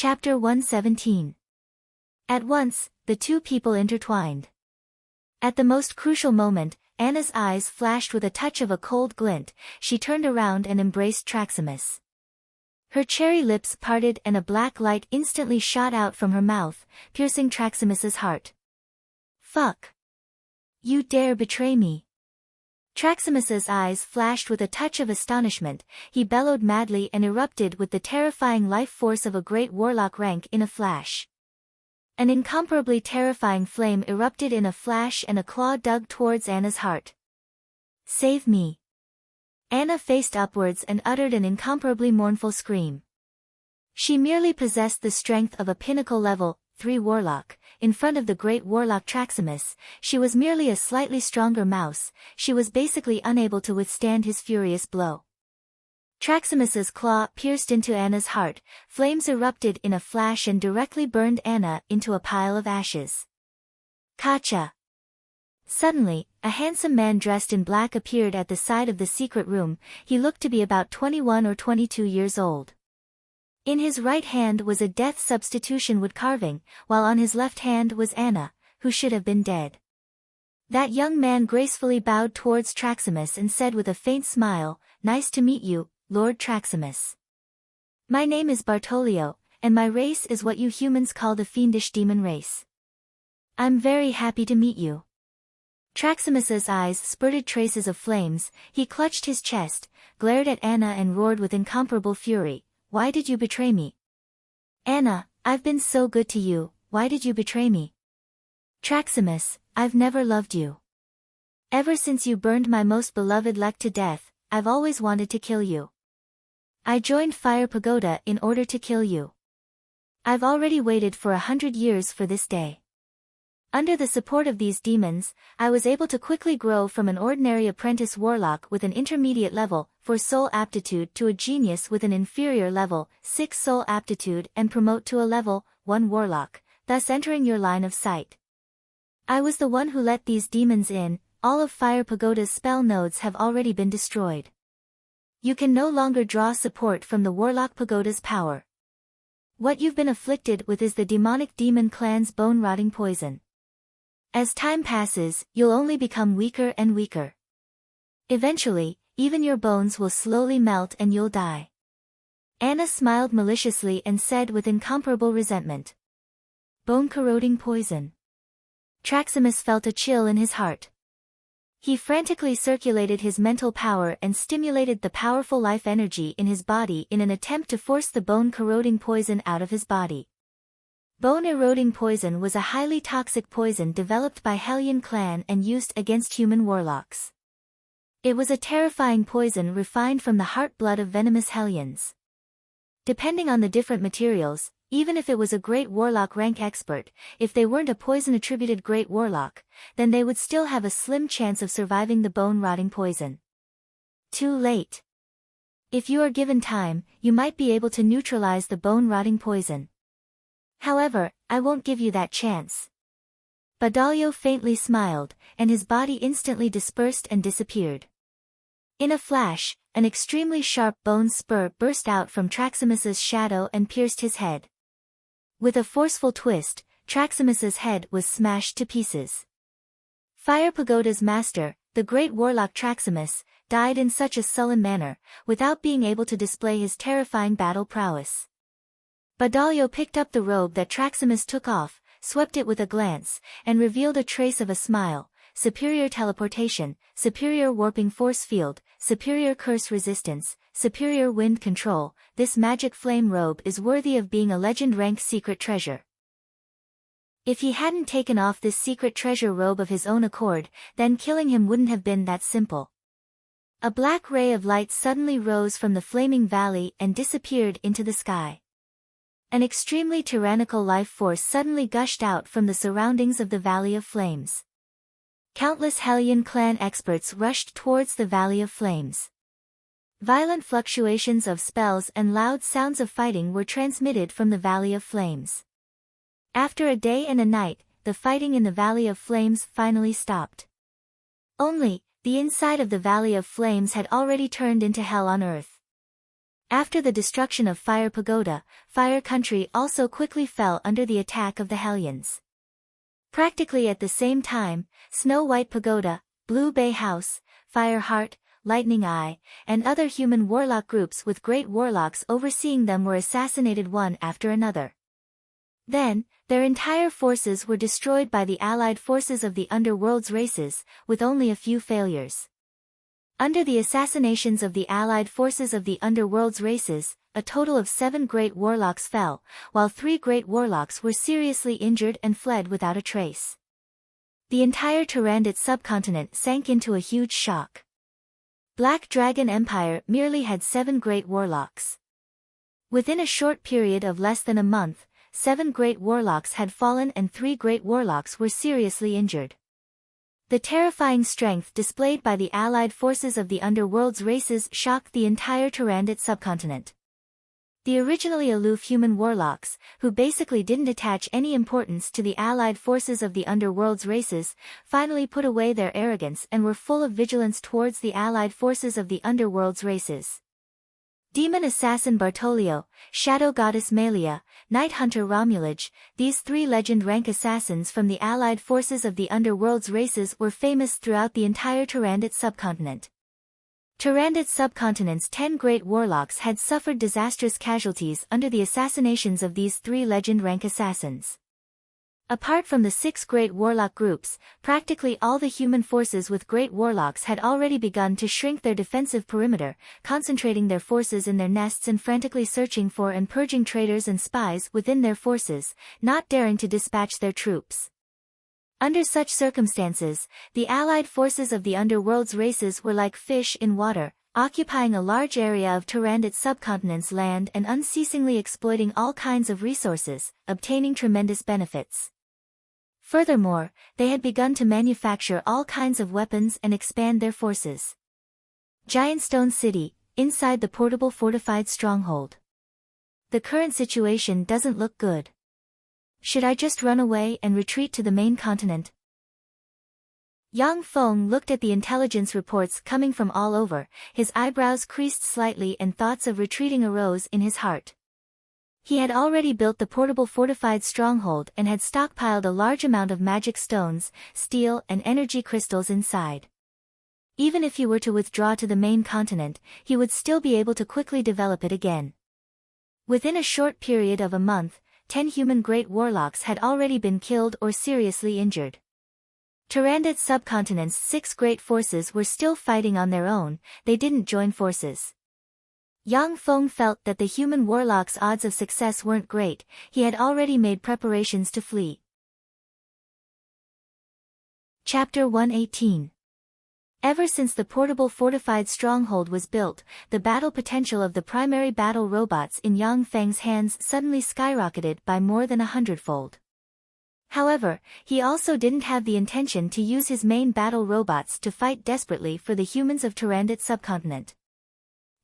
Chapter 117. At once, the two people intertwined. At the most crucial moment, Anna's eyes flashed with a touch of a cold glint. She turned around and embraced Traximus. Her cherry lips parted and a black light instantly shot out from her mouth, piercing Traximus's heart. "Fuck! You dare betray me!" Traximus's eyes flashed with a touch of astonishment. He bellowed madly and erupted with the terrifying life force of a great warlock rank in a flash. An incomparably terrifying flame erupted in a flash and a claw dug towards Anna's heart. "Save me!" Anna faced upwards and uttered an incomparably mournful scream. She merely possessed the strength of a pinnacle level 3 warlock. In front of the great warlock Traximus, she was merely a slightly stronger mouse. She was basically unable to withstand his furious blow. Traximus's claw pierced into Anna's heart, flames erupted in a flash and directly burned Anna into a pile of ashes. Kacha! Suddenly, a handsome man dressed in black appeared at the side of the secret room. He looked to be about 21 or 22 years old. In his right hand was a death substitution wood carving, while on his left hand was Anna, who should have been dead. That young man gracefully bowed towards Traximus and said with a faint smile, "Nice to meet you, Lord Traximus. My name is Bartolio, and my race is what you humans call the fiendish demon race. I'm very happy to meet you." Traximus's eyes spurted traces of flames. He clutched his chest, glared at Anna and roared with incomparable fury, "Why did you betray me? Anna, I've been so good to you, why did you betray me? Traximus, I've never loved you. Ever since you burned my most beloved Lek to death, I've always wanted to kill you. I joined Fire Pagoda in order to kill you. I've already waited for 100 years for this day. Under the support of these demons, I was able to quickly grow from an ordinary apprentice warlock with an intermediate level 4 soul aptitude to a genius with an inferior level 6 soul aptitude and promote to a level 1 warlock, thus entering your line of sight. I was the one who let these demons in. All of Fire Pagoda's spell nodes have already been destroyed. You can no longer draw support from the Warlock Pagoda's power. What you've been afflicted with is the demonic demon clan's bone-rotting poison. As time passes, you'll only become weaker and weaker. Eventually, even your bones will slowly melt and you'll die." Anna smiled maliciously and said with incomparable resentment. "Bone-corroding poison." Traximus felt a chill in his heart. He frantically circulated his mental power and stimulated the powerful life energy in his body in an attempt to force the bone-corroding poison out of his body. Bone-eroding poison was a highly toxic poison developed by Hellion clan and used against human warlocks. It was a terrifying poison refined from the heart blood of venomous Hellions. Depending on the different materials, even if it was a great warlock rank expert, if they weren't a poison-attributed great warlock, then they would still have a slim chance of surviving the bone-rotting poison. Too late. If you are given time, you might be able to neutralize the bone-rotting poison. However, I won't give you that chance." Badalio faintly smiled, and his body instantly dispersed and disappeared. In a flash, an extremely sharp bone spur burst out from Traximus's shadow and pierced his head. With a forceful twist, Traximus's head was smashed to pieces. Fire Pagoda's master, the great warlock Traximus, died in such a sullen manner, without being able to display his terrifying battle prowess. Badalio picked up the robe that Traximus took off, swept it with a glance, and revealed a trace of a smile: superior teleportation, superior warping force field, superior curse resistance, superior wind control. This magic flame robe is worthy of being a legend-rank secret treasure. If he hadn't taken off this secret treasure robe of his own accord, then killing him wouldn't have been that simple. A black ray of light suddenly rose from the flaming valley and disappeared into the sky. An extremely tyrannical life force suddenly gushed out from the surroundings of the Valley of Flames. Countless Hellion clan experts rushed towards the Valley of Flames. Violent fluctuations of spells and loud sounds of fighting were transmitted from the Valley of Flames. After a day and a night, the fighting in the Valley of Flames finally stopped. Only, the inside of the Valley of Flames had already turned into hell on earth. After the destruction of Fire Pagoda, Fire Country also quickly fell under the attack of the Hellions. Practically at the same time, Snow White Pagoda, Blue Bay House, Fire Heart, Lightning Eye, and other human warlock groups with great warlocks overseeing them were assassinated one after another. Then, their entire forces were destroyed by the allied forces of the Underworld's races, with only a few failures. Under the assassinations of the allied forces of the Underworld's races, a total of 7 great warlocks fell, while 3 great warlocks were seriously injured and fled without a trace. The entire Tyrannid subcontinent sank into a huge shock. Black Dragon Empire merely had 7 great warlocks. Within a short period of less than a month, 7 great warlocks had fallen and 3 great warlocks were seriously injured. The terrifying strength displayed by the allied forces of the Underworld's races shocked the entire Tyrannid subcontinent. The originally aloof human warlocks, who basically didn't attach any importance to the allied forces of the Underworld's races, finally put away their arrogance and were full of vigilance towards the allied forces of the Underworld's races. Demon Assassin Bartolio, Shadow Goddess Malia, Night Hunter Romulage, these 3 legend rank assassins from the allied forces of the Underworld's races were famous throughout the entire Tyrannid subcontinent. Tyrannid subcontinent's 10 great warlocks had suffered disastrous casualties under the assassinations of these 3 legend rank assassins. Apart from the 6 great warlock groups, practically all the human forces with great warlocks had already begun to shrink their defensive perimeter, concentrating their forces in their nests and frantically searching for and purging traitors and spies within their forces, not daring to dispatch their troops. Under such circumstances, the allied forces of the Underworld's races were like fish in water, occupying a large area of Tyrannid subcontinent's land and unceasingly exploiting all kinds of resources, obtaining tremendous benefits. Furthermore, they had begun to manufacture all kinds of weapons and expand their forces. Giant Stone City, inside the portable fortified stronghold. The current situation doesn't look good. Should I just run away and retreat to the main continent? Yang Feng looked at the intelligence reports coming from all over, his eyebrows creased slightly and thoughts of retreating arose in his heart. He had already built the portable fortified stronghold and had stockpiled a large amount of magic stones, steel and energy crystals inside. Even if he were to withdraw to the main continent, he would still be able to quickly develop it again. Within a short period of a month, 10 human great warlocks had already been killed or seriously injured. Tyrannid subcontinent's 6 great forces were still fighting on their own, they didn't join forces. Yang Feng felt that the human warlock's odds of success weren't great, he had already made preparations to flee. Chapter 118. Ever since the portable fortified stronghold was built, the battle potential of the primary battle robots in Yang Feng's hands suddenly skyrocketed by more than 100-fold. However, he also didn't have the intention to use his main battle robots to fight desperately for the humans of Tyrannid subcontinent.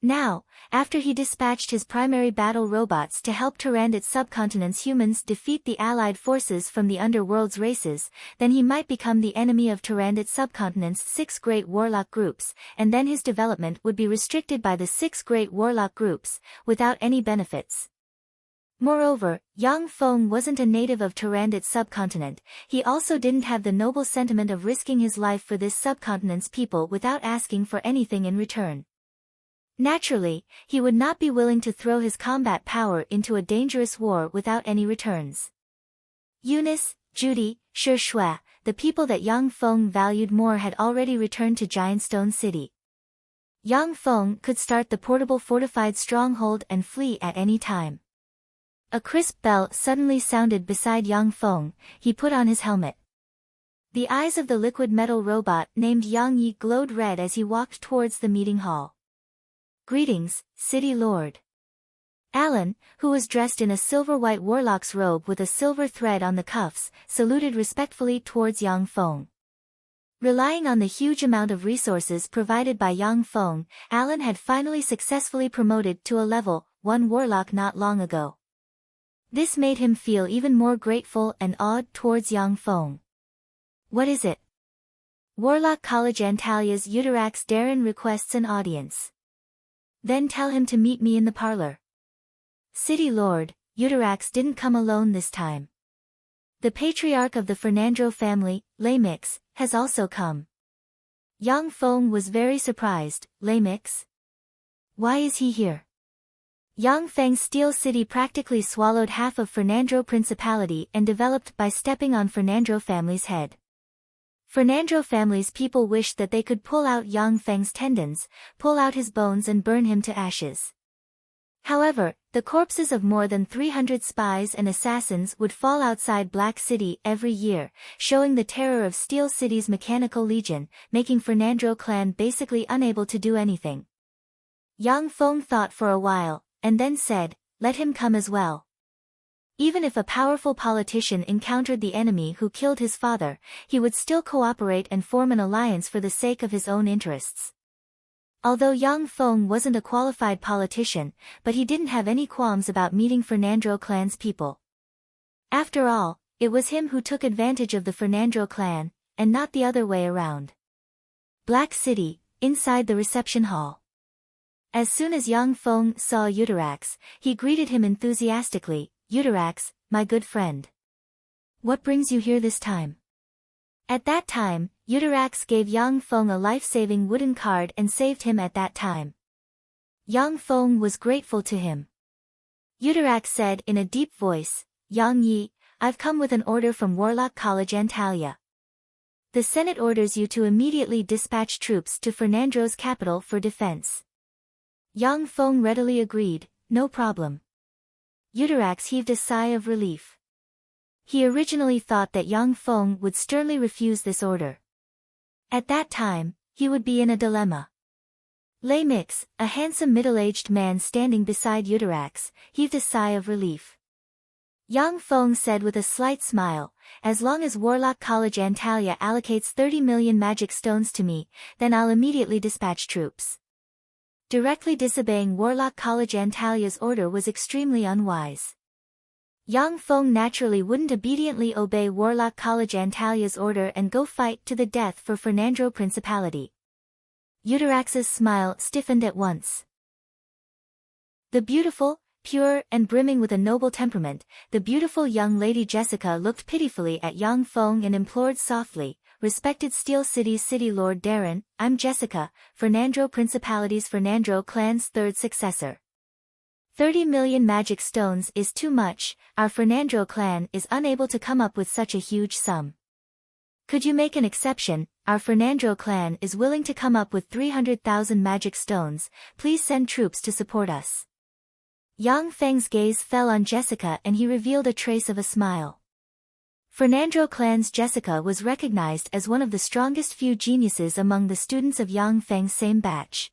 Now, after he dispatched his primary battle robots to help Tyrannid subcontinent's humans defeat the allied forces from the Underworld's races, then he might become the enemy of Tyrannid subcontinent's 6 great warlock groups, and then his development would be restricted by the 6 great warlock groups, without any benefits. Moreover, Yang Feng wasn't a native of Tyrannid subcontinent, he also didn't have the noble sentiment of risking his life for this subcontinent's people without asking for anything in return. Naturally, he would not be willing to throw his combat power into a dangerous war without any returns. Eunice, Judy, Shi Shui, the people that Yang Feng valued more had already returned to Giant Stone City. Yang Feng could start the portable fortified stronghold and flee at any time. A crisp bell suddenly sounded beside Yang Feng, he put on his helmet. The eyes of the liquid metal robot named Yang Yi glowed red as he walked towards the meeting hall. Greetings, City Lord. Alan, who was dressed in a silver-white warlock's robe with a silver thread on the cuffs, saluted respectfully towards Yang Feng. Relying on the huge amount of resources provided by Yang Feng, Alan had finally successfully promoted to a level 1 warlock not long ago. This made him feel even more grateful and awed towards Yang Feng. What is it? Warlock College Antalia's Uterax Darren requests an audience. Then tell him to meet me in the parlor. City Lord, Euterax didn't come alone this time. The patriarch of the Fernandro family, Lamix, has also come. Yang Feng was very surprised. Lamix? Why is he here? Yang Feng's Steel City practically swallowed half of Fernandro Principality and developed by stepping on Fernandro family's head. Fernandro family's people wished that they could pull out Yang Feng's tendons, pull out his bones and burn him to ashes. However, the corpses of more than 300 spies and assassins would fall outside Black City every year, showing the terror of Steel City's mechanical legion, making Fernandro clan basically unable to do anything. Yang Feng thought for a while, and then said, let him come as well. Even if a powerful politician encountered the enemy who killed his father, he would still cooperate and form an alliance for the sake of his own interests. Although Yang Feng wasn't a qualified politician, but he didn't have any qualms about meeting Fernandro clan's people. After all, it was him who took advantage of the Fernandro clan, and not the other way around. Black City, inside the reception hall. As soon as Yang Feng saw Euterax, he greeted him enthusiastically. Euterax, my good friend. What brings you here this time? At that time, Euterax gave Yang Feng a life-saving wooden card and saved him at that time. Yang Feng was grateful to him. Euterax said in a deep voice, Yang Yi, I've come with an order from Warlock College Antalya. The Senate orders you to immediately dispatch troops to Fernandro's capital for defense. Yang Feng readily agreed, no problem. Euterax heaved a sigh of relief. He originally thought that Yang Feng would sternly refuse this order. At that time, he would be in a dilemma. Lamix, a handsome middle-aged man standing beside Euterax, heaved a sigh of relief. Yang Feng said with a slight smile, as long as Warlock College Antalya allocates 30 million magic stones to me, then I'll immediately dispatch troops. Directly disobeying Warlock College Antalya's order was extremely unwise. Yang Feng naturally wouldn't obediently obey Warlock College Antalya's order and go fight to the death for Fernandro Principality. Euterax's smile stiffened at once. The beautiful, pure and brimming with a noble temperament, the beautiful young lady Jessica looked pitifully at Yang Feng and implored softly, Respected Steel City's City Lord Darren, I'm Jessica, Fernandro Principality's Fernandro clan's third successor. 30 million magic stones is too much, our Fernandro clan is unable to come up with such a huge sum. Could you make an exception? Our Fernandro clan is willing to come up with 300,000 magic stones, please send troops to support us. Yang Feng's gaze fell on Jessica and he revealed a trace of a smile. Fernandro clan's Jessica was recognized as one of the strongest few geniuses among the students of Yang Feng's same batch.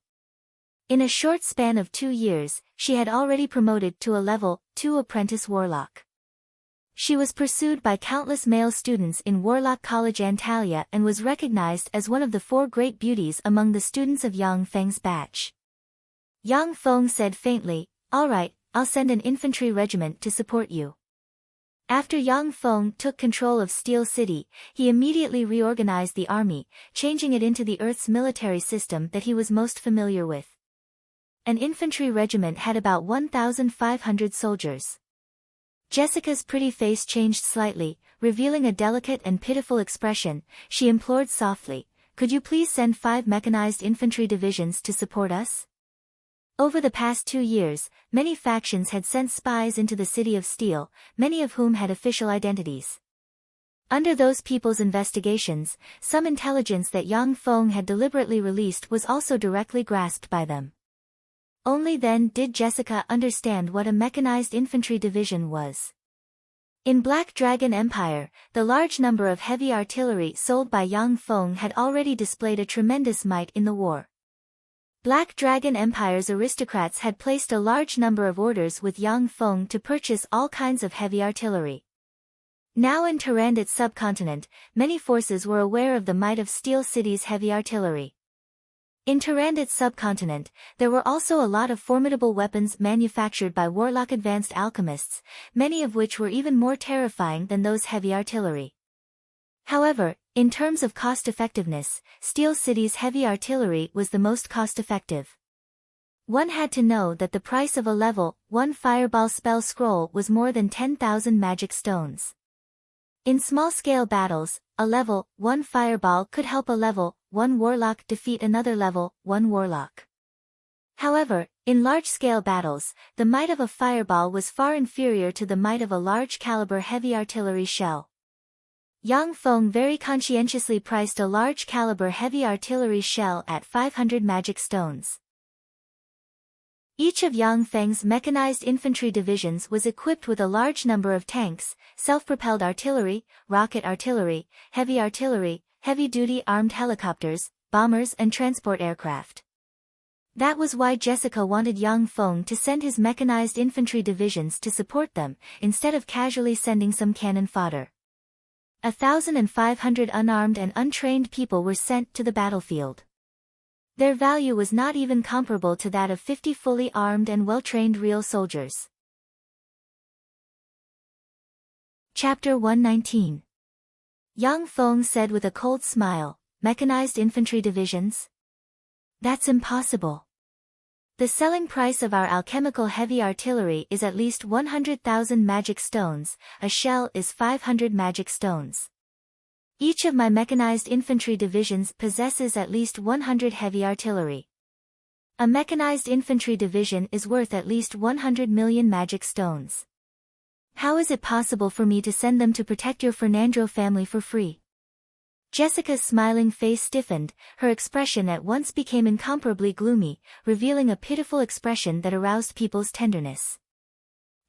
In a short span of 2 years, she had already promoted to a level 2 apprentice warlock. She was pursued by countless male students in Warlock College Antalya and was recognized as one of the 4 great beauties among the students of Yang Feng's batch. Yang Feng said faintly, all right, I'll send an infantry regiment to support you. After Yang Feng took control of Steel City, he immediately reorganized the army, changing it into the Earth's military system that he was most familiar with. An infantry regiment had about 1,500 soldiers. Jessica's pretty face changed slightly, revealing a delicate and pitiful expression. She implored softly, could you please send 5 mechanized infantry divisions to support us? Over the past 2 years, many factions had sent spies into the City of Steel, many of whom had official identities. Under those people's investigations, some intelligence that Yang Feng had deliberately released was also directly grasped by them. Only then did Jessica understand what a mechanized infantry division was. In Black Dragon Empire, the large number of heavy artillery sold by Yang Feng had already displayed a tremendous might in the war. Black Dragon Empire's aristocrats had placed a large number of orders with Yang Feng to purchase all kinds of heavy artillery. Now in Tyrannid subcontinent, many forces were aware of the might of Steel City's heavy artillery. In Tyrannid subcontinent, there were also a lot of formidable weapons manufactured by warlock advanced alchemists, many of which were even more terrifying than those heavy artillery. However, in terms of cost-effectiveness, Steel City's heavy artillery was the most cost-effective. One had to know that the price of a level 1 fireball spell scroll was more than 10,000 magic stones. In small-scale battles, a level 1 fireball could help a level 1 warlock defeat another level 1 warlock. However, in large-scale battles, the might of a fireball was far inferior to the might of a large-caliber heavy artillery shell. Yang Feng very conscientiously priced a large-caliber heavy artillery shell at 500 magic stones. Each of Yang Feng's mechanized infantry divisions was equipped with a large number of tanks, self-propelled artillery, rocket artillery, heavy-duty armed helicopters, bombers and transport aircraft. That was why Jessica wanted Yang Feng to send his mechanized infantry divisions to support them, instead of casually sending some cannon fodder. 1,500 unarmed and untrained people were sent to the battlefield. Their value was not even comparable to that of 50 fully armed and well-trained real soldiers. Chapter 119. Yang Feng said with a cold smile, "Mechanized infantry divisions? That's impossible. The selling price of our alchemical heavy artillery is at least 100,000 magic stones, a shell is 500 magic stones. Each of my mechanized infantry divisions possesses at least 100 heavy artillery. A mechanized infantry division is worth at least 100 million magic stones. How is it possible for me to send them to protect your Fernandro family for free?" Jessica's smiling face stiffened, her expression at once became incomparably gloomy, revealing a pitiful expression that aroused people's tenderness.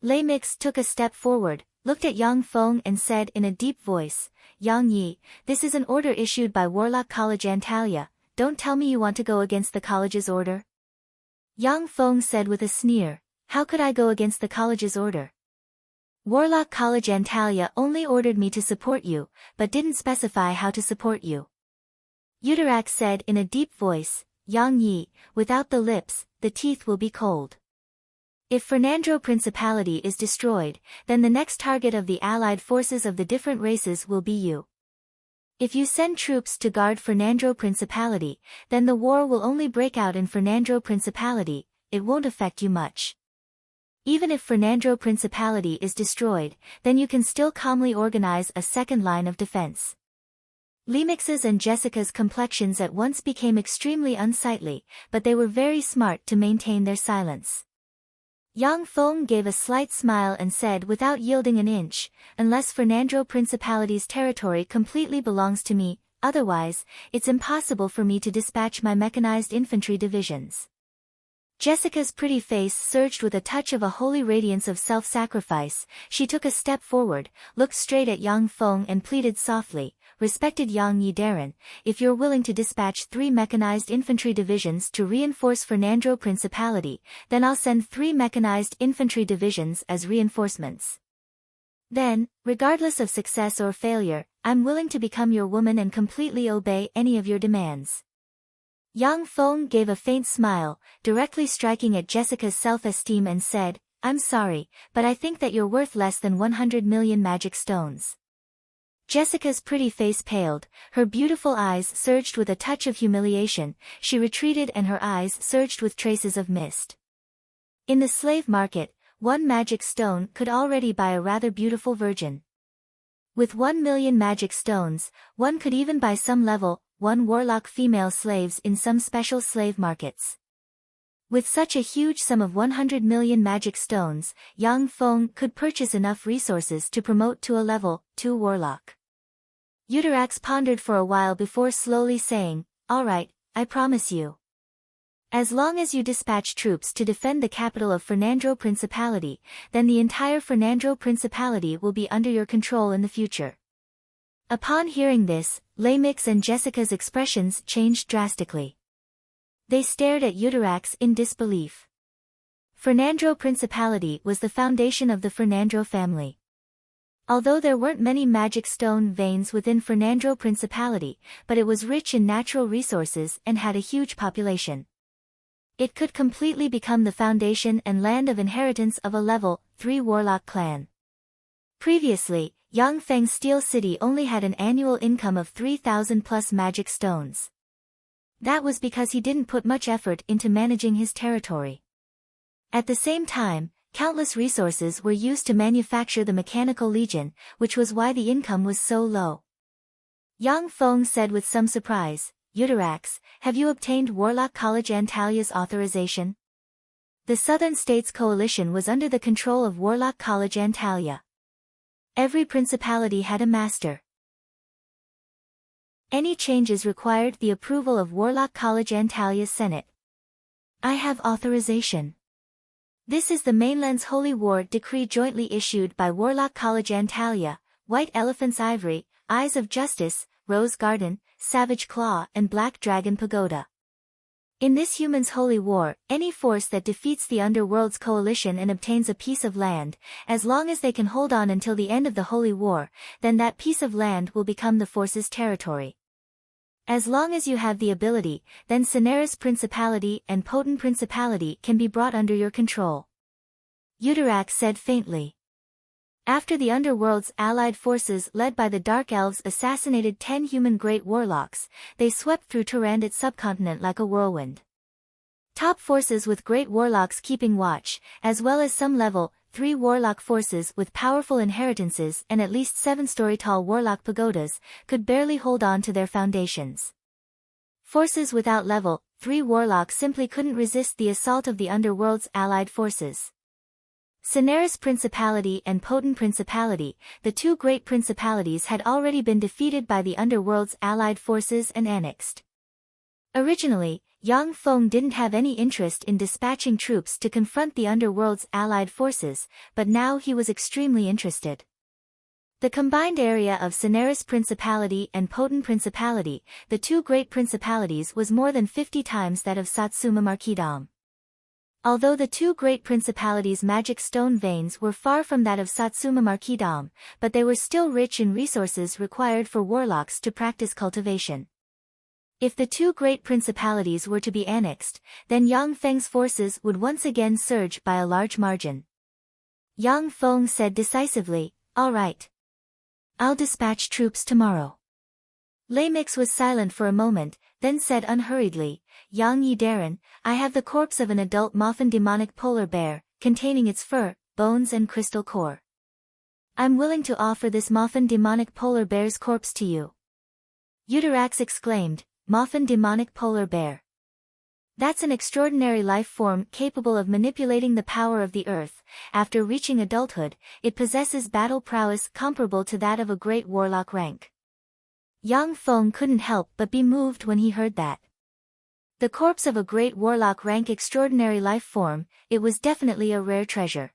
Lei Mix took a step forward, looked at Yang Feng and said in a deep voice, "Yang Yi, this is an order issued by Warlock College Antalya, don't tell me you want to go against the college's order." Yang Feng said with a sneer, "How could I go against the college's order? Warlock College Antalya only ordered me to support you, but didn't specify how to support you." Uterax said in a deep voice, "Yang Yi, without the lips, the teeth will be cold. If Fernandro Principality is destroyed, then the next target of the allied forces of the different races will be you. If you send troops to guard Fernandro Principality, then the war will only break out in Fernandro Principality, it won't affect you much. Even if Fernandro Principality is destroyed, then you can still calmly organize a second line of defense." Lemix's and Jessica's complexions at once became extremely unsightly, but they were very smart to maintain their silence. Yang Feng gave a slight smile and said without yielding an inch, "Unless Fernandro Principality's territory completely belongs to me, otherwise, it's impossible for me to dispatch my mechanized infantry divisions." Jessica's pretty face surged with a touch of a holy radiance of self-sacrifice. She took a step forward, looked straight at Yang Feng and pleaded softly, "Respected Yang Yi Darren, if you're willing to dispatch 3 mechanized infantry divisions to reinforce Fernandro Principality, then I'll send 3 mechanized infantry divisions as reinforcements. Then, regardless of success or failure, I'm willing to become your woman and completely obey any of your demands." Yang Feng gave a faint smile, directly striking at Jessica's self-esteem and said, "I'm sorry, but I think that you're worth less than 100 million magic stones." Jessica's pretty face paled, her beautiful eyes surged with a touch of humiliation, she retreated and her eyes surged with traces of mist. In the slave market, 1 magic stone could already buy a rather beautiful virgin. With 1 million magic stones, one could even buy some level 1 warlock female slaves in some special slave markets. With such a huge sum of 100 million magic stones, Yang Feng could purchase enough resources to promote to a level 2 warlock. Uterax pondered for a while before slowly saying, "All right, I promise you. As long as you dispatch troops to defend the capital of Fernandro Principality, then the entire Fernandro Principality will be under your control in the future." Upon hearing this, Lei Mix and Jessica's expressions changed drastically. They stared at Uterax in disbelief. Fernandro Principality was the foundation of the Fernandro family. Although there weren't many magic stone veins within Fernandro Principality, but it was rich in natural resources and had a huge population. It could completely become the foundation and land of inheritance of a level 3 warlock clan. Previously, Yangfeng Steel City only had an annual income of 3,000 plus magic stones. That was because he didn't put much effort into managing his territory. At the same time, countless resources were used to manufacture the Mechanical Legion, which was why the income was so low. Yang Feng said with some surprise, "Eutirax, have you obtained Warlock College Antalia's authorization?" The Southern States Coalition was under the control of Warlock College Antalya. Every principality had a master. Any changes required the approval of Warlock College Antalya's Senate. I have authorization. This is the mainland's Holy War decree jointly issued by Warlock College Antalya, White Elephant's Ivory, Eyes of Justice, Rose Garden, Savage Claw and Black Dragon Pagoda. In this human's holy war, any force that defeats the Underworld's coalition and obtains a piece of land, as long as they can hold on until the end of the holy war, then that piece of land will become the force's territory. As long as you have the ability, then Cineris Principality and Potent Principality can be brought under your control. Eutirax said faintly. After the Underworld's allied forces led by the Dark Elves assassinated 10 human great warlocks, they swept through Tyrandot subcontinent like a whirlwind. Top forces with great warlocks keeping watch, as well as some level 3 warlock forces with powerful inheritances and at least 7-story tall warlock pagodas, could barely hold on to their foundations. Forces without level 3 warlocks simply couldn't resist the assault of the Underworld's allied forces. Cineris Principality and Potent Principality, the 2 great principalities had already been defeated by the Underworld's allied forces and annexed. Originally, Yang Feng didn't have any interest in dispatching troops to confront the Underworld's allied forces, but now he was extremely interested. The combined area of Cineris Principality and Potent Principality, the 2 great principalities, was more than 50 times that of Satsuma Marquisdom. Although the 2 great principalities' magic stone veins were far from that of Satsuma Marquisdom, but they were still rich in resources required for warlocks to practice cultivation. If the 2 great principalities were to be annexed, then Yang Feng's forces would once again surge by a large margin. Yang Feng said decisively, "All right. I'll dispatch troops tomorrow." Lamix was silent for a moment, then said unhurriedly, "Yang Yidaran, I have the corpse of an adult Moffin demonic polar bear, containing its fur, bones and crystal core. I'm willing to offer this Moffin demonic polar bear's corpse to you." Eutirax exclaimed, "Moffin demonic polar bear. That's an extraordinary life form capable of manipulating the power of the earth. After reaching adulthood, it possesses battle prowess comparable to that of a great warlock rank." Yang Feng couldn't help but be moved when he heard that. The corpse of a great warlock rank extraordinary life form, it was definitely a rare treasure.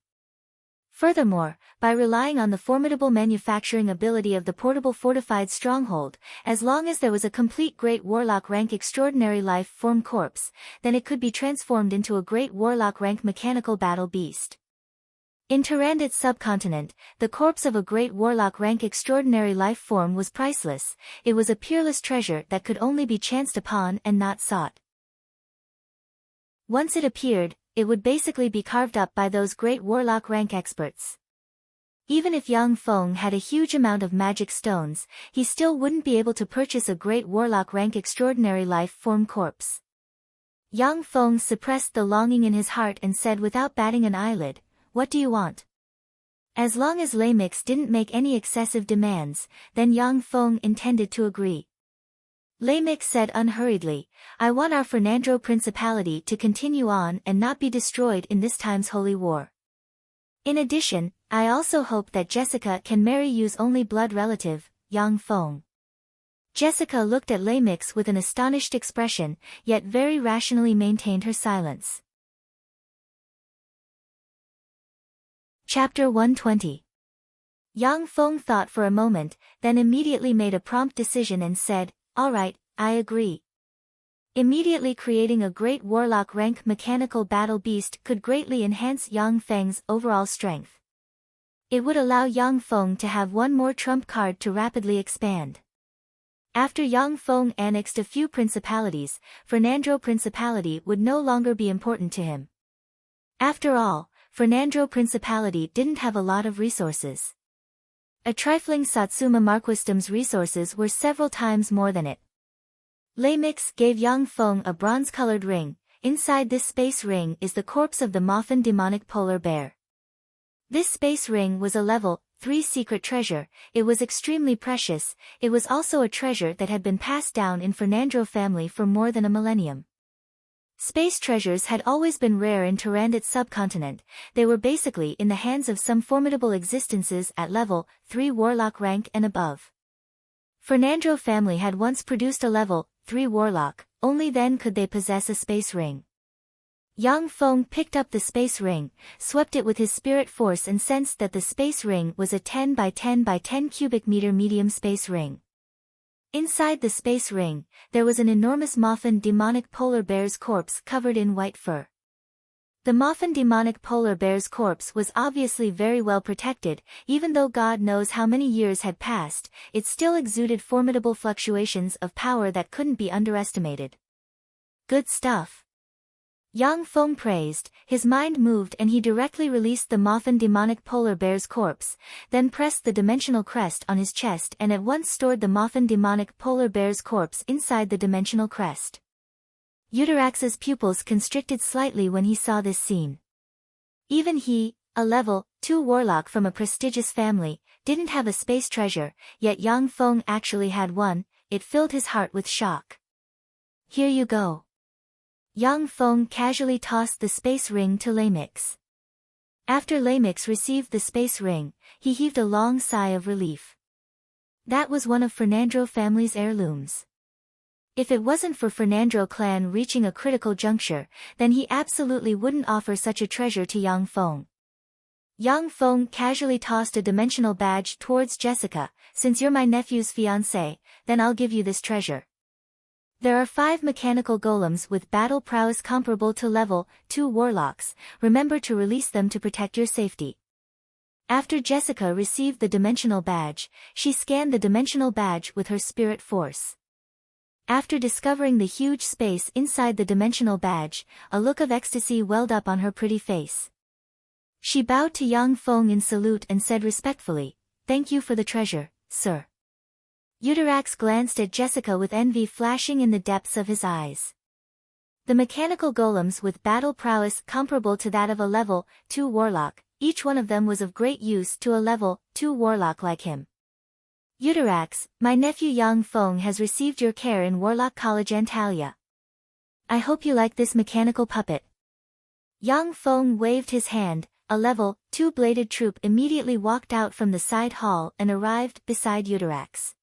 Furthermore, by relying on the formidable manufacturing ability of the portable fortified stronghold, as long as there was a complete great warlock rank extraordinary life form corpse, then it could be transformed into a great warlock rank mechanical battle beast. In Tyrandot subcontinent, the corpse of a great warlock rank extraordinary life form was priceless. It was a peerless treasure that could only be chanced upon and not sought. Once it appeared, it would basically be carved up by those great warlock rank experts. Even if Yang Feng had a huge amount of magic stones, he still wouldn't be able to purchase a great warlock rank extraordinary life form corpse. Yang Feng suppressed the longing in his heart and said without batting an eyelid, "What do you want?" As long as Lamix didn't make any excessive demands, then Yang Feng intended to agree. Lamix said unhurriedly, "I want our Fernandro Principality to continue on and not be destroyed in this time's holy war. In addition, I also hope that Jessica can marry you's only blood relative, Yang Feng." Jessica looked at Lamix with an astonished expression, yet very rationally maintained her silence. Chapter 120. Yang Feng thought for a moment, then immediately made a prompt decision and said, "All right, I agree." Immediately creating a great warlock rank mechanical battle beast could greatly enhance Yang Feng's overall strength. It would allow Yang Feng to have one more trump card to rapidly expand. After Yang Feng annexed a few principalities, Fernandro Principality would no longer be important to him. After all, Fernandro Principality didn't have a lot of resources. A trifling Satsuma Marquisdom's resources were several times more than it. Lamix gave Yang Feng a bronze-colored ring. Inside this space ring is the corpse of the Moffin demonic polar bear. This space ring was a level 3 secret treasure. It was extremely precious. It was also a treasure that had been passed down in Fernandro family for more than a millennium. Space treasures had always been rare in Tyrannid subcontinent. They were basically in the hands of some formidable existences at level 3 warlock rank and above. Fernandro family had once produced a level 3 warlock, only then could they possess a space ring. Yang Feng picked up the space ring, swept it with his spirit force and sensed that the space ring was a 10 by 10 by 10 cubic meter medium space ring. Inside the space ring, there was an enormous Moffin demonic polar bear's corpse covered in white fur. The Moffin demonic polar bear's corpse was obviously very well protected. Even though God knows how many years had passed, it still exuded formidable fluctuations of power that couldn't be underestimated. Good stuff. Yang Feng praised, his mind moved and he directly released the Moffin demonic polar bear's corpse, then pressed the dimensional crest on his chest and at once stored the Moffin demonic polar bear's corpse inside the dimensional crest. Euterax's pupils constricted slightly when he saw this scene. Even he, a level 2 warlock from a prestigious family, didn't have a space treasure, yet Yang Feng actually had one. It filled his heart with shock. Here you go. Yang Feng casually tossed the space ring to Lamix. After Lamix received the space ring, he heaved a long sigh of relief. That was one of Fernandro family's heirlooms. If it wasn't for Fernandro clan reaching a critical juncture, then he absolutely wouldn't offer such a treasure to Yang Feng. Yang Feng casually tossed a dimensional badge towards Jessica. Since you're my nephew's fiancée, then I'll give you this treasure. There are 5 mechanical golems with battle prowess comparable to level 2 warlocks. Remember to release them to protect your safety. After Jessica received the dimensional badge, she scanned the dimensional badge with her spirit force. After discovering the huge space inside the dimensional badge, a look of ecstasy welled up on her pretty face. She bowed to Yang Feng in salute and said respectfully, "Thank you for the treasure, sir." Euterax glanced at Jessica with envy flashing in the depths of his eyes. The mechanical golems with battle prowess comparable to that of a level 2 warlock, each one of them was of great use to a level 2 warlock like him. Euterax, my nephew Yang Feng has received your care in Warlock College Antalya. I hope you like this mechanical puppet. Yang Feng waved his hand. A level 2 bladed troop immediately walked out from the side hall and arrived beside Euterax.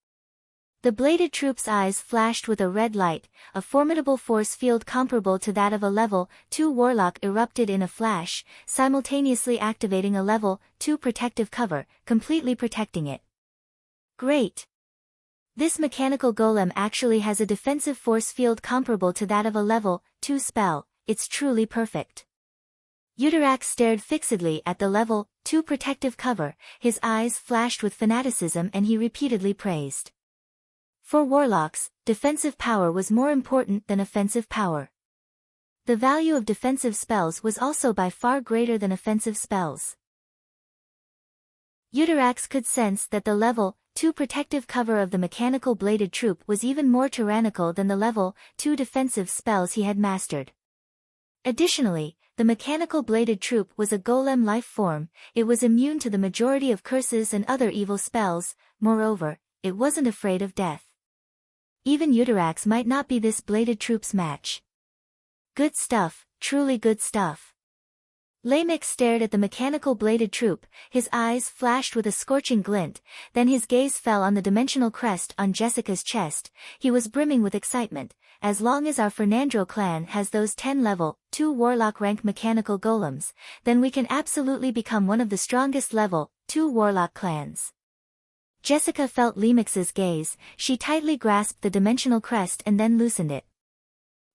The bladed troop's eyes flashed with a red light. A formidable force field comparable to that of a level 2 warlock erupted in a flash, simultaneously activating a level 2 protective cover, completely protecting it. Great! This mechanical golem actually has a defensive force field comparable to that of a level 2 spell. It's truly perfect. Euterax stared fixedly at the level 2 protective cover, his eyes flashed with fanaticism and he repeatedly praised. For warlocks, defensive power was more important than offensive power. The value of defensive spells was also by far greater than offensive spells. Euterax could sense that the level 2 protective cover of the mechanical bladed troop was even more tyrannical than the level 2 defensive spells he had mastered. Additionally, the mechanical bladed troop was a golem life form. It was immune to the majority of curses and other evil spells. Moreover, it wasn't afraid of death. Even Euterax might not be this bladed troop's match. Good stuff, truly good stuff. Lamix stared at the mechanical bladed troop, his eyes flashed with a scorching glint, then his gaze fell on the dimensional crest on Jessica's chest. He was brimming with excitement. As long as our Fernandro clan has those 10 level 2 warlock rank mechanical golems, then we can absolutely become one of the strongest level 2 warlock clans. Jessica felt Lamix's gaze. She tightly grasped the dimensional crest and then loosened it.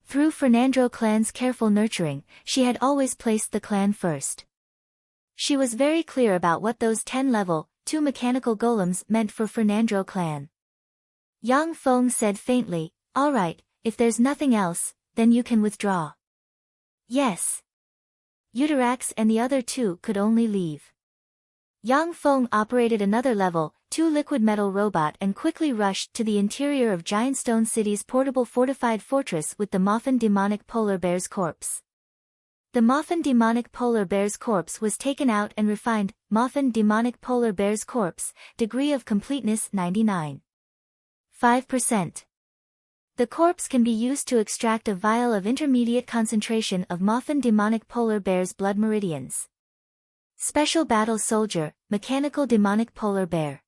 Through Fernandro clan's careful nurturing, she had always placed the clan first. She was very clear about what those 10 level 2 mechanical golems meant for Fernandro clan. Yang Feng said faintly, "All right, if there's nothing else, then you can withdraw." Yes. Euterax and the other 2 could only leave. Yang Feng operated another level 2 liquid metal robot and quickly rushed to the interior of Giant Stone City's portable fortified fortress with the Moffin demonic polar bear's corpse. The Moffin demonic polar bear's corpse was taken out and refined. Moffin demonic polar bear's corpse, degree of completeness 99.5%. The corpse can be used to extract a vial of intermediate concentration of Moffin demonic polar bear's blood meridians. Special battle soldier, mechanical demonic polar bear.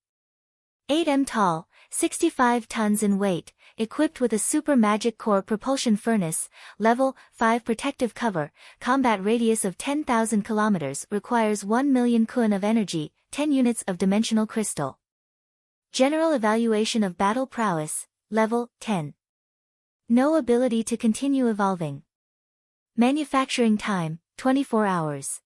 8 m tall, 65 tons in weight, equipped with a super magic core propulsion furnace, level 5 protective cover, combat radius of 10,000 kilometers, requires 1 million kun of energy, 10 units of dimensional crystal. General evaluation of battle prowess, level 10. No ability to continue evolving. Manufacturing time, 24 hours.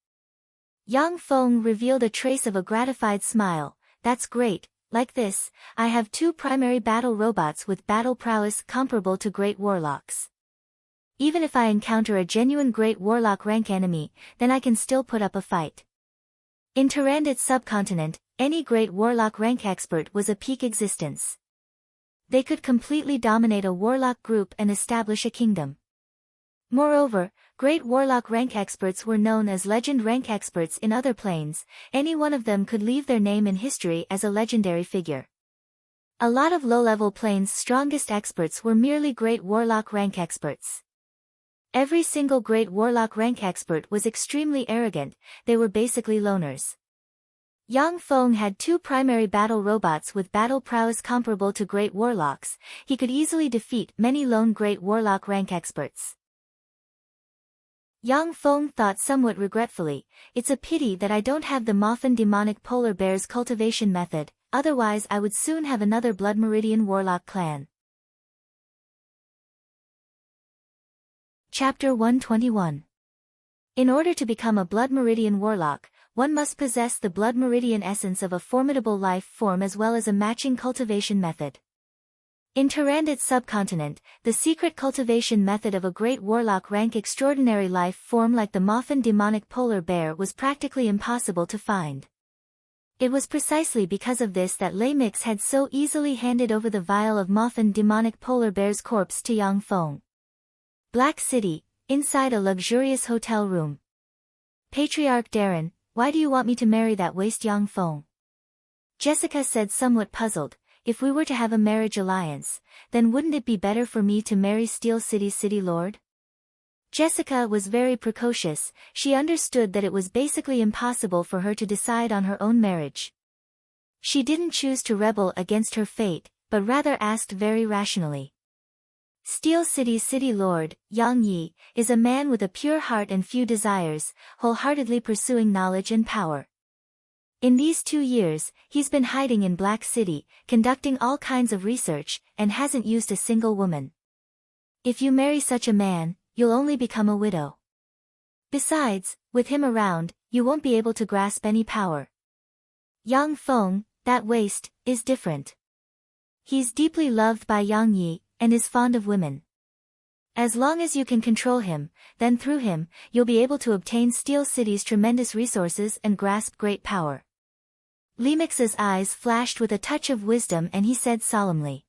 Yang Feng revealed a trace of a gratified smile. That's great. Like this, I have 2 primary battle robots with battle prowess comparable to Great Warlocks. Even if I encounter a genuine Great Warlock rank enemy, then I can still put up a fight. In Tyrannid subcontinent, any Great Warlock rank expert was a peak existence. They could completely dominate a warlock group and establish a kingdom. Moreover, Great Warlock rank experts were known as legend rank experts in other planes. Any one of them could leave their name in history as a legendary figure. A lot of low-level planes' strongest experts were merely Great Warlock rank experts. Every single Great Warlock rank expert was extremely arrogant. They were basically loners. Yang Feng had 2 primary battle robots with battle prowess comparable to Great Warlocks. He could easily defeat many lone Great Warlock rank experts. Yang Feng thought somewhat regretfully, it's a pity that I don't have the Moffin demonic polar bear's cultivation method, otherwise I would soon have another Blood Meridian Warlock clan. Chapter 121. In order to become a Blood Meridian Warlock, one must possess the Blood Meridian essence of a formidable life form as well as a matching cultivation method. In Tyrannid subcontinent, the secret cultivation method of a Great Warlock rank extraordinary life form like the Moffin demonic polar bear was practically impossible to find. It was precisely because of this that Lei Mix had so easily handed over the vial of Moffin demonic polar bear's corpse to Yang Feng. Black City, inside a luxurious hotel room. Patriarch Darren, why do you want me to marry that waste Yang Feng? Jessica said somewhat puzzled. If we were to have a marriage alliance, then wouldn't it be better for me to marry Steel City's city lord? Jessica was very precocious. She understood that it was basically impossible for her to decide on her own marriage. She didn't choose to rebel against her fate, but rather asked very rationally. Steel City's city lord, Yang Yi, is a man with a pure heart and few desires, wholeheartedly pursuing knowledge and power. In these 2 years, he's been hiding in Black City, conducting all kinds of research, and hasn't used a single woman. If you marry such a man, you'll only become a widow. Besides, with him around, you won't be able to grasp any power. Yang Feng, that waste, is different. He's deeply loved by Yang Yi, and is fond of women. As long as you can control him, then through him, you'll be able to obtain Steel City's tremendous resources and grasp great power. Lemix's eyes flashed with a touch of wisdom and he said solemnly.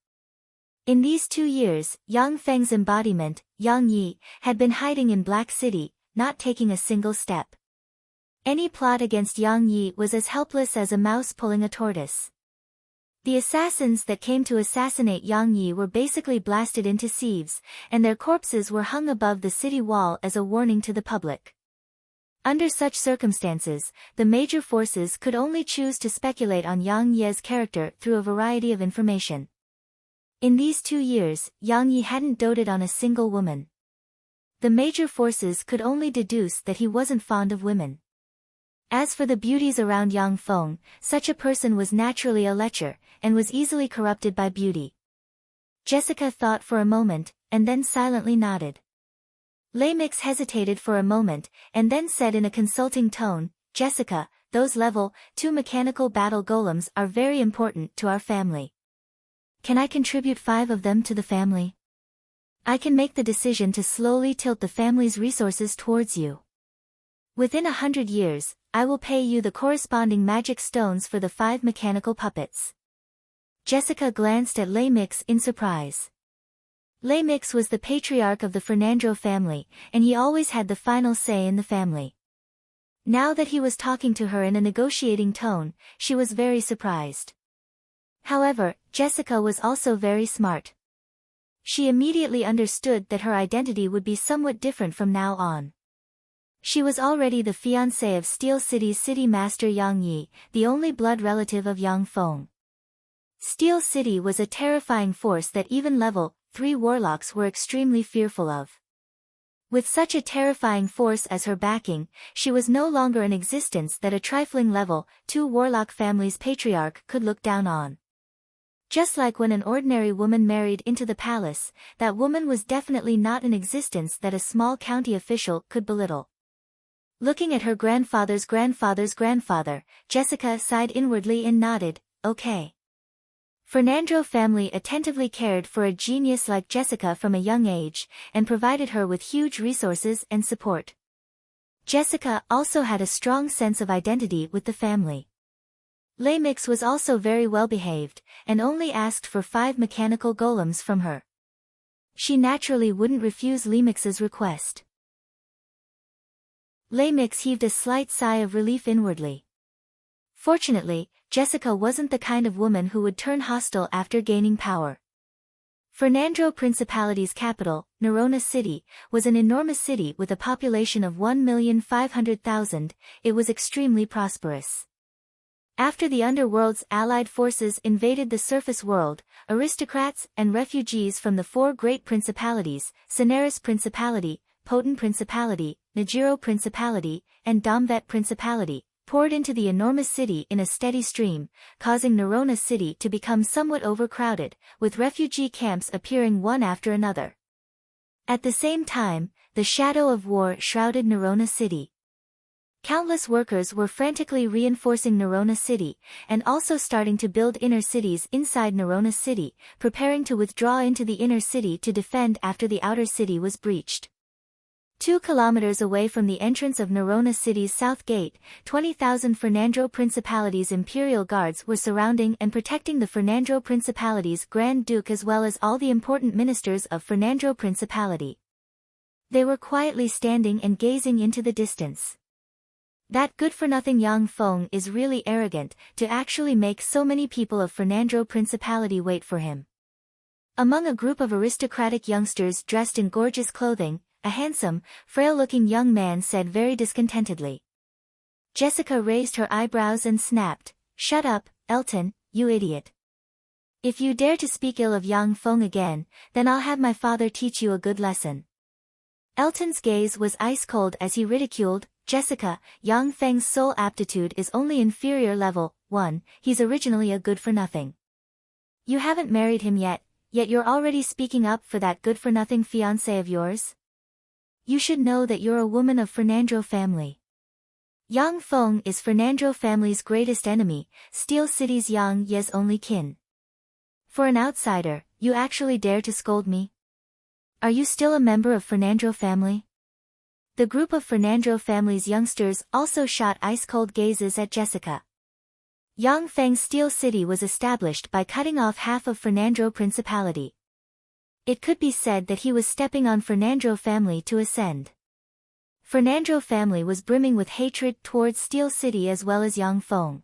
In these 2 years, Yang Feng's embodiment, Yang Yi, had been hiding in Black City, not taking a single step. Any plot against Yang Yi was as helpless as a mouse pulling a tortoise. The assassins that came to assassinate Yang Yi were basically blasted into sieves, and their corpses were hung above the city wall as a warning to the public. Under such circumstances, the major forces could only choose to speculate on Yang Yi's character through a variety of information. In these 2 years, Yang Yi hadn't doted on a single woman. The major forces could only deduce that he wasn't fond of women. As for the beauties around Yang Feng, such a person was naturally a lecher, and was easily corrupted by beauty. Jessica thought for a moment, and then silently nodded. Lei Mix hesitated for a moment, and then said in a consulting tone, Jessica, those level 2 mechanical battle golems are very important to our family. Can I contribute 5 of them to the family? I can make the decision to slowly tilt the family's resources towards you. Within 100 years, I will pay you the corresponding magic stones for the 5 mechanical puppets. Jessica glanced at Lamix in surprise. Lamix was the patriarch of the Fernandro family, and he always had the final say in the family. Now that he was talking to her in a negotiating tone, she was very surprised. However, Jessica was also very smart. She immediately understood that her identity would be somewhat different from now on. She was already the fiancée of Steel City's city master Yang Yi, the only blood relative of Yang Feng. Steel City was a terrifying force that even level 3 warlocks were extremely fearful of. With such a terrifying force as her backing, she was no longer an existence that a trifling level 2 warlock family's patriarch could look down on. Just like when an ordinary woman married into the palace, that woman was definitely not an existence that a small county official could belittle. Looking at her grandfather's grandfather, Jessica sighed inwardly and nodded, okay. Fernandro family attentively cared for a genius like Jessica from a young age, and provided her with huge resources and support. Jessica also had a strong sense of identity with the family. Lamix was also very well behaved, and only asked for 5 mechanical golems from her. She naturally wouldn't refuse Lamix's request. Lamix heaved a slight sigh of relief inwardly. Fortunately, Jessica wasn't the kind of woman who would turn hostile after gaining power. Fernandro Principality's capital, Nerona City, was an enormous city with a population of 1,500,000. It was extremely prosperous. After the underworld's allied forces invaded the surface world, aristocrats and refugees from the 4 great principalities, Cineris Principality, Poten Principality, Najiro Principality, and Domvet Principality, poured into the enormous city in a steady stream, causing Nerona City to become somewhat overcrowded, with refugee camps appearing one after another. At the same time, the shadow of war shrouded Nerona City. Countless workers were frantically reinforcing Nerona City, and also starting to build inner cities inside Nerona City, preparing to withdraw into the inner city to defend after the outer city was breached. 2 kilometers away from the entrance of Nerona City's south gate, 20,000 Fernandro Principality's imperial guards were surrounding and protecting the Fernandro Principality's Grand Duke as well as all the important ministers of Fernandro Principality. They were quietly standing and gazing into the distance. That good-for-nothing Yang Feng is really arrogant, to actually make so many people of Fernandro Principality wait for him. Among a group of aristocratic youngsters dressed in gorgeous clothing, a handsome, frail-looking young man said very discontentedly. Jessica raised her eyebrows and snapped, "Shut up, Elton, you idiot. If you dare to speak ill of Yang Feng again, then I'll have my father teach you a good lesson." Elton's gaze was ice-cold as he ridiculed, "Jessica, Yang Feng's sole aptitude is only inferior level 1, he's originally a good-for-nothing. You haven't married him yet you're already speaking up for that good-for-nothing fiancé of yours? You should know that you're a woman of Fernandro family. Yang Feng is Fernandro family's greatest enemy, Steel City's Yang Ye's only kin. For an outsider, you actually dare to scold me? Are you still a member of Fernandro family?" The group of Fernandro family's youngsters also shot ice-cold gazes at Jessica. Yang Feng's Steel City was established by cutting off half of Fernandro Principality. It could be said that he was stepping on Fernandro family to ascend. Fernandro family was brimming with hatred towards Steel City as well as Yang Feng.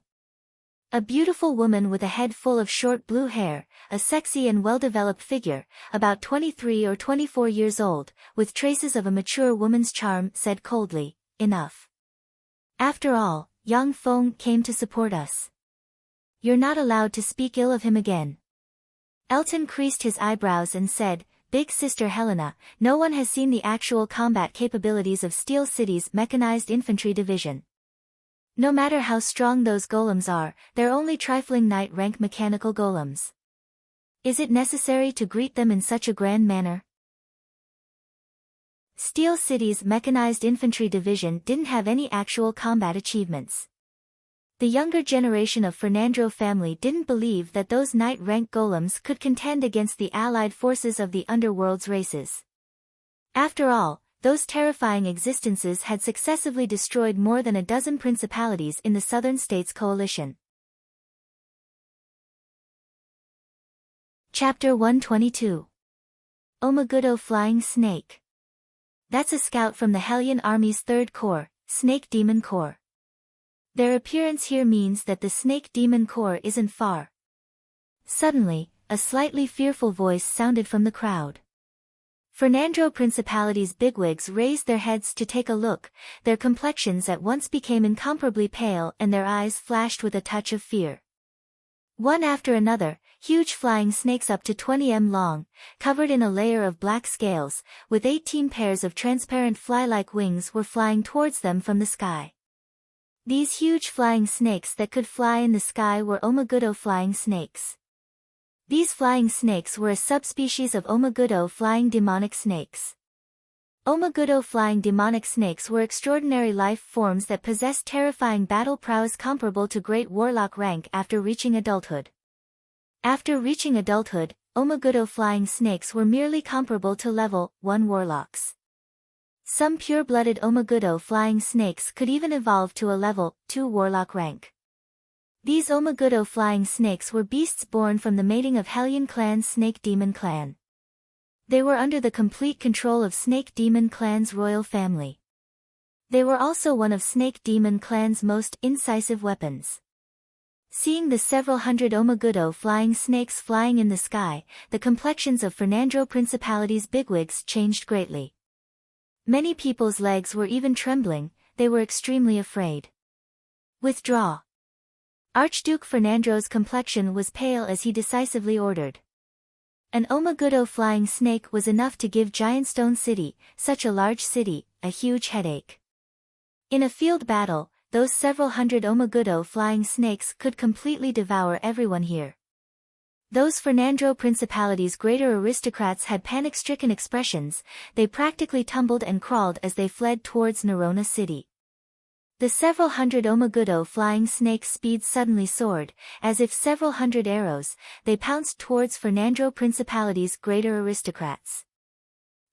A beautiful woman with a head full of short blue hair, a sexy and well-developed figure, about 23 or 24 years old, with traces of a mature woman's charm, said coldly, "Enough. After all, Yang Feng came to support us. You're not allowed to speak ill of him again." Elton creased his eyebrows and said, "Big Sister Helena, no one has seen the actual combat capabilities of Steel City's mechanized infantry division. No matter how strong those golems are, they're only trifling knight-rank mechanical golems. Is it necessary to greet them in such a grand manner?" Steel City's mechanized infantry division didn't have any actual combat achievements. The younger generation of Fernandro family didn't believe that those knight-rank golems could contend against the allied forces of the underworld's races. After all, those terrifying existences had successively destroyed more than a dozen principalities in the southern states coalition. Chapter 122. Omagudo Flying Snake. That's a scout from the Hellion Army's 3rd Corps, Snake Demon Corps. Their appearance here means that the Snake Demon Corps isn't far. Suddenly, a slightly fearful voice sounded from the crowd. Fernandro Principality's bigwigs raised their heads to take a look, their complexions at once became incomparably pale and their eyes flashed with a touch of fear. One after another, huge flying snakes up to 20 m long, covered in a layer of black scales, with 18 pairs of transparent fly-like wings were flying towards them from the sky. These huge flying snakes that could fly in the sky were Omagudo flying snakes. These flying snakes were a subspecies of Omagudo flying demonic snakes. Omagudo flying demonic snakes were extraordinary life forms that possessed terrifying battle prowess comparable to great warlock rank after reaching adulthood. After reaching adulthood, Omagudo flying snakes were merely comparable to level 1 warlocks. Some pure-blooded Omagudo flying snakes could even evolve to a level 2 warlock rank. These Omagudo flying snakes were beasts born from the mating of Hellion Clan's Snake Demon Clan. They were under the complete control of Snake Demon Clan's royal family. They were also one of Snake Demon Clan's most incisive weapons. Seeing the several hundred Omagudo flying snakes flying in the sky, the complexions of Fernandro Principality's bigwigs changed greatly. Many people's legs were even trembling, they were extremely afraid. Withdraw. Archduke Fernandro's complexion was pale as he decisively ordered. An Omagudo flying snake was enough to give Giant Stone City, such a large city, a huge headache. In a field battle, those several hundred Omagudo flying snakes could completely devour everyone here. Those Fernandro Principality's greater aristocrats had panic-stricken expressions, they practically tumbled and crawled as they fled towards Nerona City. The several hundred Omagudo flying snakes' speed suddenly soared, as if several hundred arrows, they pounced towards Fernandro Principality's greater aristocrats.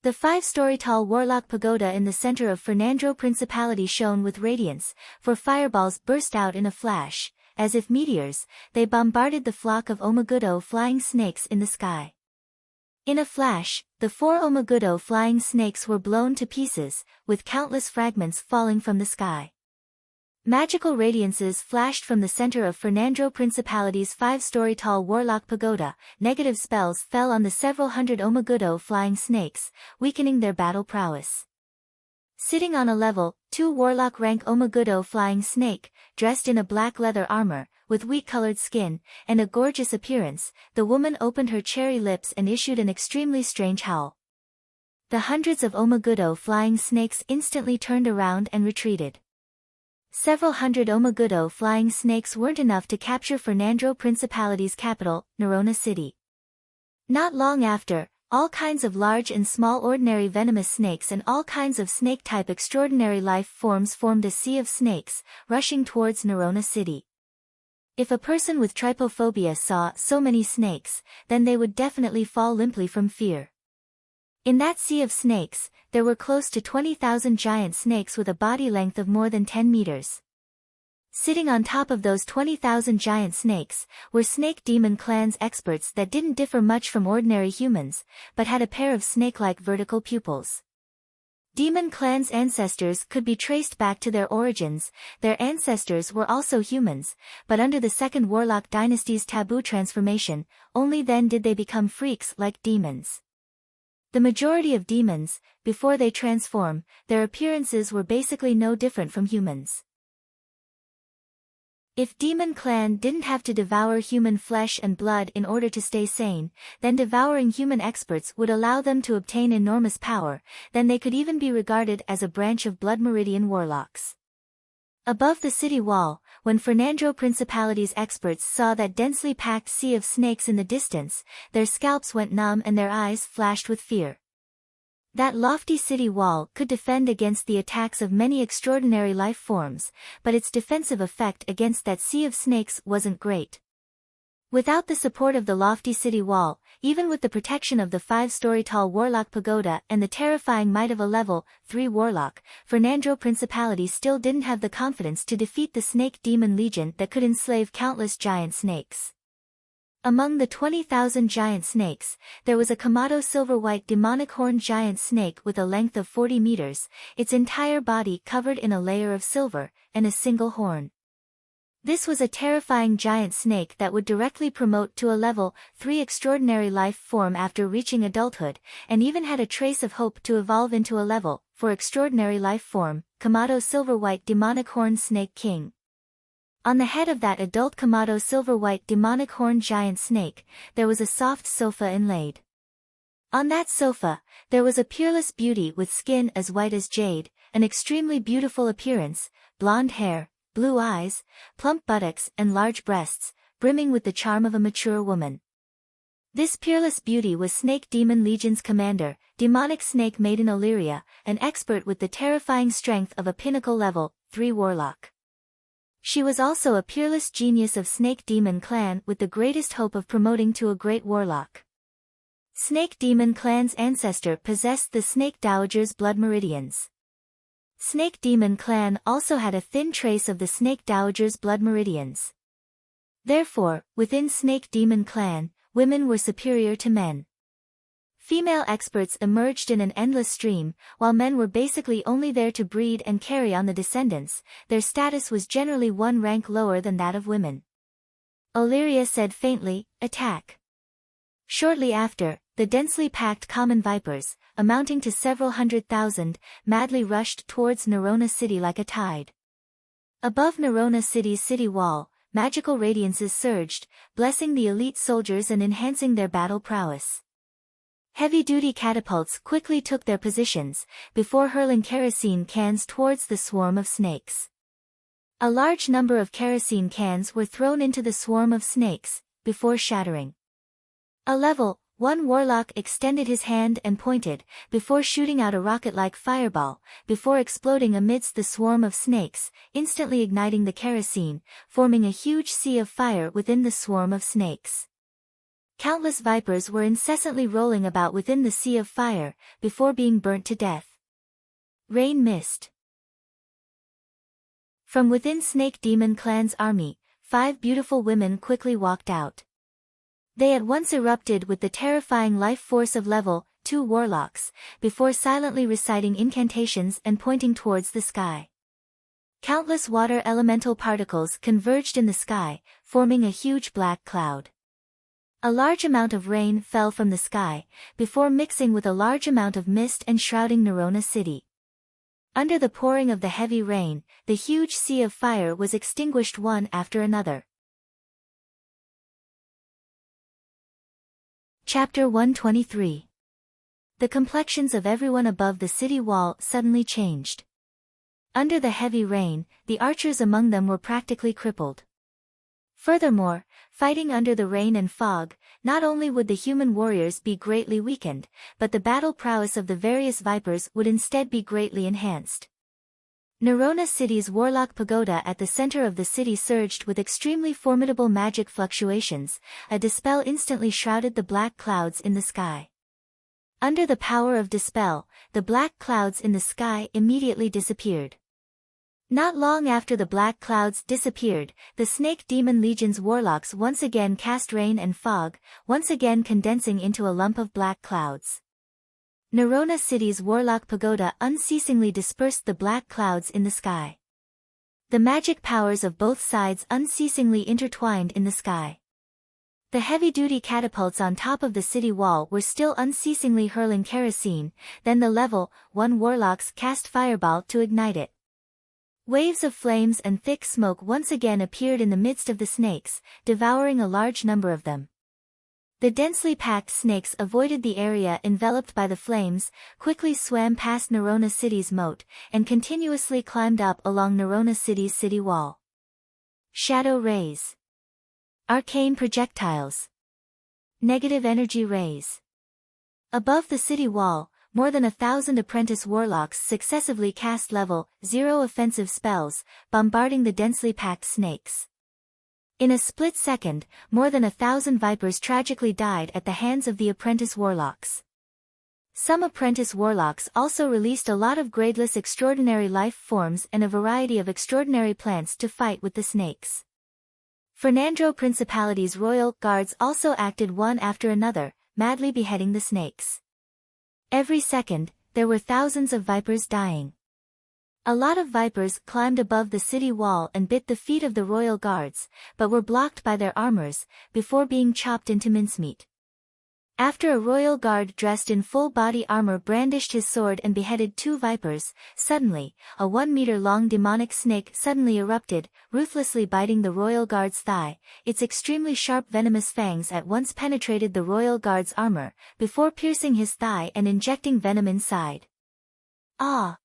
The 5-story-tall warlock pagoda in the center of Fernandro Principality shone with radiance, for fireballs burst out in a flash, as if meteors, they bombarded the flock of Omagudo flying snakes in the sky. In a flash, the 4 Omagudo flying snakes were blown to pieces, with countless fragments falling from the sky. Magical radiances flashed from the center of Fernandro Principality's 5-story-tall warlock pagoda, negative spells fell on the several hundred Omagudo flying snakes, weakening their battle prowess. Sitting on a level 2 warlock rank Omagudo flying snake, dressed in a black leather armor, with wheat-colored skin, and a gorgeous appearance, the woman opened her cherry lips and issued an extremely strange howl. The hundreds of Omagudo flying snakes instantly turned around and retreated. Several hundred Omagudo flying snakes weren't enough to capture Fernandro Principality's capital, Nerona City. Not long after, all kinds of large and small ordinary venomous snakes and all kinds of snake-type extraordinary life forms formed a sea of snakes, rushing towards Nerona City. If a person with trypophobia saw so many snakes, then they would definitely fall limply from fear. In that sea of snakes, there were close to 20,000 giant snakes with a body length of more than 10 meters. Sitting on top of those 20,000 giant snakes, were Snake Demon Clan's experts that didn't differ much from ordinary humans, but had a pair of snake-like vertical pupils. Demon Clan's ancestors could be traced back to their origins, their ancestors were also humans, but under the Second Warlock Dynasty's taboo transformation, only then did they become freaks like demons. The majority of demons, before they transform, their appearances were basically no different from humans. If Demon Clan didn't have to devour human flesh and blood in order to stay sane, then devouring human experts would allow them to obtain enormous power, then they could even be regarded as a branch of Blood Meridian warlocks. Above the city wall, when Fernandro Principality's experts saw that densely packed sea of snakes in the distance, their scalps went numb and their eyes flashed with fear. That lofty city wall could defend against the attacks of many extraordinary life forms, but its defensive effect against that sea of snakes wasn't great. Without the support of the lofty city wall, even with the protection of the 5-story-tall warlock pagoda and the terrifying might of a level 3 warlock, Fernandro Principality still didn't have the confidence to defeat the Snake Demon Legion that could enslave countless giant snakes. Among the 20,000 giant snakes, there was a Komodo silver-white demonic horned giant snake with a length of 40 meters, its entire body covered in a layer of silver, and a single horn. This was a terrifying giant snake that would directly promote to a level 3 extraordinary life form after reaching adulthood, and even had a trace of hope to evolve into a level 4 extraordinary life form, Komodo silver-white demonic horned snake king. On the head of that adult Komodo silver-white demonic horned giant snake, there was a soft sofa inlaid. On that sofa, there was a peerless beauty with skin as white as jade, an extremely beautiful appearance, blonde hair, blue eyes, plump buttocks and large breasts, brimming with the charm of a mature woman. This peerless beauty was Snake Demon Legion's commander, demonic snake maiden Illyria, an expert with the terrifying strength of a pinnacle level 3 warlock. She was also a peerless genius of Snake Demon Clan with the greatest hope of promoting to a great warlock. Snake Demon Clan's ancestor possessed the Snake Dowager's blood meridians. Snake Demon Clan also had a thin trace of the Snake Dowager's blood meridians. Therefore, within Snake Demon Clan, women were superior to men. Female experts emerged in an endless stream, while men were basically only there to breed and carry on the descendants. Their status was generally one rank lower than that of women. Illyria said faintly, "Attack." Shortly after, the densely packed common vipers, amounting to several 100,000, madly rushed towards Nerona City like a tide. Above Nerona City's city wall, magical radiances surged, blessing the elite soldiers and enhancing their battle prowess. Heavy-duty catapults quickly took their positions, before hurling kerosene cans towards the swarm of snakes. A large number of kerosene cans were thrown into the swarm of snakes, before shattering. A level 1 warlock extended his hand and pointed, before shooting out a rocket-like fireball, before exploding amidst the swarm of snakes, instantly igniting the kerosene, forming a huge sea of fire within the swarm of snakes. Countless vipers were incessantly rolling about within the sea of fire, before being burnt to death. Rain mist. From within Snake Demon Clan's army, 5 beautiful women quickly walked out. They at once erupted with the terrifying life force of level 2 warlocks, before silently reciting incantations and pointing towards the sky. Countless water elemental particles converged in the sky, forming a huge black cloud. A large amount of rain fell from the sky, before mixing with a large amount of mist and shrouding Nerona City. Under the pouring of the heavy rain, the huge sea of fire was extinguished one after another. Chapter 123. The complexions of everyone above the city wall suddenly changed. Under the heavy rain, the archers among them were practically crippled. Furthermore, fighting under the rain and fog, not only would the human warriors be greatly weakened, but the battle prowess of the various vipers would instead be greatly enhanced. Nerona City's Warlock Pagoda at the center of the city surged with extremely formidable magic fluctuations. A dispel instantly shrouded the black clouds in the sky. Under the power of dispel, the black clouds in the sky immediately disappeared. Not long after the black clouds disappeared, the Snake Demon Legion's warlocks once again cast rain and fog, once again condensing into a lump of black clouds. Nerona City's Warlock Pagoda unceasingly dispersed the black clouds in the sky. The magic powers of both sides unceasingly intertwined in the sky. The heavy-duty catapults on top of the city wall were still unceasingly hurling kerosene, then the level 1 warlocks cast fireball to ignite it. Waves of flames and thick smoke once again appeared in the midst of the snakes, devouring a large number of them. The densely packed snakes avoided the area enveloped by the flames, quickly swam past Nerona City's moat, and continuously climbed up along Nerona City's city wall. Shadow rays. Arcane projectiles. Negative energy rays. Above the city wall, more than 1,000 apprentice warlocks successively cast level 0 offensive spells, bombarding the densely packed snakes. In a split second, more than 1,000 vipers tragically died at the hands of the apprentice warlocks. Some apprentice warlocks also released a lot of gradeless extraordinary life forms and a variety of extraordinary plants to fight with the snakes. Fernando Principality's royal guards also acted one after another, madly beheading the snakes. Every second, there were thousands of vipers dying. A lot of vipers climbed above the city wall and bit the feet of the royal guards, but were blocked by their armors, before being chopped into mincemeat. After a royal guard dressed in full-body armor brandished his sword and beheaded 2 vipers, suddenly, a 1-meter-long demonic snake suddenly erupted, ruthlessly biting the royal guard's thigh. Its extremely sharp venomous fangs at once penetrated the royal guard's armor, before piercing his thigh and injecting venom inside. Ah!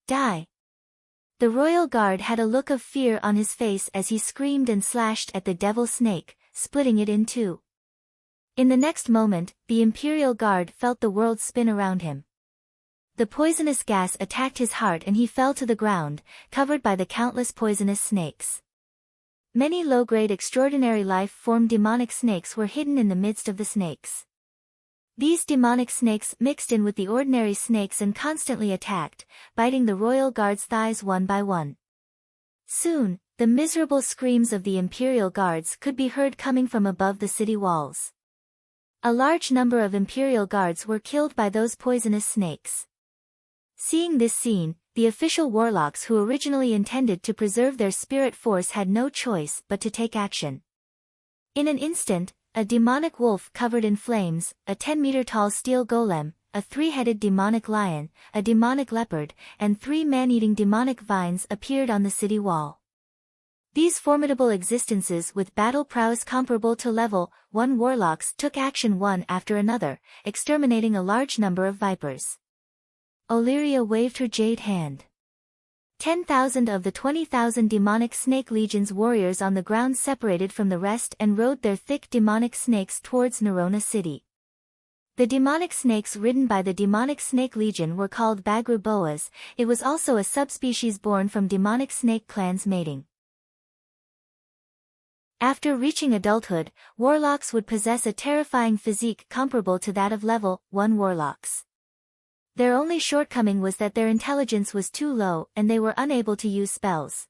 Die! The royal guard had a look of fear on his face as he screamed and slashed at the devil snake, splitting it in 2. In the next moment, the Imperial Guard felt the world spin around him. The poisonous gas attacked his heart and he fell to the ground, covered by the countless poisonous snakes. Many low-grade extraordinary life-form demonic snakes were hidden in the midst of the snakes. These demonic snakes mixed in with the ordinary snakes and constantly attacked, biting the royal guard's thighs one by one. Soon, the miserable screams of the Imperial Guards could be heard coming from above the city walls. A large number of Imperial Guards were killed by those poisonous snakes. Seeing this scene, the official warlocks who originally intended to preserve their spirit force had no choice but to take action. In an instant, a demonic wolf covered in flames, a 10-meter-tall steel golem, a 3-headed demonic lion, a demonic leopard, and 3 man-eating demonic vines appeared on the city wall. These formidable existences with battle prowess comparable to level 1 warlocks took action one after another, exterminating a large number of vipers. Illyria waved her jade hand. 10,000 of the 20,000 demonic snake legion's warriors on the ground separated from the rest and rode their thick demonic snakes towards Nerona city. The demonic snakes ridden by the demonic snake legion were called Bagru boas. It was also a subspecies born from demonic snake clans mating. After reaching adulthood, warlocks would possess a terrifying physique comparable to that of level 1 warlocks. Their only shortcoming was that their intelligence was too low and they were unable to use spells.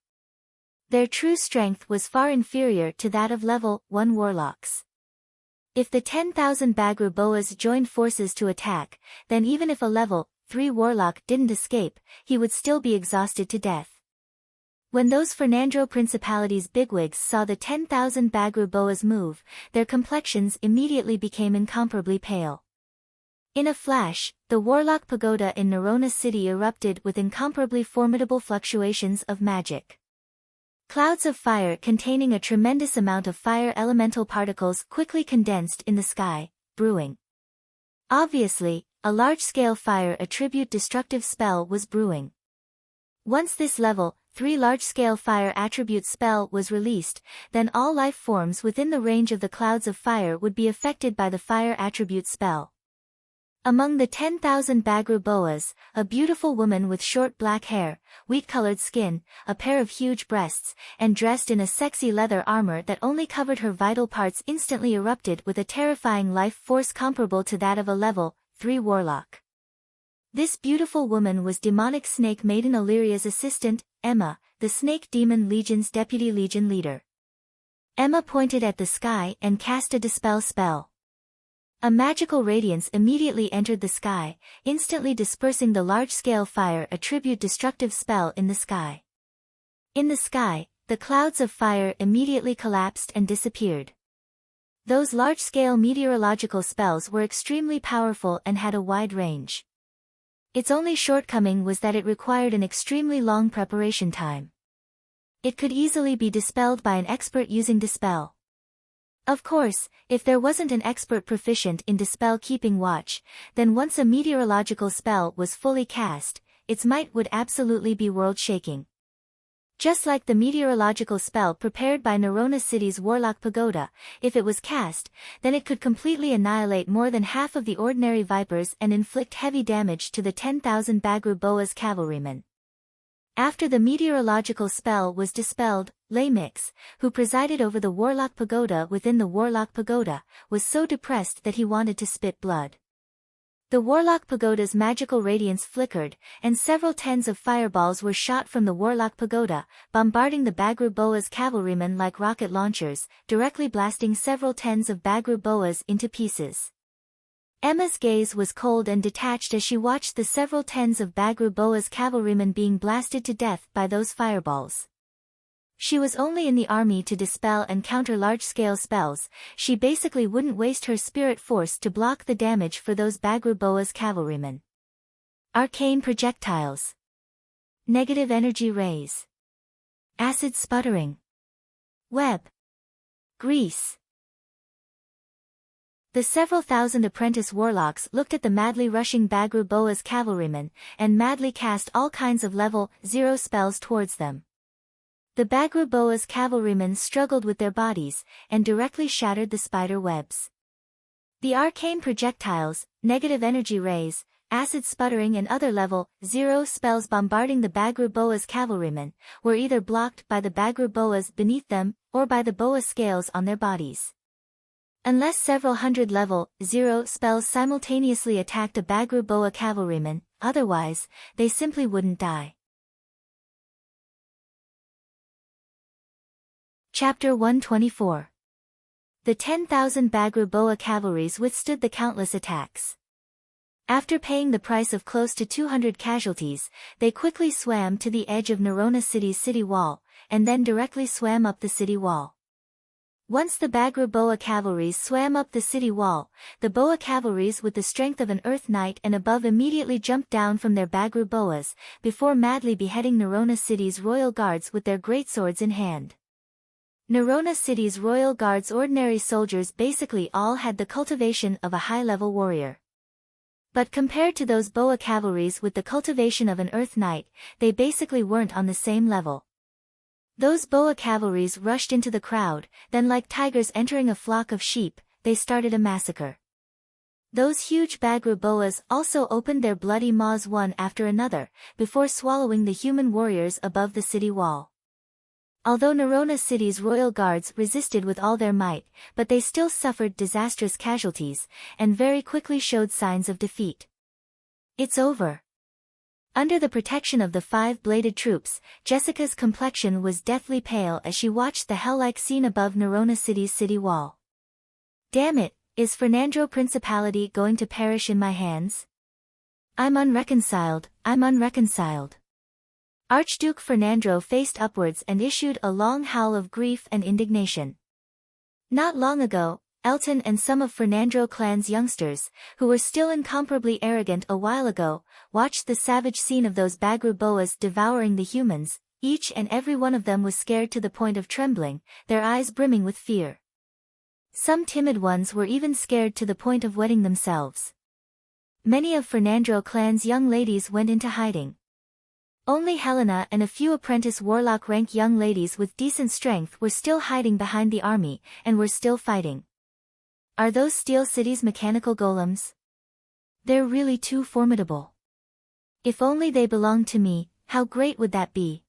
Their true strength was far inferior to that of level 1 warlocks. If the 10,000 Bagru boas joined forces to attack, then even if a level 3 warlock didn't escape, he would still be exhausted to death. When those Fernando Principality's bigwigs saw the 10,000 Bagru boas move, their complexions immediately became incomparably pale. In a flash, the Warlock Pagoda in Nerona city erupted with incomparably formidable fluctuations of magic. Clouds of fire containing a tremendous amount of fire elemental particles quickly condensed in the sky, brewing. Obviously, a large-scale fire attribute destructive spell was brewing. Once this level 3 large-scale fire attribute spell was released, then all life forms within the range of the clouds of fire would be affected by the fire attribute spell. Among the 10,000 Bagru boas, a beautiful woman with short black hair, wheat-colored skin, a pair of huge breasts, and dressed in a sexy leather armor that only covered her vital parts instantly erupted with a terrifying life force comparable to that of a level 3 warlock. This beautiful woman was demonic snake maiden Illyria's assistant, Emma, the Snake Demon Legion's deputy legion leader. Emma pointed at the sky and cast a dispel spell. A magical radiance immediately entered the sky, instantly dispersing the large-scale fire attribute destructive spell in the sky. In the sky, the clouds of fire immediately collapsed and disappeared. Those large-scale meteorological spells were extremely powerful and had a wide range. Its only shortcoming was that it required an extremely long preparation time. It could easily be dispelled by an expert using dispel. Of course, if there wasn't an expert proficient in dispel keeping watch, then once a meteorological spell was fully cast, its might would absolutely be world-shaking. Just like the meteorological spell prepared by Nerona city's Warlock Pagoda, if it was cast, then it could completely annihilate more than half of the ordinary vipers and inflict heavy damage to the 10,000 Bagru boas cavalrymen. After the meteorological spell was dispelled, Lamix, who presided over the Warlock Pagoda within the Warlock Pagoda, was so depressed that he wanted to spit blood. The Warlock Pagoda's magical radiance flickered, and several tens of fireballs were shot from the Warlock Pagoda, bombarding the Bagru Boa's cavalrymen like rocket launchers, directly blasting several tens of Bagru Boas into pieces. Emma's gaze was cold and detached as she watched the several tens of Bagru Boa's cavalrymen being blasted to death by those fireballs. She was only in the army to dispel and counter large-scale spells. She basically wouldn't waste her spirit force to block the damage for those Bagru Boa's cavalrymen. Arcane projectiles. Negative energy rays. Acid sputtering. Web. Grease. The several thousand apprentice warlocks looked at the madly rushing Bagru Boa's cavalrymen, and madly cast all kinds of level 0 spells towards them. The Bagru Boa's cavalrymen struggled with their bodies, and directly shattered the spider webs. The arcane projectiles, negative energy rays, acid sputtering and other level 0 spells bombarding the Bagru Boa's cavalrymen, were either blocked by the Bagru Boas beneath them, or by the boa scales on their bodies. Unless several hundred level 0 spells simultaneously attacked a Bagru Boa cavalryman, otherwise, they simply wouldn't die. Chapter 124. The 10,000 Bagru Boa cavalries withstood the countless attacks. After paying the price of close to 200 casualties, they quickly swam to the edge of Nerona City's city wall, and then directly swam up the city wall. Once the Bagru Boa cavalries swam up the city wall, the Boa cavalries with the strength of an Earth Knight and above immediately jumped down from their Bagru Boas, before madly beheading Nerona City's royal guards with their greatswords in hand. Nerona City's royal guards' ordinary soldiers basically all had the cultivation of a high-level warrior. But compared to those Boa cavalries with the cultivation of an Earth Knight, they basically weren't on the same level. Those Boa cavalries rushed into the crowd, then like tigers entering a flock of sheep, they started a massacre. Those huge Bagru Boas also opened their bloody maws one after another, before swallowing the human warriors above the city wall. Although Nerona City's royal guards resisted with all their might, but they still suffered disastrous casualties, and very quickly showed signs of defeat. It's over. Under the protection of the 5-bladed troops, Jessica's complexion was deathly pale as she watched the hell-like scene above Nerona City's city wall. Damn it, is Fernandro Principality going to perish in my hands? I'm unreconciled. Archduke Fernandro faced upwards and issued a long howl of grief and indignation. Not long ago, Elton and some of Fernandro clan's youngsters, who were still incomparably arrogant a while ago, watched the savage scene of those Bagru Boas devouring the humans. Each and every one of them was scared to the point of trembling, their eyes brimming with fear. Some timid ones were even scared to the point of wetting themselves. Many of Fernandro clan's young ladies went into hiding. Only Helena and a few apprentice warlock rank young ladies with decent strength were still hiding behind the army, and were still fighting. Are those Steel City's mechanical golems? They're really too formidable. If only they belonged to me, how great would that be?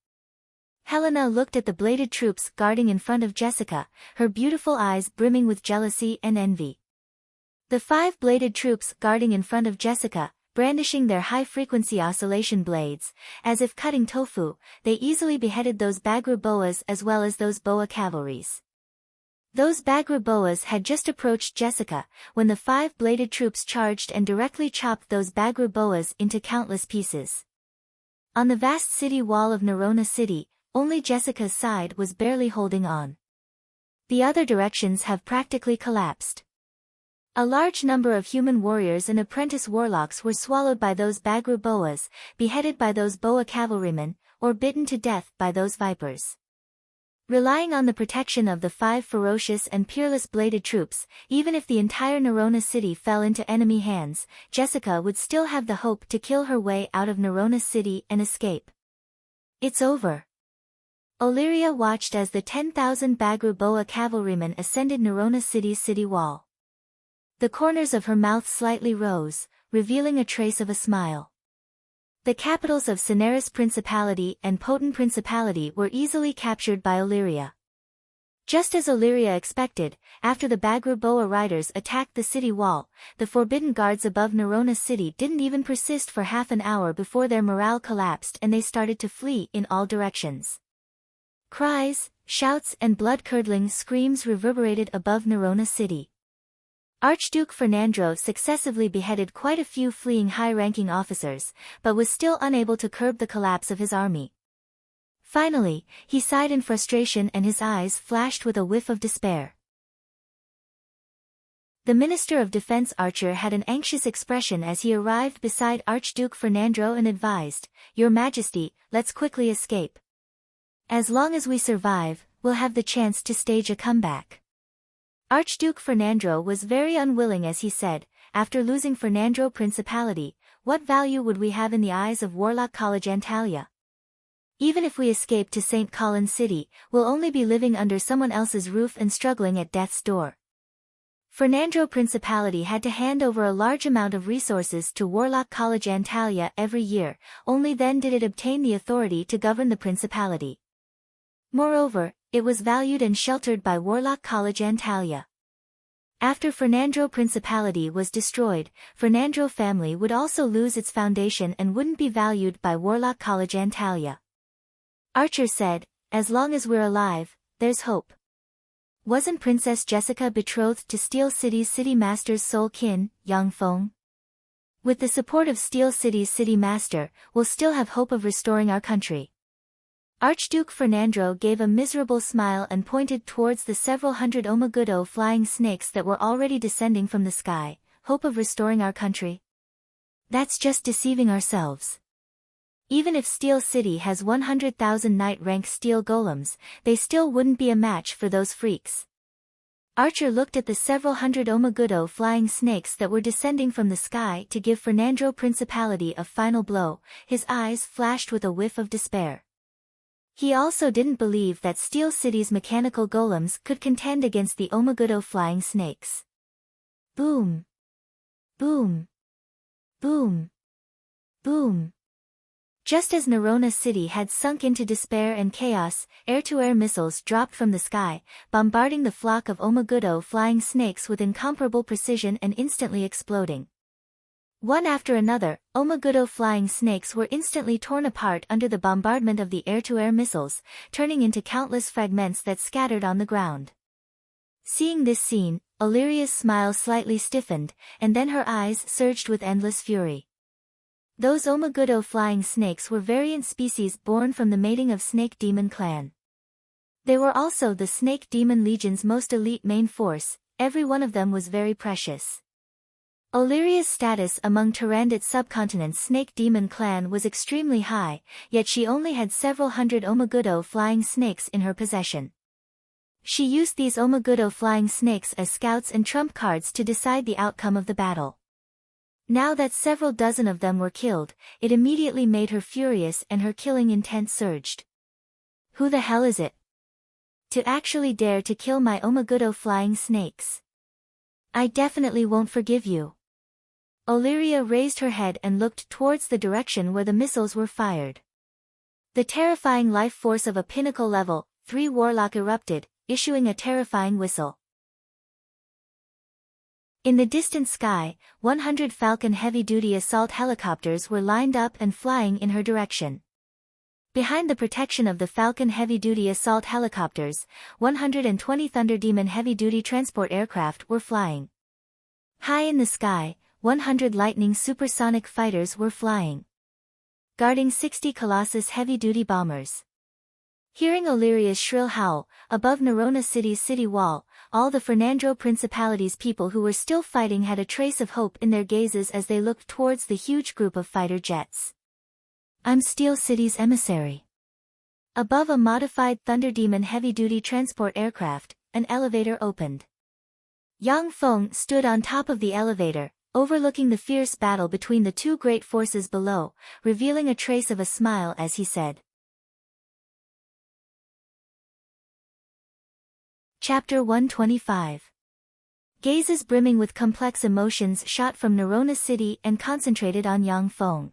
Helena looked at the bladed troops guarding in front of Jessica, her beautiful eyes brimming with jealousy and envy. The 5-bladed troops guarding in front of Jessica, brandishing their high-frequency oscillation blades, as if cutting tofu, they easily beheaded those Bagru Boas as well as those Boa cavalries. Those Bagru Boas had just approached Jessica, when the 5-bladed troops charged and directly chopped those Bagru Boas into countless pieces. On the vast city wall of Nerona City, only Jessica's side was barely holding on. The other directions have practically collapsed. A large number of human warriors and apprentice warlocks were swallowed by those Bagru Boas, beheaded by those Boa cavalrymen, or bitten to death by those vipers. Relying on the protection of the 5 ferocious and peerless bladed troops, even if the entire Nerona City fell into enemy hands, Jessica would still have the hope to kill her way out of Nerona City and escape. It's over. Illyria watched as the 10,000 Bagru Boa cavalrymen ascended Nerona City's city wall. The corners of her mouth slightly rose, revealing a trace of a smile. The capitals of Cineris Principality and Poten Principality were easily captured by Illyria. Just as Illyria expected, after the Bagre Boa riders attacked the city wall, the forbidden guards above Nerona city didn't even persist for half an hour before their morale collapsed and they started to flee in all directions. Cries, shouts and blood-curdling screams reverberated above Nerona city. Archduke Fernando successively beheaded quite a few fleeing high-ranking officers, but was still unable to curb the collapse of his army. Finally, he sighed in frustration and his eyes flashed with a whiff of despair. The Minister of Defense Archer had an anxious expression as he arrived beside Archduke Fernando and advised, "Your Majesty, let's quickly escape. As long as we survive, we'll have the chance to stage a comeback." Archduke Fernando was very unwilling as he said, "After losing Fernando Principality, what value would we have in the eyes of Warlock College Antalya? Even if we escape to St. Colin City, we'll only be living under someone else's roof and struggling at death's door." Fernando Principality had to hand over a large amount of resources to Warlock College Antalya every year, only then did it obtain the authority to govern the principality. Moreover, it was valued and sheltered by Warlock College Antalya. After Fernando Principality was destroyed, Fernando family would also lose its foundation and wouldn't be valued by Warlock College Antalya. Archer said, "As long as we're alive, there's hope. Wasn't Princess Jessica betrothed to Steel City's city master's soul kin, Yang Feng? With the support of Steel City's city master, we'll still have hope of restoring our country." Archduke Fernando gave a miserable smile and pointed towards the several hundred Omagudo flying snakes that were already descending from the sky. "Hope of restoring our country? That's just deceiving ourselves. Even if Steel City has 100,000 knight-rank steel golems, they still wouldn't be a match for those freaks." Archer looked at the several hundred Omagudo flying snakes that were descending from the sky to give Fernando Principality a final blow. His eyes flashed with a whiff of despair. He also didn't believe that Steel City's mechanical golems could contend against the Omagudo flying snakes. Boom! Boom! Boom! Boom! Just as Nerona City had sunk into despair and chaos, air-to-air missiles dropped from the sky, bombarding the flock of Omagudo flying snakes with incomparable precision and instantly exploding. One after another, Omagudo flying snakes were instantly torn apart under the bombardment of the air-to-air missiles, turning into countless fragments that scattered on the ground. Seeing this scene, Illyria's smile slightly stiffened, and then her eyes surged with endless fury. Those Omagudo flying snakes were variant species born from the mating of Snake Demon clan. They were also the Snake Demon Legion's most elite main force, every one of them was very precious. Illyria's status among Tyrandot subcontinent's Snake Demon clan was extremely high, yet she only had several hundred Omagudo flying snakes in her possession. She used these Omagudo flying snakes as scouts and trump cards to decide the outcome of the battle. Now that several dozen of them were killed, it immediately made her furious and her killing intent surged. "Who the hell is it? To actually dare to kill my Omagudo flying snakes? I definitely won't forgive you." Illyria raised her head and looked towards the direction where the missiles were fired. The terrifying life force of a pinnacle level 3 warlock erupted, issuing a terrifying whistle. In the distant sky, 100 Falcon heavy-duty assault helicopters were lined up and flying in her direction. Behind the protection of the Falcon heavy-duty assault helicopters, 120 Thunder Demon heavy-duty transport aircraft were flying. High in the sky, 100 Lightning supersonic fighters were flying, guarding 60 Colossus heavy-duty bombers. Hearing Illyria's shrill howl, above Nerona City's city wall, all the Fernando Principality's people who were still fighting had a trace of hope in their gazes as they looked towards the huge group of fighter jets. "I'm Steel City's emissary." Above a modified Thunder Demon heavy-duty transport aircraft, an elevator opened. Yang Feng stood on top of the elevator, overlooking the fierce battle between the two great forces below, revealing a trace of a smile as he said, Chapter 125. Gazes brimming with complex emotions shot from Nerona City and concentrated on Yang Feng.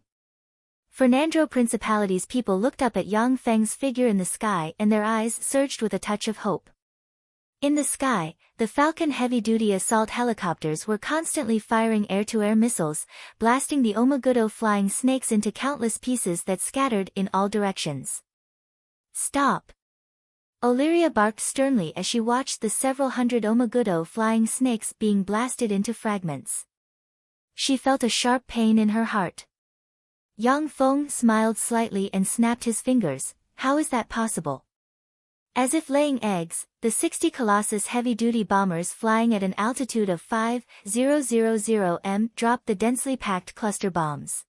Fernando Principality's people looked up at Yang Feng's figure in the sky and their eyes surged with a touch of hope. In the sky, the Falcon heavy-duty assault helicopters were constantly firing air-to-air missiles, blasting the Omagudo flying snakes into countless pieces that scattered in all directions. "Stop!" Illyria barked sternly as she watched the several hundred Omagudo flying snakes being blasted into fragments. She felt a sharp pain in her heart. Yang Feng smiled slightly and snapped his fingers. "How is that possible?" As if laying eggs, the 60 Colossus heavy-duty bombers flying at an altitude of 5,000 m dropped the densely packed cluster bombs.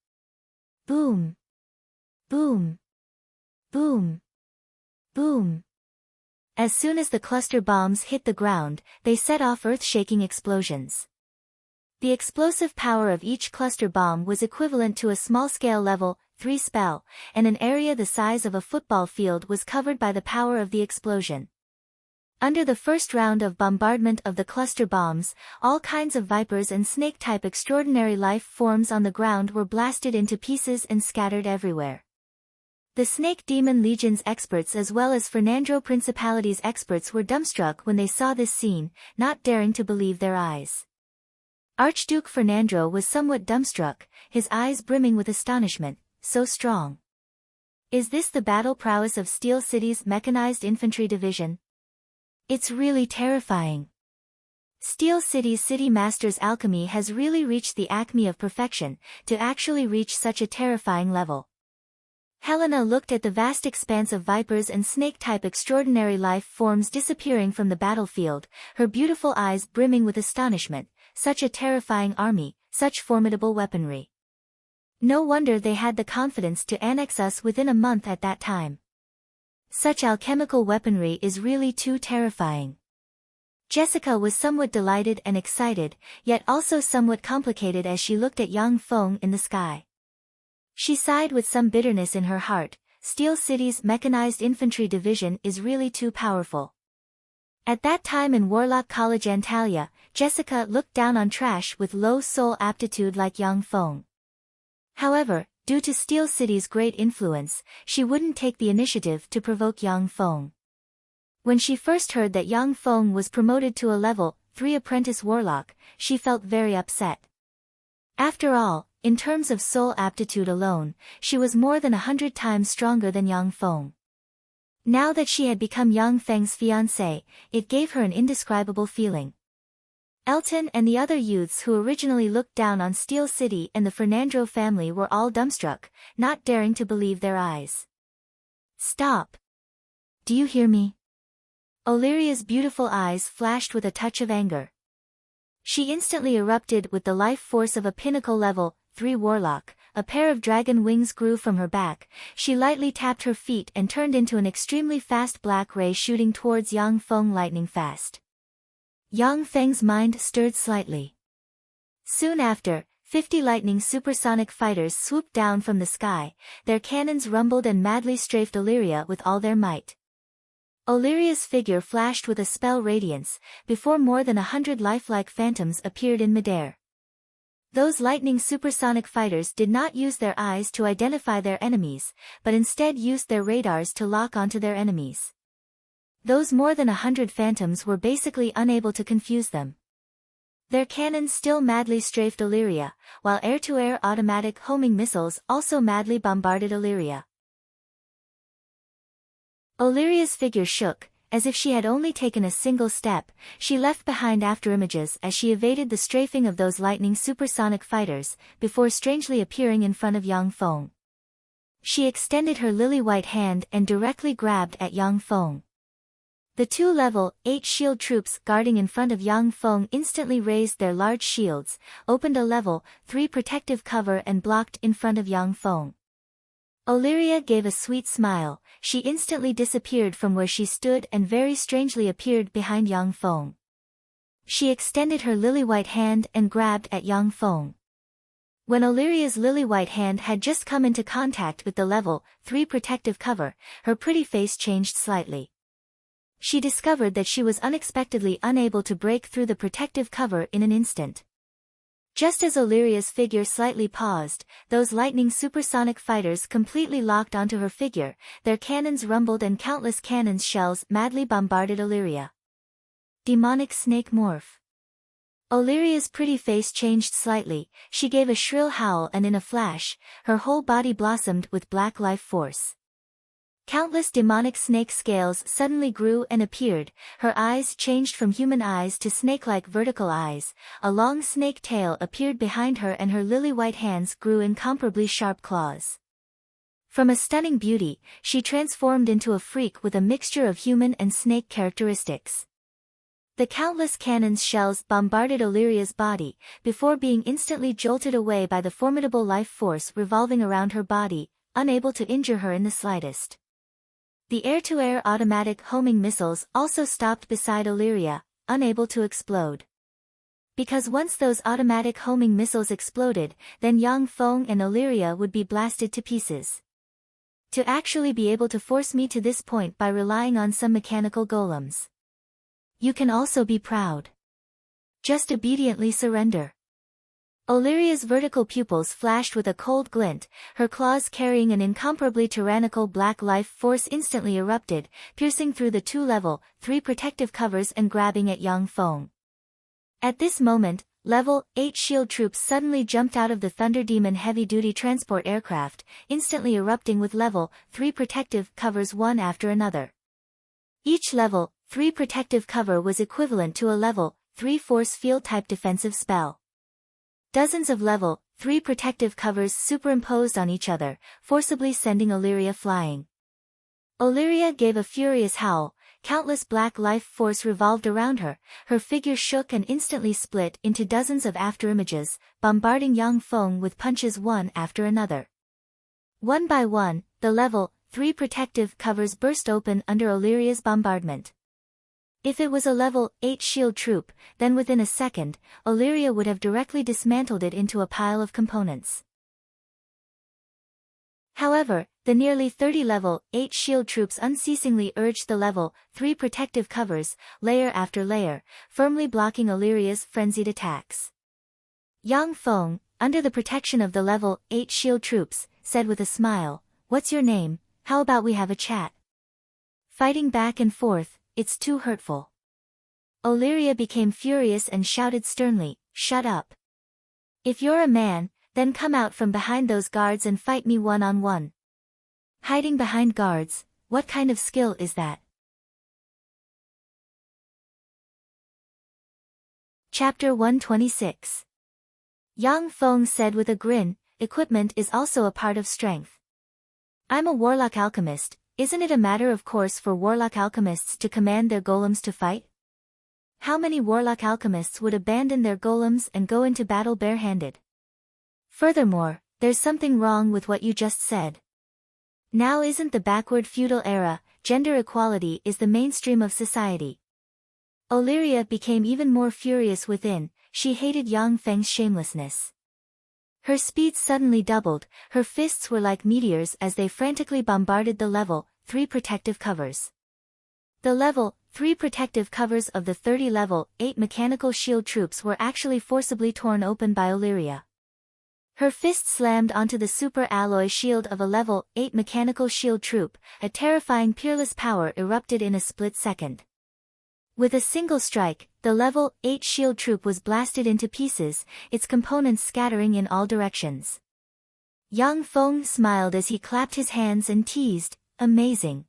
Boom! Boom! Boom! Boom! As soon as the cluster bombs hit the ground, they set off earth-shaking explosions. The explosive power of each cluster bomb was equivalent to a small-scale level 3 spell, and an area the size of a football field was covered by the power of the explosion. Under the first round of bombardment of the cluster bombs, all kinds of vipers and snake-type extraordinary life forms on the ground were blasted into pieces and scattered everywhere. The Snake Demon Legion's experts as well as Fernandro Principality's experts were dumbstruck when they saw this scene, not daring to believe their eyes. Archduke Fernandro was somewhat dumbstruck, his eyes brimming with astonishment. So strong. Is this the battle prowess of Steel City's Mechanized Infantry Division? It's really terrifying. Steel City's City Master's alchemy has really reached the acme of perfection, to actually reach such a terrifying level. Helena looked at the vast expanse of vipers and snake-type extraordinary life forms disappearing from the battlefield, her beautiful eyes brimming with astonishment. Such a terrifying army, such formidable weaponry. No wonder they had the confidence to annex us within a month at that time. Such alchemical weaponry is really too terrifying. Jessica was somewhat delighted and excited, yet also somewhat complicated as she looked at Yang Feng in the sky. She sighed with some bitterness in her heart. Steel City's Mechanized Infantry Division is really too powerful. At that time in Warlock College Antalya, Jessica looked down on trash with low soul aptitude like Yang Feng. However, due to Steel City's great influence, she wouldn't take the initiative to provoke Yang Feng. When she first heard that Yang Feng was promoted to a level 3 apprentice warlock, she felt very upset. After all, in terms of soul aptitude alone, she was more than 100 times stronger than Yang Feng. Now that she had become Yang Feng's fiancée, it gave her an indescribable feeling. Elton and the other youths who originally looked down on Steel City and the Fernandro family were all dumbstruck, not daring to believe their eyes. "Stop! Do you hear me?" Illyria's beautiful eyes flashed with a touch of anger. She instantly erupted with the life force of a pinnacle level 3 warlock. A pair of dragon wings grew from her back. She lightly tapped her feet and turned into an extremely fast black ray shooting towards Yang Feng lightning fast. Yang Feng's mind stirred slightly. Soon after, 50 lightning supersonic fighters swooped down from the sky, their cannons rumbled and madly strafed Illyria with all their might. Illyria's figure flashed with a spell radiance, before more than 100 lifelike phantoms appeared in midair. Those lightning supersonic fighters did not use their eyes to identify their enemies, but instead used their radars to lock onto their enemies. Those more than 100 phantoms were basically unable to confuse them. Their cannons still madly strafed Illyria, while air-to-air automatic homing missiles also madly bombarded Illyria. Illyria's figure shook, as if she had only taken a single step. She left behind afterimages as she evaded the strafing of those lightning supersonic fighters, before strangely appearing in front of Yang Feng. She extended her lily-white hand and directly grabbed at Yang Feng. The 2 level 8 shield troops guarding in front of Yang Feng instantly raised their large shields, opened a level 3 protective cover and blocked in front of Yang Feng. Illyria gave a sweet smile. She instantly disappeared from where she stood and very strangely appeared behind Yang Feng. She extended her lily-white hand and grabbed at Yang Feng. When Illyria's lily-white hand had just come into contact with the level 3 protective cover, her pretty face changed slightly. She discovered that she was unexpectedly unable to break through the protective cover in an instant. Just as Illyria's figure slightly paused, those lightning supersonic fighters completely locked onto her figure, their cannons rumbled and countless cannons shells madly bombarded Illyria. Demonic snake morph. Illyria's pretty face changed slightly, she gave a shrill howl and in a flash, her whole body blossomed with black life force. Countless demonic snake scales suddenly grew and appeared, her eyes changed from human eyes to snake-like vertical eyes, a long snake tail appeared behind her and her lily-white hands grew incomparably sharp claws. From a stunning beauty, she transformed into a freak with a mixture of human and snake characteristics. The countless cannon's shells bombarded Illyria's body, before being instantly jolted away by the formidable life force revolving around her body, unable to injure her in the slightest. The air-to-air automatic homing missiles also stopped beside Illyria, unable to explode. Because once those automatic homing missiles exploded, then Yang Feng and Illyria would be blasted to pieces. To actually be able to force me to this point by relying on some mechanical golems. You can also be proud. Just obediently surrender. Illyria's vertical pupils flashed with a cold glint, her claws carrying an incomparably tyrannical black life force instantly erupted, piercing through the 2 level 3 protective covers and grabbing at Yang Feng. At this moment, level 8 shield troops suddenly jumped out of the Thunder Demon heavy-duty transport aircraft, instantly erupting with level 3 protective covers one after another. Each level 3 protective cover was equivalent to a level 3 force field type defensive spell. Dozens of level 3 protective covers superimposed on each other, forcibly sending Illyria flying. Illyria gave a furious howl, countless black life force revolved around her, her figure shook and instantly split into dozens of afterimages, bombarding Yang Feng with punches one after another. One by one, the level 3 protective covers burst open under Illyria's bombardment. If it was a level 8 shield troop, then within a second, Illyria would have directly dismantled it into a pile of components. However, the nearly 30 level 8 shield troops unceasingly urged the level 3 protective covers, layer after layer, firmly blocking Illyria's frenzied attacks. Yang Feng, under the protection of the level 8 shield troops, said with a smile, "What's your name? How about we have a chat?" Fighting back and forth, it's too hurtful. Illyria became furious and shouted sternly, "Shut up. If you're a man, then come out from behind those guards and fight me one-on-one." Hiding behind guards, what kind of skill is that? Chapter 126. Yang Feng said with a grin, "Equipment is also a part of strength. I'm a warlock alchemist. Isn't it a matter of course for warlock alchemists to command their golems to fight? How many warlock alchemists would abandon their golems and go into battle barehanded? Furthermore, there's something wrong with what you just said. Now isn't the backward feudal era, gender equality is the mainstream of society." Illyria became even more furious within, she hated Yang Feng's shamelessness. Her speed suddenly doubled, her fists were like meteors as they frantically bombarded the level 3 protective covers. The level 3 protective covers of the 30 level 8 mechanical shield troops were actually forcibly torn open by Illyria. Her fist slammed onto the super alloy shield of a level 8 mechanical shield troop, a terrifying peerless power erupted in a split second. With a single strike, the level 8 shield troop was blasted into pieces, its components scattering in all directions. Yang Feng smiled as he clapped his hands and teased, "Amazing.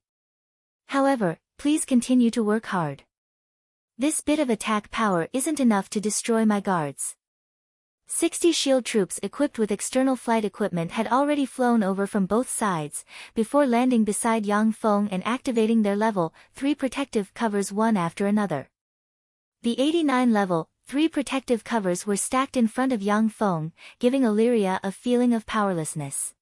However, please continue to work hard. This bit of attack power isn't enough to destroy my guards." 60 shield troops equipped with external flight equipment had already flown over from both sides, before landing beside Yang Feng and activating their level 3 protective covers one after another. The 89 level 3 protective covers were stacked in front of Yang Feng, giving Illyria a feeling of powerlessness.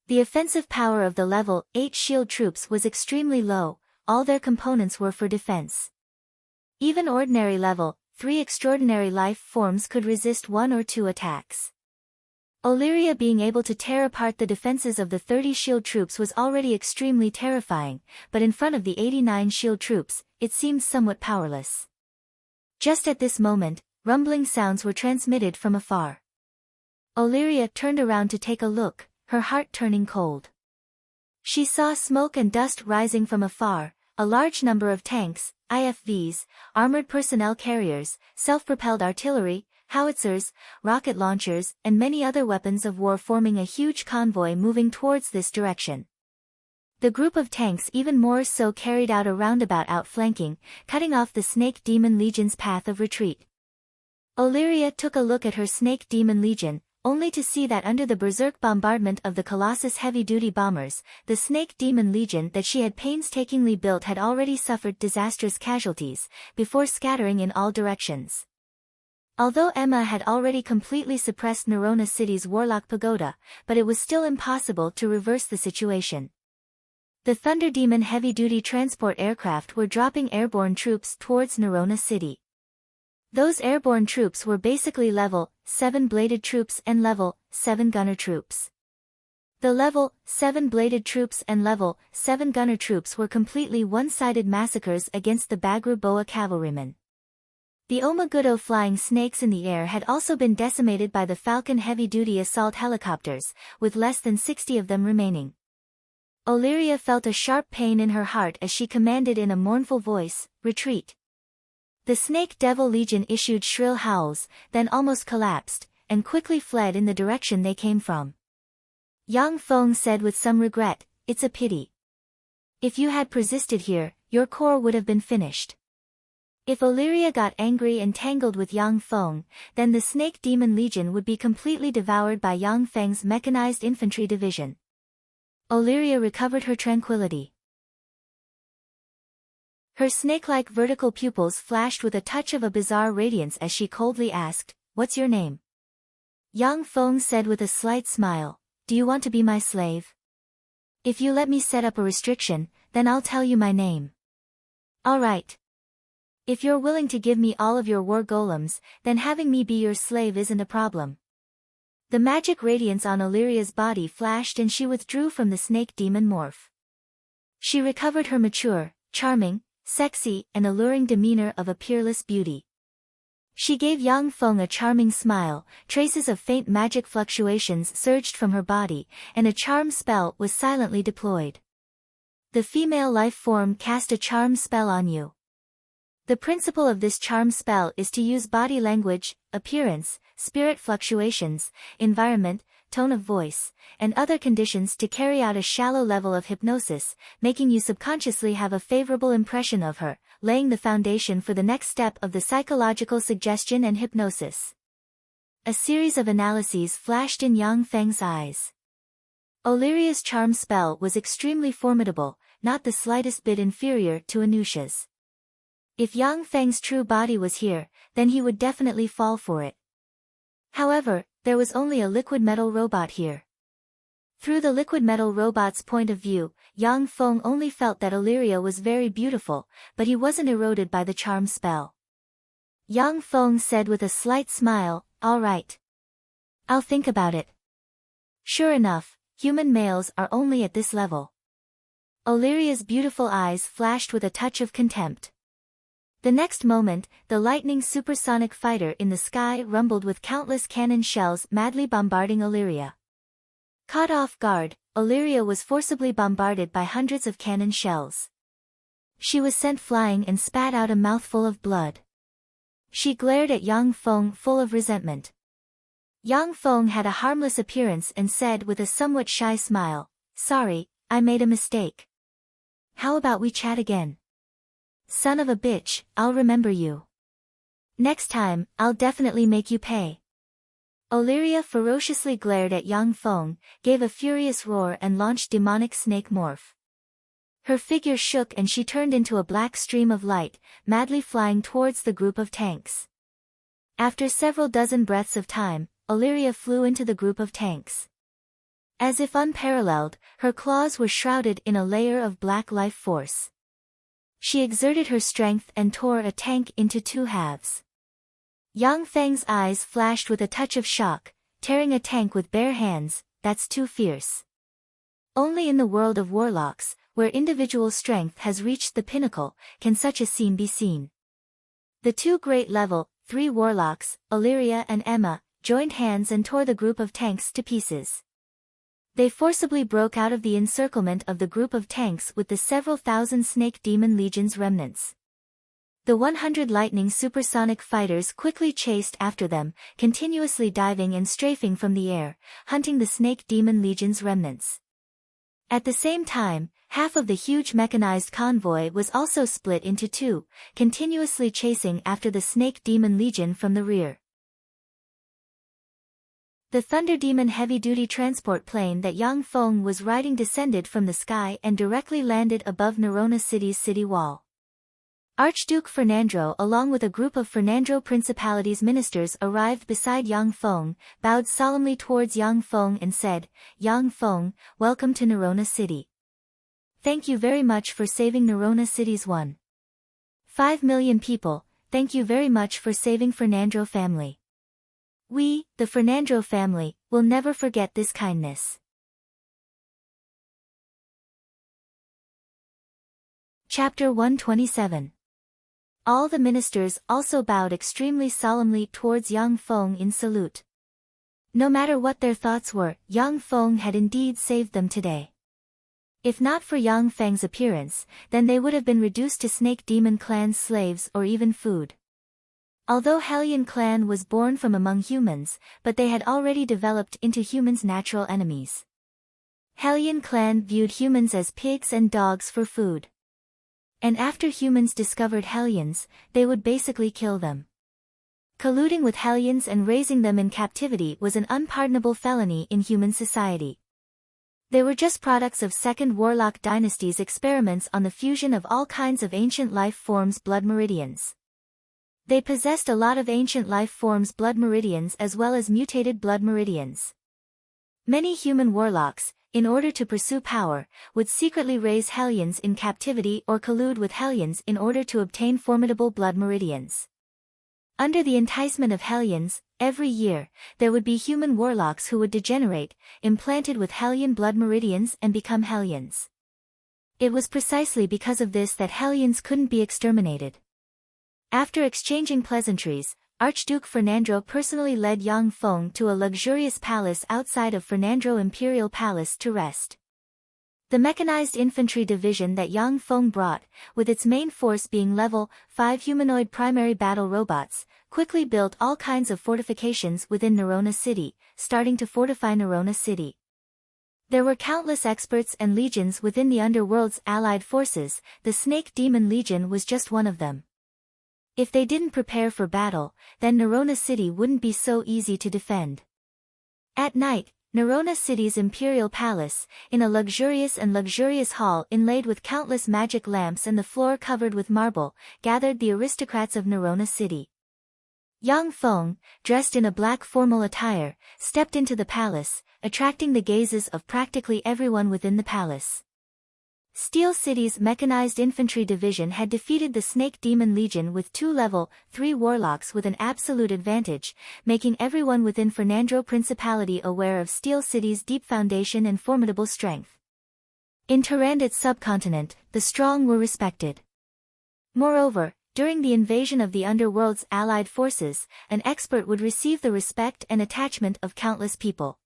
The offensive power of the level 8 shield troops was extremely low, all their components were for defense. Even ordinary level 3 extraordinary life forms could resist 1 or 2 attacks. Illyria being able to tear apart the defenses of the 30 shield troops was already extremely terrifying, but in front of the 89 shield troops, it seemed somewhat powerless. Just at this moment, rumbling sounds were transmitted from afar. Illyria turned around to take a look, her heart turning cold. She saw smoke and dust rising from afar, a large number of tanks, IFVs, armored personnel carriers, self-propelled artillery, howitzers, rocket launchers, and many other weapons of war forming a huge convoy moving towards this direction. The group of tanks even more so carried out a roundabout outflanking, cutting off the Snake Demon Legion's path of retreat. Illyria took a look at her Snake Demon Legion, only to see that under the berserk bombardment of the Colossus heavy-duty bombers, the Snake Demon Legion that she had painstakingly built had already suffered disastrous casualties, before scattering in all directions. Although Emma had already completely suppressed Nerona City's Warlock Pagoda, but it was still impossible to reverse the situation. The Thunder Demon heavy-duty transport aircraft were dropping airborne troops towards Nerona City. Those airborne troops were basically level 7 bladed troops and level 7 gunner troops. The level 7 bladed troops and level 7 gunner troops were completely one-sided massacres against the Bagru Boa cavalrymen. The Omagudo flying snakes in the air had also been decimated by the Falcon heavy-duty assault helicopters, with less than 60 of them remaining. Illyria felt a sharp pain in her heart as she commanded in a mournful voice, "Retreat." The Snake Devil Legion issued shrill howls, then almost collapsed, and quickly fled in the direction they came from. Yang Feng said with some regret, "It's a pity. If you had persisted here, your corps would have been finished." If Illyria got angry and tangled with Yang Feng, then the Snake Demon Legion would be completely devoured by Yang Feng's mechanized infantry division. Illyria recovered her tranquility. Her snake-like vertical pupils flashed with a touch of a bizarre radiance as she coldly asked, "What's your name?" Yang Feng said with a slight smile, "Do you want to be my slave? If you let me set up a restriction, then I'll tell you my name." "All right. If you're willing to give me all of your war golems, then having me be your slave isn't a problem." The magic radiance on Illyria's body flashed and she withdrew from the snake demon morph. She recovered her mature, charming, sexy, and alluring demeanor of a peerless beauty. She gave Yang Feng a charming smile, traces of faint magic fluctuations surged from her body, and a charm spell was silently deployed. The female life form cast a charm spell on you. The principle of this charm spell is to use body language, appearance, spirit fluctuations, environment, tone of voice, and other conditions to carry out a shallow level of hypnosis, making you subconsciously have a favorable impression of her, laying the foundation for the next step of the psychological suggestion and hypnosis. A series of analyses flashed in Yang Feng's eyes. Illyria's charm spell was extremely formidable, not the slightest bit inferior to Anusha's. If Yang Feng's true body was here, then he would definitely fall for it. However, there was only a liquid metal robot here. Through the liquid metal robot's point of view, Yang Feng only felt that Illyria was very beautiful, but he wasn't eroded by the charm spell. Yang Feng said with a slight smile, "All right. I'll think about it." Sure enough, human males are only at this level. Illyria's beautiful eyes flashed with a touch of contempt. The next moment, the lightning supersonic fighter in the sky rumbled with countless cannon shells madly bombarding Illyria. Caught off guard, Illyria was forcibly bombarded by hundreds of cannon shells. She was sent flying and spat out a mouthful of blood. She glared at Yang Feng full of resentment. Yang Feng had a harmless appearance and said with a somewhat shy smile, "Sorry, I made a mistake. How about we chat again? Son of a bitch, I'll remember you. Next time, I'll definitely make you pay." Illyria ferociously glared at Yang Feng, gave a furious roar and launched demonic snake morph. Her figure shook and she turned into a black stream of light, madly flying towards the group of tanks. After several dozen breaths of time, Illyria flew into the group of tanks. As if unparalleled, her claws were shrouded in a layer of black life force. She exerted her strength and tore a tank into two halves. Yang Feng's eyes flashed with a touch of shock, tearing a tank with bare hands, that's too fierce. Only in the world of warlocks, where individual strength has reached the pinnacle, can such a scene be seen. The two great level 3 warlocks, Illyria and Emma, joined hands and tore the group of tanks to pieces. They forcibly broke out of the encirclement of the group of tanks with the several thousand Snake Demon Legion's remnants. The 100 lightning supersonic fighters quickly chased after them, continuously diving and strafing from the air, hunting the Snake Demon Legion's remnants. At the same time, half of the huge mechanized convoy was also split into two, continuously chasing after the Snake Demon Legion from the rear. The Thunder Demon heavy-duty transport plane that Yang Feng was riding descended from the sky and directly landed above Nerona City's city wall. Archduke Fernandro along with a group of Fernandro Principality's ministers arrived beside Yang Feng, bowed solemnly towards Yang Feng and said, "Yang Feng, welcome to Nerona City. Thank you very much for saving Nerona City's 1.5 million people, thank you very much for saving Fernandro family. We, the Fernandro family, will never forget this kindness." Chapter 127. All the ministers also bowed extremely solemnly towards Yang Feng in salute. No matter what their thoughts were, Yang Feng had indeed saved them today. If not for Yang Feng's appearance, then they would have been reduced to Snake Demon Clan's slaves or even food. Although Hellion Clan was born from among humans, but they had already developed into humans' natural enemies. Hellion Clan viewed humans as pigs and dogs for food. And after humans discovered Hellions, they would basically kill them. Colluding with Hellions and raising them in captivity was an unpardonable felony in human society. They were just products of Second Warlock Dynasty's experiments on the fusion of all kinds of ancient life forms' blood meridians. They possessed a lot of ancient life forms' blood meridians as well as mutated blood meridians. Many human warlocks, in order to pursue power, would secretly raise Hellions in captivity or collude with Hellions in order to obtain formidable blood meridians. Under the enticement of Hellions, every year, there would be human warlocks who would degenerate, implanted with Hellion blood meridians and become Hellions. It was precisely because of this that Hellions couldn't be exterminated. After exchanging pleasantries, Archduke Fernandro personally led Yang Feng to a luxurious palace outside of Fernandro Imperial Palace to rest. The mechanized infantry division that Yang Feng brought, with its main force being level 5 humanoid primary battle robots, quickly built all kinds of fortifications within Nerona City, starting to fortify Nerona City. There were countless experts and legions within the underworld's allied forces, the Snake Demon Legion was just one of them. If they didn't prepare for battle, then Nerona City wouldn't be so easy to defend. At night, Nerona City's imperial palace, in a luxurious hall inlaid with countless magic lamps and the floor covered with marble, gathered the aristocrats of Nerona City. Yang Feng, dressed in a black formal attire, stepped into the palace, attracting the gazes of practically everyone within the palace. Steel City's mechanized infantry division had defeated the Snake Demon Legion with 2 level 3 warlocks with an absolute advantage, making everyone within Fernandro Principality aware of Steel City's deep foundation and formidable strength. In Tyrandot's subcontinent, the strong were respected. Moreover, during the invasion of the underworld's allied forces, an expert would receive the respect and attachment of countless people.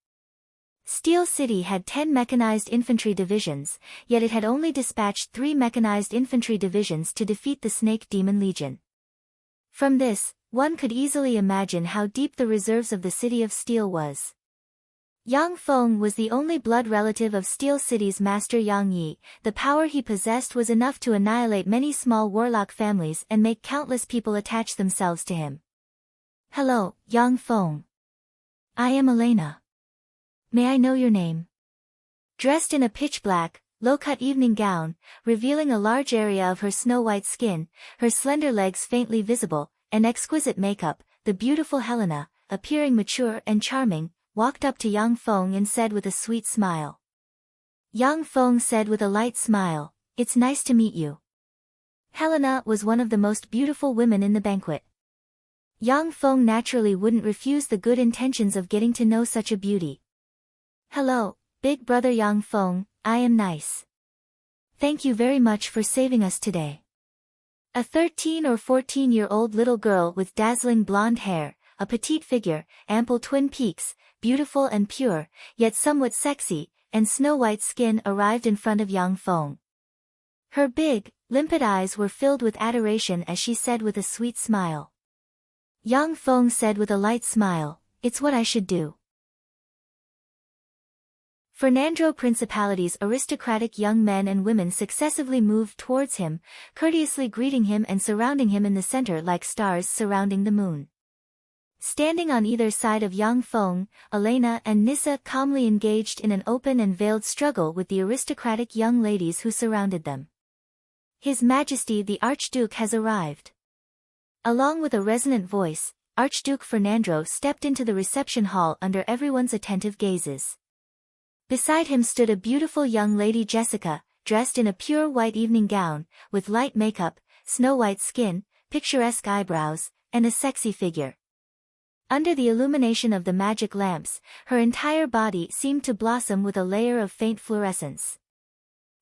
Steel City had 10 mechanized infantry divisions, yet it had only dispatched 3 mechanized infantry divisions to defeat the Snake Demon Legion. From this, one could easily imagine how deep the reserves of the City of Steel was. Yang Feng was the only blood relative of Steel City's master Yang Yi. The power he possessed was enough to annihilate many small warlock families and make countless people attach themselves to him. "Hello, Yang Feng. I am Elena. May I know your name?" Dressed in a pitch-black, low-cut evening gown, revealing a large area of her snow-white skin, her slender legs faintly visible, and exquisite makeup, the beautiful Helena, appearing mature and charming, walked up to Yang Feng and said with a sweet smile. Yang Feng said with a light smile, "It's nice to meet you." Helena was one of the most beautiful women in the banquet. Yang Feng naturally wouldn't refuse the good intentions of getting to know such a beauty. "Hello, big brother Yang Feng, I am nice. Thank you very much for saving us today." A 13 or 14-year-old little girl with dazzling blonde hair, a petite figure, ample twin peaks, beautiful and pure, yet somewhat sexy, and snow-white skin arrived in front of Yang Feng. Her big, Limpid eyes were filled with adoration as she said with a sweet smile. Yang Feng said with a light smile, "It's what I should do." Fernando Principality's aristocratic young men and women successively moved towards him, courteously greeting him and surrounding him in the center like stars surrounding the moon. Standing on either side of Yang Feng, Elena and Nissa calmly engaged in an open and veiled struggle with the aristocratic young ladies who surrounded them. His Majesty the Archduke has arrived. Along with a resonant voice, Archduke Fernando stepped into the reception hall under everyone's attentive gazes. Beside him stood a beautiful young lady Jessica, dressed in a pure white evening gown, with light makeup, snow-white skin, picturesque eyebrows, and a sexy figure. Under the illumination of the magic lamps, her entire body seemed to blossom with a layer of faint fluorescence.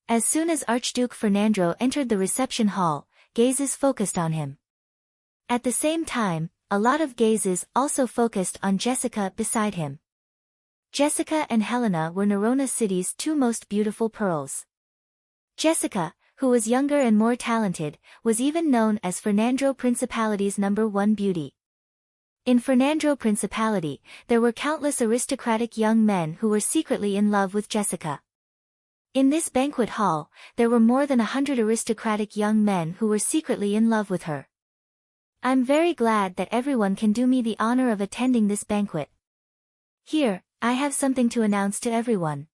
As soon as Archduke Fernando entered the reception hall, gazes focused on him. At the same time, a lot of gazes also focused on Jessica beside him. Jessica and Helena were Nerona City's two most beautiful pearls. Jessica, who was younger and more talented, was even known as Fernando Principality's #1 beauty. In Fernando Principality, there were countless aristocratic young men who were secretly in love with Jessica. In this banquet hall, there were more than 100 aristocratic young men who were secretly in love with her. I'm very glad that everyone can do me the honor of attending this banquet. Here, I have something to announce to everyone.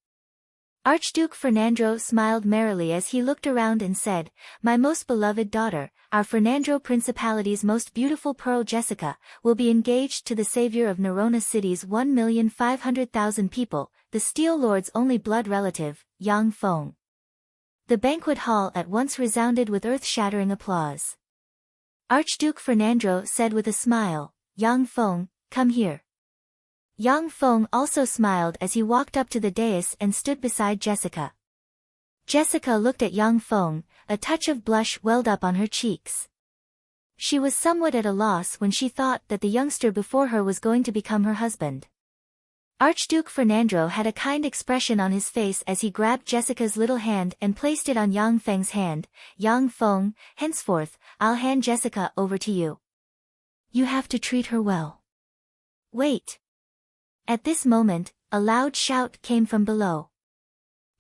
Archduke Fernando smiled merrily as he looked around and said, "My most beloved daughter, our Fernando Principality's most beautiful pearl Jessica, will be engaged to the savior of Nerona City's 1,500,000 people, the Steel Lord's only blood relative, Yang Feng." The banquet hall at once resounded with earth-shattering applause. Archduke Fernando said with a smile, "Yang Feng, come here." Yang Feng also smiled as he walked up to the dais and stood beside Jessica. Jessica looked at Yang Feng, a touch of blush welled up on her cheeks. She was somewhat at a loss when she thought that the youngster before her was going to become her husband. Archduke Fernando had a kind expression on his face as he grabbed Jessica's little hand and placed it on Yang Feng's hand. "Yang Feng, henceforth, I'll hand Jessica over to you. You have to treat her well." "Wait." At this moment, a loud shout came from below.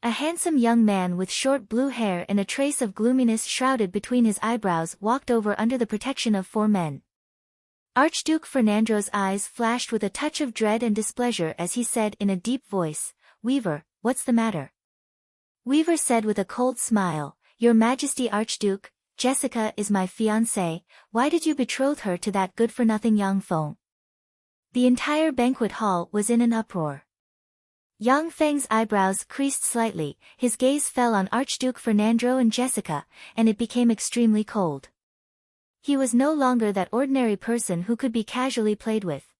A handsome young man with short blue hair and a trace of gloominess shrouded between his eyebrows walked over under the protection of 4 men. Archduke Fernando's eyes flashed with a touch of dread and displeasure as he said in a deep voice, "Weaver, what's the matter?" Weaver said with a cold smile, "Your Majesty Archduke, Jessica is my fiancée. Why did you betroth her to that good-for-nothing Yang Feng?" The entire banquet hall was in an uproar. Yang Feng's eyebrows creased slightly, his gaze fell on Archduke Fernando and Jessica, and it became extremely cold. He was no longer that ordinary person who could be casually played with.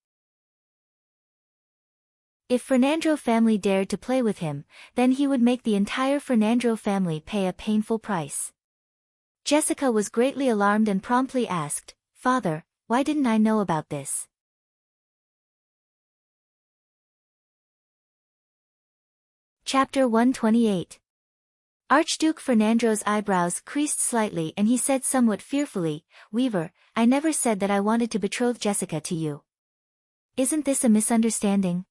If Fernando family dared to play with him, then he would make the entire Fernando family pay a painful price. Jessica was greatly alarmed and promptly asked, "Father, why didn't I know about this?" Chapter 128. Archduke Fernando's eyebrows creased slightly and he said somewhat fearfully, "Weaver, I never said that I wanted to betroth Jessica to you. Isn't this a misunderstanding?"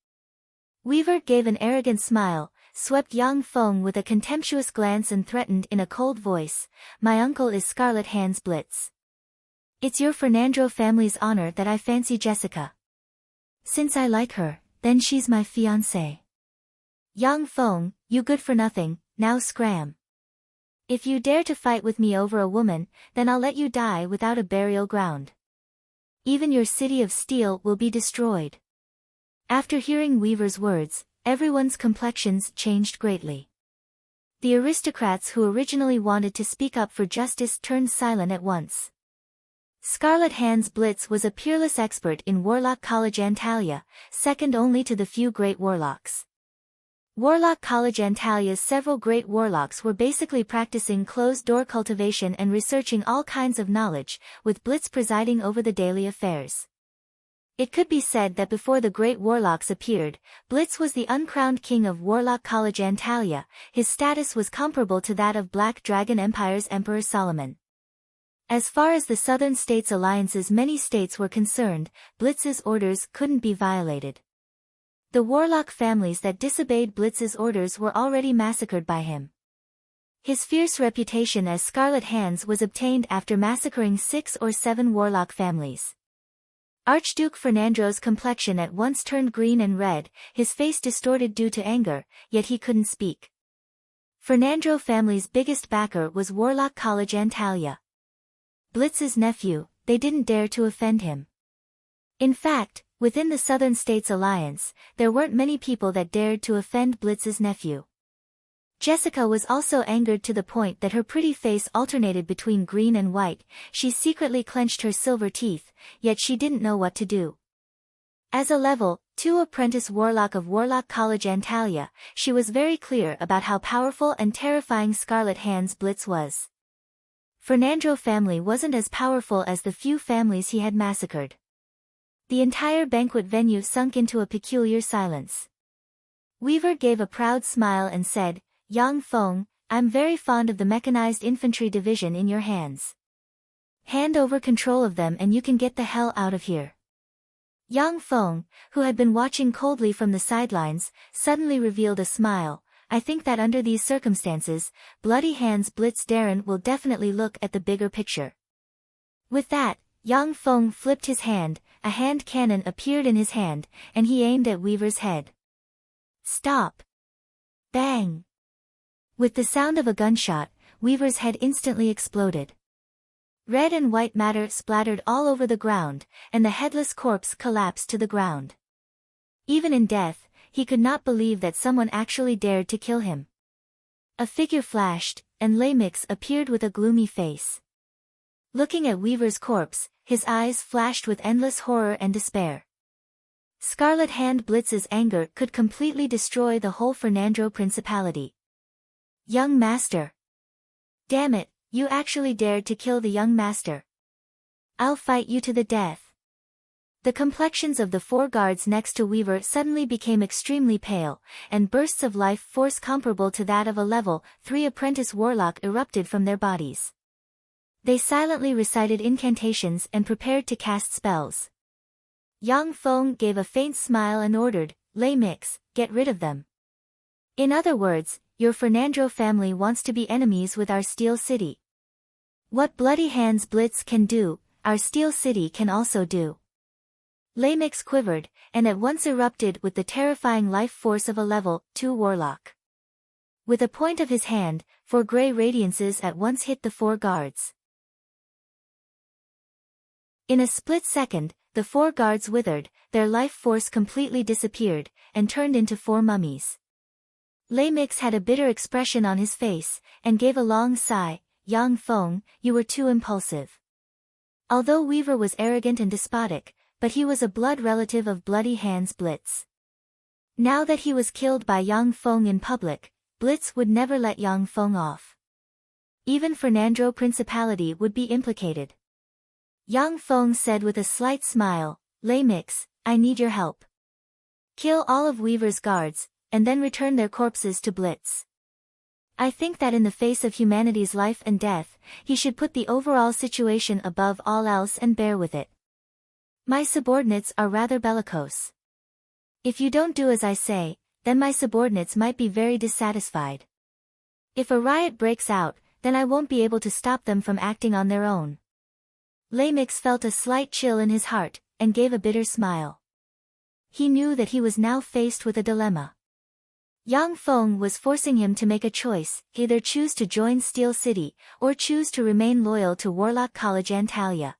Weaver gave an arrogant smile, swept Yang Feng with a contemptuous glance and threatened in a cold voice, "My uncle is Scarlet Hans Blitz. It's your Fernando family's honor that I fancy Jessica. Since I like her, then she's my fiancée. Yang Feng, you good-for-nothing, now scram. If you dare to fight with me over a woman, then I'll let you die without a burial ground. Even your city of steel will be destroyed." After hearing Weaver's words, everyone's complexions changed greatly. The aristocrats who originally wanted to speak up for justice turned silent at once. Scarlet Hans Blitz was a peerless expert in Warlock College Antalya, second only to the few great warlocks. Warlock College Antalya's several great warlocks were basically practicing closed-door cultivation and researching all kinds of knowledge, with Blitz presiding over the daily affairs. It could be said that before the great warlocks appeared, Blitz was the uncrowned king of Warlock College Antalya. His status was comparable to that of Black Dragon Empire's Emperor Solomon. As far as the Southern States Alliance's many states were concerned, Blitz's orders couldn't be violated. The warlock families that disobeyed Blitz's orders were already massacred by him. His fierce reputation as Scarlet Hands was obtained after massacring 6 or 7 warlock families. Archduke Fernandro's complexion at once turned green and red, his face distorted due to anger, yet he couldn't speak. Fernandro family's biggest backer was Warlock College Antalya. Blitz's nephew, they didn't dare to offend him. In fact, within the Southern States Alliance, there weren't many people that dared to offend Blitz's nephew. Jessica was also angered to the point that her pretty face alternated between green and white. She secretly clenched her silver teeth, yet she didn't know what to do. As a level 2 apprentice warlock of Warlock College Antalya, she was very clear about how powerful and terrifying Scarlet Hands Blitz was. Fernandro family wasn't as powerful as the few families he had massacred. The entire banquet venue sunk into a peculiar silence. Weaver gave a proud smile and said, "Yang Feng, I'm very fond of the mechanized infantry division in your hands. Hand over control of them and you can get the hell out of here." Yang Feng, who had been watching coldly from the sidelines, suddenly revealed a smile. "I think that under these circumstances, Bloody Hands Blitz Darren will definitely look at the bigger picture." With that, Yang Feng flipped his hand, a hand cannon appeared in his hand, and he aimed at Weaver's head. "Stop!" Bang! With the sound of a gunshot, Weaver's head instantly exploded. Red and white matter splattered all over the ground, and the headless corpse collapsed to the ground. Even in death, he could not believe that someone actually dared to kill him. A figure flashed, and Lamix appeared with a gloomy face. Looking at Weaver's corpse, his eyes flashed with endless horror and despair. Scarlet Hand Blitz's anger could completely destroy the whole Fernandro Principality. "Young Master! Damn it, you actually dared to kill the young master. I'll fight you to the death." The complexions of the 4 guards next to Weaver suddenly became extremely pale, and bursts of life force comparable to that of a level 3 apprentice warlock erupted from their bodies. They silently recited incantations and prepared to cast spells. Yang Feng gave a faint smile and ordered, "Lamix, get rid of them." In other words, your Fernandro family wants to be enemies with our Steel City. What Bloody Hands Blitz can do, our Steel City can also do. Lamix quivered, and at once erupted with the terrifying life force of a level 2 warlock. With a point of his hand, 4 gray radiances at once hit the 4 guards. In a split second, the 4 guards withered, their life force completely disappeared, and turned into 4 mummies. Lamix had a bitter expression on his face, and gave a long sigh. "Yang Feng, you were too impulsive." Although Weaver was arrogant and despotic, but he was a blood relative of Bloody Hands Blitz. Now that he was killed by Yang Feng in public, Blitz would never let Yang Feng off. Even Fernandro Principality would be implicated. Yang Feng said with a slight smile, "Lamix, I need your help. Kill all of Weaver's guards, and then return their corpses to Blitz. I think that in the face of humanity's life and death, he should put the overall situation above all else and bear with it. My subordinates are rather bellicose. If you don't do as I say, then my subordinates might be very dissatisfied. If a riot breaks out, then I won't be able to stop them from acting on their own." Lamix felt a slight chill in his heart, and gave a bitter smile. He knew that he was now faced with a dilemma. Yang Feng was forcing him to make a choice, either choose to join Steel City, or choose to remain loyal to Warlock College Antalya.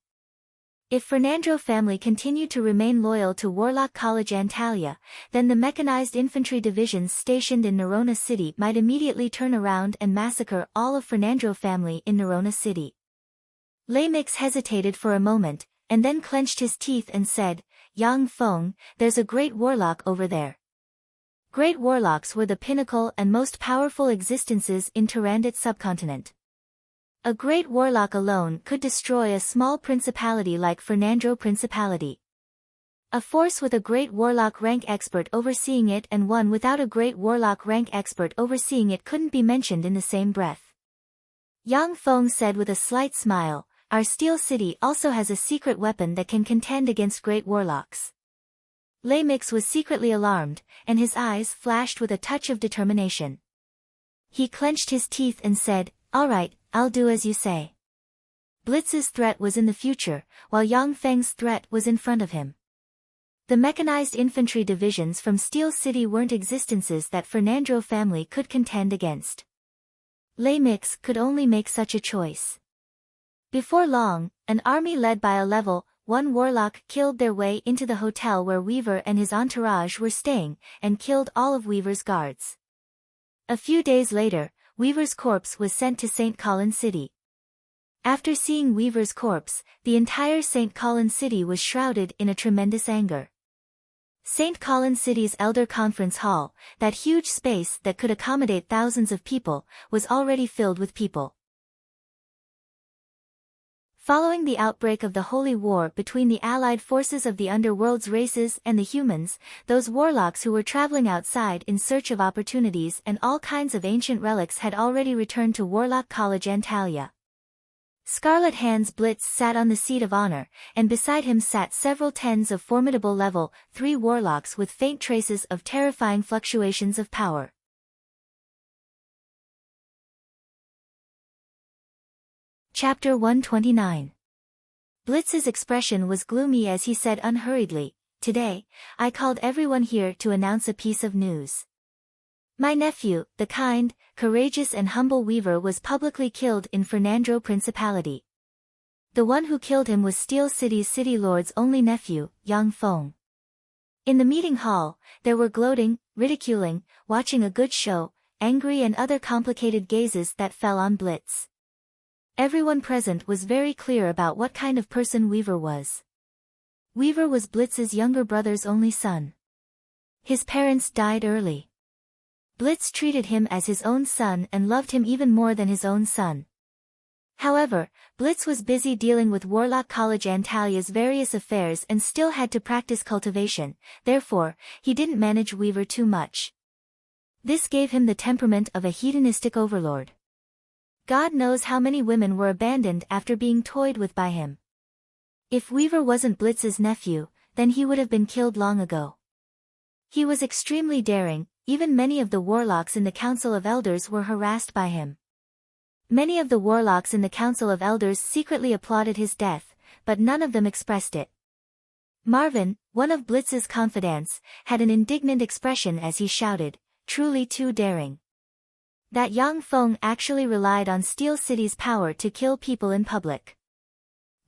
If Fernandro family continued to remain loyal to Warlock College Antalya, then the mechanized infantry divisions stationed in Nerona City might immediately turn around and massacre all of Fernandro family in Nerona City. Lamix hesitated for a moment, and then clenched his teeth and said, "Yang Feng, there's a great warlock over there." Great warlocks were the pinnacle and most powerful existences in Tyrannid subcontinent. A great warlock alone could destroy a small principality like Fernandro Principality. A force with a great warlock rank expert overseeing it and one without a great warlock rank expert overseeing it couldn't be mentioned in the same breath. Yang Feng said with a slight smile, "Our Steel City also has a secret weapon that can contend against great warlocks." Lei Mix was secretly alarmed, and his eyes flashed with a touch of determination. He clenched his teeth and said, "All right, I'll do as you say." Blitz's threat was in the future, while Yang Feng's threat was in front of him. The mechanized infantry divisions from Steel City weren't existences that Fernandro family could contend against. Lei Mix could only make such a choice. Before long, an army led by a level 1 warlock killed their way into the hotel where Weaver and his entourage were staying, and killed all of Weaver's guards. A few days later, Weaver's corpse was sent to St. Colin City. After seeing Weaver's corpse, the entire St. Colin City was shrouded in a tremendous anger. St. Colin City's Elder Conference Hall, that huge space that could accommodate thousands of people, was already filled with people. Following the outbreak of the Holy War between the allied forces of the underworld's races and the humans, those warlocks who were traveling outside in search of opportunities and all kinds of ancient relics had already returned to Warlock College Antalya. Scarlet Hands Blitz sat on the seat of honor, and beside him sat several tens of formidable level 3 warlocks with faint traces of terrifying fluctuations of power. Chapter 129. Blitz's expression was gloomy as he said unhurriedly, "Today, I called everyone here to announce a piece of news. My nephew, the kind, courageous and humble Weaver was publicly killed in Fernandro Principality. The one who killed him was Steel City's city lord's only nephew, Yang Feng." In the meeting hall, there were gloating, ridiculing, watching a good show, angry and other complicated gazes that fell on Blitz. Everyone present was very clear about what kind of person Weaver was. Weaver was Blitz's younger brother's only son. His parents died early. Blitz treated him as his own son and loved him even more than his own son. However, Blitz was busy dealing with Warlock College Antalya's various affairs and still had to practice cultivation, therefore, he didn't manage Weaver too much. This gave him the temperament of a hedonistic overlord. God knows how many women were abandoned after being toyed with by him. If Weaver wasn't Blitz's nephew, then he would have been killed long ago. He was extremely daring, even many of the warlocks in the Council of Elders were harassed by him. Many of the warlocks in the Council of Elders secretly applauded his death, but none of them expressed it. Marvin, one of Blitz's confidants, had an indignant expression as he shouted, "Truly too daring. That Yang Feng actually relied on Steel City's power to kill people in public.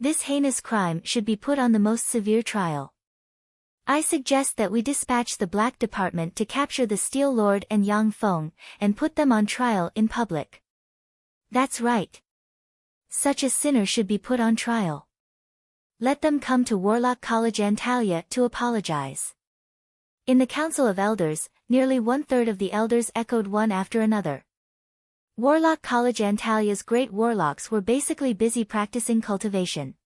This heinous crime should be put on the most severe trial. I suggest that we dispatch the Black Department to capture the Steel Lord and Yang Feng, and put them on trial in public." "That's right. Such a sinner should be put on trial. Let them come to Warlock College Antalya to apologize." In the Council of Elders, nearly 1/3 of the elders echoed one after another. Warlock College Antalya's great warlocks were basically busy practicing cultivation.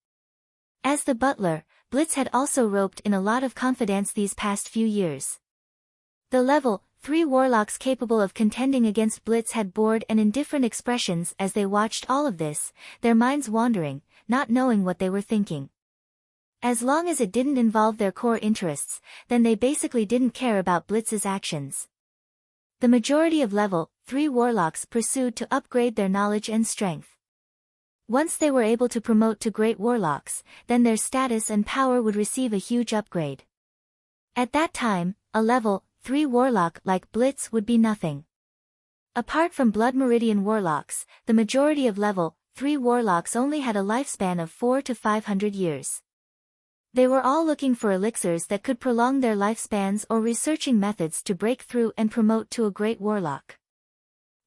As the butler, Blitz had also roped in a lot of confidants these past few years. The level 3 warlocks capable of contending against Blitz had bored and indifferent expressions as they watched all of this, their minds wandering, not knowing what they were thinking. As long as it didn't involve their core interests, then they basically didn't care about Blitz's actions. The majority of level 3 warlocks pursued to upgrade their knowledge and strength. Once they were able to promote to great warlocks, then their status and power would receive a huge upgrade. At that time, a level 3 warlock like Blitz would be nothing. Apart from Blood Meridian warlocks, the majority of level 3 warlocks only had a lifespan of 400 to 500 years. They were all looking for elixirs that could prolong their lifespans or researching methods to break through and promote to a great warlock.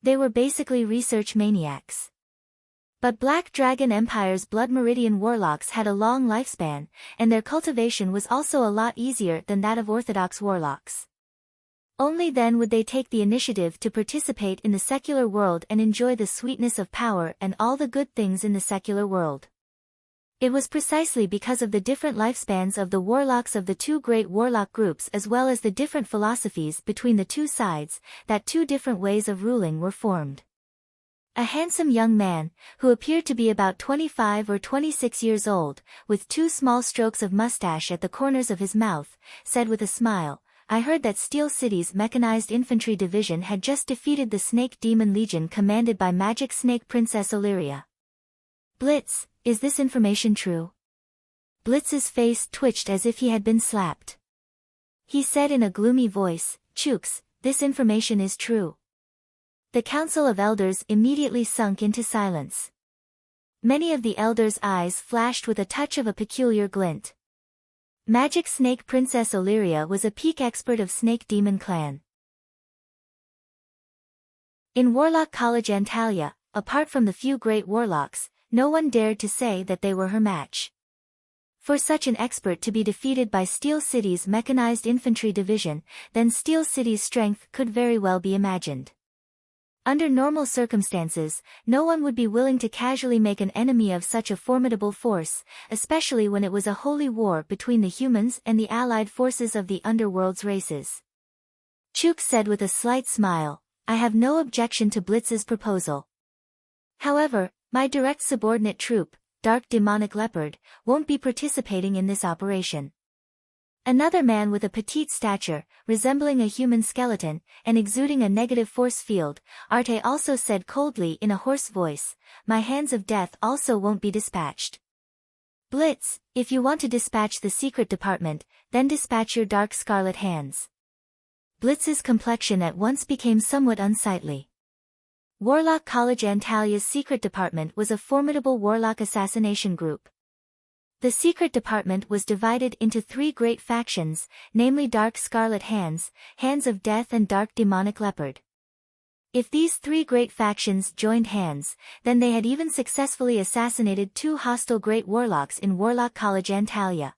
They were basically research maniacs. But Black Dragon Empire's Blood Meridian warlocks had a long lifespan, and their cultivation was also a lot easier than that of Orthodox warlocks. Only then would they take the initiative to participate in the secular world and enjoy the sweetness of power and all the good things in the secular world. It was precisely because of the different lifespans of the warlocks of the two great warlock groups as well as the different philosophies between the two sides, that two different ways of ruling were formed. A handsome young man, who appeared to be about 25 or 26 years old, with two small strokes of mustache at the corners of his mouth, said with a smile, "I heard that Steel City's Mechanized Infantry Division had just defeated the Snake Demon Legion commanded by Magic Snake Princess Illyria. Blitz, is this information true?" Blitz's face twitched as if he had been slapped. He said in a gloomy voice, "Chooks, this information is true." The Council of Elders immediately sunk into silence. Many of the elders' eyes flashed with a touch of a peculiar glint. Magic Snake Princess Illyria was a peak expert of Snake Demon Clan. In Warlock College Antalya, apart from the few great warlocks, no one dared to say that they were her match. For such an expert to be defeated by Steel City's Mechanized Infantry Division, then Steel City's strength could very well be imagined. Under normal circumstances, no one would be willing to casually make an enemy of such a formidable force, especially when it was a holy war between the humans and the allied forces of the underworld's races. Chook said with a slight smile, "I have no objection to Blitz's proposal. However, my direct subordinate troop, Dark Demonic Leopard, won't be participating in this operation." Another man with a petite stature, resembling a human skeleton, and exuding a negative force field, Arte also said coldly in a hoarse voice, "My hands of death also won't be dispatched. Blitz, if you want to dispatch the secret department, then dispatch your dark scarlet hands." Blitz's complexion at once became somewhat unsightly. Warlock College Antalya's secret department was a formidable warlock assassination group. The secret department was divided into three great factions, namely Dark Scarlet Hands, Hands of Death and Dark Demonic Leopard. If these three great factions joined hands, then they had even successfully assassinated two hostile great warlocks in Warlock College Antalya.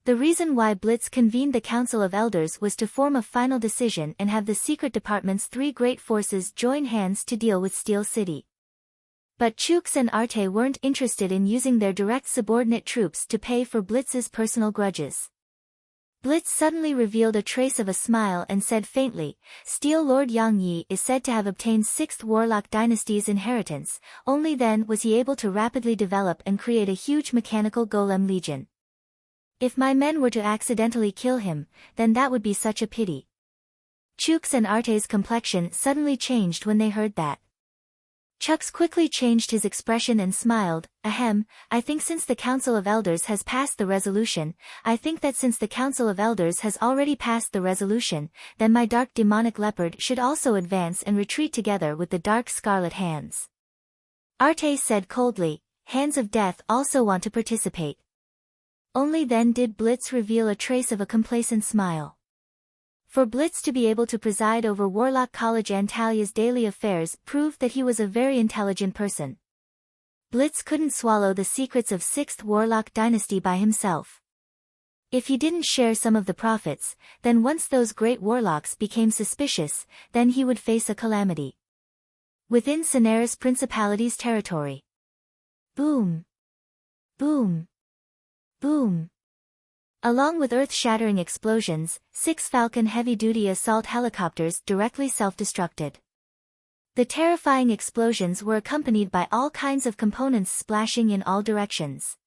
The reason why Blitz convened the Council of Elders was to form a final decision and have the secret department's three great forces join hands to deal with Steel City. But Chooks and Arte weren't interested in using their direct subordinate troops to pay for Blitz's personal grudges. Blitz suddenly revealed a trace of a smile and said faintly, "Steel Lord Yang Yi is said to have obtained 6th Warlock Dynasty's inheritance, only then was he able to rapidly develop and create a huge mechanical golem legion. If my men were to accidentally kill him, then that would be such a pity." Chooks and Arte's complexion suddenly changed when they heard that. Chucks quickly changed his expression and smiled, "Ahem, I think since the Council of Elders has passed the resolution, then my Dark Demonic Leopard should also advance and retreat together with the Dark Scarlet Hands." Arte said coldly, "Hands of Death also want to participate." Only then did Blitz reveal a trace of a complacent smile. For Blitz to be able to preside over Warlock College Antalya's daily affairs proved that he was a very intelligent person. Blitz couldn't swallow the secrets of 6th Warlock Dynasty by himself. If he didn't share some of the profits, then once those great warlocks became suspicious, then he would face a calamity. Within Cineris Principality's territory. Boom. Boom. Boom. Along with earth-shattering explosions, 6 Falcon heavy-duty assault helicopters directly self-destructed. The terrifying explosions were accompanied by all kinds of components splashing in all directions.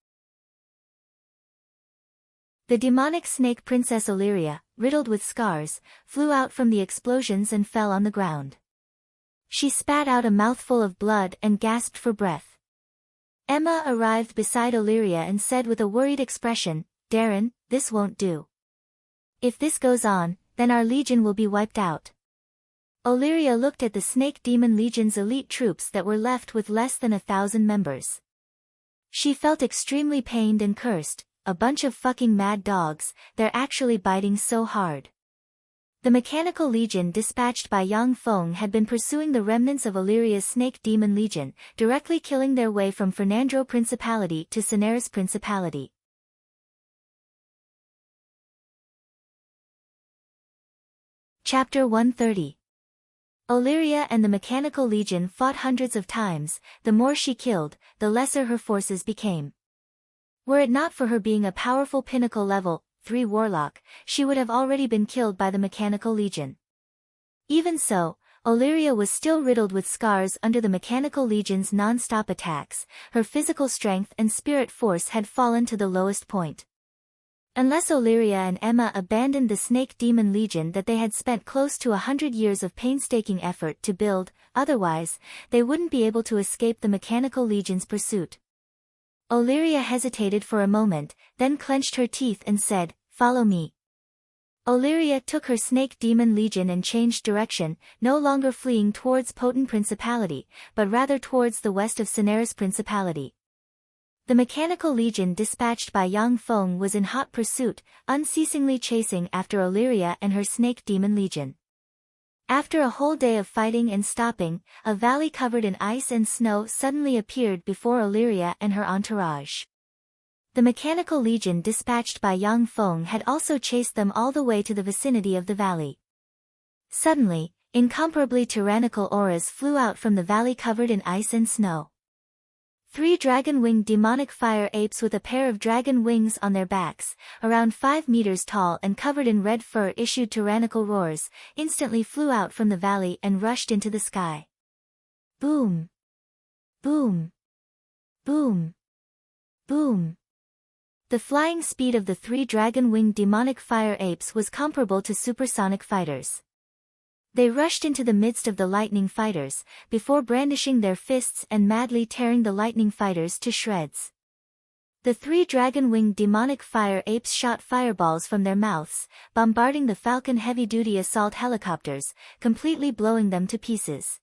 The demonic snake Princess Illyria, riddled with scars, flew out from the explosions and fell on the ground. She spat out a mouthful of blood and gasped for breath. Emma arrived beside Illyria and said with a worried expression, "Darren, this won't do. If this goes on, then our legion will be wiped out." Illyria looked at the Snake Demon Legion's elite troops that were left with less than 1,000 members. She felt extremely pained and cursed, "A bunch of fucking mad dogs, they're actually biting so hard." The Mechanical Legion dispatched by Yang Feng had been pursuing the remnants of Illyria's Snake Demon Legion, directly killing their way from Fernandro Principality to Cineris Principality. Chapter 130. Illyria and the Mechanical Legion fought hundreds of times. The more she killed, the lesser her forces became. Were it not for her being a powerful pinnacle level 3 warlock, she would have already been killed by the Mechanical Legion. Even so, Illyria was still riddled with scars under the Mechanical Legion's non-stop attacks. Her physical strength and spirit force had fallen to the lowest point. Unless Illyria and Emma abandoned the Snake Demon Legion that they had spent close to 100 years of painstaking effort to build, otherwise, they wouldn't be able to escape the Mechanical Legion's pursuit. Illyria hesitated for a moment, then clenched her teeth and said, "Follow me." Illyria took her Snake Demon Legion and changed direction, no longer fleeing towards Potent Principality, but rather towards the west of Cineris Principality. The Mechanical Legion dispatched by Yang Feng was in hot pursuit, unceasingly chasing after Illyria and her Snake Demon Legion. After a whole day of fighting and stopping, a valley covered in ice and snow suddenly appeared before Illyria and her entourage. The Mechanical Legion dispatched by Yang Feng had also chased them all the way to the vicinity of the valley. Suddenly, incomparably tyrannical auras flew out from the valley covered in ice and snow. 3 dragon-winged demonic fire apes with a pair of dragon wings on their backs, around 5 meters tall and covered in red fur issued tyrannical roars, instantly flew out from the valley and rushed into the sky. Boom! Boom! Boom! Boom! The flying speed of the 3 dragon-winged demonic fire apes was comparable to supersonic fighters. They rushed into the midst of the lightning fighters, before brandishing their fists and madly tearing the lightning fighters to shreds. The 3 dragon-winged demonic fire apes shot fireballs from their mouths, bombarding the Falcon heavy-duty assault helicopters, completely blowing them to pieces.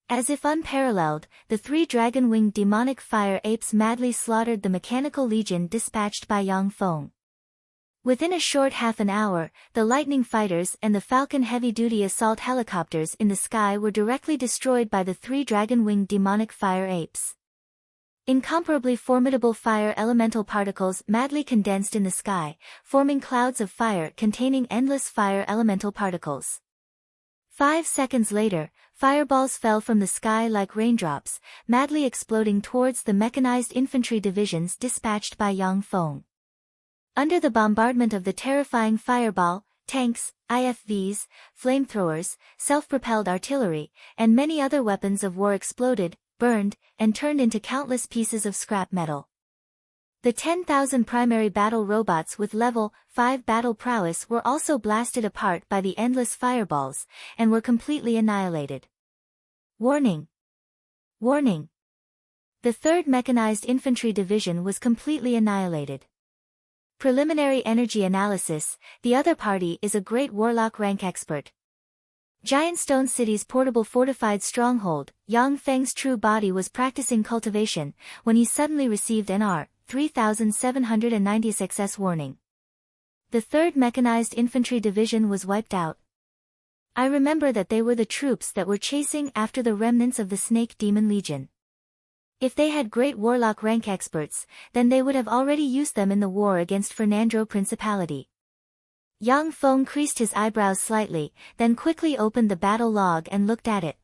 As if unparalleled, the 3 dragon-winged demonic fire apes madly slaughtered the Mechanical Legion dispatched by Yang Feng. Within a short half an hour, the lightning fighters and the Falcon heavy-duty assault helicopters in the sky were directly destroyed by the 3 dragon-winged demonic fire apes. Incomparably formidable fire elemental particles madly condensed in the sky, forming clouds of fire containing endless fire elemental particles. 5 seconds later, fireballs fell from the sky like raindrops, madly exploding towards the mechanized infantry divisions dispatched by Yang Feng. Under the bombardment of the terrifying fireball, tanks, IFVs, flamethrowers, self-propelled artillery, and many other weapons of war exploded, burned, and turned into countless pieces of scrap metal. The 10,000 primary battle robots with level 5 battle prowess were also blasted apart by the endless fireballs, and were completely annihilated. Warning! Warning! The 3rd Mechanized Infantry Division was completely annihilated. Preliminary energy analysis: the other party is a great warlock rank expert. Giant Stone City's portable fortified stronghold, Yang Feng's true body was practicing cultivation, when he suddenly received an R. 3796S warning. The 3rd Mechanized Infantry Division was wiped out. I remember that they were the troops that were chasing after the remnants of the Snake Demon Legion. If they had great warlock rank experts, then they would have already used them in the war against Fernandro Principality. Yang Feng creased his eyebrows slightly, then quickly opened the battle log and looked at it.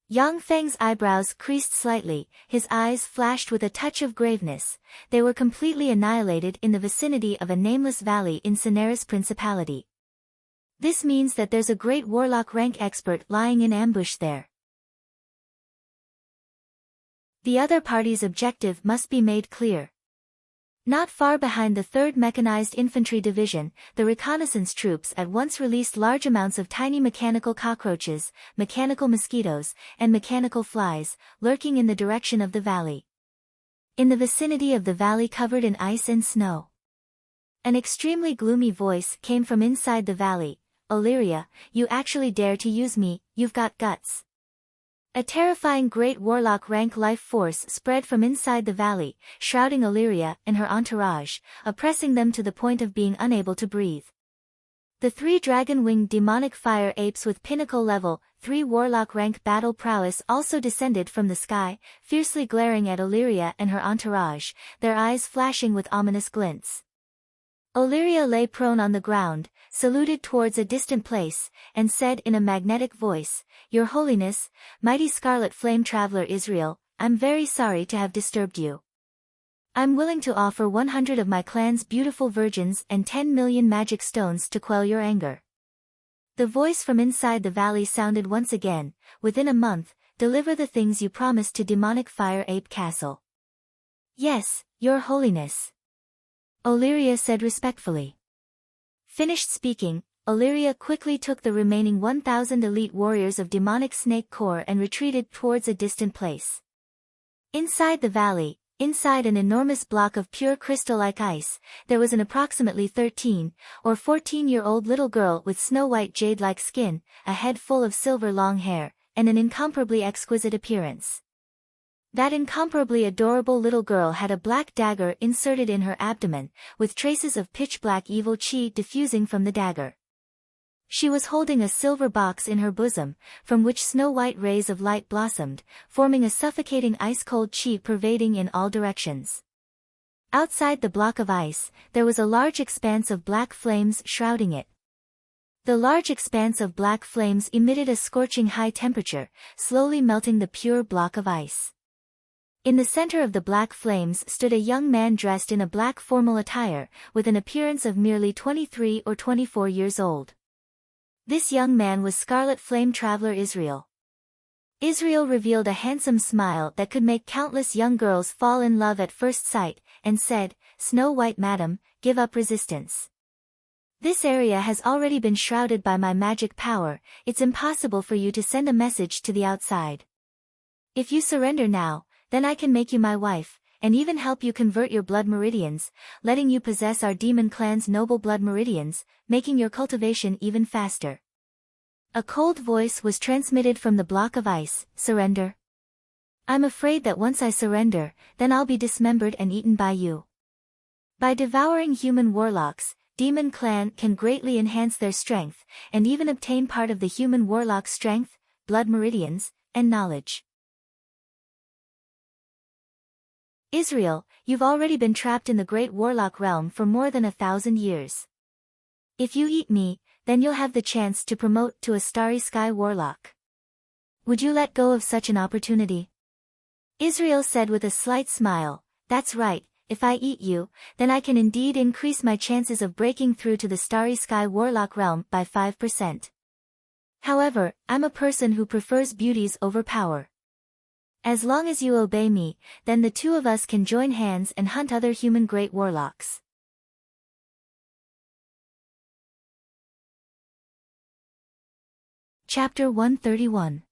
Yang Feng's eyebrows creased slightly, his eyes flashed with a touch of graveness. They were completely annihilated in the vicinity of a nameless valley in Cineris Principality. This means that there's a great warlock rank expert lying in ambush there. The other party's objective must be made clear. Not far behind the 3rd Mechanized Infantry Division, the reconnaissance troops at once released large amounts of tiny mechanical cockroaches, mechanical mosquitoes, and mechanical flies, lurking in the direction of the valley. In the vicinity of the valley covered in ice and snow, an extremely gloomy voice came from inside the valley. "Illyria, you actually dare to use me, you've got guts." A terrifying great warlock rank life force spread from inside the valley, shrouding Illyria and her entourage, oppressing them to the point of being unable to breathe. The 3 dragon-winged demonic fire apes with pinnacle level 3 warlock rank battle prowess also descended from the sky, fiercely glaring at Illyria and her entourage, their eyes flashing with ominous glints. Illyria lay prone on the ground, saluted towards a distant place, and said in a magnetic voice, "Your Holiness, mighty Scarlet Flame Traveler Israel, I'm very sorry to have disturbed you. I'm willing to offer 100 of my clan's beautiful virgins and 10 million magic stones to quell your anger. The voice from inside the valley sounded once again. Within a month, deliver the things you promised to demonic Fire Ape Castle. Yes, Your Holiness. Illyria said respectfully. Finished speaking, Illyria quickly took the remaining 1,000 elite warriors of demonic Snake Corps and retreated towards a distant place. Inside the valley, inside an enormous block of pure crystal-like ice, there was an approximately 13 or 14-year-old little girl with snow-white jade-like skin, a head full of silver long hair, and an incomparably exquisite appearance. That incomparably adorable little girl had a black dagger inserted in her abdomen, with traces of pitch-black evil chi diffusing from the dagger. She was holding a silver box in her bosom, from which snow-white rays of light blossomed, forming a suffocating ice-cold chi pervading in all directions. Outside the block of ice, there was a large expanse of black flames shrouding it. The large expanse of black flames emitted a scorching high temperature, slowly melting the pure block of ice. In the center of the black flames stood a young man dressed in a black formal attire, with an appearance of merely 23 or 24 years old. This young man was Scarlet Flame Traveler Israel. Israel revealed a handsome smile that could make countless young girls fall in love at first sight, and said, "Snow White Madam, give up resistance. This area has already been shrouded by my magic power, it's impossible for you to send a message to the outside. If you surrender now, then I can make you my wife, and even help you convert your blood meridians, letting you possess our demon clan's noble blood meridians, making your cultivation even faster." A cold voice was transmitted from the block of ice, "Surrender? I'm afraid that once I surrender, then I'll be dismembered and eaten by you." By devouring human warlocks, Demon Clan can greatly enhance their strength, and even obtain part of the human warlock's strength, blood meridians, and knowledge. Israel, you've already been trapped in the Great Warlock realm for more than 1,000 years. If you eat me, then you'll have the chance to promote to a Starry Sky Warlock. Would you let go of such an opportunity? Israel said with a slight smile, "That's right, if I eat you, then I can indeed increase my chances of breaking through to the Starry Sky Warlock realm by 5%. However, I'm a person who prefers beauties over power. As long as you obey me, then the two of us can join hands and hunt other human great warlocks." Chapter 131.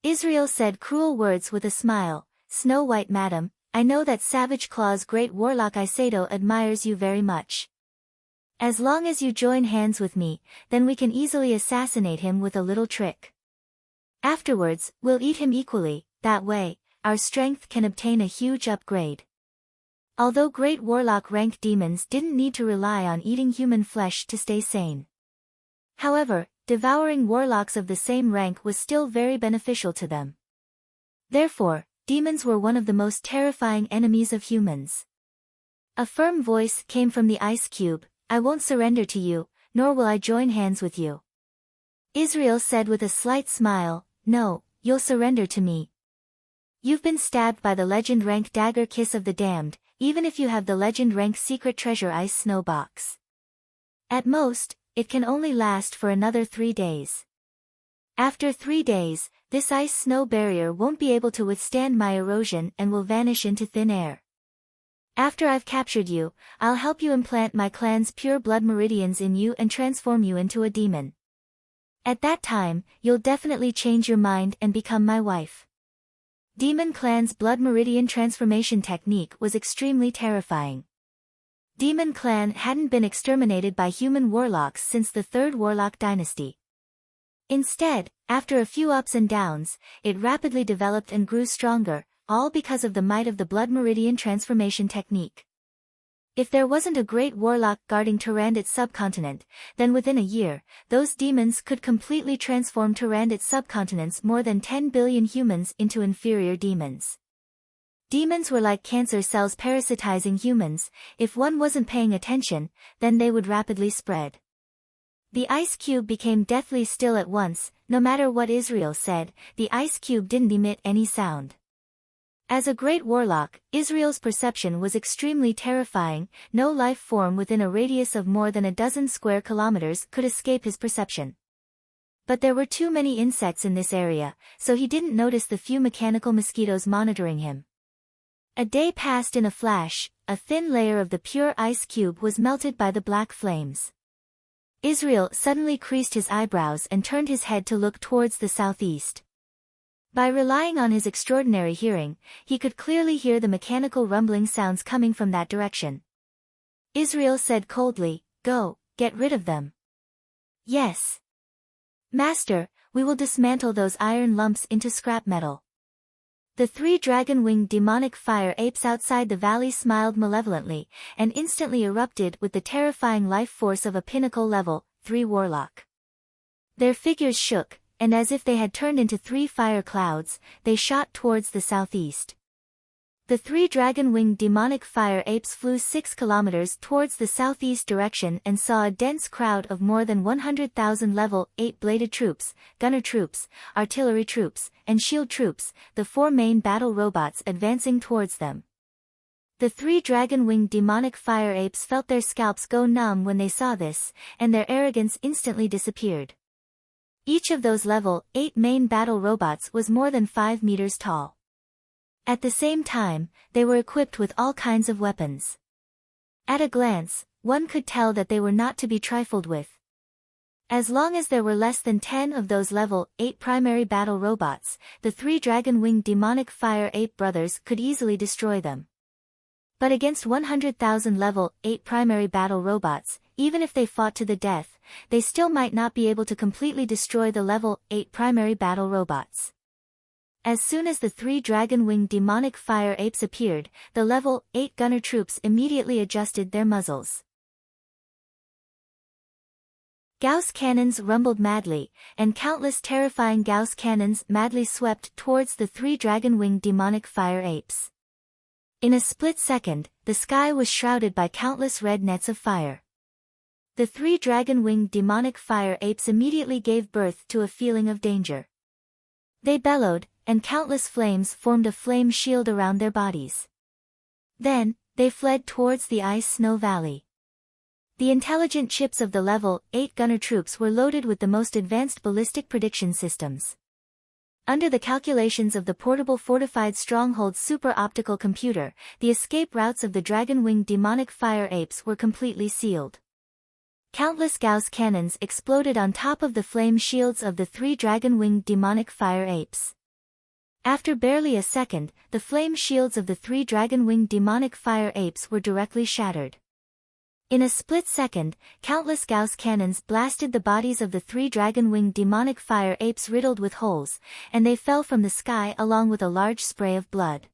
Israel said cruel words with a smile, "Snow White Madam, I know that Savage Claw's great warlock Iseto admires you very much. As long as you join hands with me, then we can easily assassinate him with a little trick. Afterwards, we'll eat him equally, that way, our strength can obtain a huge upgrade." Although great warlock rank demons didn't need to rely on eating human flesh to stay sane. However, devouring warlocks of the same rank was still very beneficial to them. Therefore, demons were one of the most terrifying enemies of humans. A firm voice came from the ice cube, "I won't surrender to you, nor will I join hands with you." Israel said with a slight smile, "No, you'll surrender to me. You've been stabbed by the legend rank dagger kiss of the damned, even if you have the legend rank secret treasure ice snow box. At most, it can only last for another 3 days. After 3 days, this ice snow barrier won't be able to withstand my erosion and will vanish into thin air. After I've captured you, I'll help you implant my clan's pure blood meridians in you and transform you into a demon. At that time, you'll definitely change your mind and become my wife." Demon Clan's blood meridian transformation technique was extremely terrifying. Demon Clan hadn't been exterminated by human warlocks since the 3rd Warlock dynasty. Instead, after a few ups and downs, it rapidly developed and grew stronger, all because of the might of the blood meridian transformation technique. If there wasn't a great warlock guarding Tyrandit's subcontinent, then within a year, those demons could completely transform Tyrandit's subcontinent's more than 10 billion humans into inferior demons. Demons were like cancer cells parasitizing humans. If one wasn't paying attention, then they would rapidly spread. The ice cube became deathly still at once. No matter what Israel said, the ice cube didn't emit any sound. As a great warlock, Israel's perception was extremely terrifying. No life form within a radius of more than a dozen square kilometers could escape his perception. But there were too many insects in this area, so he didn't notice the few mechanical mosquitoes monitoring him. A day passed in a flash. A thin layer of the pure ice cube was melted by the black flames. Israel suddenly creased his eyebrows and turned his head to look towards the southeast. By relying on his extraordinary hearing, he could clearly hear the mechanical rumbling sounds coming from that direction. Israel said coldly, "Go, get rid of them." "Yes, Master, we will dismantle those iron lumps into scrap metal." The 3 dragon-winged demonic fire apes outside the valley smiled malevolently, and instantly erupted with the terrifying life force of a pinnacle level 3 warlock. Their figures shook, and as if they had turned into 3 fire clouds, they shot towards the southeast. The 3 dragon-winged demonic fire apes flew 6 kilometers towards the southeast direction and saw a dense crowd of more than 100,000 level 8-bladed troops, gunner troops, artillery troops, and shield troops, the 4 main battle robots advancing towards them. The 3 dragon-winged demonic fire apes felt their scalps go numb when they saw this, and their arrogance instantly disappeared. Each of those level 8 main battle robots was more than 5 meters tall. At the same time, they were equipped with all kinds of weapons. At a glance, one could tell that they were not to be trifled with. As long as there were less than 10 of those level 8 primary battle robots, the 3 dragon-winged demonic fire ape brothers could easily destroy them. But against 100,000 level 8 primary battle robots, even if they fought to the death, they still might not be able to completely destroy the level 8 primary battle robots. As soon as the 3 dragon-winged demonic fire apes appeared, the level 8 gunner troops immediately adjusted their muzzles. Gauss cannons rumbled madly, and countless terrifying Gauss cannons madly swept towards the 3 dragon-winged demonic fire apes. In a split second, the sky was shrouded by countless red nets of fire. The 3 dragon-winged demonic fire apes immediately gave birth to a feeling of danger. They bellowed, and countless flames formed a flame shield around their bodies. Then, they fled towards the ice snow valley. The intelligent chips of the level 8 gunner troops were loaded with the most advanced ballistic prediction systems. Under the calculations of the portable fortified stronghold super-optical computer, the escape routes of the dragon-winged demonic fire apes were completely sealed. Countless Gauss cannons exploded on top of the flame shields of the 3 dragon-winged demonic fire apes. After barely a second, the flame shields of the 3 dragon-winged demonic fire apes were directly shattered. In a split second, countless Gauss cannons blasted the bodies of the 3 dragon-winged demonic fire apes riddled with holes, and they fell from the sky along with a large spray of blood.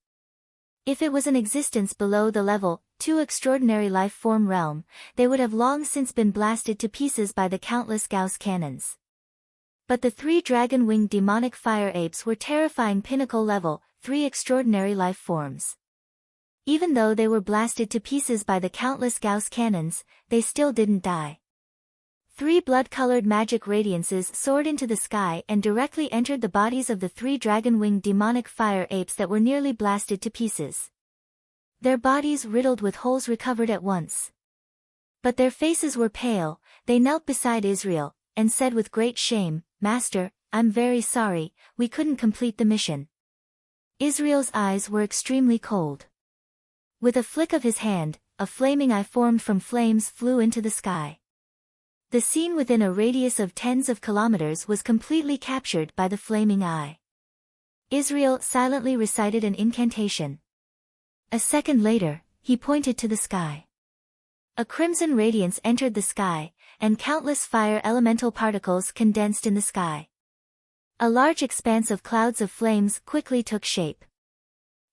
If it was in existence below the level 2 extraordinary life form realm, they would have long since been blasted to pieces by the countless Gauss cannons. But the 3 dragon-winged demonic fire apes were terrifying pinnacle level 3 extraordinary life forms. Even though they were blasted to pieces by the countless Gauss cannons, they still didn't die. 3 blood-colored magic radiances soared into the sky and directly entered the bodies of the 3 dragon-winged demonic fire apes that were nearly blasted to pieces. Their bodies riddled with holes recovered at once. But their faces were pale. They knelt beside Israel, and said with great shame, "Master, I'm very sorry, we couldn't complete the mission." Israel's eyes were extremely cold. With a flick of his hand, a flaming eye formed from flames flew into the sky. The scene within a radius of tens of kilometers was completely captured by the flaming eye. Israel silently recited an incantation. A second later, he pointed to the sky. A crimson radiance entered the sky, and countless fire elemental particles condensed in the sky. A large expanse of clouds of flames quickly took shape.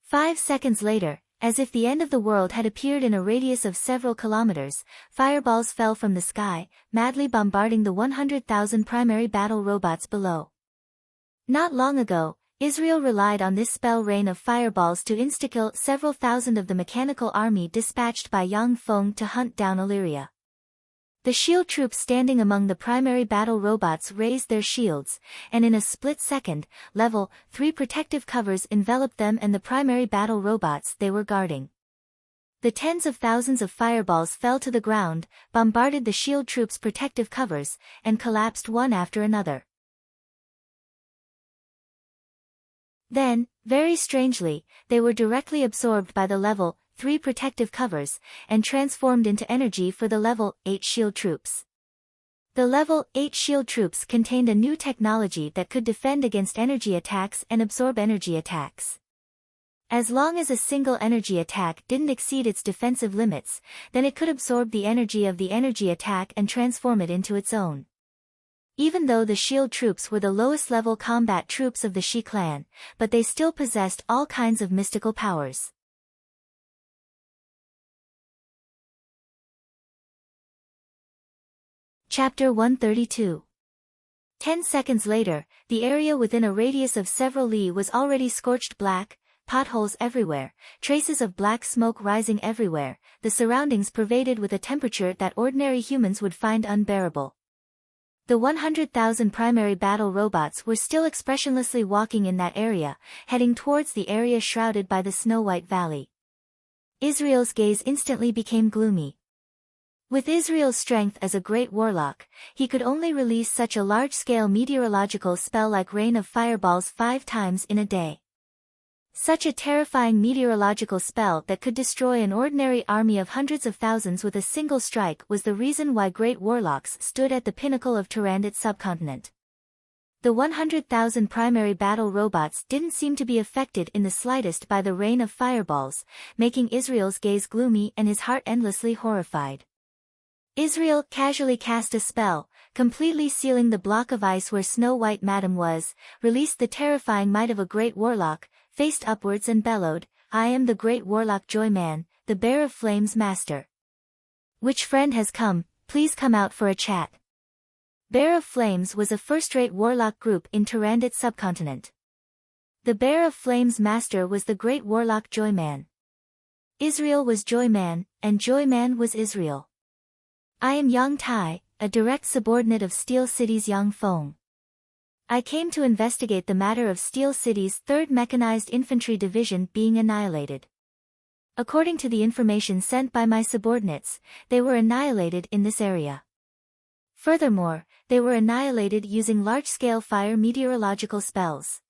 5 seconds later, as if the end of the world had appeared in a radius of several kilometers, fireballs fell from the sky, madly bombarding the 100,000 primary battle robots below. Not long ago, Israel relied on this spell rain of fireballs to insta-kill several thousand of the mechanical army dispatched by Yang Feng to hunt down Illyria. The shield troops standing among the primary battle robots raised their shields, and in a split second, level 3 protective covers enveloped them and the primary battle robots they were guarding. The tens of thousands of fireballs fell to the ground, bombarded the shield troops' protective covers, and collapsed one after another. Then, very strangely, they were directly absorbed by the level 3 protective covers, and transformed into energy for the level 8 shield troops. The level 8 shield troops contained a new technology that could defend against energy attacks and absorb energy attacks. As long as a single energy attack didn't exceed its defensive limits, then it could absorb the energy of the energy attack and transform it into its own. Even though the shield troops were the lowest level combat troops of the Shi clan, but they still possessed all kinds of mystical powers. Chapter 132. 10 seconds later, the area within a radius of several li was already scorched black, potholes everywhere, traces of black smoke rising everywhere, the surroundings pervaded with a temperature that ordinary humans would find unbearable. The 100,000 primary battle robots were still expressionlessly walking in that area, heading towards the area shrouded by the snow-white valley. Israel's gaze instantly became gloomy. With Israel's strength as a great warlock, he could only release such a large-scale meteorological spell like rain of fireballs 5 times in a day. Such a terrifying meteorological spell that could destroy an ordinary army of hundreds of thousands with a single strike was the reason why great warlocks stood at the pinnacle of Tyrannid subcontinent. The 100,000 primary battle robots didn't seem to be affected in the slightest by the rain of fireballs, making Israel's gaze gloomy and his heart endlessly horrified. Israel casually cast a spell, completely sealing the block of ice where Snow White Madam was, released the terrifying might of a great warlock, faced upwards and bellowed, "I am the great warlock Joyman, the Bear of Flames Master. Which friend has come, please come out for a chat." Bear of Flames was a first-rate warlock group in Tyrannid subcontinent. The Bear of Flames Master was the great warlock Joyman. Israel was Joyman, and Joyman was Israel. "I am Yang Tai, a direct subordinate of Steel City's Yang Feng. I came to investigate the matter of Steel City's 3rd Mechanized Infantry Division being annihilated. According to the information sent by my subordinates, they were annihilated in this area. Furthermore, they were annihilated using large-scale fire meteorological spells.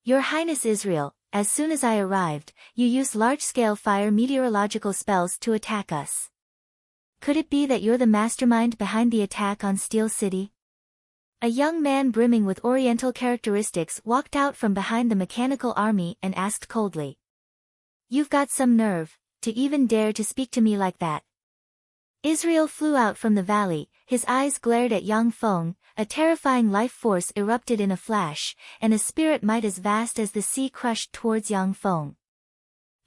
Your Highness Israel, as soon as I arrived, you used large-scale fire meteorological spells to attack us. Could it be that you're the mastermind behind the attack on Steel City?" A young man brimming with oriental characteristics walked out from behind the mechanical army and asked coldly. "You've got some nerve, to even dare to speak to me like that." Israel flew out from the valley, his eyes glared at Yang Feng, a terrifying life force erupted in a flash, and a spirit might as vast as the sea crushed towards Yang Feng.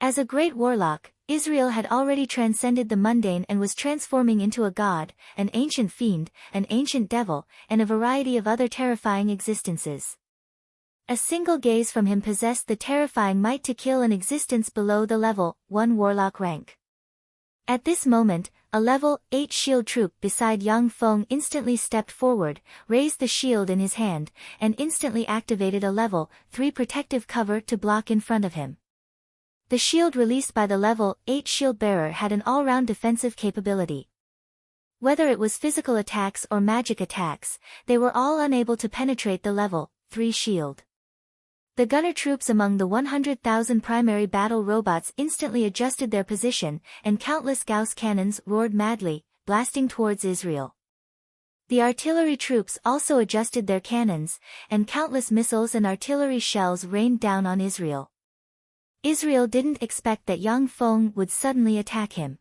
As a great warlock, Israel had already transcended the mundane and was transforming into a god, an ancient fiend, an ancient devil, and a variety of other terrifying existences. A single gaze from him possessed the terrifying might to kill an existence below the level 1 warlock rank. At this moment, a level 8 shield troop beside Yang Feng instantly stepped forward, raised the shield in his hand, and instantly activated a level 3 protective cover to block in front of him. The shield released by the level 8 shield bearer had an all-round defensive capability. Whether it was physical attacks or magic attacks, they were all unable to penetrate the level 3 shield. The gunner troops among the 100,000 primary battle robots instantly adjusted their position, and countless Gauss cannons roared madly, blasting towards Israel. The artillery troops also adjusted their cannons, and countless missiles and artillery shells rained down on Israel. Israel didn't expect that Yang Feng would suddenly attack him.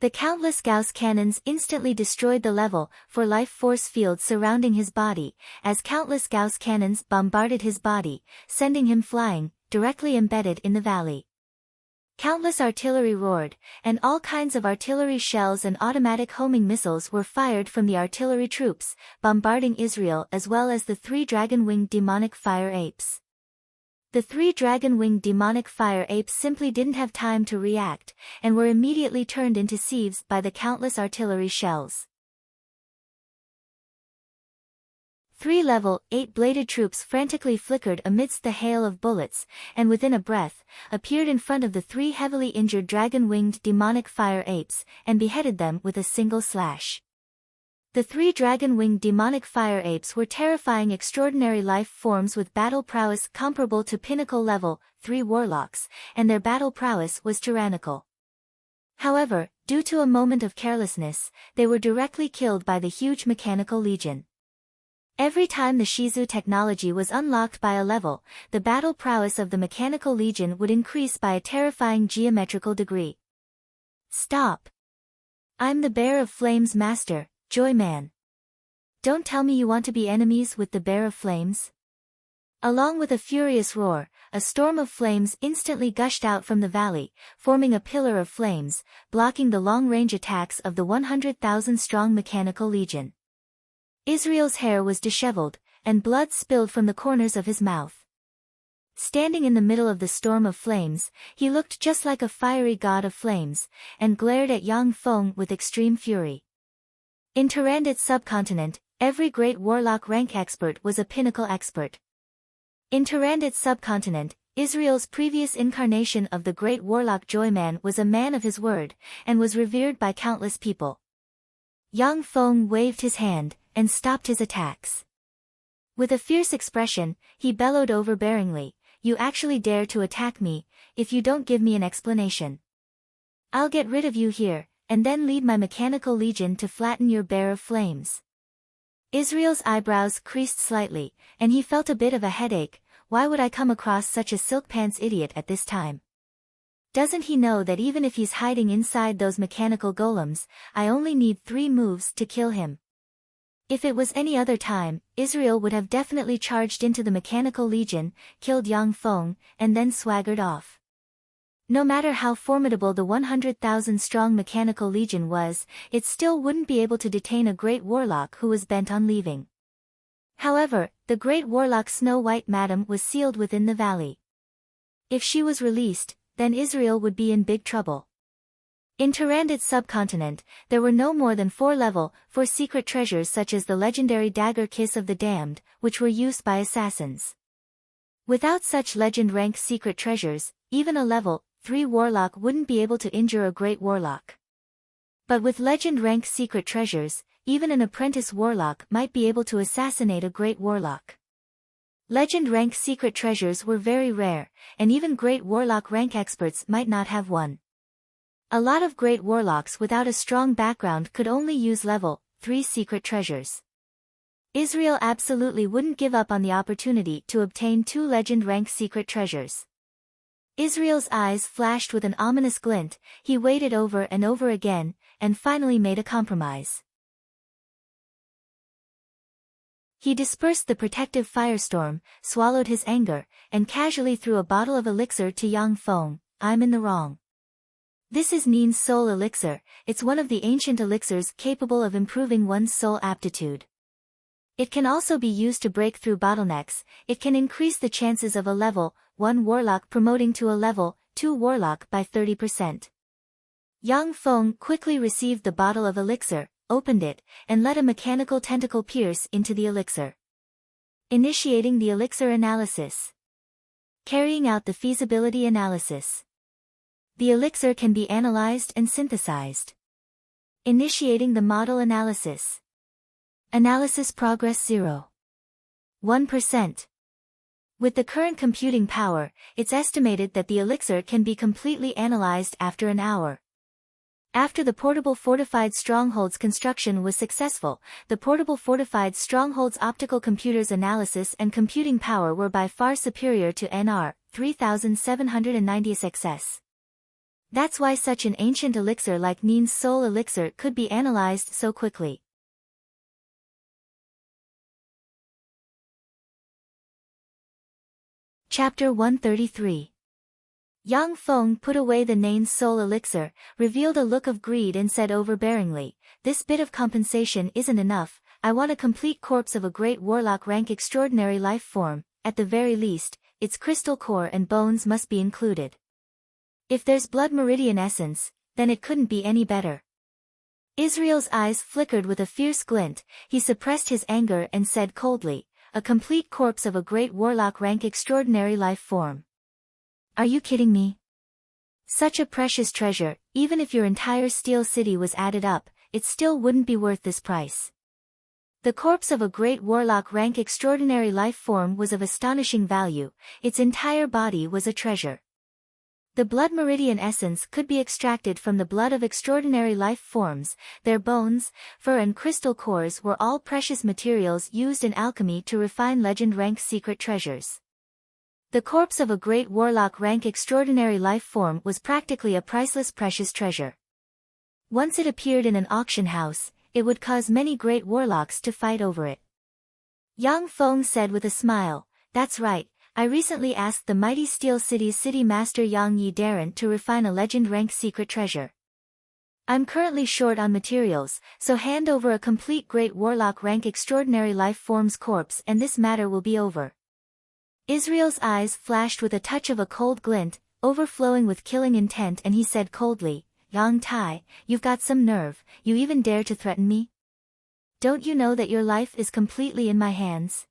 The countless Gauss cannons instantly destroyed the level 4 life force field surrounding his body, as countless Gauss cannons bombarded his body, sending him flying, directly embedded in the valley. Countless artillery roared, and all kinds of artillery shells and automatic homing missiles were fired from the artillery troops, bombarding Israel as well as the 3 dragon-winged demonic fire apes. The 3 dragon-winged demonic fire apes simply didn't have time to react, and were immediately turned into sieves by the countless artillery shells. Three level, 8-bladed troops frantically flickered amidst the hail of bullets, and within a breath, appeared in front of the three heavily injured dragon-winged demonic fire apes, and beheaded them with a single slash. The three dragon-winged demonic fire apes were terrifying extraordinary life forms with battle prowess comparable to pinnacle level, 3 warlocks, and their battle prowess was tyrannical. However, due to a moment of carelessness, they were directly killed by the huge mechanical legion. Every time the Shizu technology was unlocked by a level, the battle prowess of the mechanical legion would increase by a terrifying geometrical degree. Stop! I'm the Bear of Flames Master, Joy Man. Don't tell me you want to be enemies with the Bear of Flames? Along with a furious roar, a storm of flames instantly gushed out from the valley, forming a pillar of flames, blocking the long-range attacks of the 100,000-strong mechanical legion. Israel's hair was disheveled, and blood spilled from the corners of his mouth. Standing in the middle of the storm of flames, he looked just like a fiery god of flames, and glared at Yang Feng with extreme fury. In Tyrannid's subcontinent, every great warlock rank expert was a pinnacle expert. In Tyrannid's subcontinent, Israel's previous incarnation of the great warlock Joyman was a man of his word, and was revered by countless people. Yang Feng waved his hand, and stopped his attacks. With a fierce expression, he bellowed overbearingly, "You actually dare to attack me, if you don't give me an explanation. I'll get rid of you here, and then lead my mechanical legion to flatten your Bear of Flames." Israel's eyebrows creased slightly, and he felt a bit of a headache. Why would I come across such a silk-pants idiot at this time? Doesn't he know that even if he's hiding inside those mechanical golems, I only need 3 moves to kill him? If it was any other time, Israel would have definitely charged into the mechanical legion, killed Yang Feng, and then swaggered off. No matter how formidable the 100,000-strong mechanical legion was, it still wouldn't be able to detain a great warlock who was bent on leaving. However, the great warlock Snow White Madam was sealed within the valley. If she was released, then Israel would be in big trouble. In Tyrannid's subcontinent, there were no more than 4 level, 4 secret treasures such as the legendary dagger Kiss of the Damned, which were used by assassins. Without such legend rank secret treasures, even a level 3 warlock wouldn't be able to injure a great warlock. But with legend rank secret treasures, even an apprentice warlock might be able to assassinate a great warlock. Legend rank secret treasures were very rare, and even great warlock rank experts might not have one. A lot of great warlocks without a strong background could only use level 3 secret treasures. Israel absolutely wouldn't give up on the opportunity to obtain 2 legend rank secret treasures. Israel's eyes flashed with an ominous glint. He weighed it over and over again, and finally made a compromise. He dispersed the protective firestorm, swallowed his anger, and casually threw a bottle of elixir to Yang Feng. "I'm in the wrong. This is Nin's soul elixir. It's one of the ancient elixirs capable of improving one's soul aptitude. It can also be used to break through bottlenecks. It can increase the chances of a level 1 warlock promoting to a level 2 warlock by 30%. Yang Feng quickly received the bottle of elixir, opened it, and let a mechanical tentacle pierce into the elixir. Initiating the elixir analysis. Carrying out the feasibility analysis. The elixir can be analyzed and synthesized. Initiating the model analysis. Analysis progress 0.1%. With the current computing power, it's estimated that the elixir can be completely analyzed after an hour. After the portable fortified stronghold's construction was successful, the portable fortified stronghold's optical computer's analysis and computing power were by far superior to NR 3790XS. That's why such an ancient elixir like Nin's soul elixir could be analyzed so quickly. Chapter 133. Yang Feng put away the Nin's soul elixir, revealed a look of greed and said overbearingly, "This bit of compensation isn't enough. I want a complete corpse of a great warlock rank extraordinary life form. At the very least, its crystal core and bones must be included. If there's blood meridian essence, then it couldn't be any better." Israel's eyes flickered with a fierce glint. He suppressed his anger and said coldly, "A complete corpse of a great warlock rank extraordinary life form. Are you kidding me? Such a precious treasure, even if your entire steel city was added up, it still wouldn't be worth this price." The corpse of a great warlock rank extraordinary life form was of astonishing value. Its entire body was a treasure. The blood meridian essence could be extracted from the blood of extraordinary life forms. Their bones, fur and crystal cores were all precious materials used in alchemy to refine legend-rank secret treasures. The corpse of a great warlock rank extraordinary life form was practically a priceless precious treasure. Once it appeared in an auction house, it would cause many great warlocks to fight over it. Yang Feng said with a smile, "That's right. I recently asked the mighty Steel City's city master Yang Yi Darren to refine a legend-rank secret treasure. I'm currently short on materials, so hand over a complete great warlock rank extraordinary life form's corpse and this matter will be over." Israel's eyes flashed with a touch of a cold glint, overflowing with killing intent, and he said coldly, "Yang Tai, you've got some nerve, you even dare to threaten me? Don't you know that your life is completely in my hands?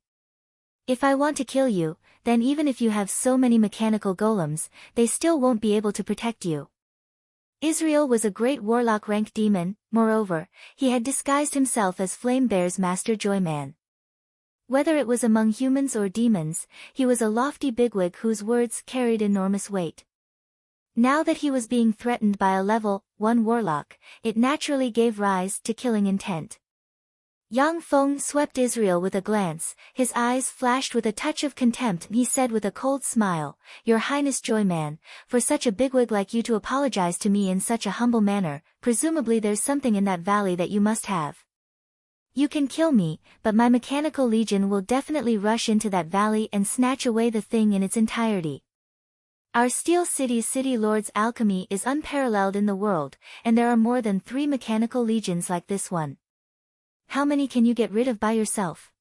If I want to kill you, then even if you have so many mechanical golems, they still won't be able to protect you." Israel was a great warlock rank demon. Moreover, he had disguised himself as Flame Bear's master Joyman. Whether it was among humans or demons, he was a lofty bigwig whose words carried enormous weight. Now that he was being threatened by a level 1 warlock, it naturally gave rise to killing intent. Yang Feng swept Israel with a glance, his eyes flashed with a touch of contempt, and he said with a cold smile, "Your Highness Joyman, for such a bigwig like you to apologize to me in such a humble manner, presumably there's something in that valley that you must have. You can kill me, but my mechanical legion will definitely rush into that valley and snatch away the thing in its entirety. Our Steel City's city lord's alchemy is unparalleled in the world, and there are more than 3 mechanical legions like this one. How many can you get rid of by yourself?"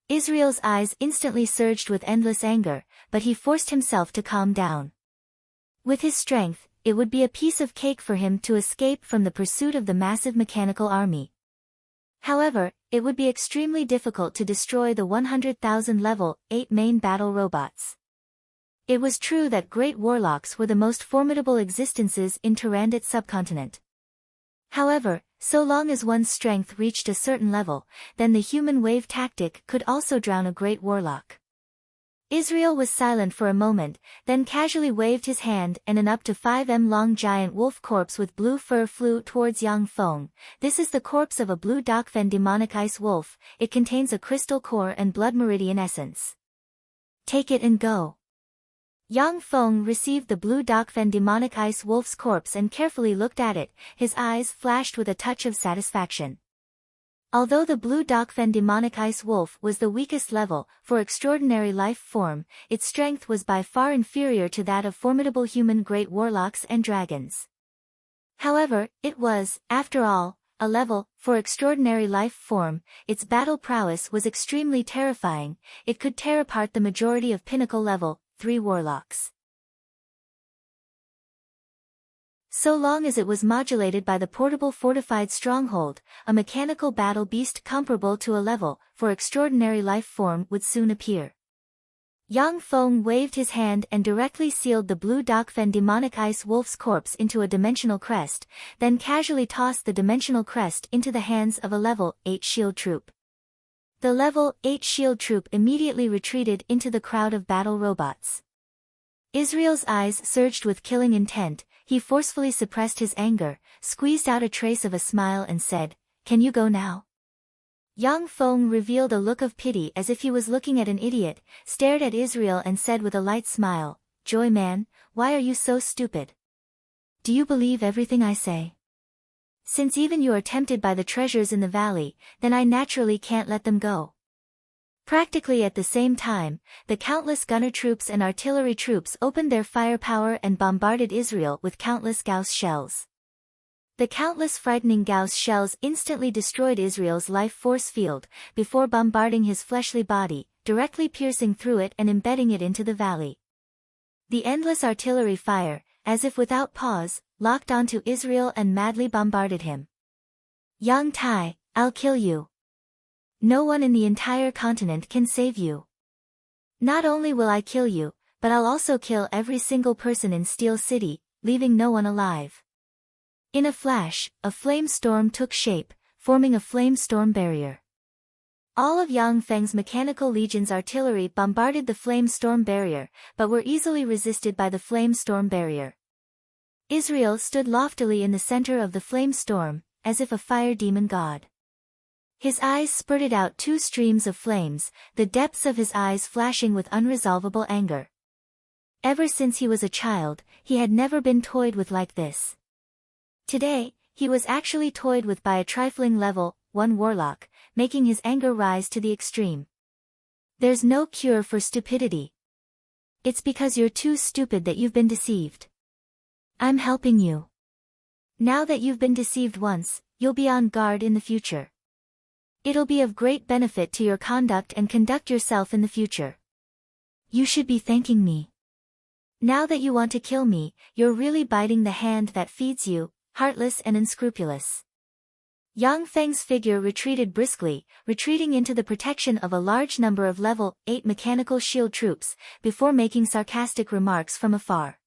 Israel's eyes instantly surged with endless anger, but he forced himself to calm down. With his strength, it would be a piece of cake for him to escape from the pursuit of the massive mechanical army. However, it would be extremely difficult to destroy the 100,000 level 8 main battle robots. It was true that great warlocks were the most formidable existences in Tyrandit subcontinent. However, so long as one's strength reached a certain level, then the human wave tactic could also drown a great warlock. Israel was silent for a moment, then casually waved his hand and an up to 5 m long giant wolf corpse with blue fur flew towards Yang Feng. "This is the corpse of a blue Dokfen demonic ice wolf. It contains a crystal core and blood meridian essence. Take it and go." Yang Feng received the blue Dokfen demonic ice wolf's corpse and carefully looked at it, his eyes flashed with a touch of satisfaction. Although the blue Dokfen demonic ice wolf was the weakest level, for extraordinary life form, its strength was by far inferior to that of formidable human great warlocks and dragons. However, it was, after all, a level 4 extraordinary life form. Its battle prowess was extremely terrifying. It could tear apart the majority of pinnacle level 3 warlocks. So long as it was modulated by the portable fortified stronghold, a mechanical battle beast comparable to a level 4 extraordinary life form would soon appear. Yang Feng waved his hand and directly sealed the blue Dokfen demonic ice wolf's corpse into a dimensional crest, then casually tossed the dimensional crest into the hands of a level 8 shield troop. The level 8 shield troop immediately retreated into the crowd of battle robots. Israel's eyes surged with killing intent. He forcefully suppressed his anger, squeezed out a trace of a smile and said, "Can you go now?" Yang Feng revealed a look of pity as if he was looking at an idiot, stared at Israel and said with a light smile, "Joy man, why are you so stupid? Do you believe everything I say? Since even you are tempted by the treasures in the valley, then I naturally can't let them go." Practically at the same time, the countless gunner troops and artillery troops opened their firepower and bombarded Israel with countless Gauss shells. The countless frightening Gauss shells instantly destroyed Israel's life force field, before bombarding his fleshly body, directly piercing through it and embedding it into the valley. The endless artillery fire, as if without pause, locked onto Israel and madly bombarded him. Yang Tai, I'll kill you. No one in the entire continent can save you. Not only will I kill you, but I'll also kill every single person in Steel City, leaving no one alive. In a flash, a flame storm took shape, forming a flame storm barrier. All of Yang Feng's mechanical legion's artillery bombarded the flame storm barrier, but were easily resisted by the flame storm barrier. Israel stood loftily in the center of the flame storm, as if a fire demon god. His eyes spurted out two streams of flames, the depths of his eyes flashing with unresolvable anger. Ever since he was a child, he had never been toyed with like this. Today, he was actually toyed with by a trifling level 1 warlock, making his anger rise to the extreme. There's no cure for stupidity. It's because you're too stupid that you've been deceived. I'm helping you. Now that you've been deceived once, you'll be on guard in the future. It'll be of great benefit to your conduct and conduct yourself in the future. You should be thanking me. Now that you want to kill me, you're really biting the hand that feeds you, heartless and unscrupulous. Yang Feng's figure retreated briskly, retreating into the protection of a large number of level 8 mechanical shield troops, before making sarcastic remarks from afar.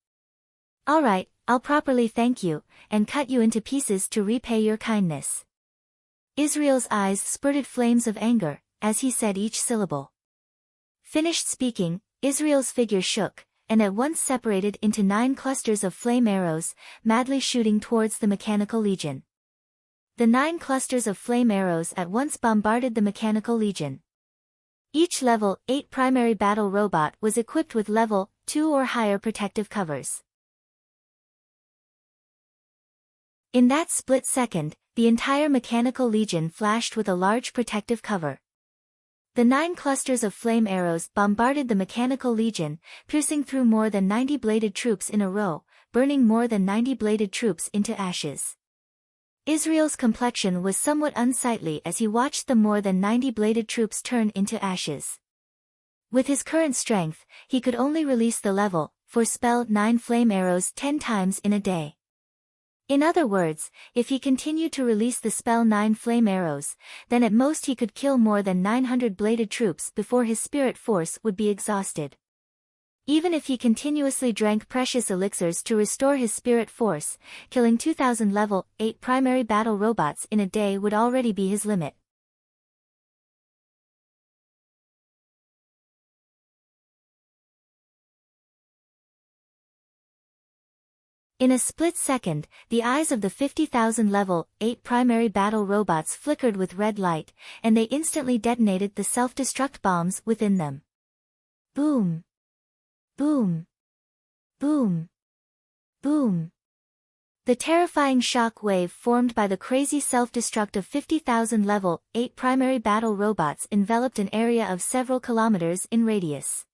Alright, I'll properly thank you, and cut you into pieces to repay your kindness. Israel's eyes spurted flames of anger, as he said each syllable. Finished speaking, Israel's figure shook, and at once separated into 9 clusters of flame arrows, madly shooting towards the mechanical legion. The 9 clusters of flame arrows at once bombarded the mechanical legion. Each level 8 primary battle robot was equipped with level 2 or higher protective covers. In that split second, the entire mechanical legion flashed with a large protective cover. The 9 clusters of flame arrows bombarded the mechanical legion, piercing through more than 90 bladed troops in a row, burning more than 90 bladed troops into ashes. Israel's complexion was somewhat unsightly as he watched the more than 90 bladed troops turn into ashes. With his current strength, he could only release the level 4 spell 9 flame arrows 10 times in a day. In other words, if he continued to release the spell 9 flame arrows, then at most he could kill more than 900 bladed troops before his spirit force would be exhausted. Even if he continuously drank precious elixirs to restore his spirit force, killing 2,000 level 8 primary battle robots in a day would already be his limit. In a split second, the eyes of the 50,000 level 8 primary battle robots flickered with red light, and they instantly detonated the self-destruct bombs within them. Boom! Boom! Boom! Boom! The terrifying shock wave formed by the crazy self-destruct of 50,000 level 8 primary battle robots enveloped an area of several kilometers in radius.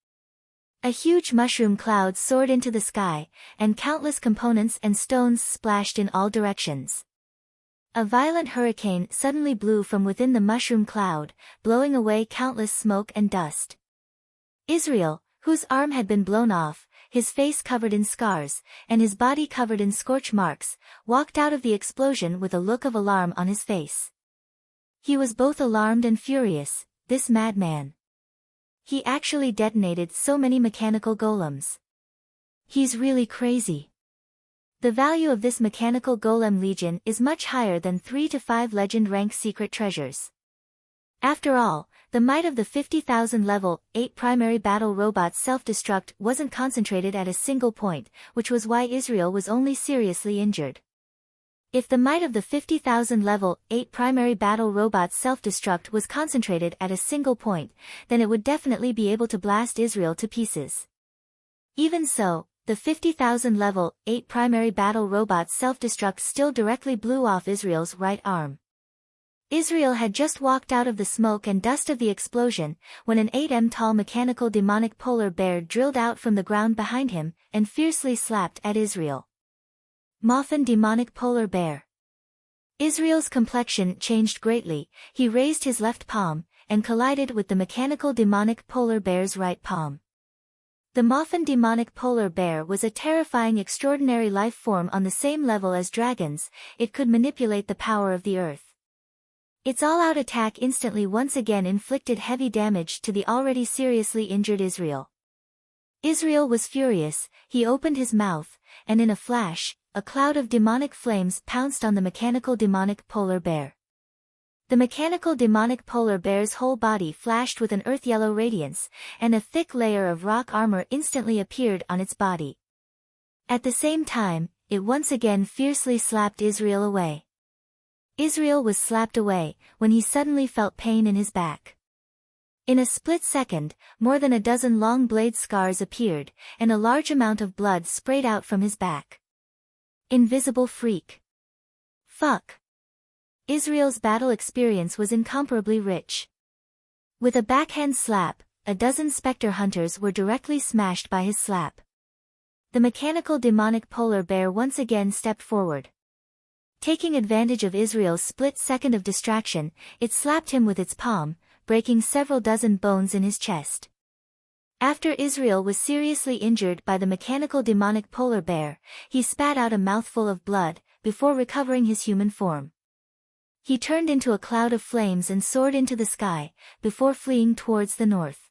A huge mushroom cloud soared into the sky, and countless components and stones splashed in all directions. A violent hurricane suddenly blew from within the mushroom cloud, blowing away countless smoke and dust. Israel, whose arm had been blown off, his face covered in scars, and his body covered in scorch marks, walked out of the explosion with a look of alarm on his face. He was both alarmed and furious, this madman. He actually detonated so many mechanical golems. He's really crazy. The value of this mechanical golem legion is much higher than 3 to 5 legend rank secret treasures. After all, the might of the 50,000 level 8 primary battle robots self-destruct wasn't concentrated at a single point, which was why Israel was only seriously injured. If the might of the 50,000 level 8 primary battle robots self-destruct was concentrated at a single point, then it would definitely be able to blast Israel to pieces. Even so, the 50,000 level 8 primary battle robots self-destruct still directly blew off Israel's right arm. Israel had just walked out of the smoke and dust of the explosion, when an 8 m tall mechanical demonic polar bear drilled out from the ground behind him, and fiercely slapped at Israel. Moffin demonic polar bear. Israel's complexion changed greatly, he raised his left palm, and collided with the mechanical demonic polar bear's right palm. The Moffin demonic polar bear was a terrifying extraordinary life form on the same level as dragons, it could manipulate the power of the earth. Its all-out attack instantly once again inflicted heavy damage to the already seriously injured Israel. Israel was furious, he opened his mouth, and in a flash, a cloud of demonic flames pounced on the mechanical demonic polar bear. The mechanical demonic polar bear's whole body flashed with an earth-yellow radiance, and a thick layer of rock armor instantly appeared on its body. At the same time, it once again fiercely slapped Israel away. Israel was slapped away, when he suddenly felt pain in his back. In a split second, more than a dozen long blade scars appeared, and a large amount of blood sprayed out from his back. Invisible freak. Fuck. Israel's battle experience was incomparably rich. With a backhand slap, a dozen specter hunters were directly smashed by his slap. The mechanical demonic polar bear once again stepped forward. Taking advantage of Israel's split second of distraction, it slapped him with its palm, breaking several dozen bones in his chest. After Israel was seriously injured by the mechanical demonic polar bear, he spat out a mouthful of blood, before recovering his human form. He turned into a cloud of flames and soared into the sky, before fleeing towards the north.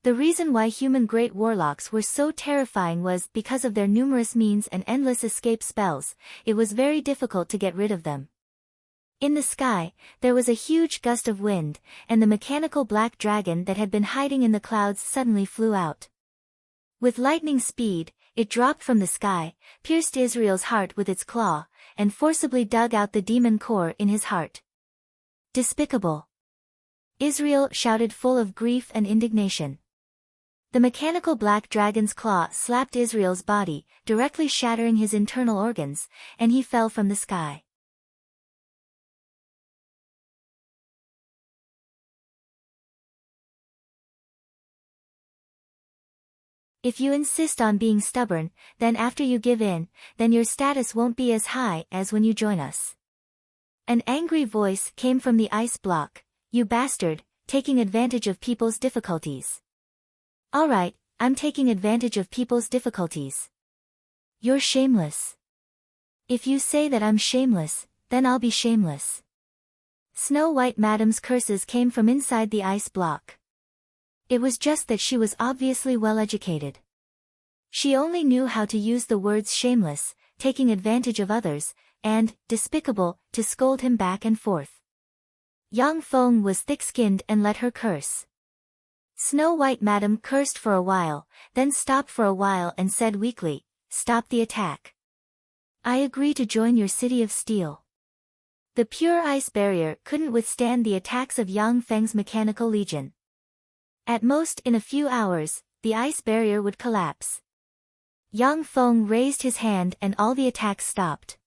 The reason why human great warlocks were so terrifying was because of their numerous means and endless escape spells. It was very difficult to get rid of them. In the sky, there was a huge gust of wind, and the mechanical black dragon that had been hiding in the clouds suddenly flew out. With lightning speed, it dropped from the sky, pierced Israel's heart with its claw, and forcibly dug out the demon core in his heart. Despicable! Israel shouted, full of grief and indignation. The mechanical black dragon's claw slapped Israel's body, directly shattering his internal organs, and he fell from the sky. If you insist on being stubborn, then after you give in, then your status won't be as high as when you join us. An angry voice came from the ice block. You bastard, taking advantage of people's difficulties. Alright, I'm taking advantage of people's difficulties. You're shameless. If you say that I'm shameless, then I'll be shameless. Snow White Madam's curses came from inside the ice block. It was just that she was obviously well educated. She only knew how to use the words shameless, taking advantage of others, and despicable, to scold him back and forth. Yang Feng was thick-skinned and let her curse. Snow White Madam cursed for a while, then stopped for a while and said weakly, "Stop the attack. I agree to join your city of steel." The pure ice barrier couldn't withstand the attacks of Yang Feng's mechanical legion. At most in a few hours, the ice barrier would collapse. Yang Feng raised his hand and all the attacks stopped.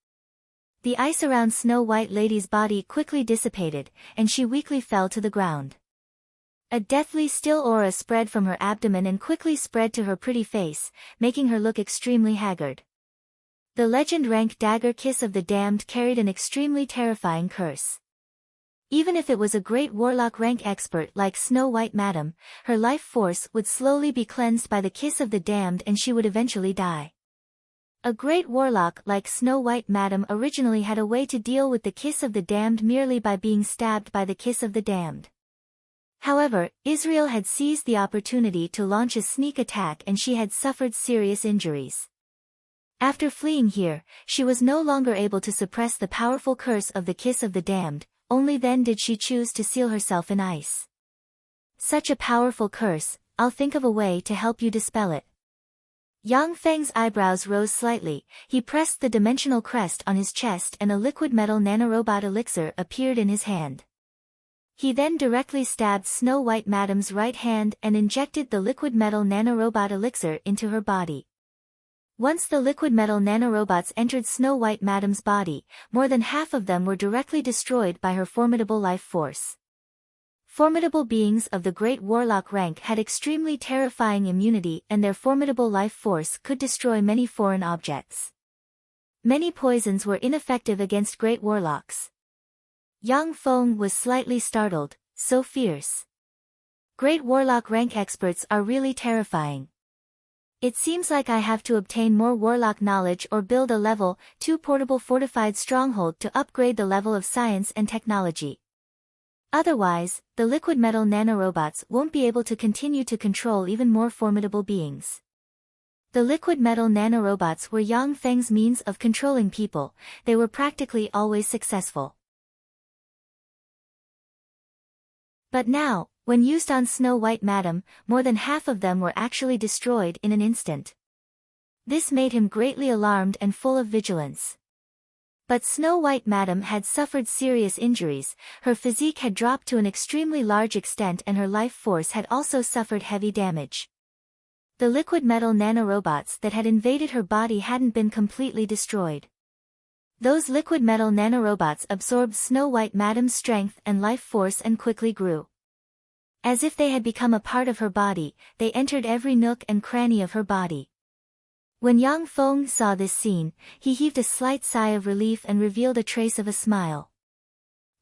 The ice around Snow White Lady's body quickly dissipated, and she weakly fell to the ground. A deathly still aura spread from her abdomen and quickly spread to her pretty face, making her look extremely haggard. The legend rank dagger kiss of the damned carried an extremely terrifying curse. Even if it was a great warlock rank expert like Snow White Madam, her life force would slowly be cleansed by the kiss of the damned and she would eventually die. A great warlock like Snow White Madam originally had a way to deal with the kiss of the damned merely by being stabbed by the kiss of the damned. However, Israel had seized the opportunity to launch a sneak attack and she had suffered serious injuries. After fleeing here, she was no longer able to suppress the powerful curse of the kiss of the damned, only then did she choose to seal herself in ice. Such a powerful curse, I'll think of a way to help you dispel it. Yang Feng's eyebrows rose slightly, he pressed the dimensional crest on his chest and a liquid metal nanorobot elixir appeared in his hand. He then directly stabbed Snow White Madam's right hand and injected the liquid metal nanorobot elixir into her body. Once the liquid metal nanorobots entered Snow White Madam's body, more than half of them were directly destroyed by her formidable life force. Formidable beings of the Great Warlock rank had extremely terrifying immunity and their formidable life force could destroy many foreign objects. Many poisons were ineffective against Great Warlocks. Yang Feng was slightly startled, so fierce. Great Warlock rank experts are really terrifying. It seems like I have to obtain more warlock knowledge or build a level 2 portable fortified stronghold to upgrade the level of science and technology. Otherwise, the liquid metal nanorobots won't be able to continue to control even more formidable beings. The liquid metal nanorobots were Yang Feng's means of controlling people. They were practically always successful. But now, when used on Snow White Madam, more than half of them were actually destroyed in an instant. This made him greatly alarmed and full of vigilance. But Snow White Madam had suffered serious injuries, her physique had dropped to an extremely large extent and her life force had also suffered heavy damage. The liquid metal nanorobots that had invaded her body hadn't been completely destroyed. Those liquid metal nanorobots absorbed Snow White Madam's strength and life force and quickly grew. As if they had become a part of her body, they entered every nook and cranny of her body. When Yang Feng saw this scene, he heaved a slight sigh of relief and revealed a trace of a smile.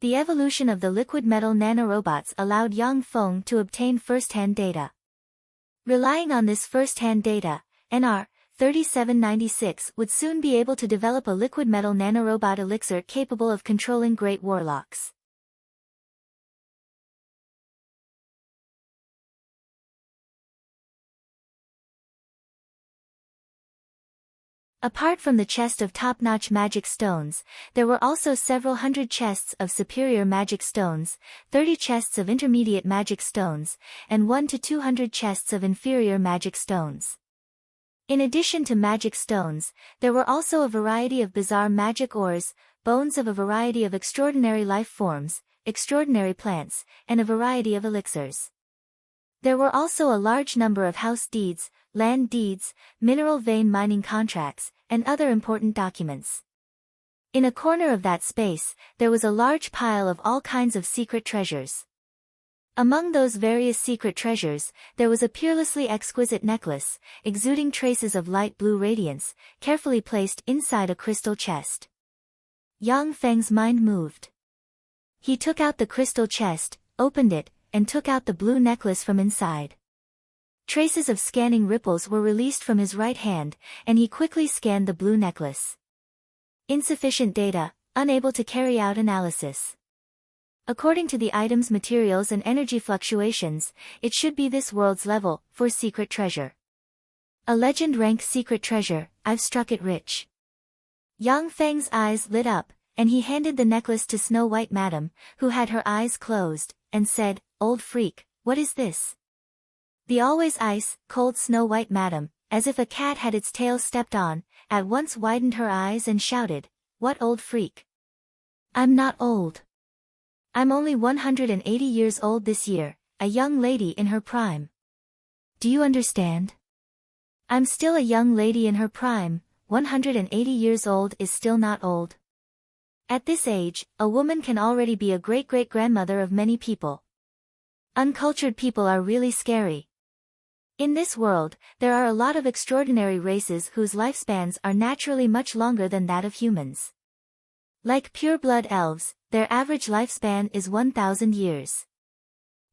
The evolution of the liquid metal nanorobots allowed Yang Feng to obtain first-hand data. Relying on this first-hand data, NR 3796 would soon be able to develop a liquid metal nanorobot elixir capable of controlling great warlocks. Apart from the chest of top-notch magic stones, there were also several hundred chests of superior magic stones, 30 chests of intermediate magic stones, and 1 to 200 chests of inferior magic stones. In addition to magic stones, there were also a variety of bizarre magic ores, bones of a variety of extraordinary life forms, extraordinary plants, and a variety of elixirs. There were also a large number of house deeds, land deeds, mineral vein mining contracts, and other important documents. In a corner of that space, there was a large pile of all kinds of secret treasures. Among those various secret treasures, there was a peerlessly exquisite necklace, exuding traces of light blue radiance, carefully placed inside a crystal chest. Yang Feng's mind moved. He took out the crystal chest, opened it, and took out the blue necklace from inside. Traces of scanning ripples were released from his right hand, and he quickly scanned the blue necklace. Insufficient data, unable to carry out analysis. According to the item's materials and energy fluctuations, it should be this world's level, for secret treasure. A legend rank secret treasure, I've struck it rich. Yang Feng's eyes lit up, and he handed the necklace to Snow White Madam, who had her eyes closed, and said, "Old freak, what is this?" The always ice-cold Snow White Madam, as if a cat had its tail stepped on, at once widened her eyes and shouted, "What old freak? I'm not old. I'm only 180 years old this year, a young lady in her prime. Do you understand? I'm still a young lady in her prime, 180 years old is still not old. At this age, a woman can already be a great-great-grandmother of many people. Uncultured people are really scary. In this world, there are a lot of extraordinary races whose lifespans are naturally much longer than that of humans. Like pure-blood elves, their average lifespan is 1,000 years.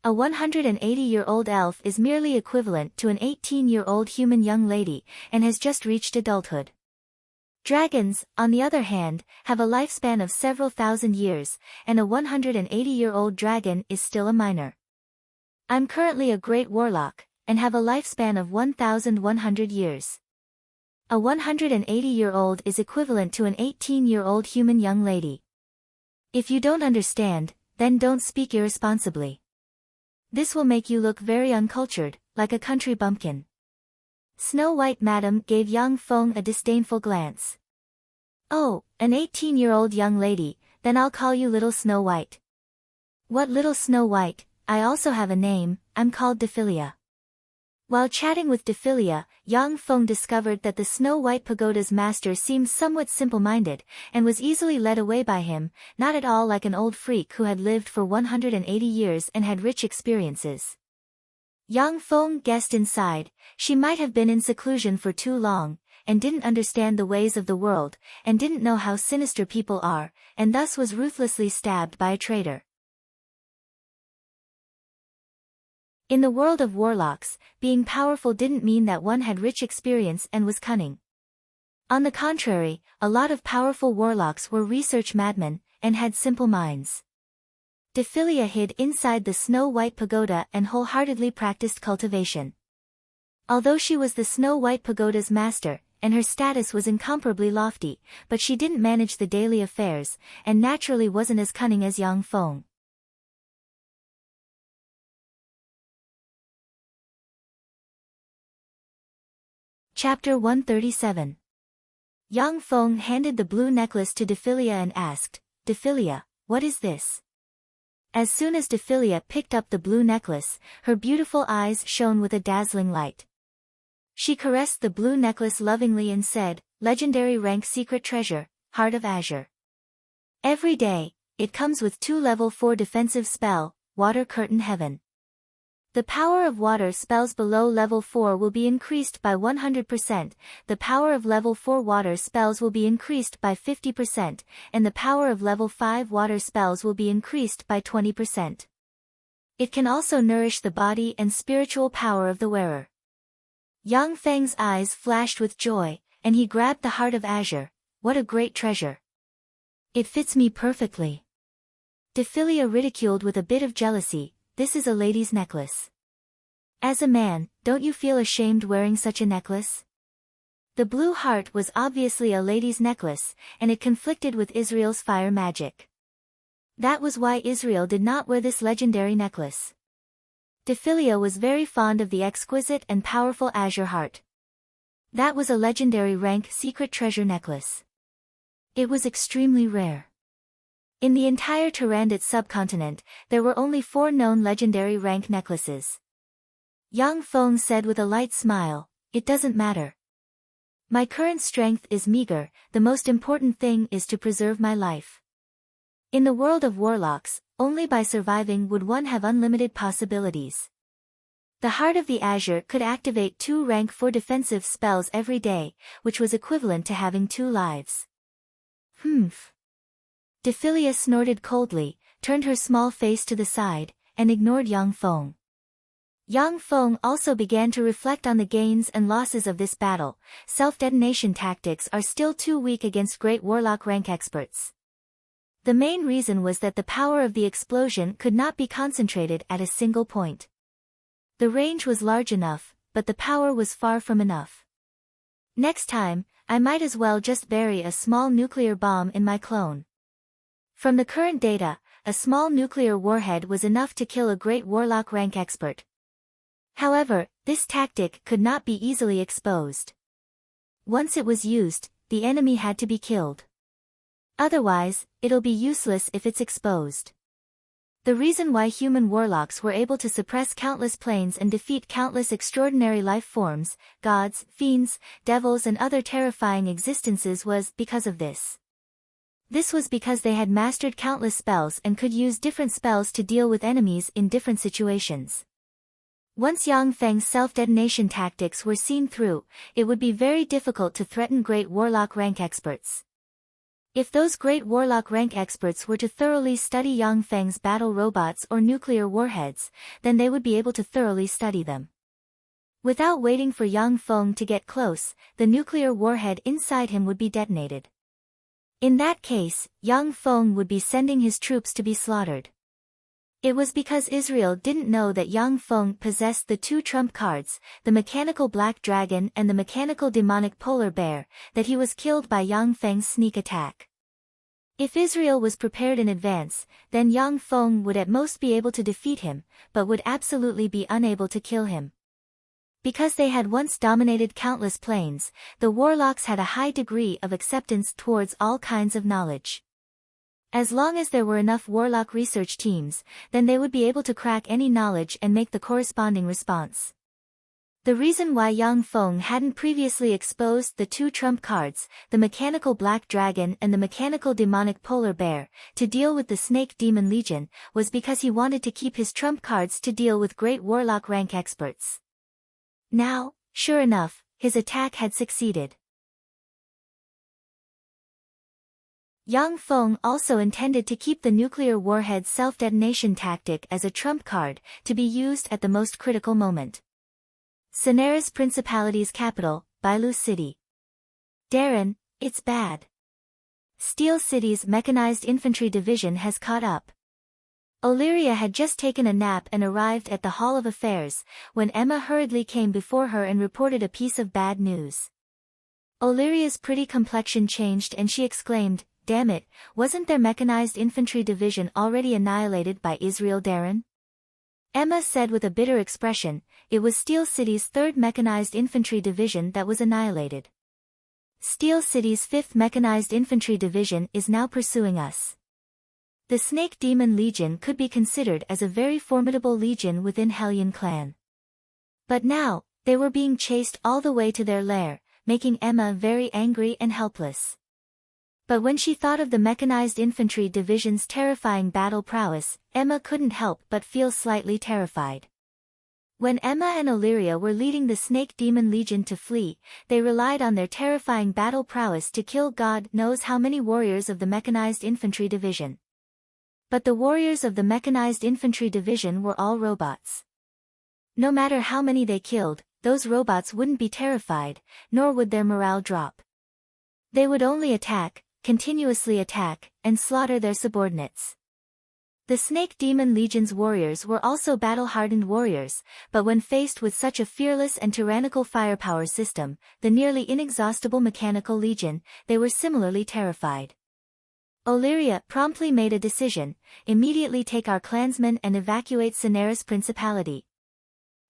A 180-year-old elf is merely equivalent to an 18-year-old human young lady, and has just reached adulthood. Dragons, on the other hand, have a lifespan of several thousand years, and a 180-year-old dragon is still a minor. I'm currently a great warlock, and have a lifespan of 1,100 years. A 180-year-old is equivalent to an 18-year-old human young lady. If you don't understand, then don't speak irresponsibly. This will make you look very uncultured, like a country bumpkin." Snow White Madam gave Yang Feng a disdainful glance. "Oh, an 18-year-old young lady, then I'll call you Little Snow White." "What Little Snow White? I also have a name, I'm called Dephilia." While chatting with Dephilia, Yang Feng discovered that the Snow White Pagoda's master seemed somewhat simple-minded, and was easily led away by him, not at all like an old freak who had lived for 180 years and had rich experiences. Yang Feng guessed inside, she might have been in seclusion for too long, and didn't understand the ways of the world, and didn't know how sinister people are, and thus was ruthlessly stabbed by a traitor. In the world of warlocks, being powerful didn't mean that one had rich experience and was cunning. On the contrary, a lot of powerful warlocks were research madmen, and had simple minds. Dephilia hid inside the snow-white pagoda and wholeheartedly practiced cultivation. Although she was the snow-white pagoda's master, and her status was incomparably lofty, but she didn't manage the daily affairs, and naturally wasn't as cunning as Yang Feng. Chapter 137. Yang Feng handed the blue necklace to Dephilia and asked, "Dephilia, what is this?" As soon as Dephilia picked up the blue necklace, her beautiful eyes shone with a dazzling light. She caressed the blue necklace lovingly and said, "Legendary rank secret treasure, Heart of Azure. Every day, it comes with 2 level 4 defensive spell, Water Curtain Heaven. The power of water spells below level 4 will be increased by 100%, the power of level 4 water spells will be increased by 50%, and the power of level 5 water spells will be increased by 20%. It can also nourish the body and spiritual power of the wearer." Yang Feng's eyes flashed with joy, and he grabbed the Heart of Azure. "What a great treasure. It fits me perfectly." Dephilia ridiculed with a bit of jealousy, "This is a lady's necklace. As a man, don't you feel ashamed wearing such a necklace?" The blue heart was obviously a lady's necklace, and it conflicted with Israel's fire magic. That was why Israel did not wear this legendary necklace. Dephilia was very fond of the exquisite and powerful azure heart. That was a legendary rank secret treasure necklace. It was extremely rare. In the entire Tyrannid subcontinent, there were only 4 known legendary rank necklaces. Yang Feng said with a light smile, "It doesn't matter. My current strength is meager, the most important thing is to preserve my life. In the world of warlocks, only by surviving would one have unlimited possibilities." The Heart of the Azure could activate 2 rank 4 defensive spells every day, which was equivalent to having 2 lives. Humph. Dephilia snorted coldly, turned her small face to the side, and ignored Yang Feng. Yang Feng also began to reflect on the gains and losses of this battle. Self-detonation tactics are still too weak against great warlock rank experts. The main reason was that the power of the explosion could not be concentrated at a single point. The range was large enough, but the power was far from enough. Next time, I might as well just bury a small nuclear bomb in my clone. From the current data, a small nuclear warhead was enough to kill a great warlock rank expert. However, this tactic could not be easily exposed. Once it was used, the enemy had to be killed. Otherwise, it'll be useless if it's exposed. The reason why human warlocks were able to suppress countless planes and defeat countless extraordinary life forms, gods, fiends, devils and other terrifying existences was because of this. This was because they had mastered countless spells and could use different spells to deal with enemies in different situations. Once Yang Feng's self-detonation tactics were seen through, it would be very difficult to threaten great warlock rank experts. If those great warlock rank experts were to thoroughly study Yang Feng's battle robots or nuclear warheads, then they would be able to thoroughly study them. Without waiting for Yang Feng to get close, the nuclear warhead inside him would be detonated. In that case, Yang Feng would be sending his troops to be slaughtered. It was because Israel didn't know that Yang Feng possessed the 2 trump cards, the mechanical black dragon and the mechanical demonic polar bear, that he was killed by Yang Feng's sneak attack. If Israel was prepared in advance, then Yang Feng would at most be able to defeat him, but would absolutely be unable to kill him. Because they had once dominated countless planes, the warlocks had a high degree of acceptance towards all kinds of knowledge. As long as there were enough warlock research teams, then they would be able to crack any knowledge and make the corresponding response. The reason why Yang Feng hadn't previously exposed the 2 trump cards, the mechanical black dragon and the mechanical demonic polar bear, to deal with the snake demon legion, was because he wanted to keep his trump cards to deal with great warlock rank experts. Now, sure enough, his attack had succeeded. Yang Feng also intended to keep the nuclear warhead self-detonation tactic as a trump card, to be used at the most critical moment. Cineris Principality's capital, Bailu City. Darren, it's bad. Steel City's mechanized infantry division has caught up. Illyria had just taken a nap and arrived at the Hall of Affairs, when Emma hurriedly came before her and reported a piece of bad news. Illyria's pretty complexion changed and she exclaimed, "Damn it, wasn't their mechanized infantry division already annihilated by Israel Darren?" Emma said with a bitter expression, "It was Steel City's 3rd Mechanized Infantry Division that was annihilated. Steel City's 5th Mechanized Infantry Division is now pursuing us." The Snake Demon Legion could be considered as a very formidable legion within Hellion clan. But now, they were being chased all the way to their lair, making Emma very angry and helpless. But when she thought of the Mechanized Infantry Division's terrifying battle prowess, Emma couldn't help but feel slightly terrified. When Emma and Illyria were leading the Snake Demon Legion to flee, they relied on their terrifying battle prowess to kill God knows how many warriors of the Mechanized Infantry Division. But the warriors of the Mechanized Infantry Division were all robots. No matter how many they killed, those robots wouldn't be terrified, nor would their morale drop. They would only attack, continuously attack, and slaughter their subordinates. The Snake Demon Legion's warriors were also battle-hardened warriors, but when faced with such a fearless and tyrannical firepower system, the nearly inexhaustible Mechanical Legion, they were similarly terrified. Illyria promptly made a decision: immediately take our clansmen and evacuate Cineris Principality.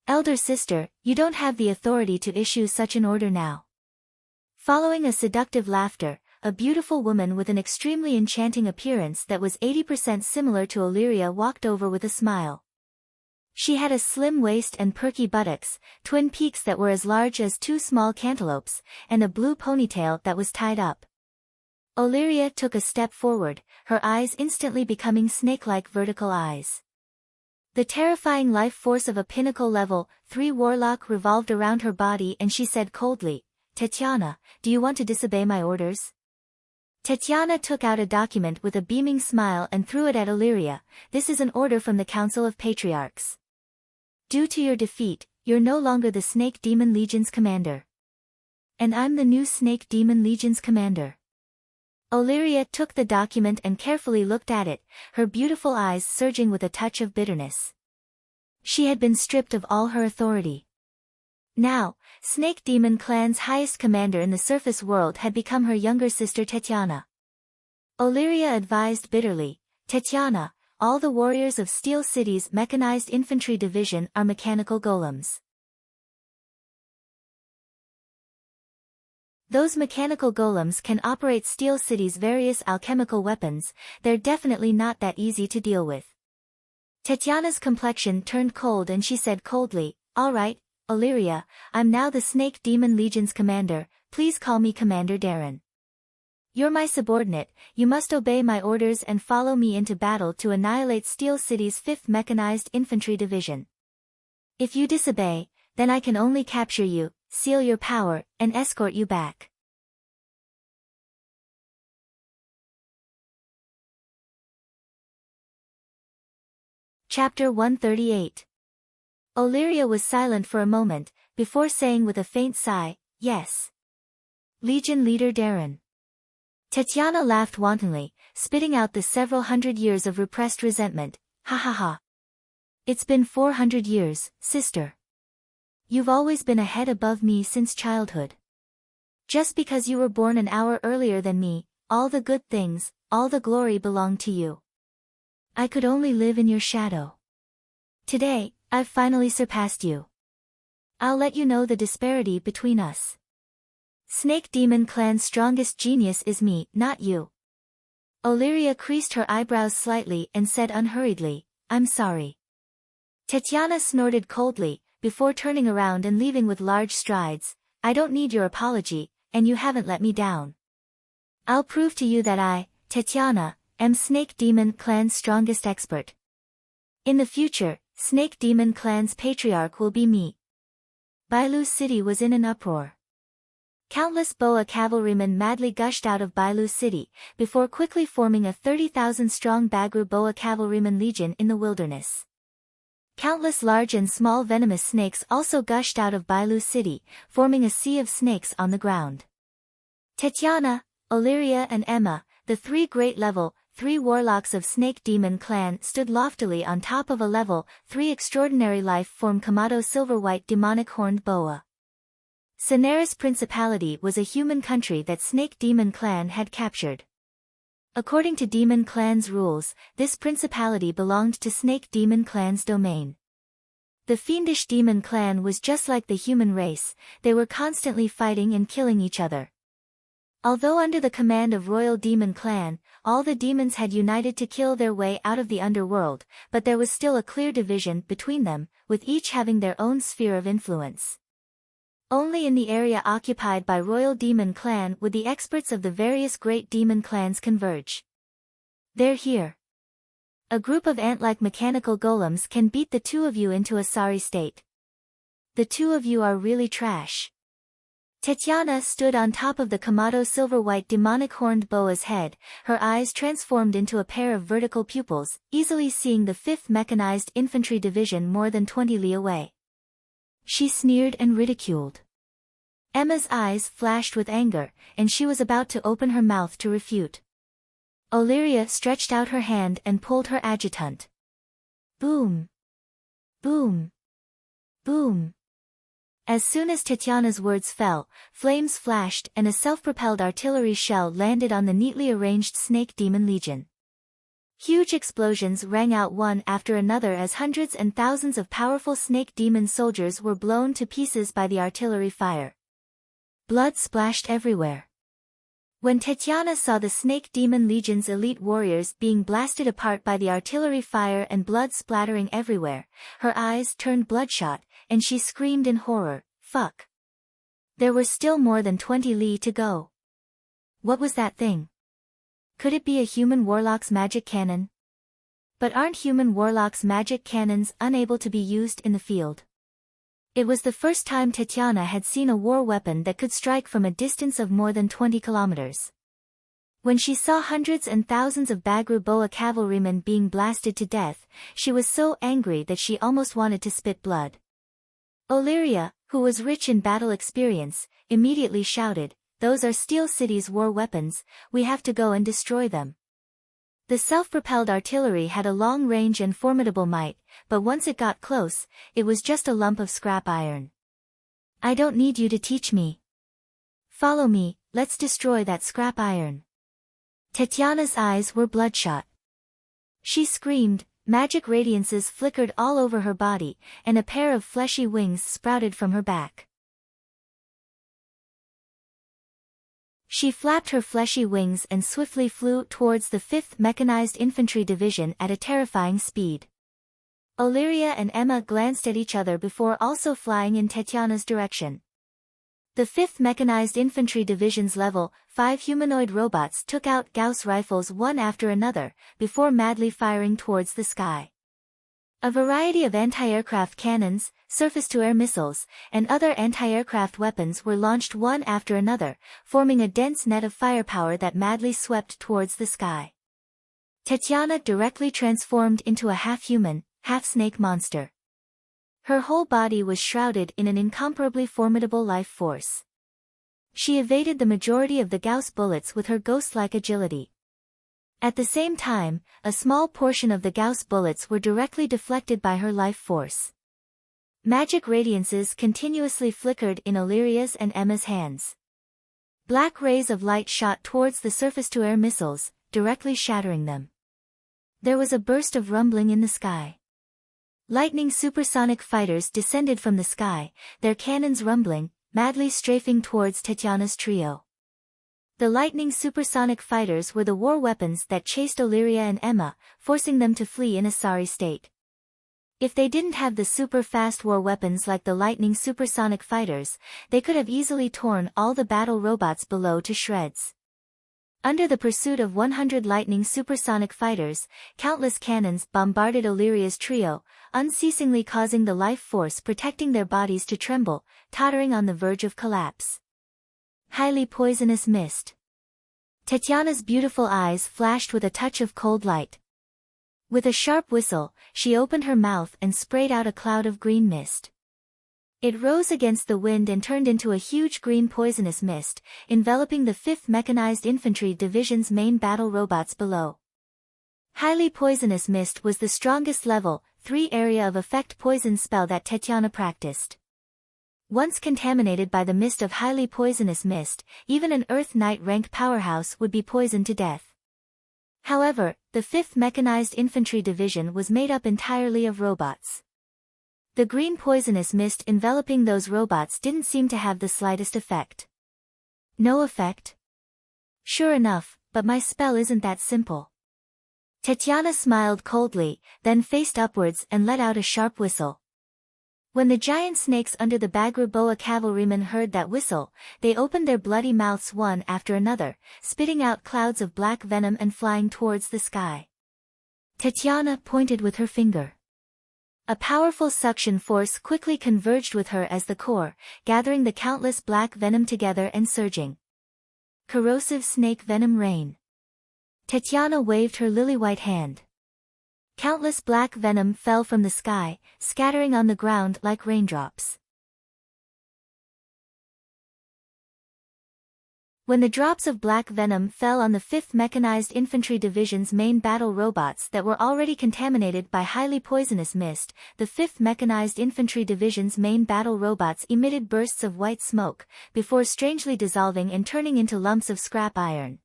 Elder sister, you don't have the authority to issue such an order now. Following a seductive laughter, a beautiful woman with an extremely enchanting appearance that was 80% similar to Illyria walked over with a smile. She had a slim waist and perky buttocks, twin peaks that were as large as 2 small cantaloupes, and a blue ponytail that was tied up. Illyria took a step forward, her eyes instantly becoming snake-like vertical eyes. The terrifying life force of a pinnacle level 3 warlock revolved around her body and she said coldly, "Tatiana, do you want to disobey my orders?" Tatiana took out a document with a beaming smile and threw it at Illyria. "This is an order from the Council of Patriarchs. Due to your defeat, you're no longer the Snake Demon Legion's commander. And I'm the new Snake Demon Legion's commander." Illyria took the document and carefully looked at it, her beautiful eyes surging with a touch of bitterness. She had been stripped of all her authority. Now, Snake Demon Clan's highest commander in the surface world had become her younger sister Tatiana. Illyria advised bitterly, "Tatiana, all the warriors of Steel City's Mechanized Infantry Division are mechanical golems. Those mechanical golems can operate Steel City's various alchemical weapons, they're definitely not that easy to deal with." Tatiana's complexion turned cold and she said coldly, "All right, Illyria, I'm now the Snake Demon Legion's commander, please call me Commander Darren. You're my subordinate, you must obey my orders and follow me into battle to annihilate Steel City's 5th Mechanized Infantry Division. If you disobey, then I can only capture you, seal your power, and escort you back." Chapter 138. Illyria was silent for a moment, before saying with a faint sigh, "Yes. Legion Leader Darren." Tatiana laughed wantonly, spitting out the several hundred years of repressed resentment. "Ha ha ha. It's been 400 years, sister. You've always been a head above me since childhood. Just because you were born an hour earlier than me, all the good things, all the glory belonged to you. I could only live in your shadow. Today, I've finally surpassed you. I'll let you know the disparity between us. Snake Demon Clan's strongest genius is me, not you." Illyria creased her eyebrows slightly and said unhurriedly, "I'm sorry." Tatiana snorted coldly, before turning around and leaving with large strides, "I don't need your apology, and you haven't let me down. I'll prove to you that I, Tatiana, am Snake Demon Clan's strongest expert. In the future, Snake Demon Clan's patriarch will be me." Bailu City was in an uproar. Countless Boa cavalrymen madly gushed out of Bailu City, before quickly forming a 30,000-strong Bagru Boa cavalryman legion in the wilderness. Countless large and small venomous snakes also gushed out of Bailu City, forming a sea of snakes on the ground. Tetiana, Illyria and Emma, the three great level 3 warlocks of Snake Demon clan, stood loftily on top of a level 3 extraordinary life-form Kamado silver-white demonic horned boa. Cineris Principality was a human country that Snake Demon clan had captured. According to Demon clan's rules, this principality belonged to Snake Demon clan's domain. The fiendish Demon clan was just like the human race, they were constantly fighting and killing each other. Although under the command of Royal Demon Clan, all the demons had united to kill their way out of the underworld, but there was still a clear division between them, with each having their own sphere of influence. Only in the area occupied by Royal Demon Clan would the experts of the various great demon clans converge. They're here. A group of ant-like mechanical golems can beat the two of you into a sorry state. The two of you are really trash. Tetiana stood on top of the Kamado silver-white demonic horned boa's head, her eyes transformed into a pair of vertical pupils, easily seeing the 5th Mechanized Infantry Division more than 20 li away. She sneered and ridiculed. Emma's eyes flashed with anger, and she was about to open her mouth to refute. Illyria stretched out her hand and pulled her adjutant. Boom! Boom! Boom! As soon as Tetiana's words fell, flames flashed and a self-propelled artillery shell landed on the neatly arranged Snake Demon Legion. Huge explosions rang out one after another as hundreds and thousands of powerful Snake Demon soldiers were blown to pieces by the artillery fire. Blood splashed everywhere. When Tetiana saw the Snake Demon Legion's elite warriors being blasted apart by the artillery fire and blood splattering everywhere, her eyes turned bloodshot, and she screamed in horror, "Fuck!" There were still more than 20 li to go. What was that thing? Could it be a human warlock's magic cannon? But aren't human warlocks' magic cannons unable to be used in the field? It was the first time Tetiana had seen a war weapon that could strike from a distance of more than 20 kilometers. When she saw hundreds and thousands of Bagru Boa cavalrymen being blasted to death, she was so angry that she almost wanted to spit blood. Illyria, who was rich in battle experience, immediately shouted, "Those are Steel City's war weapons, we have to go and destroy them." The self-propelled artillery had a long range and formidable might, but once it got close, it was just a lump of scrap iron. "I don't need you to teach me. Follow me, let's destroy that scrap iron." Tetiana's eyes were bloodshot. She screamed, magic radiances flickered all over her body, and a pair of fleshy wings sprouted from her back. She flapped her fleshy wings and swiftly flew towards the 5th Mechanized Infantry Division at a terrifying speed. Illyria and Emma glanced at each other before also flying in Tetiana's direction. The 5th Mechanized Infantry Division's Level 5 humanoid robots took out Gauss rifles one after another, before madly firing towards the sky. A variety of anti-aircraft cannons, surface-to-air missiles, and other anti-aircraft weapons were launched one after another, forming a dense net of firepower that madly swept towards the sky. Tetiana directly transformed into a half-human, half-snake monster. Her whole body was shrouded in an incomparably formidable life force. She evaded the majority of the Gauss bullets with her ghost-like agility. At the same time, a small portion of the Gauss bullets were directly deflected by her life force. Magic radiances continuously flickered in Illyria's and Emma's hands. Black rays of light shot towards the surface-to-air missiles, directly shattering them. There was a burst of rumbling in the sky. Lightning supersonic fighters descended from the sky, their cannons rumbling, madly strafing towards Tetiana's trio. The lightning supersonic fighters were the war weapons that chased Illyria and Emma, forcing them to flee in a sorry state. If they didn't have the super-fast war weapons like the lightning supersonic fighters, they could have easily torn all the battle robots below to shreds. Under the pursuit of 100 lightning supersonic fighters, countless cannons bombarded Illyria's trio, unceasingly causing the life force protecting their bodies to tremble, tottering on the verge of collapse. Highly poisonous mist. Tatiana's beautiful eyes flashed with a touch of cold light. With a sharp whistle, she opened her mouth and sprayed out a cloud of green mist. It rose against the wind and turned into a huge green poisonous mist, enveloping the 5th Mechanized Infantry Division's main battle robots below. Highly poisonous mist was the strongest level 3 area of effect poison spell that Tatiana practiced. Once contaminated by the mist of highly poisonous mist, even an Earth Knight rank powerhouse would be poisoned to death. However, the 5th Mechanized Infantry Division was made up entirely of robots. The green poisonous mist enveloping those robots didn't seem to have the slightest effect. No effect? Sure enough, but my spell isn't that simple. Tatiana smiled coldly, then faced upwards and let out a sharp whistle. When the giant snakes under the Bagru Boa cavalrymen heard that whistle, they opened their bloody mouths one after another, spitting out clouds of black venom and flying towards the sky. Tatiana pointed with her finger. A powerful suction force quickly converged with her as the core, gathering the countless black venom together and surging. Corrosive snake venom rain. Tatiana waved her lily-white hand. Countless black venom fell from the sky, scattering on the ground like raindrops. When the drops of black venom fell on the 5th Mechanized Infantry Division's main battle robots that were already contaminated by highly poisonous mist, the 5th Mechanized Infantry Division's main battle robots emitted bursts of white smoke, before strangely dissolving and turning into lumps of scrap iron.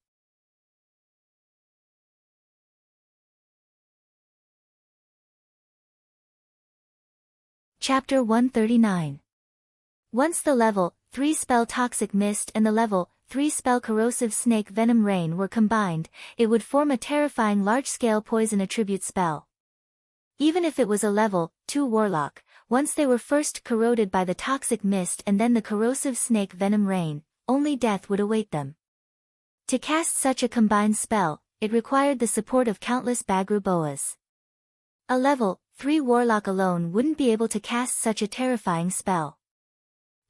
Chapter 139. Once the level 3 spell Toxic Mist and the level 3 spell Corrosive Snake Venom Rain were combined, it would form a terrifying large-scale poison attribute spell. Even if it was a level 2 Warlock, once they were first corroded by the Toxic Mist and then the Corrosive Snake Venom Rain, only death would await them. To cast such a combined spell, it required the support of countless Bagru Boas. A level 3 Warlock alone wouldn't be able to cast such a terrifying spell.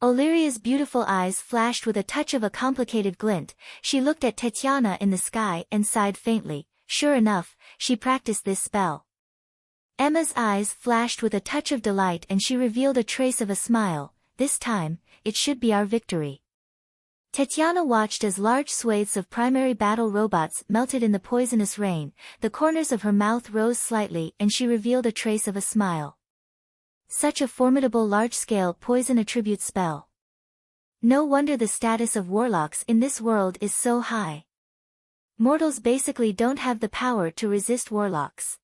Oliria's beautiful eyes flashed with a touch of a complicated glint. She looked at Tatiana in the sky and sighed faintly. Sure enough, she practiced this spell. Emma's eyes flashed with a touch of delight and she revealed a trace of a smile. This time, it should be our victory. Tatiana watched as large swathes of primary battle robots melted in the poisonous rain. The corners of her mouth rose slightly and she revealed a trace of a smile. Such a formidable large-scale poison attribute spell. No wonder the status of warlocks in this world is so high. Mortals basically don't have the power to resist warlocks.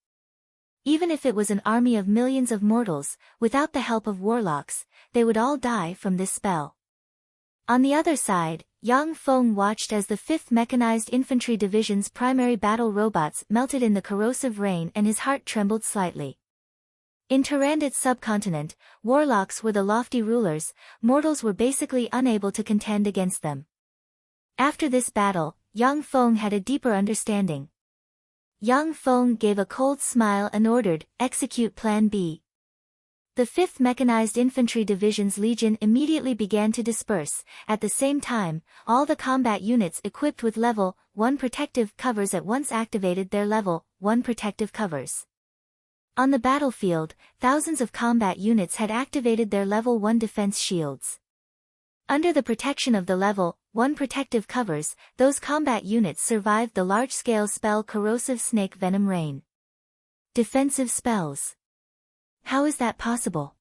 Even if it was an army of millions of mortals, without the help of warlocks, they would all die from this spell. On the other side, Yang Feng watched as the 5th Mechanized Infantry Division's primary battle robots melted in the corrosive rain and his heart trembled slightly. In Tyrannid's subcontinent, warlocks were the lofty rulers, mortals were basically unable to contend against them. After this battle, Yang Feng had a deeper understanding. Yang Feng gave a cold smile and ordered, "Execute Plan B." The 5th Mechanized Infantry Division's legion immediately began to disperse. At the same time, all the combat units equipped with level 1 protective covers at once activated their level 1 protective covers. On the battlefield, thousands of combat units had activated their level 1 defense shields. Under the protection of the level 1 protective covers, those combat units survived the large-scale spell Corrosive Snake Venom Rain. Defensive spells. How is that possible?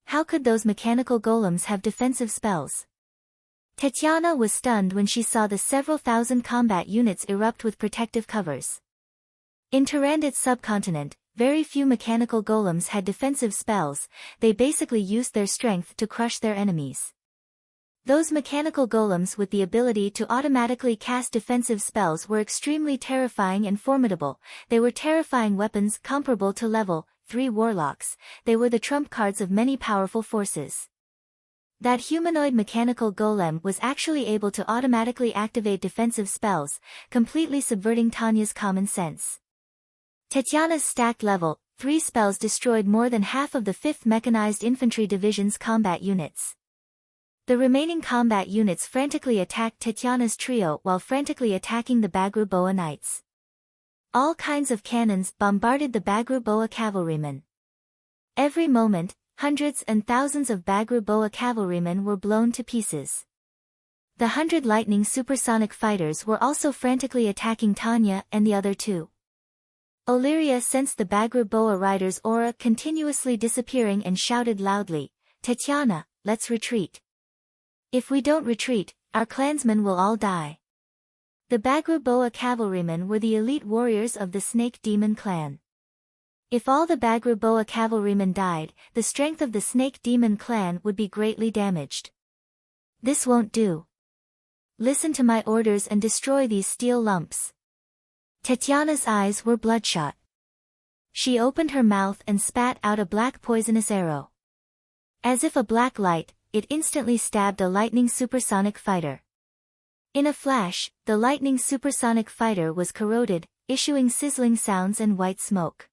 How could those mechanical golems have defensive spells? Tatiana was stunned when she saw the several thousand combat units erupt with protective covers. In Tyrannid's subcontinent, very few mechanical golems had defensive spells. They basically used their strength to crush their enemies. Those mechanical golems with the ability to automatically cast defensive spells were extremely terrifying and formidable. They were terrifying weapons comparable to level 3 warlocks. They were the trump cards of many powerful forces. That humanoid mechanical golem was actually able to automatically activate defensive spells, completely subverting Tanya's common sense. Tatiana's stacked level 3 spells destroyed more than half of the 5th Mechanized Infantry Division's combat units. The remaining combat units frantically attacked Tatiana's trio while frantically attacking the Bagruboa knights. All kinds of cannons bombarded the Bagruboa cavalrymen. Every moment, hundreds and thousands of Bagruboa cavalrymen were blown to pieces. The 100 lightning supersonic fighters were also frantically attacking Tanya and the other two. Illyria sensed the Bagruboa rider's aura continuously disappearing and shouted loudly, "Tatiana, let's retreat. If we don't retreat, our clansmen will all die." The Bagruboa cavalrymen were the elite warriors of the Snake Demon clan. If all the Bagruboa cavalrymen died, the strength of the Snake Demon clan would be greatly damaged. "This won't do. Listen to my orders and destroy these steel lumps." Tatiana's eyes were bloodshot. She opened her mouth and spat out a black poisonous arrow. As if a black light, it instantly stabbed a lightning supersonic fighter. In a flash, the lightning supersonic fighter was corroded, issuing sizzling sounds and white smoke.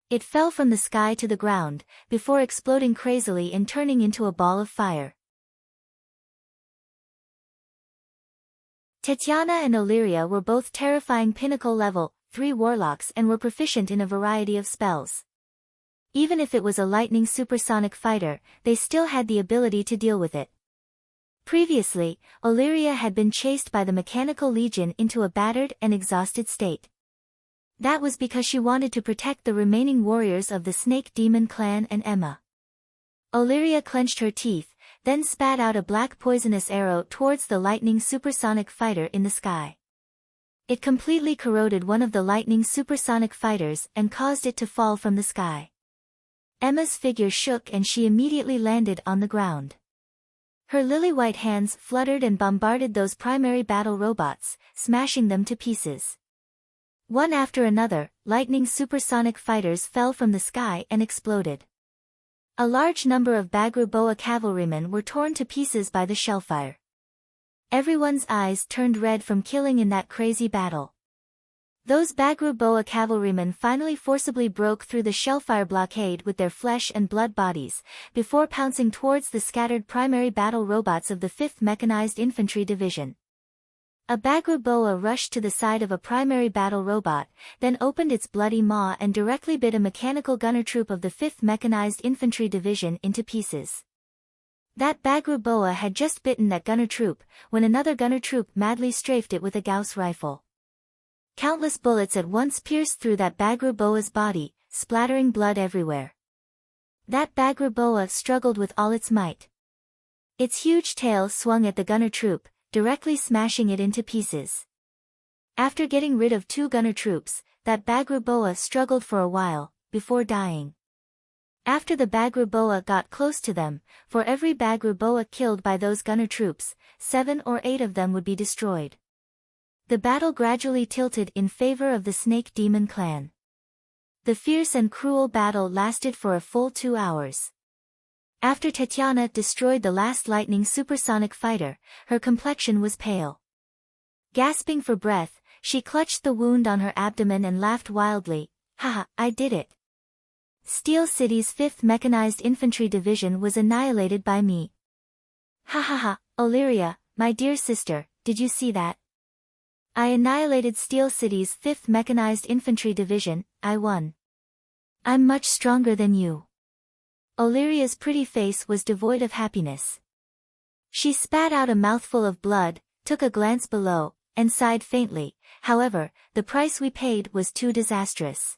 It fell from the sky to the ground, before exploding crazily and turning into a ball of fire. Tatiana and Illyria were both terrifying pinnacle level 3 warlocks and were proficient in a variety of spells. Even if it was a lightning supersonic fighter, they still had the ability to deal with it. Previously, Illyria had been chased by the Mechanical Legion into a battered and exhausted state. That was because she wanted to protect the remaining warriors of the Snake Demon clan and Emma. Illyria clenched her teeth, then spat out a black poisonous arrow towards the lightning supersonic fighter in the sky. It completely corroded one of the lightning supersonic fighters and caused it to fall from the sky. Emma's figure shook and she immediately landed on the ground. Her lily-white hands fluttered and bombarded those primary battle robots, smashing them to pieces. One after another, lightning supersonic fighters fell from the sky and exploded. A large number of Bagruboa cavalrymen were torn to pieces by the shellfire. Everyone's eyes turned red from killing in that crazy battle. Those Bagruboa cavalrymen finally forcibly broke through the shellfire blockade with their flesh and blood bodies, before pouncing towards the scattered primary battle robots of the 5th Mechanized Infantry Division. A Bagruboa rushed to the side of a primary battle robot, then opened its bloody maw and directly bit a mechanical gunner troop of the 5th Mechanized Infantry Division into pieces. That Bagruboa had just bitten that gunner troop, when another gunner troop madly strafed it with a Gauss rifle. Countless bullets at once pierced through that Bagruboa's body, splattering blood everywhere. That Bagruboa struggled with all its might. Its huge tail swung at the gunner troop, directly smashing it into pieces. After getting rid of 2 gunner troops, that Bagruboa struggled for a while, before dying. After the Bagruboa got close to them, for every Bagruboa killed by those gunner troops, 7 or 8 of them would be destroyed. The battle gradually tilted in favor of the Snake Demon clan. The fierce and cruel battle lasted for a full 2 hours. After Tatiana destroyed the last lightning supersonic fighter, her complexion was pale. Gasping for breath, she clutched the wound on her abdomen and laughed wildly, "Haha, I did it. Steel City's 5th Mechanized Infantry Division was annihilated by me. Ha ha ha, Illyria, my dear sister, did you see that? I annihilated Steel City's 5th Mechanized Infantry Division, I won. I'm much stronger than you." Illyria's pretty face was devoid of happiness. She spat out a mouthful of blood, took a glance below, and sighed faintly. "However, the price we paid was too disastrous.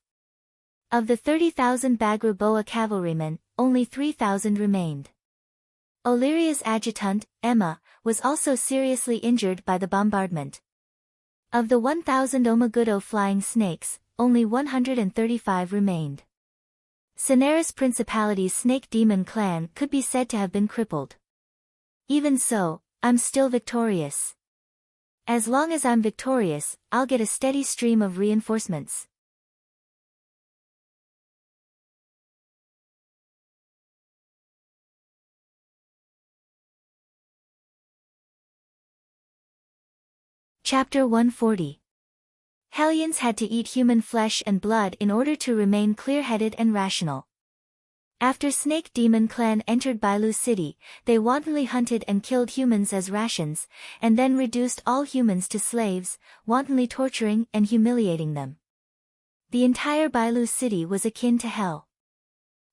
Of the 30,000 Bagruboa cavalrymen, only 3,000 remained." Illyria's adjutant, Emma, was also seriously injured by the bombardment. Of the 1,000 Omagudo flying snakes, only 135 remained. Cineris Principality's Snake Demon clan could be said to have been crippled. Even so, I'm still victorious. As long as I'm victorious, I'll get a steady stream of reinforcements. Chapter 140. Hellions had to eat human flesh and blood in order to remain clear-headed and rational. After Snake Demon Clan entered Bailu City, they wantonly hunted and killed humans as rations, and then reduced all humans to slaves, wantonly torturing and humiliating them. The entire Bailu City was akin to hell.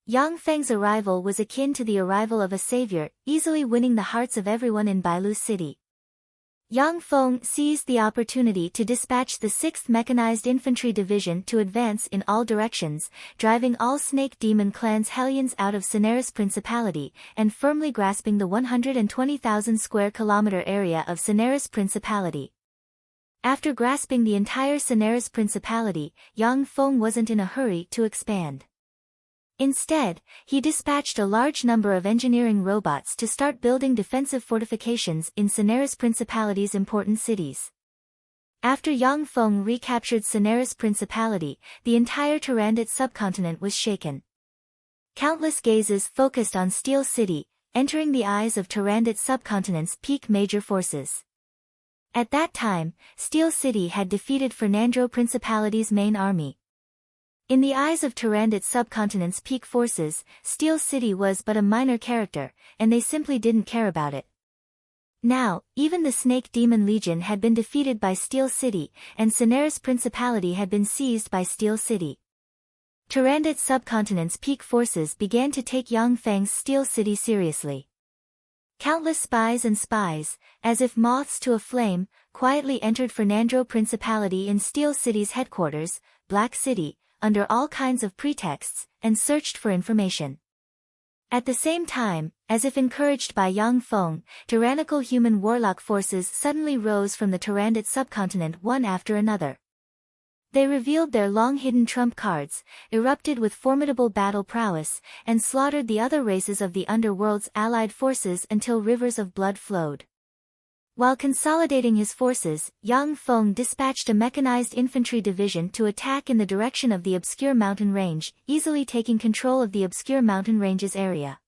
Yang Feng's arrival was akin to the arrival of a savior, easily winning the hearts of everyone in Bailu City. Yang Feng seized the opportunity to dispatch the 6th Mechanized Infantry Division to advance in all directions, driving all Snake Demon Clan's Hellions out of Cineris Principality, and firmly grasping the 120,000 square kilometer area of Cineris Principality. After grasping the entire Cineris Principality, Yang Feng wasn't in a hurry to expand. Instead, he dispatched a large number of engineering robots to start building defensive fortifications in Cineris Principality's important cities. After Yang Feng recaptured Cineris Principality, the entire Tyrandot subcontinent was shaken. Countless gazes focused on Steel City, entering the eyes of Tyrandot subcontinent's peak major forces. At that time, Steel City had defeated Fernandro Principality's main army. In the eyes of Tyrandot subcontinent's peak forces, Steel City was but a minor character, and they simply didn't care about it. Now, even the Snake Demon Legion had been defeated by Steel City, and Cineris Principality had been seized by Steel City. Tyrandot subcontinent's peak forces began to take Yang Feng's Steel City seriously. Countless spies, as if moths to a flame, quietly entered Fernandro Principality in Steel City's headquarters, Black City, under all kinds of pretexts, and searched for information. At the same time, as if encouraged by Yang Feng, tyrannical human warlock forces suddenly rose from the Tyrandot subcontinent one after another. They revealed their long-hidden trump cards, erupted with formidable battle prowess, and slaughtered the other races of the underworld's allied forces until rivers of blood flowed. While consolidating his forces, Yang Feng dispatched a mechanized infantry division to attack in the direction of the obscure mountain range, easily taking control of the obscure mountain ranges area.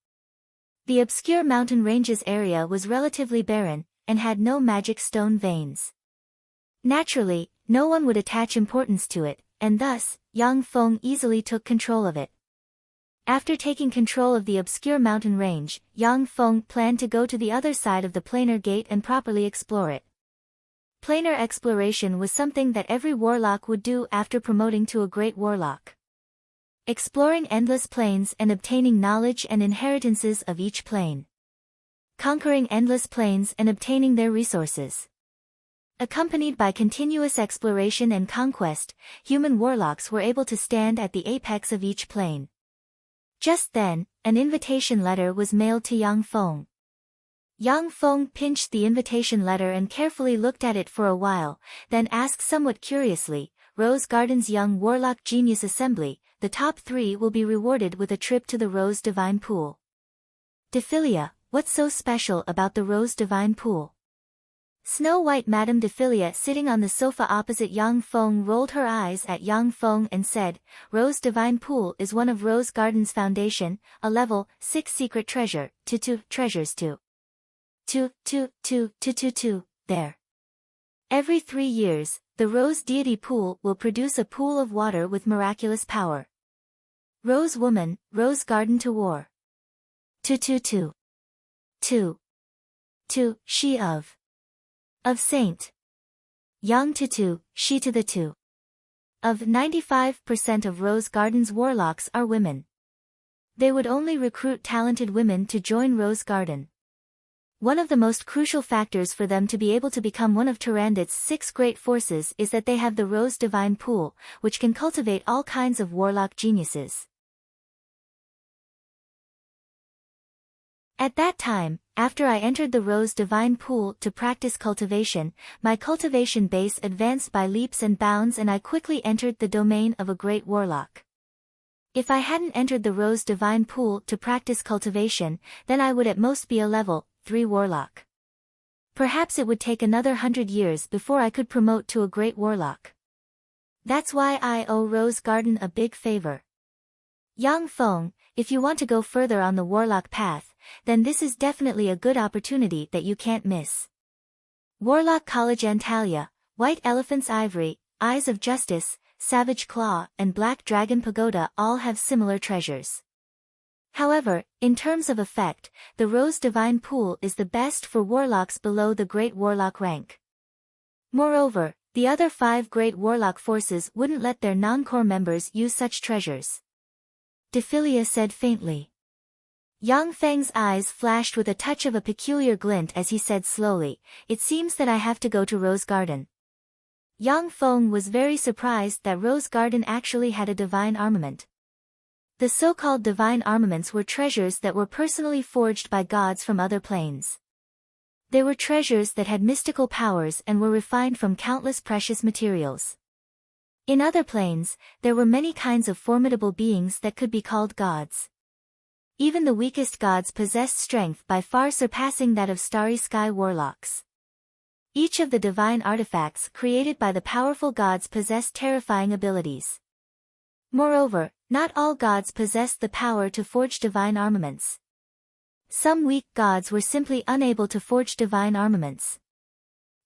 The obscure mountain ranges area was relatively barren, and had no magic stone veins. Naturally, no one would attach importance to it, and thus, Yang Feng easily took control of it. After taking control of the obscure mountain range, Yang Feng planned to go to the other side of the planar gate and properly explore it. Planar exploration was something that every warlock would do after promoting to a great warlock. Exploring endless planes and obtaining knowledge and inheritances of each plane. Conquering endless planes and obtaining their resources. Accompanied by continuous exploration and conquest, human warlocks were able to stand at the apex of each plane. Just then, an invitation letter was mailed to Yang Feng. Yang Feng pinched the invitation letter and carefully looked at it for a while, then asked somewhat curiously, Rose Garden's Young Warlock Genius Assembly, the top 3 will be rewarded with a trip to the Rose Divine Pool. Dephilia, what's so special about the Rose Divine Pool? Snow White Madame Dephilia sitting on the sofa opposite Yang Feng rolled her eyes at Yang Feng and said, Rose Divine Pool is one of Rose Garden's foundation, a level 6 secret treasure, treasures there. Every 3 years, the Rose Deity Pool will produce a pool of water with miraculous power. Rose Woman, Rose Garden to War. She of Saint. Yang to she to the 2. Of 95% of Rose Garden's warlocks are women. They would only recruit talented women to join Rose Garden. One of the most crucial factors for them to be able to become one of Tyrandot's 6 great forces is that they have the Rose Divine Pool, which can cultivate all kinds of warlock geniuses. At that time, after I entered the Rose Divine Pool to practice cultivation, my cultivation base advanced by leaps and bounds and I quickly entered the domain of a great warlock. If I hadn't entered the Rose Divine Pool to practice cultivation, then I would at most be a level 3 warlock. Perhaps it would take another 100 years before I could promote to a great warlock. That's why I owe Rose Garden a big favor. Yang Feng, if you want to go further on the warlock path, then this is definitely a good opportunity that you can't miss. Warlock College Antalya, White Elephant's Ivory, Eyes of Justice, Savage Claw, and Black Dragon Pagoda all have similar treasures. However, in terms of effect, the Rose Divine Pool is the best for warlocks below the Great Warlock rank. Moreover, the other 5 Great Warlock forces wouldn't let their non-core members use such treasures. Dephilia said faintly. Yang Feng's eyes flashed with a touch of a peculiar glint as he said slowly, "It seems that I have to go to Rose Garden." Yang Feng was very surprised that Rose Garden actually had a divine armament. The so-called divine armaments were treasures that were personally forged by gods from other planes. They were treasures that had mystical powers and were refined from countless precious materials. In other planes, there were many kinds of formidable beings that could be called gods. Even the weakest gods possessed strength by far surpassing that of starry sky warlocks. Each of the divine artifacts created by the powerful gods possessed terrifying abilities. Moreover, not all gods possessed the power to forge divine armaments. Some weak gods were simply unable to forge divine armaments.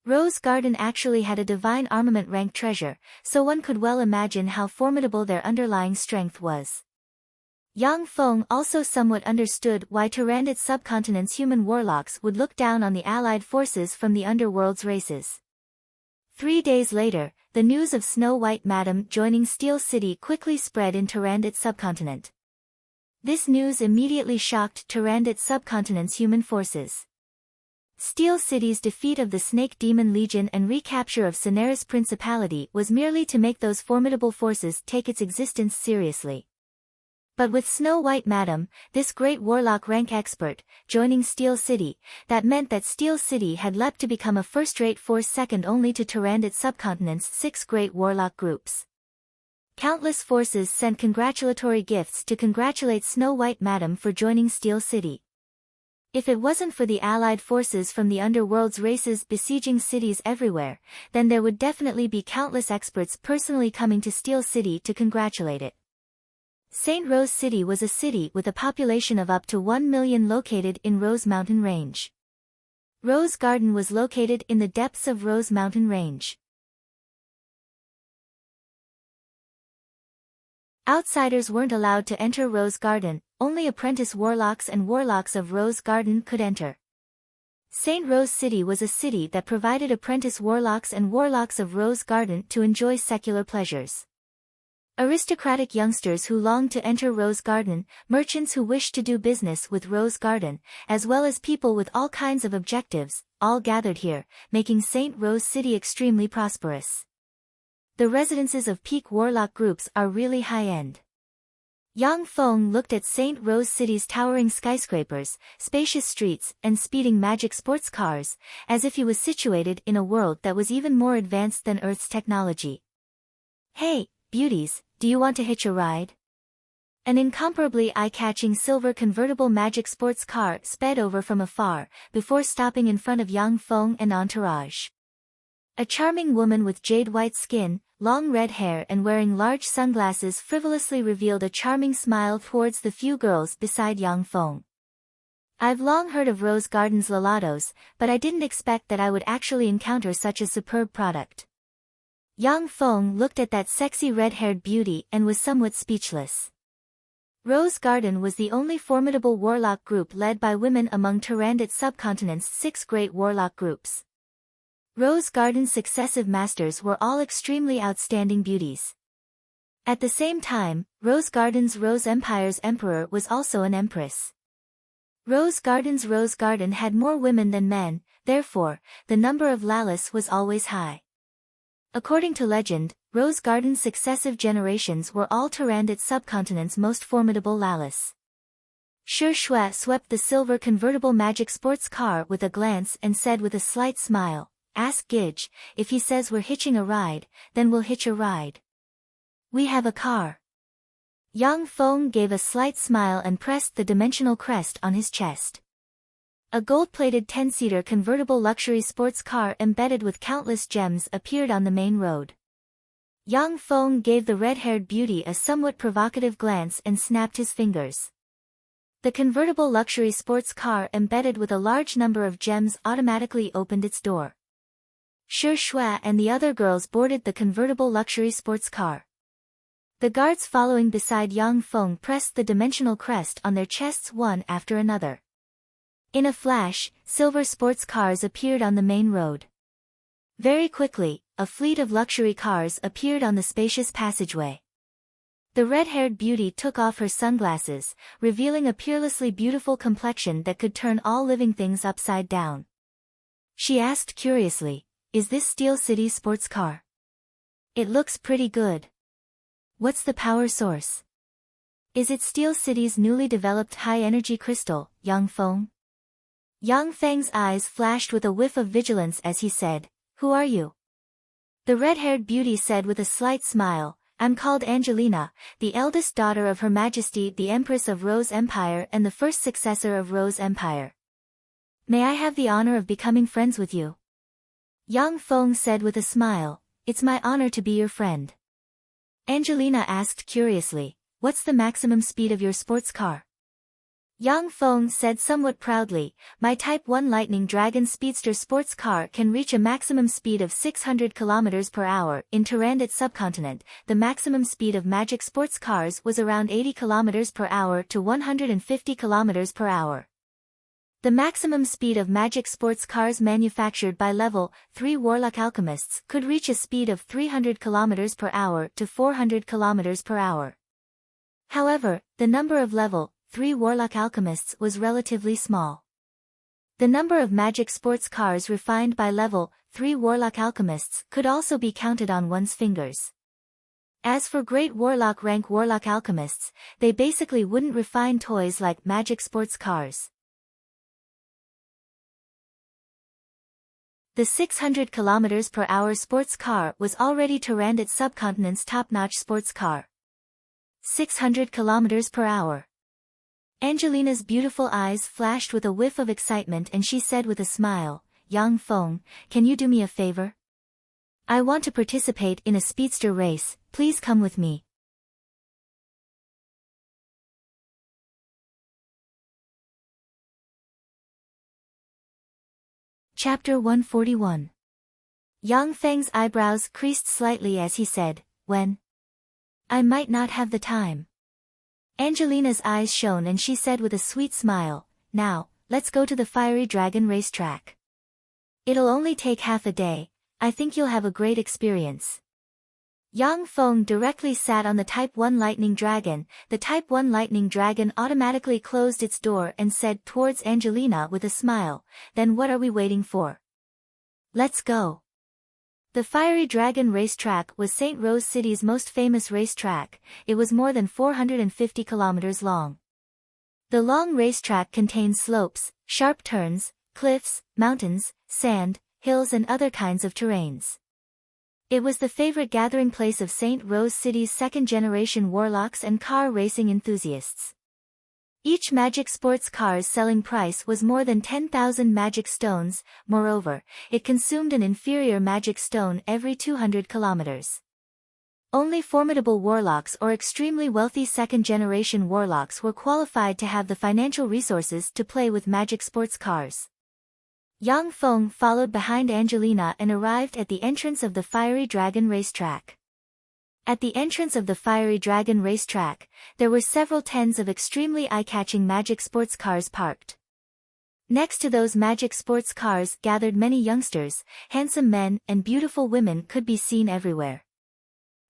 Rose Garden actually had a divine armament rank treasure, so one could well imagine how formidable their underlying strength was. Yang Feng also somewhat understood why Tyrannid subcontinent's human warlocks would look down on the allied forces from the underworld's races. 3 days later, the news of Snow White Madam joining Steel City quickly spread in Tyrannid subcontinent. This news immediately shocked Tyrannid subcontinent's human forces. Steel City's defeat of the Snake Demon Legion and recapture of Cineris Principality was merely to make those formidable forces take its existence seriously. But with Snow White Madam, this great warlock rank expert, joining Steel City, that meant that Steel City had leapt to become a first-rate force second only to Tyrannid subcontinent's 6 great warlock groups. Countless forces sent congratulatory gifts to congratulate Snow White Madam for joining Steel City. If it wasn't for the allied forces from the underworld's races besieging cities everywhere, then there would definitely be countless experts personally coming to Steel City to congratulate it. St. Rose City was a city with a population of up to 1 million located in Rose Mountain Range. Rose Garden was located in the depths of Rose Mountain Range. Outsiders weren't allowed to enter Rose Garden, only apprentice warlocks and warlocks of Rose Garden could enter. St. Rose City was a city that provided apprentice warlocks and warlocks of Rose Garden to enjoy secular pleasures. Aristocratic youngsters who longed to enter Rose Garden, merchants who wished to do business with Rose Garden, as well as people with all kinds of objectives, all gathered here, making St. Rose City extremely prosperous. The residences of peak warlock groups are really high-end. Yang Feng looked at St. Rose City's towering skyscrapers, spacious streets, and speeding magic sports cars, as if he was situated in a world that was even more advanced than Earth's technology. "Hey, beauties, do you want to hitch a ride?" An incomparably eye-catching silver convertible magic sports car sped over from afar, before stopping in front of Yang Feng and entourage. A charming woman with jade-white skin, long red hair and wearing large sunglasses frivolously revealed a charming smile towards the few girls beside Yang Feng. "I've long heard of Rose Garden's Lalados, but I didn't expect that I would actually encounter such a superb product." Yang Feng looked at that sexy red-haired beauty and was somewhat speechless. Rose Garden was the only formidable warlock group led by women among Tyrannid subcontinent's 6 great warlock groups. Rose Garden's successive masters were all extremely outstanding beauties. At the same time, Rose Garden's Rose Empire's emperor was also an empress. Rose Garden's Rose Garden had more women than men, therefore, the number of Lalas was always high. According to legend, Rose Garden's successive generations were all Tyrannid subcontinent's most formidable Lalas. Shi Shui swept the silver convertible magic sports car with a glance and said with a slight smile, "Ask Gidge, if he says we're hitching a ride, then we'll hitch a ride. We have a car." Yang Feng gave a slight smile and pressed the dimensional crest on his chest. A gold-plated 10-seater convertible luxury sports car embedded with countless gems appeared on the main road. Yang Feng gave the red-haired beauty a somewhat provocative glance and snapped his fingers. The convertible luxury sports car embedded with a large number of gems automatically opened its door. Shi Shui and the other girls boarded the convertible luxury sports car. The guards following beside Yang Feng pressed the dimensional crest on their chests one after another. In a flash, silver sports cars appeared on the main road. Very quickly, a fleet of luxury cars appeared on the spacious passageway. The red-haired beauty took off her sunglasses, revealing a peerlessly beautiful complexion that could turn all living things upside down. She asked curiously, "Is this Steel City's sports car? It looks pretty good. What's the power source? Is it Steel City's newly developed high-energy crystal, Yang Feng?" Yang Feng's eyes flashed with a whiff of vigilance as he said, "Who are you?" The red-haired beauty said with a slight smile, "I'm called Angelina, the eldest daughter of Her Majesty the Empress of Rose Empire and the first successor of Rose Empire. May I have the honor of becoming friends with you?" Yang Feng said with a smile, "It's my honor to be your friend." Angelina asked curiously, "What's the maximum speed of your sports car?" Yang Feng said somewhat proudly, "My Type 1 Lightning Dragon Speedster sports car can reach a maximum speed of 600 km per hour. In Tyrannid subcontinent, the maximum speed of magic sports cars was around 80 km per hour to 150 km per hour. The maximum speed of magic sports cars manufactured by Level 3 Warlock Alchemists could reach a speed of 300 km per hour to 400 km per hour. However, the number of Level 3 Warlock Alchemists was relatively small. The number of magic sports cars refined by Level 3 Warlock Alchemists could also be counted on one's fingers. As for Great Warlock rank Warlock Alchemists, they basically wouldn't refine toys like magic sports cars. The 600 km per hour sports car was already Tyrannid subcontinent's top-notch sports car. 600 km per hour. Angelina's beautiful eyes flashed with a whiff of excitement and she said with a smile, "Yang Feng, can you do me a favor? I want to participate in a speedster race, please come with me." Chapter 141. Yang Feng's eyebrows creased slightly as he said, "When? I might not have the time." Angelina's eyes shone and she said with a sweet smile, "Now, let's go to the Fiery Dragon racetrack. It'll only take half a day, I think you'll have a great experience." Yang Feng directly sat on the Type 1 Lightning Dragon. The Type 1 Lightning Dragon automatically closed its door and said towards Angelina with a smile, "Then what are we waiting for? Let's go." The Fiery Dragon racetrack was St. Rose City's most famous racetrack. It was more than 450 kilometers long. The long racetrack contained slopes, sharp turns, cliffs, mountains, sand, hills and other kinds of terrains. It was the favorite gathering place of St. Rose City's second-generation warlocks and car racing enthusiasts. Each magic sports car's selling price was more than 10,000 magic stones. Moreover, it consumed an inferior magic stone every 200 kilometers. Only formidable warlocks or extremely wealthy second-generation warlocks were qualified to have the financial resources to play with magic sports cars. Yang Feng followed behind Angelina and arrived at the entrance of the Fiery Dragon racetrack. At the entrance of the Fiery Dragon racetrack, there were several tens of extremely eye-catching magic sports cars parked. Next to those magic sports cars gathered many youngsters, handsome men and beautiful women could be seen everywhere.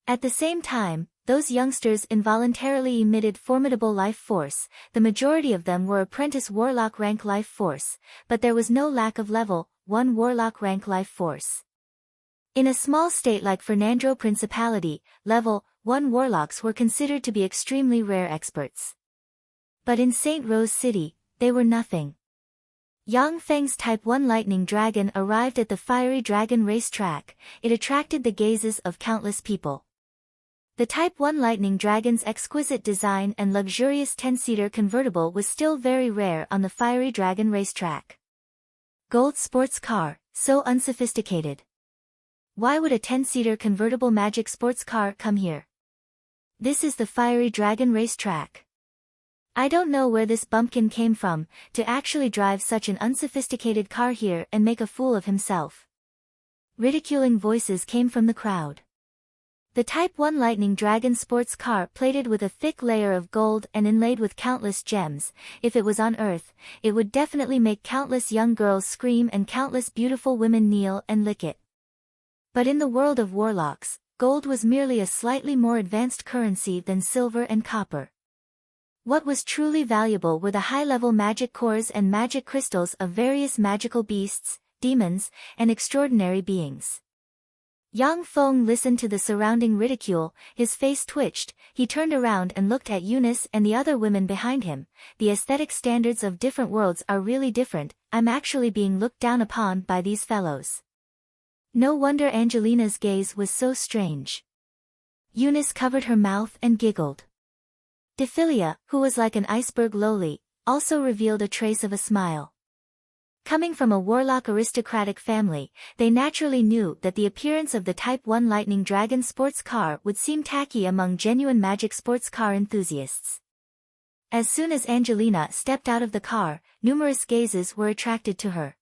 At the same time, those youngsters involuntarily emitted formidable life force. The majority of them were apprentice warlock rank life force, but there was no lack of level 1 warlock rank life force. In a small state like Fernandro Principality, level 1 warlocks were considered to be extremely rare experts. But in St. Rose City, they were nothing. Yang Feng's Type 1 Lightning Dragon arrived at the Fiery Dragon racetrack. It attracted the gazes of countless people. The Type 1 Lightning Dragon's exquisite design and luxurious 10-seater convertible was still very rare on the Fiery Dragon racetrack. Gold sports car, so unsophisticated. Why would a 10-seater convertible magic sports car come here? This is the Fiery Dragon racetrack. I don't know where this bumpkin came from, to actually drive such an unsophisticated car here and make a fool of himself. Ridiculing voices came from the crowd. The Type 1 Lightning Dragon sports car plated with a thick layer of gold and inlaid with countless gems. If it was on Earth, it would definitely make countless young girls scream and countless beautiful women kneel and lick it. But in the world of warlocks, gold was merely a slightly more advanced currency than silver and copper. What was truly valuable were the high-level magic cores and magic crystals of various magical beasts, demons, and extraordinary beings. Yang Feng listened to the surrounding ridicule, his face twitched, he turned around and looked at Eunice and the other women behind him. The aesthetic standards of different worlds are really different, I'm actually being looked down upon by these fellows. No wonder Angelina's gaze was so strange. Eunice covered her mouth and giggled. Dephilia, who was like an iceberg lowly, also revealed a trace of a smile. Coming from a warlock aristocratic family, they naturally knew that the appearance of the Type 1 Lightning Dragon sports car would seem tacky among genuine magic sports car enthusiasts. As soon as Angelina stepped out of the car, numerous gazes were attracted to her.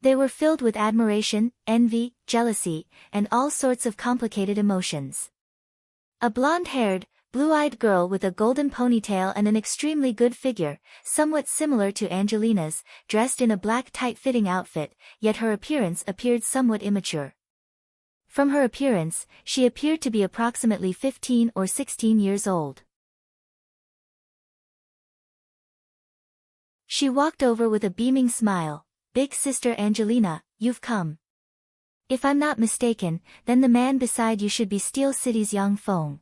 They were filled with admiration, envy, jealousy, and all sorts of complicated emotions. A blonde-haired, blue-eyed girl with a golden ponytail and an extremely good figure, somewhat similar to Angelina's, dressed in a black tight-fitting outfit, yet her appearance appeared somewhat immature. From her appearance, she appeared to be approximately 15 or 16 years old. She walked over with a beaming smile. "Big sister Angelina, you've come. If I'm not mistaken, then the man beside you should be Steel City's Yang Feng."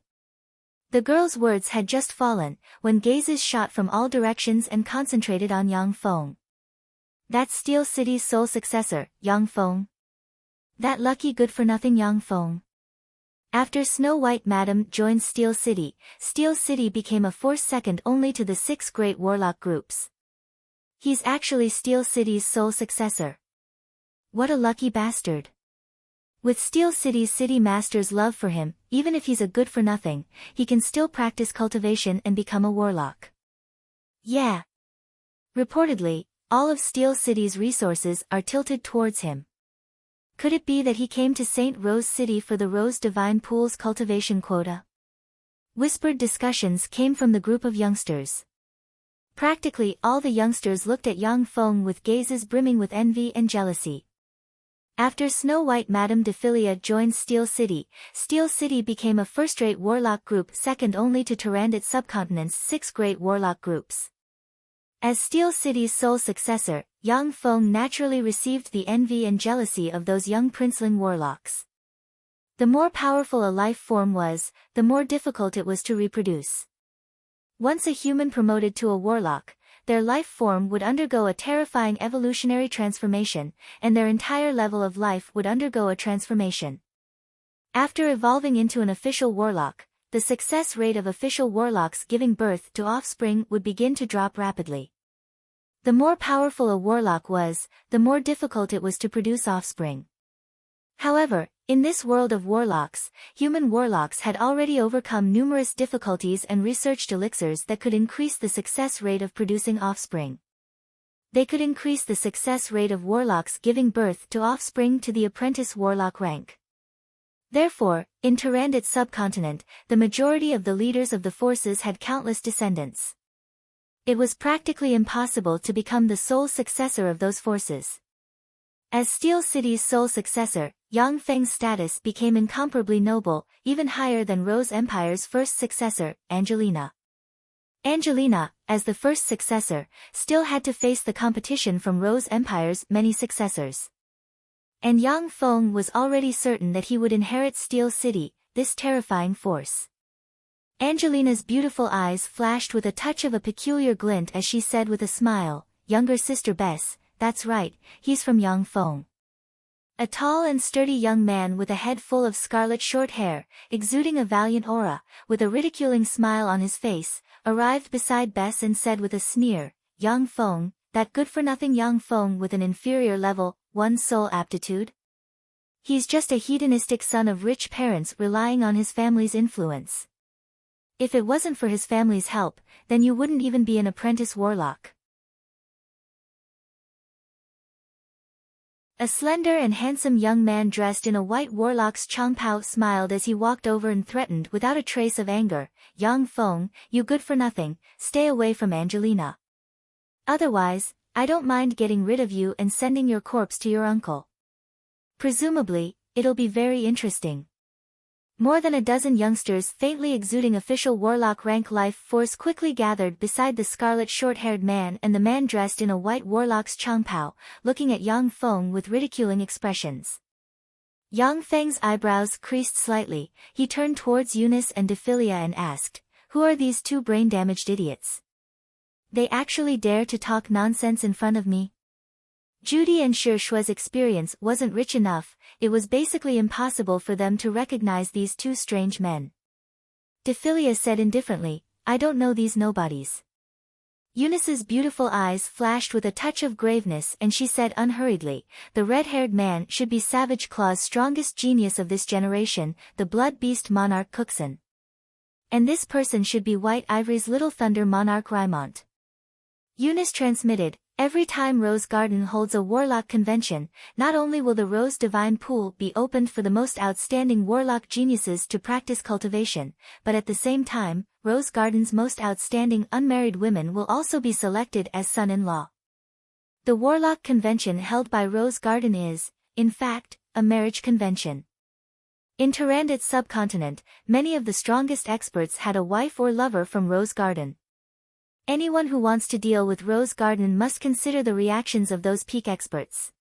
The girl's words had just fallen, when gazes shot from all directions and concentrated on Yang Feng. "That's Steel City's sole successor, Yang Feng. That lucky good-for-nothing Yang Feng." After Snow White Madam joined Steel City became a force second only to the 6 great warlock groups. He's actually Steel City's sole successor. What a lucky bastard. With Steel City's city master's love for him, even if he's a good-for-nothing, he can still practice cultivation and become a warlock. Yeah. Reportedly, all of Steel City's resources are tilted towards him. Could it be that he came to St. Rose City for the Rose Divine Pool's cultivation quota? Whispered discussions came from the group of youngsters. Practically all the youngsters looked at Yang Feng with gazes brimming with envy and jealousy. After Snow White Madam Dephilia joined Steel City became a first-rate warlock group second only to Tyrannid Subcontinent's 6 great warlock groups. As Steel City's sole successor, Yang Feng naturally received the envy and jealousy of those young princeling warlocks. The more powerful a life form was, the more difficult it was to reproduce. Once a human promoted to a warlock, their life form would undergo a terrifying evolutionary transformation, and their entire level of life would undergo a transformation. After evolving into an official warlock, the success rate of official warlocks giving birth to offspring would begin to drop rapidly. The more powerful a warlock was, the more difficult it was to produce offspring. However, in this world of warlocks, human warlocks had already overcome numerous difficulties and researched elixirs that could increase the success rate of producing offspring. They could increase the success rate of warlocks giving birth to offspring to the apprentice warlock rank. Therefore, in Tyrannid Subcontinent, the majority of the leaders of the forces had countless descendants. It was practically impossible to become the sole successor of those forces. As Steel City's sole successor, Yang Feng's status became incomparably noble, even higher than Rose Empire's first successor, Angelina. Angelina, as the first successor, still had to face the competition from Rose Empire's many successors. And Yang Feng was already certain that he would inherit Steel City, this terrifying force. Angelina's beautiful eyes flashed with a touch of a peculiar glint as she said with a smile, "Younger sister Bess, that's right, he's from Yang Feng." A tall and sturdy young man with a head full of scarlet short hair, exuding a valiant aura, with a ridiculing smile on his face, arrived beside Bess and said with a sneer, "Yang Feng, that good-for-nothing Yang Feng with an inferior level 1 soul aptitude? He's just a hedonistic son of rich parents relying on his family's influence. If it wasn't for his family's help, then you wouldn't even be an apprentice warlock." A slender and handsome young man dressed in a white warlock's changpao smiled as he walked over and threatened without a trace of anger, "Yang Feng, you good for nothing, stay away from Angelina. Otherwise, I don't mind getting rid of you and sending your corpse to your uncle. Presumably, it'll be very interesting." More than a dozen youngsters faintly exuding official warlock rank life force quickly gathered beside the scarlet short-haired man and the man dressed in a white warlock's changpao, looking at Yang Feng with ridiculing expressions. Yang Feng's eyebrows creased slightly. He turned towards Eunice and Dephilia and asked, "Who are these two brain-damaged idiots? They actually dare to talk nonsense in front of me?" Judy and Shue's experience wasn't rich enough. It was basically impossible for them to recognize these two strange men. Dephilia said indifferently, "I don't know these nobodies." Eunice's beautiful eyes flashed with a touch of graveness and she said unhurriedly, "The red-haired man should be Savage Claw's strongest genius of this generation, the blood beast monarch Cookson. And this person should be White Ivory's little thunder monarch Rymont." Eunice transmitted, "Every time Rose Garden holds a warlock convention, not only will the Rose Divine Pool be opened for the most outstanding warlock geniuses to practice cultivation, but at the same time, Rose Garden's most outstanding unmarried women will also be selected as son-in-law. The warlock convention held by Rose Garden is, in fact, a marriage convention. In Tarandit's subcontinent, many of the strongest experts had a wife or lover from Rose Garden. Anyone who wants to deal with Rose Garden must consider the reactions of those peak experts."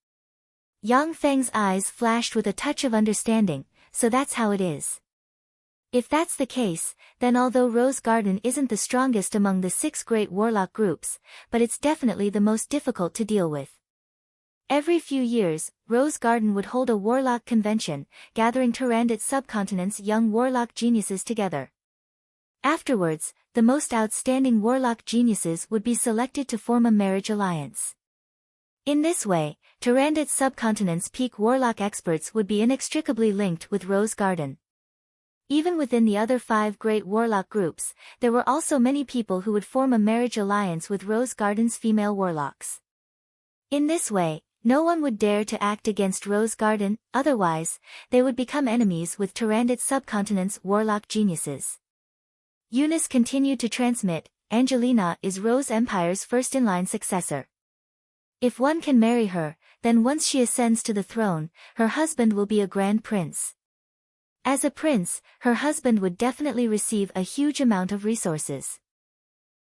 Yang Feng's eyes flashed with a touch of understanding, "So that's how it is. If that's the case, then although Rose Garden isn't the strongest among the 6 great warlock groups, but it's definitely the most difficult to deal with. Every few years, Rose Garden would hold a warlock convention, gathering Tarandit subcontinent's young warlock geniuses together. Afterwards, the most outstanding warlock geniuses would be selected to form a marriage alliance. In this way, Tarandit's subcontinent's peak warlock experts would be inextricably linked with Rose Garden. Even within the other 5 great warlock groups, there were also many people who would form a marriage alliance with Rose Garden's female warlocks. In this way, no one would dare to act against Rose Garden, otherwise, they would become enemies with Tarandit's subcontinent's warlock geniuses. Eunice continued to transmit, "Angelina is Rose Empire's first-in-line successor. If one can marry her, then once she ascends to the throne, her husband will be a grand prince. As a prince, her husband would definitely receive a huge amount of resources.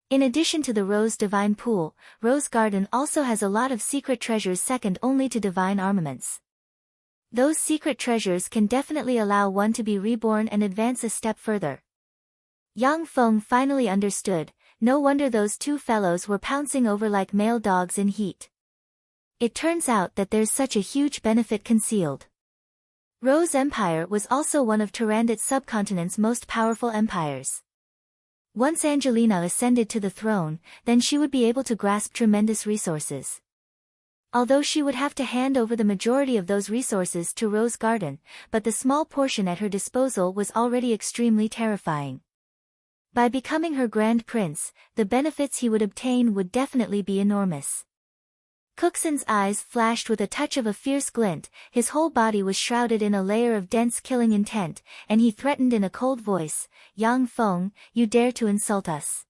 In addition to the Rose Divine Pool, Rose Garden also has a lot of secret treasures second only to divine armaments. Those secret treasures can definitely allow one to be reborn and advance a step further." Yang Feng finally understood. No wonder those two fellows were pouncing over like male dogs in heat. It turns out that there's such a huge benefit concealed. Rose Empire was also one of Tarandit's subcontinent's most powerful empires. Once Angelina ascended to the throne, then she would be able to grasp tremendous resources. Although she would have to hand over the majority of those resources to Rose Garden, but the small portion at her disposal was already extremely terrifying. By becoming her grand prince, the benefits he would obtain would definitely be enormous. Cookson's eyes flashed with a touch of a fierce glint, his whole body was shrouded in a layer of dense killing intent, and he threatened in a cold voice, "Yang Feng, you dare to insult us.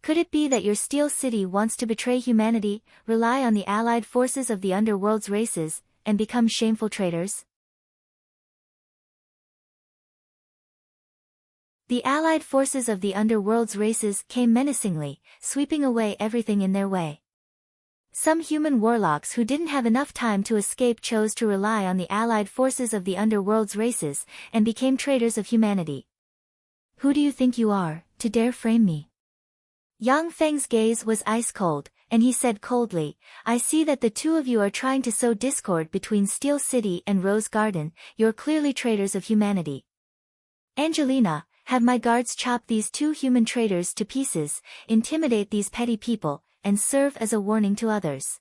Could it be that your Steel City wants to betray humanity, rely on the allied forces of the underworld's races, and become shameful traitors?" The allied forces of the underworld's races came menacingly, sweeping away everything in their way. Some human warlocks who didn't have enough time to escape chose to rely on the allied forces of the underworld's races, and became traitors of humanity. "Who do you think you are, to dare frame me?" Yang Feng's gaze was ice-cold, and he said coldly, "I see that the two of you are trying to sow discord between Steel City and Rose Garden. You're clearly traitors of humanity. Angelina, have my guards chop these 2 human traitors to pieces, intimidate these petty people, and serve as a warning to others."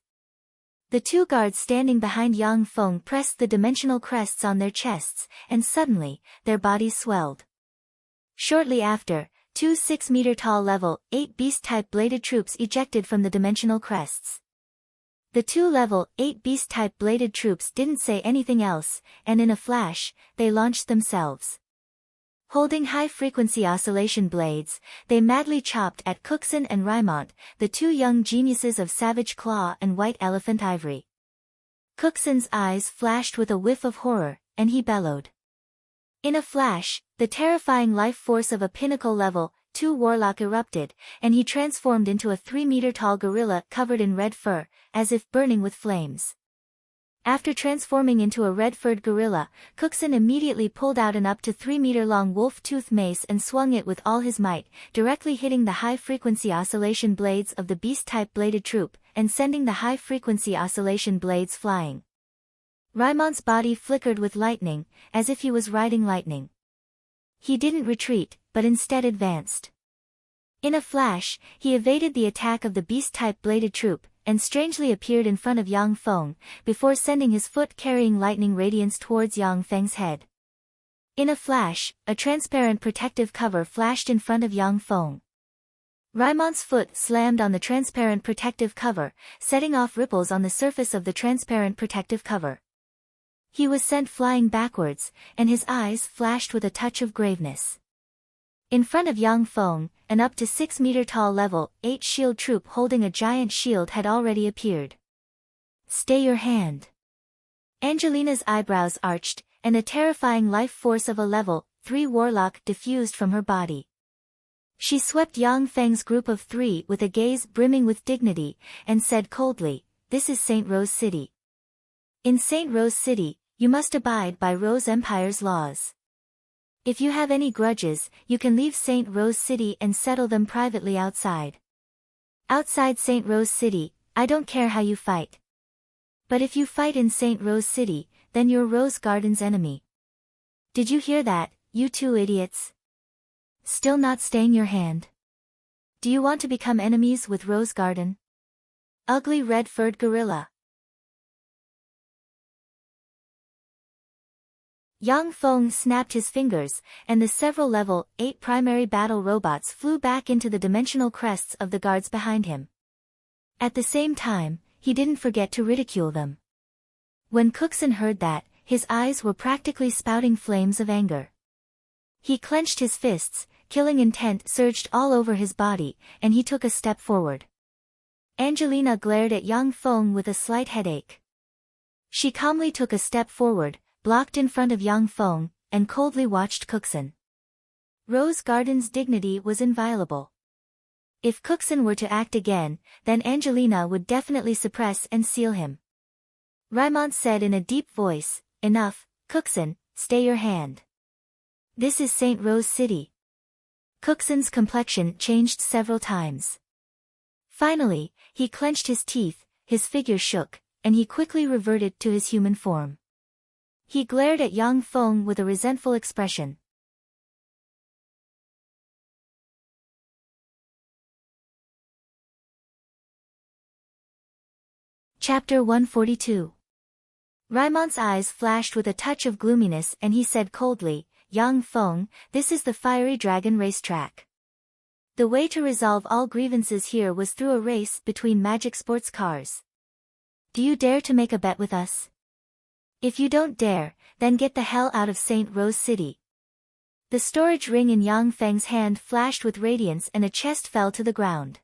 The 2 guards standing behind Yang Feng pressed the dimensional crests on their chests, and suddenly, their bodies swelled. Shortly after, 2 6-meter-tall level 8 beast-type bladed troops ejected from the dimensional crests. The two level 8 beast-type bladed troops didn't say anything else, and in a flash, they launched themselves. Holding high-frequency oscillation blades, they madly chopped at Cookson and Rymont, the two young geniuses of Savage Claw and White Elephant Ivory. Cookson's eyes flashed with a whiff of horror, and he bellowed. In a flash, the terrifying life force of a pinnacle level 2 warlock erupted, and he transformed into a 3-meter-tall gorilla covered in red fur, as if burning with flames. After transforming into a red-furred gorilla, Cookson immediately pulled out an up to 3-meter-long wolf-tooth mace and swung it with all his might, directly hitting the high-frequency oscillation blades of the beast-type bladed troop, and sending the high-frequency oscillation blades flying. Rymont's body flickered with lightning, as if he was riding lightning. He didn't retreat, but instead advanced. In a flash, he evaded the attack of the beast-type bladed troop, and strangely appeared in front of Yang Feng, before sending his foot-carrying lightning radiance towards Yang Feng's head. In a flash, a transparent protective cover flashed in front of Yang Feng. Rymont's foot slammed on the transparent protective cover, setting off ripples on the surface of the transparent protective cover. He was sent flying backwards, and his eyes flashed with a touch of graveness. In front of Yang Feng, an up to 6-meter-tall level 8 shield troop holding a giant shield had already appeared. "Stay your hand." Angelina's eyebrows arched, and the terrifying life force of a level 3 warlock diffused from her body. She swept Yang Feng's group of 3 with a gaze brimming with dignity, and said coldly, "This is St. Rose City. In St. Rose City, you must abide by Rose Empire's laws. If you have any grudges, you can leave St. Rose City and settle them privately outside. Outside St. Rose City, I don't care how you fight. But if you fight in St. Rose City, then you're Rose Garden's enemy. Did you hear that, you two idiots? Still not staying your hand? Do you want to become enemies with Rose Garden? Ugly red-furred gorilla." Yang Feng snapped his fingers, and the several level 8 primary battle robots flew back into the dimensional crests of the guards behind him. At the same time, he didn't forget to ridicule them. When Cookson heard that, his eyes were practically spouting flames of anger. He clenched his fists, killing intent surged all over his body, and he took a step forward. Angelina glared at Yang Feng with a slight headache. She calmly took a step forward, blocked in front of Yang Feng, and coldly watched Cookson. Rose Garden's dignity was inviolable. If Cookson were to act again, then Angelina would definitely suppress and seal him. Rymont said in a deep voice, "Enough, Cookson, stay your hand. This is St. Rose City." Cookson's complexion changed several times. Finally, he clenched his teeth, his figure shook, and he quickly reverted to his human form. He glared at Yang Feng with a resentful expression. Chapter 142. Rymont's eyes flashed with a touch of gloominess and he said coldly, "Yang Feng, this is the Fiery Dragon racetrack. The way to resolve all grievances here was through a race between magic sports cars. Do you dare to make a bet with us? If you don't dare, then get the hell out of St. Rose City." The storage ring in Yang Feng's hand flashed with radiance and a chest fell to the ground.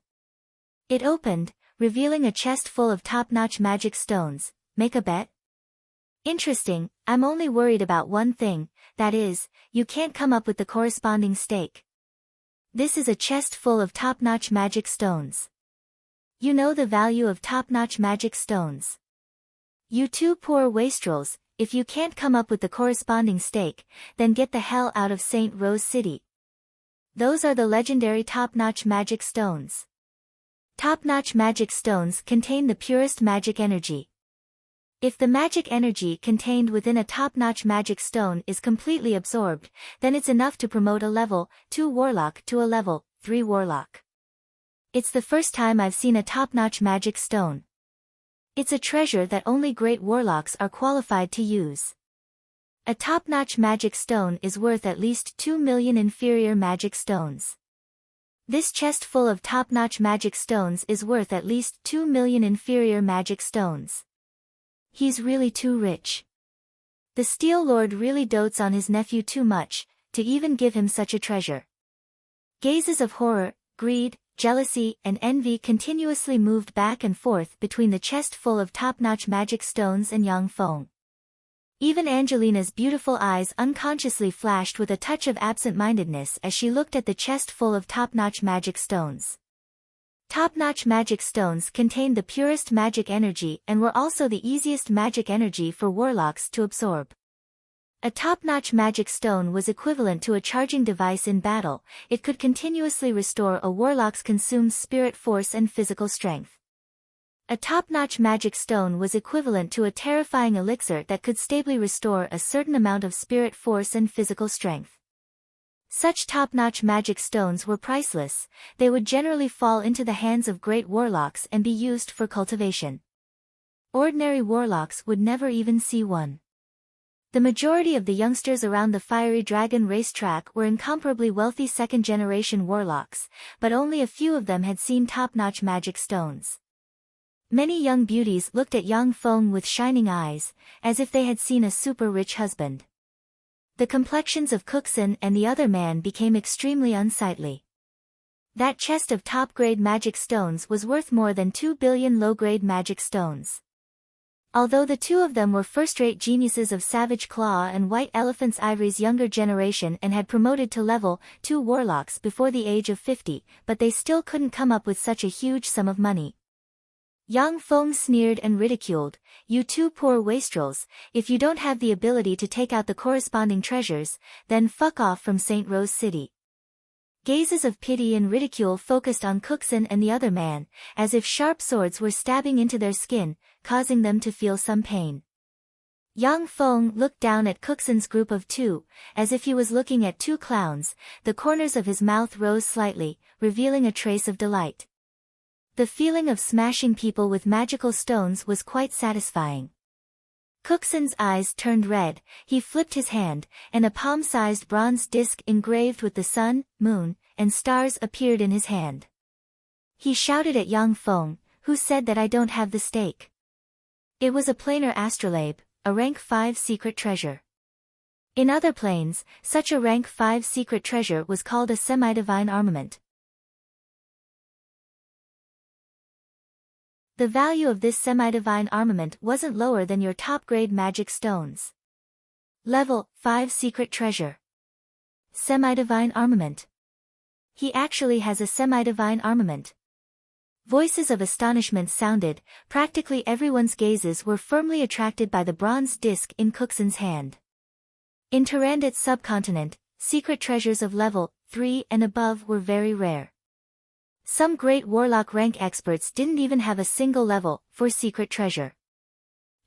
It opened, revealing a chest full of top-notch magic stones. "Make a bet?" "Interesting, I'm only worried about one thing, that is, you can't come up with the corresponding stake. This is a chest full of top-notch magic stones. You know the value of top-notch magic stones. You two poor wastrels, if you can't come up with the corresponding stake, then get the hell out of St. Rose City. Those are the legendary top-notch magic stones. Top-notch magic stones contain the purest magic energy. If the magic energy contained within a top-notch magic stone is completely absorbed, then it's enough to promote a level 2 warlock to a level 3 warlock. It's the first time I've seen a top-notch magic stone. It's a treasure that only great warlocks are qualified to use. A top-notch magic stone is worth at least 2 million inferior magic stones. This chest full of top-notch magic stones is worth at least 2 million inferior magic stones. He's really too rich. The Steel Lord really dotes on his nephew too much, to even give him such a treasure. Gazes of horror, greed, jealousy, and envy continuously moved back and forth between the chest full of top-notch magic stones and Yang Feng. Even Angelina's beautiful eyes unconsciously flashed with a touch of absent-mindedness as she looked at the chest full of top-notch magic stones. Top-notch magic stones contained the purest magic energy and were also the easiest magic energy for warlocks to absorb. A top-notch magic stone was equivalent to a charging device in battle. It could continuously restore a warlock's consumed spirit force and physical strength. A top-notch magic stone was equivalent to a terrifying elixir that could stably restore a certain amount of spirit force and physical strength. Such top-notch magic stones were priceless. They would generally fall into the hands of great warlocks and be used for cultivation. Ordinary warlocks would never even see one. The majority of the youngsters around the Fiery Dragon racetrack were incomparably wealthy second-generation warlocks, but only a few of them had seen top-notch magic stones. Many young beauties looked at Yang Feng with shining eyes, as if they had seen a super-rich husband. The complexions of Cookson and the other man became extremely unsightly. That chest of top-grade magic stones was worth more than 2 billion low-grade magic stones. Although the two of them were first-rate geniuses of Savage Claw and White Elephant's Ivory's younger generation and had promoted to level 2 warlocks before the age of 50, but they still couldn't come up with such a huge sum of money. Yang Feng sneered and ridiculed, "You two poor wastrels, if you don't have the ability to take out the corresponding treasures, then fuck off from St. Rose City." Gazes of pity and ridicule focused on Cookson and the other man, as if sharp swords were stabbing into their skin, causing them to feel some pain. Yang Feng looked down at Cookson's group of two, as if he was looking at two clowns. The corners of his mouth rose slightly, revealing a trace of delight. The feeling of smashing people with magical stones was quite satisfying. Cookson's eyes turned red, he flipped his hand, and a palm-sized bronze disc engraved with the sun, moon, and stars appeared in his hand. He shouted at Yang Feng, "Who said that I don't have the stake?" It was a planar astrolabe, a rank 5 secret treasure. In other planes, such a rank 5 secret treasure was called a semi-divine armament. The value of this semi-divine armament wasn't lower than your top-grade magic stones. Level 5 secret treasure. Semi-divine armament. He actually has a semi-divine armament. Voices of astonishment sounded, practically everyone's gazes were firmly attracted by the bronze disc in Cookson's hand. In Tyrandot's subcontinent, secret treasures of level 3 and above were very rare. Some great warlock rank experts didn't even have a single level 4 secret treasure.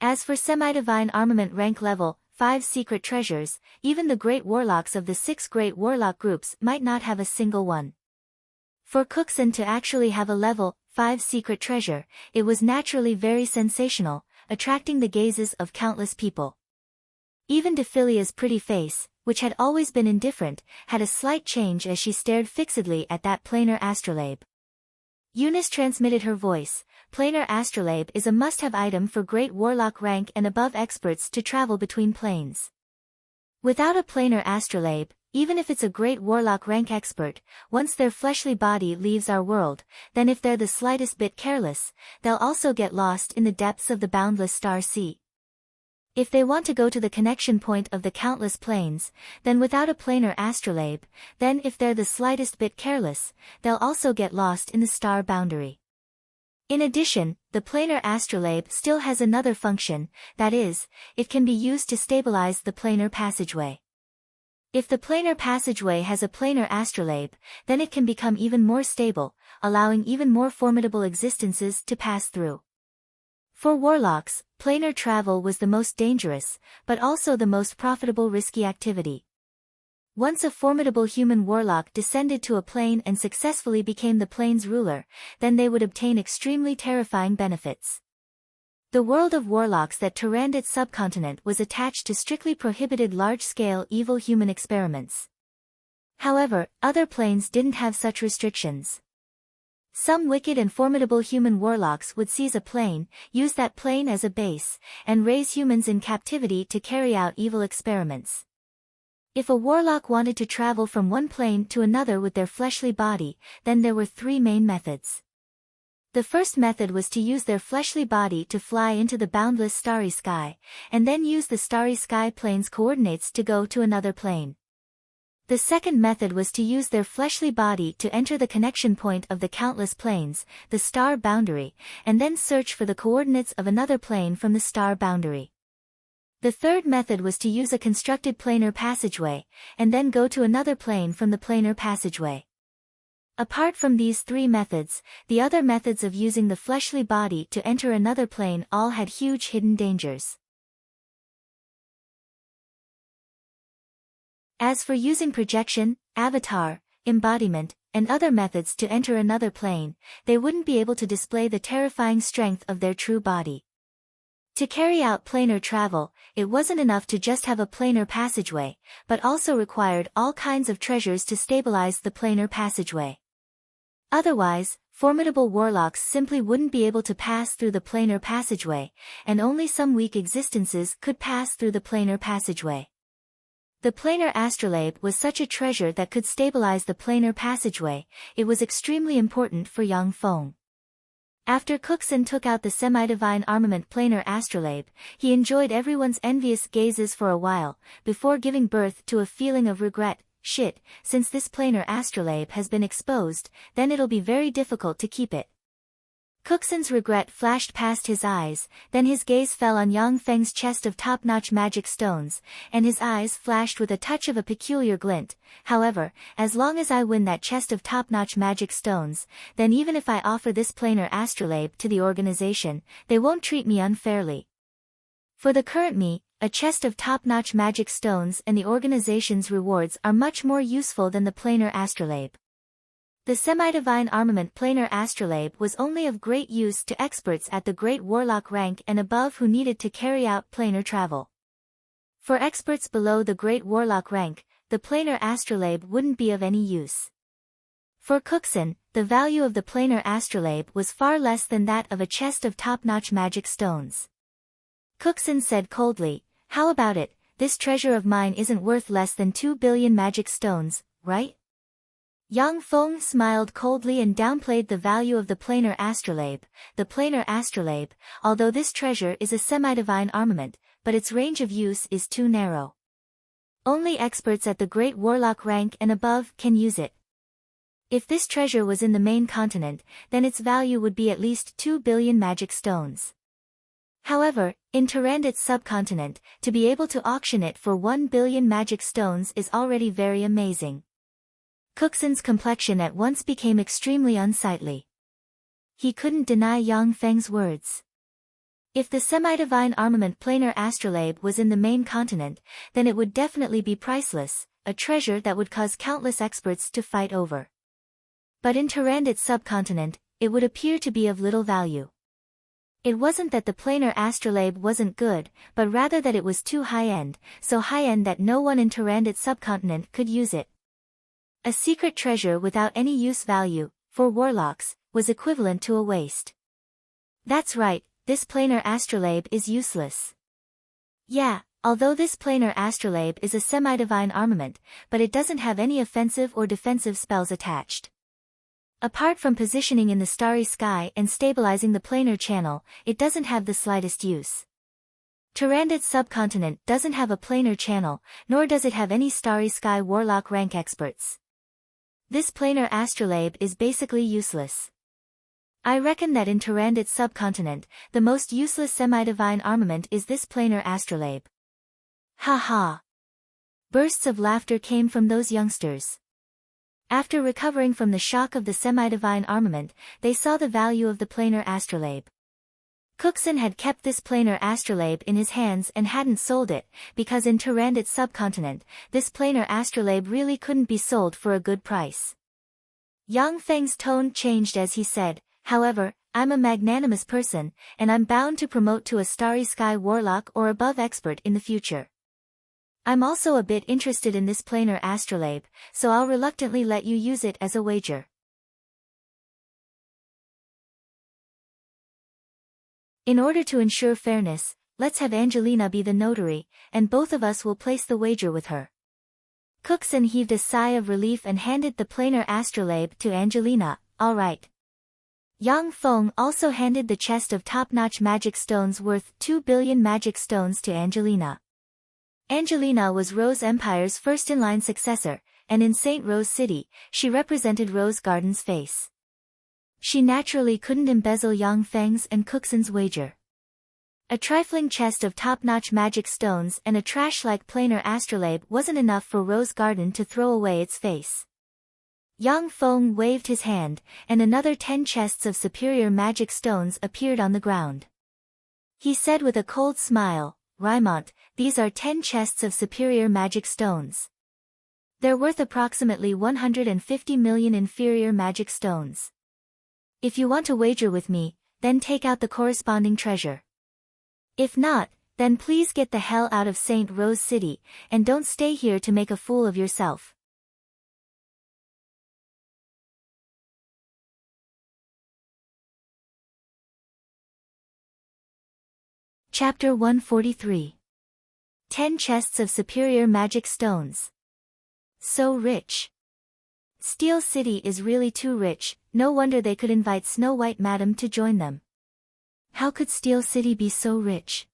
As for semi-divine armament rank level 5 secret treasures, even the great warlocks of the 6 great warlock groups might not have a single one. For Cookson to actually have a level 5 secret treasure, it was naturally very sensational, attracting the gazes of countless people. Even Dephilia's pretty face, which had always been indifferent, had a slight change as she stared fixedly at that planar astrolabe. Eunice transmitted her voice. Planar astrolabe is a must-have item for great warlock rank and above experts to travel between planes. Without a planar astrolabe, even if it's a great warlock rank expert, once their fleshly body leaves our world, then if they're the slightest bit careless, they'll also get lost in the depths of the boundless star sea. If they want to go to the connection point of the countless planes, then without a planar astrolabe, then if they're the slightest bit careless, they'll also get lost in the star boundary. In addition, the planar astrolabe still has another function, that is, it can be used to stabilize the planar passageway. If the planar passageway has a planar astrolabe, then it can become even more stable, allowing even more formidable existences to pass through. For warlocks, planar travel was the most dangerous, but also the most profitable risky activity. Once a formidable human warlock descended to a plane and successfully became the plane's ruler, then they would obtain extremely terrifying benefits. The world of warlocks that Tyrandot's subcontinent was attached to strictly prohibited large-scale evil human experiments. However, other planes didn't have such restrictions. Some wicked and formidable human warlocks would seize a plane, use that plane as a base, and raise humans in captivity to carry out evil experiments. If a warlock wanted to travel from one plane to another with their fleshly body, then there were three main methods. The first method was to use their fleshly body to fly into the boundless starry sky, and then use the starry sky plane's coordinates to go to another plane. The second method was to use their fleshly body to enter the connection point of the countless planes, the star boundary, and then search for the coordinates of another plane from the star boundary. The third method was to use a constructed planar passageway, and then go to another plane from the planar passageway. Apart from these three methods, the other methods of using the fleshly body to enter another plane all had huge hidden dangers. As for using projection, avatar, embodiment, and other methods to enter another plane, they wouldn't be able to display the terrifying strength of their true body. To carry out planar travel, it wasn't enough to just have a planar passageway, but also required all kinds of treasures to stabilize the planar passageway. Otherwise, formidable warlocks simply wouldn't be able to pass through the planar passageway, and only some weak existences could pass through the planar passageway. The planar astrolabe was such a treasure that could stabilize the planar passageway. It was extremely important for Yang Feng. After Cookson took out the semi-divine armament planar astrolabe, he enjoyed everyone's envious gazes for a while, before giving birth to a feeling of regret. Shit, since this planar astrolabe has been exposed, then it'll be very difficult to keep it. Cookson's regret flashed past his eyes, then his gaze fell on Yang Feng's chest of top-notch magic stones, and his eyes flashed with a touch of a peculiar glint. However, as long as I win that chest of top-notch magic stones, then even if I offer this planar astrolabe to the organization, they won't treat me unfairly. For the current me, a chest of top-notch magic stones and the organization's rewards are much more useful than the planar astrolabe. The semi-divine armament planar astrolabe was only of great use to experts at the great warlock rank and above who needed to carry out planar travel. For experts below the great warlock rank, the planar astrolabe wouldn't be of any use. For Cookson, the value of the planar astrolabe was far less than that of a chest of top-notch magic stones. Cookson said coldly, "How about it, this treasure of mine isn't worth less than 2 billion magic stones, right?" Yang Feng smiled coldly and downplayed the value of the planar astrolabe. The planar astrolabe, although this treasure is a semi-divine armament, but its range of use is too narrow. Only experts at the great warlock rank and above can use it. If this treasure was in the main continent, then its value would be at least 2 billion magic stones. However, in Tyrannid's subcontinent, to be able to auction it for 1 billion magic stones is already very amazing. Cookson's complexion at once became extremely unsightly. He couldn't deny Yang Feng's words. If the semi-divine armament planar astrolabe was in the main continent, then it would definitely be priceless, a treasure that would cause countless experts to fight over. But in Tyrannid's subcontinent, it would appear to be of little value. It wasn't that the planar astrolabe wasn't good, but rather that it was too high-end, so high-end that no one in Tyrannid's subcontinent could use it. A secret treasure without any use value, for warlocks, was equivalent to a waste. That's right, this planar astrolabe is useless. Yeah, although this planar astrolabe is a semi-divine armament, but it doesn't have any offensive or defensive spells attached. Apart from positioning in the starry sky and stabilizing the planar channel, it doesn't have the slightest use. Tyrannid's subcontinent doesn't have a planar channel, nor does it have any starry sky warlock rank experts. This planar astrolabe is basically useless. I reckon that in Tyrannid's subcontinent, the most useless semi-divine armament is this planar astrolabe. Ha ha! Bursts of laughter came from those youngsters. After recovering from the shock of the semi-divine armament, they saw the value of the planar astrolabe. Cookson had kept this planar astrolabe in his hands and hadn't sold it, because in Tyrannid's subcontinent, this planar astrolabe really couldn't be sold for a good price. Yang Feng's tone changed as he said, "However, I'm a magnanimous person, and I'm bound to promote to a starry sky warlock or above expert in the future. I'm also a bit interested in this planar astrolabe, so I'll reluctantly let you use it as a wager. In order to ensure fairness, let's have Angelina be the notary, and both of us will place the wager with her. Cookson heaved a sigh of relief and handed the planar astrolabe to Angelina. All right. Yang Feng also handed the chest of top-notch magic stones worth 2 billion magic stones to Angelina. Angelina was Rose Empire's first-in-line successor, and in St. Rose City, she represented Rose Garden's face. She naturally couldn't embezzle Yang Feng's and Cookson's wager. A trifling chest of top-notch magic stones and a trash-like planar astrolabe wasn't enough for Rose Garden to throw away its face. Yang Feng waved his hand, and another 10 chests of superior magic stones appeared on the ground. He said with a cold smile, "Raimont, these are 10 chests of superior magic stones. They're worth approximately 150 million inferior magic stones. If you want to wager with me, then take out the corresponding treasure. If not, then please get the hell out of St. Rose City, and don't stay here to make a fool of yourself." Chapter 143. 10 chests of superior magic stones. So rich. Steel City is really too rich, no wonder they could invite Snow White Madam to join them. How could Steel City be so rich?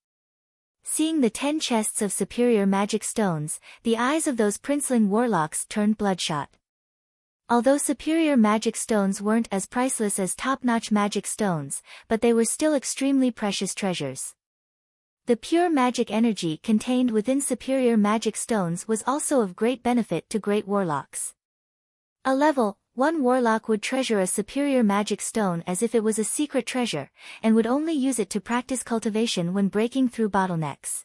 Seeing the 10 chests of superior magic stones, the eyes of those princeling warlocks turned bloodshot. Although superior magic stones weren't as priceless as top-notch magic stones, but they were still extremely precious treasures. The pure magic energy contained within superior magic stones was also of great benefit to great warlocks. A level 1 warlock would treasure a superior magic stone as if it was a secret treasure, and would only use it to practice cultivation when breaking through bottlenecks.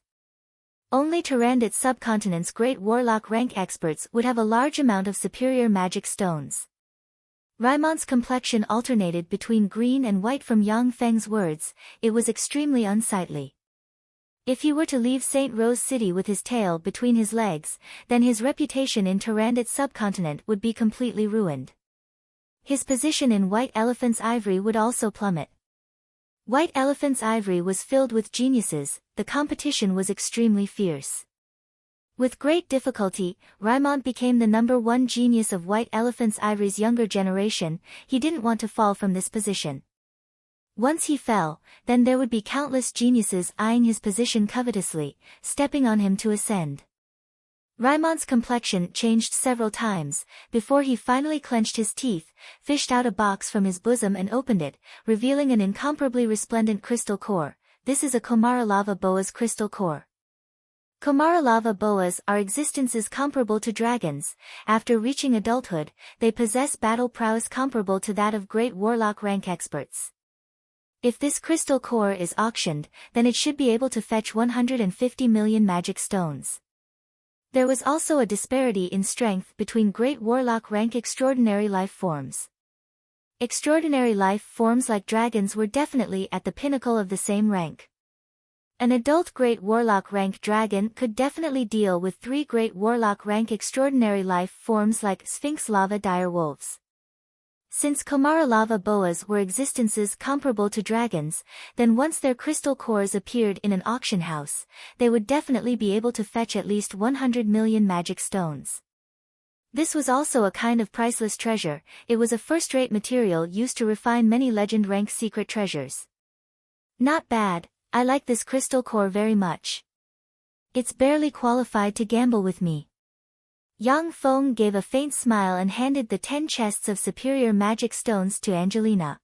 Only Tyrannid subcontinent's great warlock rank experts would have a large amount of superior magic stones. Raimont's complexion alternated between green and white from Yang Feng's words. It was extremely unsightly. If he were to leave St. Rose City with his tail between his legs, then his reputation in Tyrannid subcontinent would be completely ruined. His position in White Elephant's Ivory would also plummet. White Elephant's Ivory was filled with geniuses, the competition was extremely fierce. With great difficulty, Raimont became the #1 genius of White Elephant's Ivory's younger generation. He didn't want to fall from this position. Once he fell, then there would be countless geniuses eyeing his position covetously, stepping on him to ascend. Raimont's complexion changed several times, before he finally clenched his teeth, fished out a box from his bosom and opened it, revealing an incomparably resplendent crystal core. This is a Komara lava boa's crystal core. Komara lava boas are existences comparable to dragons. After reaching adulthood, they possess battle prowess comparable to that of great warlock rank experts. If this crystal core is auctioned, then it should be able to fetch 150 million magic stones. There was also a disparity in strength between great warlock rank extraordinary life forms. Extraordinary life forms like dragons were definitely at the pinnacle of the same rank. An adult great warlock rank dragon could definitely deal with 3 great warlock rank extraordinary life forms like Sphinx lava dire wolves. Since Komara lava boas were existences comparable to dragons, then once their crystal cores appeared in an auction house, they would definitely be able to fetch at least 100 million magic stones. This was also a kind of priceless treasure. It was a first-rate material used to refine many legend-rank secret treasures. Not bad, I like this crystal core very much. It's barely qualified to gamble with me. Yang Feng gave a faint smile and handed the 10 chests of superior magic stones to Angelina.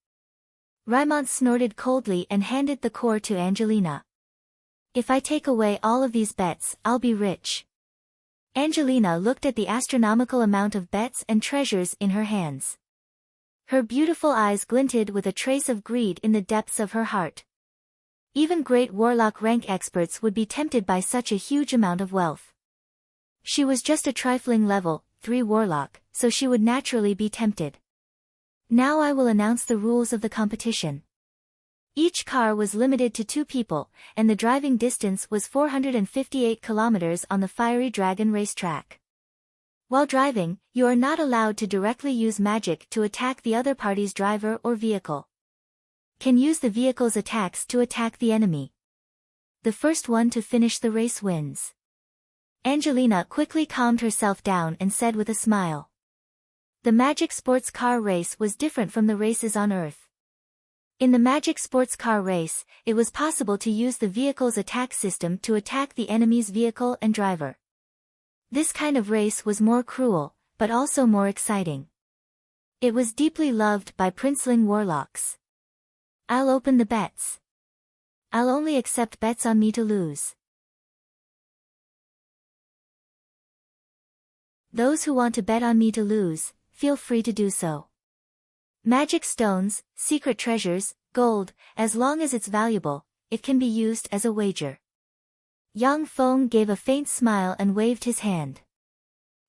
Raimont snorted coldly and handed the core to Angelina. If I take away all of these bets, I'll be rich. Angelina looked at the astronomical amount of bets and treasures in her hands. Her beautiful eyes glinted with a trace of greed in the depths of her heart. Even great warlock rank experts would be tempted by such a huge amount of wealth. She was just a trifling level 3 warlock, so she would naturally be tempted. Now I will announce the rules of the competition. Each car was limited to 2 people, and the driving distance was 458 kilometers on the Fiery Dragon racetrack. While driving, you are not allowed to directly use magic to attack the other party's driver or vehicle. Can use the vehicle's attacks to attack the enemy. The first one to finish the race wins. Angelina quickly calmed herself down and said with a smile. The Magic Sports Car race was different from the races on Earth. In the Magic Sports Car race, it was possible to use the vehicle's attack system to attack the enemy's vehicle and driver. This kind of race was more cruel, but also more exciting. It was deeply loved by princeling warlocks. I'll open the bets. I'll only accept bets on me to lose. Those who want to bet on me to lose, feel free to do so. Magic stones, secret treasures, gold, as long as it's valuable, it can be used as a wager. Yang Feng gave a faint smile and waved his hand.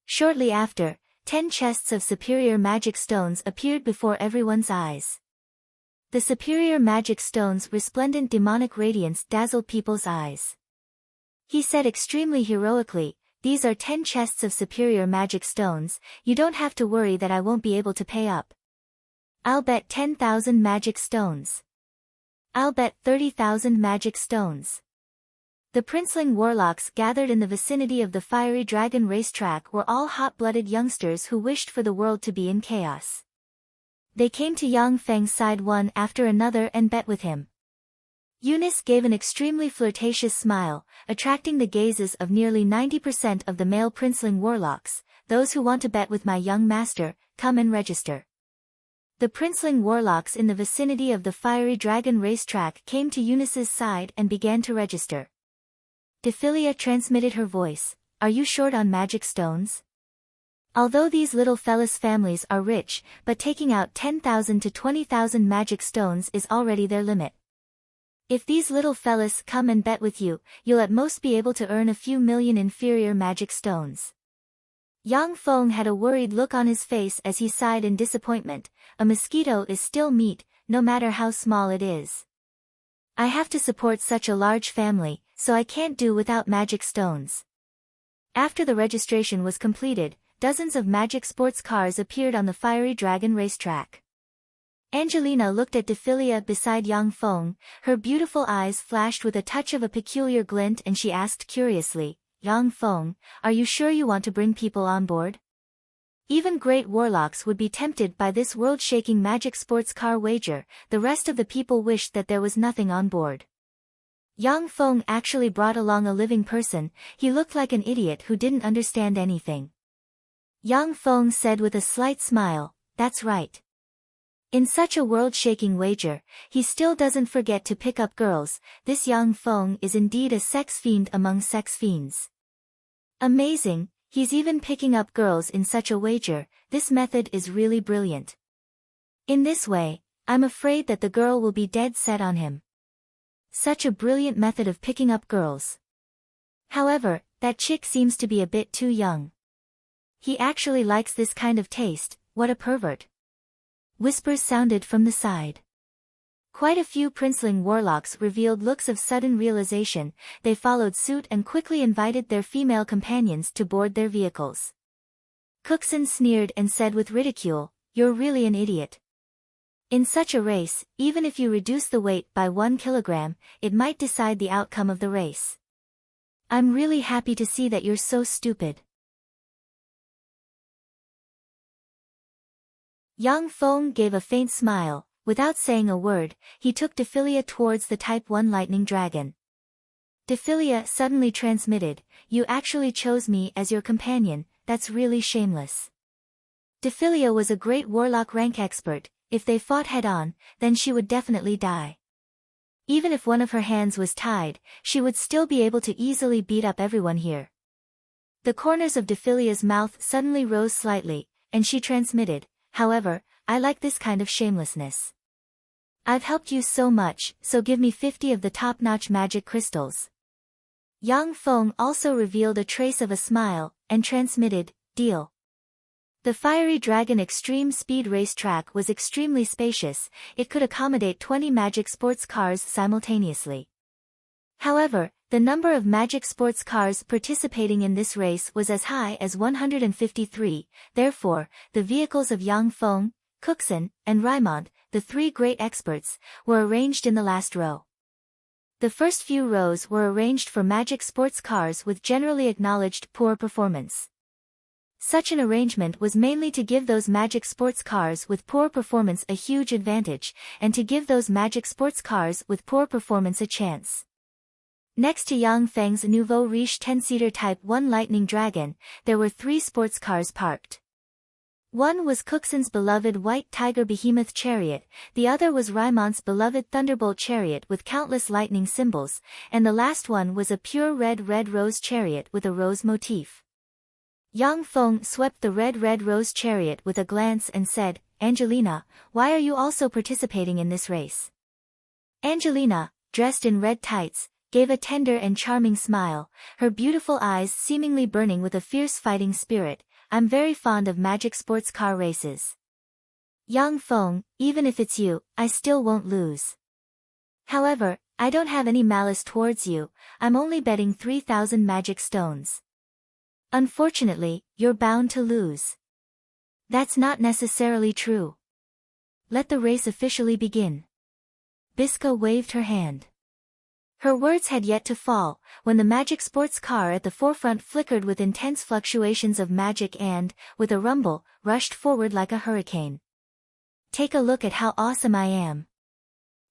Shortly after, 10 chests of superior magic stones appeared before everyone's eyes. The superior magic stones' resplendent demonic radiance dazzled people's eyes. He said extremely heroically, "These are 10 chests of superior magic stones, you don't have to worry that I won't be able to pay up. I'll bet 10,000 magic stones. I'll bet 30,000 magic stones." The princeling warlocks gathered in the vicinity of the Fiery Dragon racetrack were all hot-blooded youngsters who wished for the world to be in chaos. They came to Yang Feng's side one after another and bet with him. Eunice gave an extremely flirtatious smile, attracting the gazes of nearly 90% of the male princeling warlocks. "Those who want to bet with my young master, come and register." The princeling warlocks in the vicinity of the Fiery Dragon racetrack came to Eunice's side and began to register. Dephilia transmitted her voice, "Are you short on magic stones? Although these little fellas' families are rich, but taking out 10,000 to 20,000 magic stones is already their limit. If these little fellas come and bet with you, you'll at most be able to earn a few million inferior magic stones." Yang Feng had a worried look on his face as he sighed in disappointment. A mosquito is still meat, no matter how small it is. I have to support such a large family, so I can't do without magic stones. After the registration was completed, dozens of magic sports cars appeared on the Fiery Dragon racetrack. Angelina looked at Dephilia beside Yang Feng, her beautiful eyes flashed with a touch of a peculiar glint and she asked curiously, "Yang Feng, are you sure you want to bring people on board?" Even great warlocks would be tempted by this world-shaking magic sports car wager. The rest of the people wished that there was nothing on board. Yang Feng actually brought along a living person. He looked like an idiot who didn't understand anything. Yang Feng said with a slight smile, "That's right." In such a world-shaking wager, he still doesn't forget to pick up girls. This Yang Feng is indeed a sex fiend among sex fiends. Amazing, he's even picking up girls in such a wager. This method is really brilliant. In this way, I'm afraid that the girl will be dead set on him. Such a brilliant method of picking up girls. However, that chick seems to be a bit too young. He actually likes this kind of taste, what a pervert. Whispers sounded from the side. Quite a few princeling warlocks revealed looks of sudden realization. They followed suit and quickly invited their female companions to board their vehicles. Cookson sneered and said with ridicule, "You're really an idiot. In such a race, even if you reduce the weight by 1 kilogram, it might decide the outcome of the race. I'm really happy to see that you're so stupid." Yang Feng gave a faint smile. Without saying a word, he took Dephilia towards the Type 1 lightning dragon. Dephilia suddenly transmitted, "You actually chose me as your companion, that's really shameless." Dephilia was a great warlock rank expert. If they fought head-on, then she would definitely die. Even if one of her hands was tied, she would still be able to easily beat up everyone here. The corners of Dephilia's mouth suddenly rose slightly, and she transmitted, "However, I like this kind of shamelessness. I've helped you so much, so give me 50 of the top-notch magic crystals." Yang Feng also revealed a trace of a smile, and transmitted, "Deal." The Fiery Dragon Extreme Speed Racetrack was extremely spacious. It could accommodate 20 Magic Sports cars simultaneously. However, the number of Magic Sports cars participating in this race was as high as 153, therefore, the vehicles of Yang Feng, Cookson, and Raimond, the three great experts, were arranged in the last row. The first few rows were arranged for Magic Sports cars with generally acknowledged poor performance. Such an arrangement was mainly to give those Magic Sports cars with poor performance a huge advantage, and to give those Magic Sports cars with poor performance a chance. Next to Yang Feng's Nouveau Riche 10-seater Type 1 Lightning Dragon, there were 3 sports cars parked. One was Cookson's beloved White Tiger Behemoth Chariot, the other was Raimond's beloved Thunderbolt Chariot with countless lightning symbols, and the last one was a pure red rose chariot with a rose motif. Yang Feng swept the red rose chariot with a glance and said, "Angelina, why are you also participating in this race?" Angelina, dressed in red tights, gave a tender and charming smile, her beautiful eyes seemingly burning with a fierce fighting spirit. "I'm very fond of Magic Sports car races." "Yang Feng, even if it's you, I still won't lose. However, I don't have any malice towards you, I'm only betting 3,000 magic stones. Unfortunately, you're bound to lose." "That's not necessarily true. Let the race officially begin." Bisca waved her hand. Her words had yet to fall, when the Magic Sports car at the forefront flickered with intense fluctuations of magic and, with a rumble, rushed forward like a hurricane. "Take a look at how awesome I am."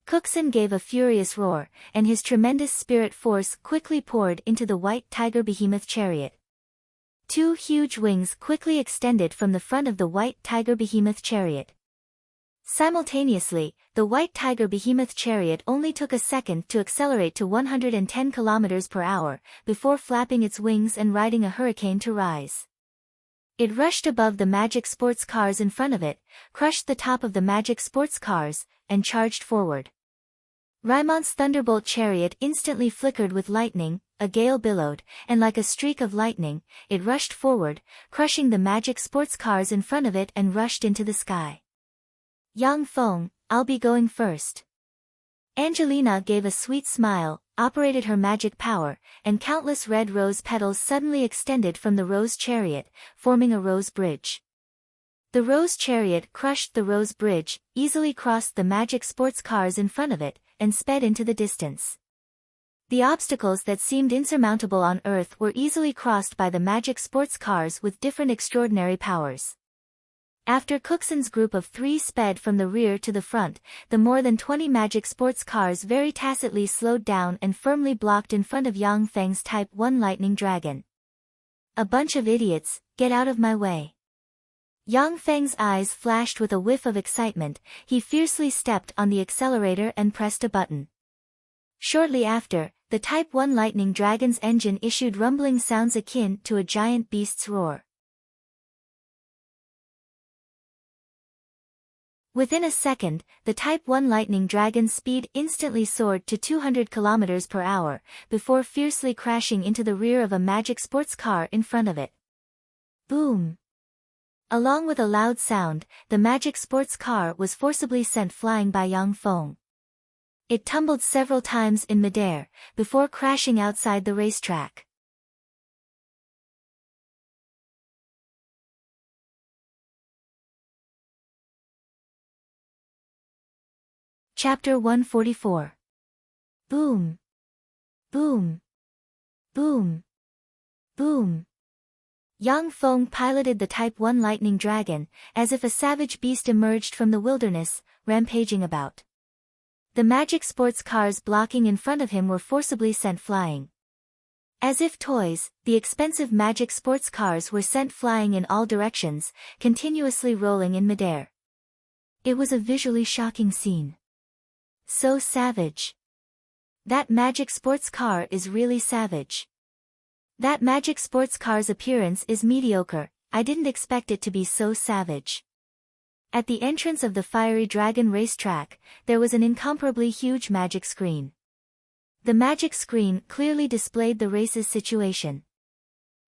Cookson gave a furious roar, and his tremendous spirit force quickly poured into the White Tiger Behemoth Chariot. 2 huge wings quickly extended from the front of the White Tiger Behemoth Chariot. Simultaneously, the White Tiger Behemoth Chariot only took a second to accelerate to 110 km per hour, before flapping its wings and riding a hurricane to rise. It rushed above the Magic Sports cars in front of it, crushed the top of the Magic Sports cars, and charged forward. Raimond's Thunderbolt Chariot instantly flickered with lightning, a gale billowed, and like a streak of lightning, it rushed forward, crushing the Magic Sports cars in front of it and rushed into the sky. "Yang Feng, I'll be going first." Angelina gave a sweet smile, operated her magic power, and countless red rose petals suddenly extended from the Rose Chariot, forming a rose bridge. The Rose Chariot crushed the rose bridge, easily crossed the Magic Sports cars in front of it, and sped into the distance. The obstacles that seemed insurmountable on Earth were easily crossed by the Magic Sports cars with different extraordinary powers. After Cookson's group of 3 sped from the rear to the front, the more than 20 Magic Sports cars very tacitly slowed down and firmly blocked in front of Yang Feng's Type 1 Lightning Dragon. "A bunch of idiots, get out of my way." Yang Feng's eyes flashed with a whiff of excitement, he fiercely stepped on the accelerator and pressed a button. Shortly after, the Type 1 Lightning Dragon's engine issued rumbling sounds akin to a giant beast's roar. Within a second, the Type 1 Lightning Dragon's speed instantly soared to 200 km per hour, before fiercely crashing into the rear of a Magic Sports car in front of it. Boom! Along with a loud sound, the Magic Sports car was forcibly sent flying by Yang Feng. It tumbled several times in midair, before crashing outside the racetrack. Chapter 144. Boom! Boom! Boom! Boom! Yang Feng piloted the Type 1 Lightning Dragon, as if a savage beast emerged from the wilderness, rampaging about. The Magic Sports cars blocking in front of him were forcibly sent flying. As if toys, the expensive Magic Sports cars were sent flying in all directions, continuously rolling in midair. It was a visually shocking scene. So savage. That Magic Sports car is really savage. That Magic Sports car's appearance is mediocre, I didn't expect it to be so savage. At the entrance of the Fiery Dragon racetrack, there was an incomparably huge magic screen. The magic screen clearly displayed the race's situation.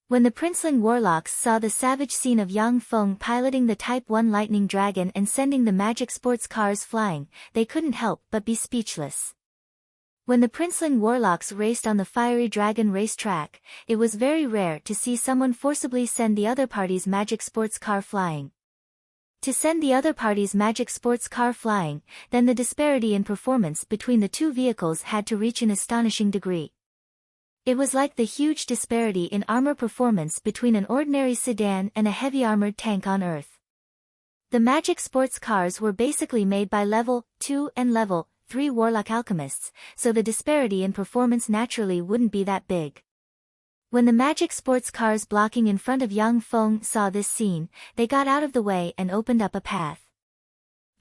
When the princeling warlocks saw the savage scene of Yang Feng piloting the Type 1 lightning dragon and sending the magic sports cars flying, they couldn't help but be speechless. When the princeling warlocks raced on the fiery dragon race track, it was very rare to see someone forcibly send the other party's magic sports car flying. To send the other party's magic sports car flying, then the disparity in performance between the two vehicles had to reach an astonishing degree. It was like the huge disparity in armor performance between an ordinary sedan and a heavy armored tank on Earth. The magic sports cars were basically made by level 2 and level 3 warlock alchemists, so the disparity in performance naturally wouldn't be that big. When the magic sports cars blocking in front of Yang Feng saw this scene, they got out of the way and opened up a path.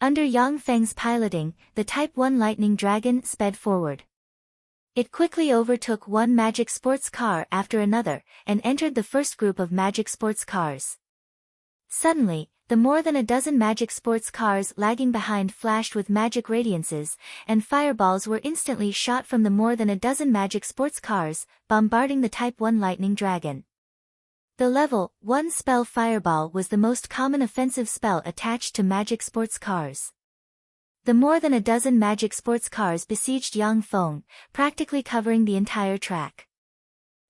Under Yang Feng's piloting, the Type 1 lightning dragon sped forward. It quickly overtook one magic sports car after another, and entered the first group of magic sports cars. Suddenly, the more than a dozen magic sports cars lagging behind flashed with magic radiances, and fireballs were instantly shot from the more than a dozen magic sports cars, bombarding the Type 1 lightning dragon. The level 1 spell Fireball was the most common offensive spell attached to magic sports cars. The more than a dozen magic sports cars besieged Yang Feng, practically covering the entire track.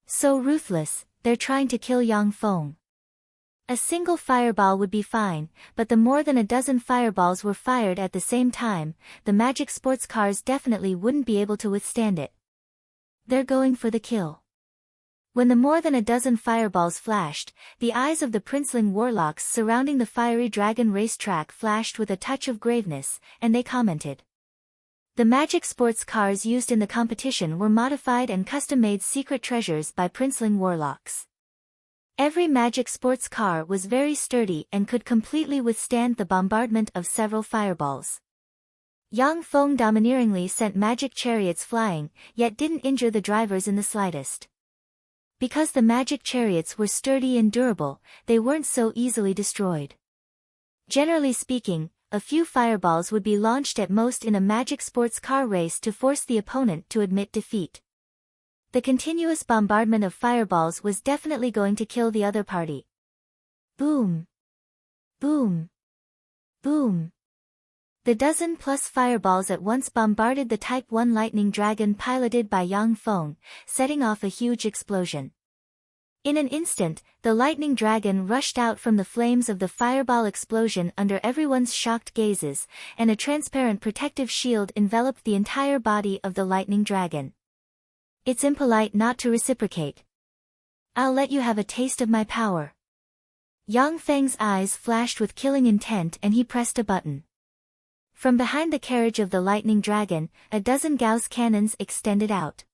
So ruthless, they're trying to kill Yang Feng. A single fireball would be fine, but the more than a dozen fireballs were fired at the same time, the magic sports cars definitely wouldn't be able to withstand it. They're going for the kill. When the more than a dozen fireballs flashed, the eyes of the princeling warlocks surrounding the fiery dragon racetrack flashed with a touch of graveness, and they commented. The magic sports cars used in the competition were modified and custom-made secret treasures by princeling warlocks. Every magic sports car was very sturdy and could completely withstand the bombardment of several fireballs. Yang Feng domineeringly sent magic chariots flying, yet didn't injure the drivers in the slightest. Because the magic chariots were sturdy and durable, they weren't so easily destroyed. Generally speaking, a few fireballs would be launched at most in a magic sports car race to force the opponent to admit defeat. The continuous bombardment of fireballs was definitely going to kill the other party. Boom! Boom! Boom! The dozen-plus fireballs at once bombarded the Type 1 lightning dragon piloted by Yang Feng, setting off a huge explosion. In an instant, the lightning dragon rushed out from the flames of the fireball explosion under everyone's shocked gazes, and a transparent protective shield enveloped the entire body of the lightning dragon. It's impolite not to reciprocate. I'll let you have a taste of my power. Yang Feng's eyes flashed with killing intent and he pressed a button. From behind the carriage of the lightning dragon, a dozen Gauss cannons extended out.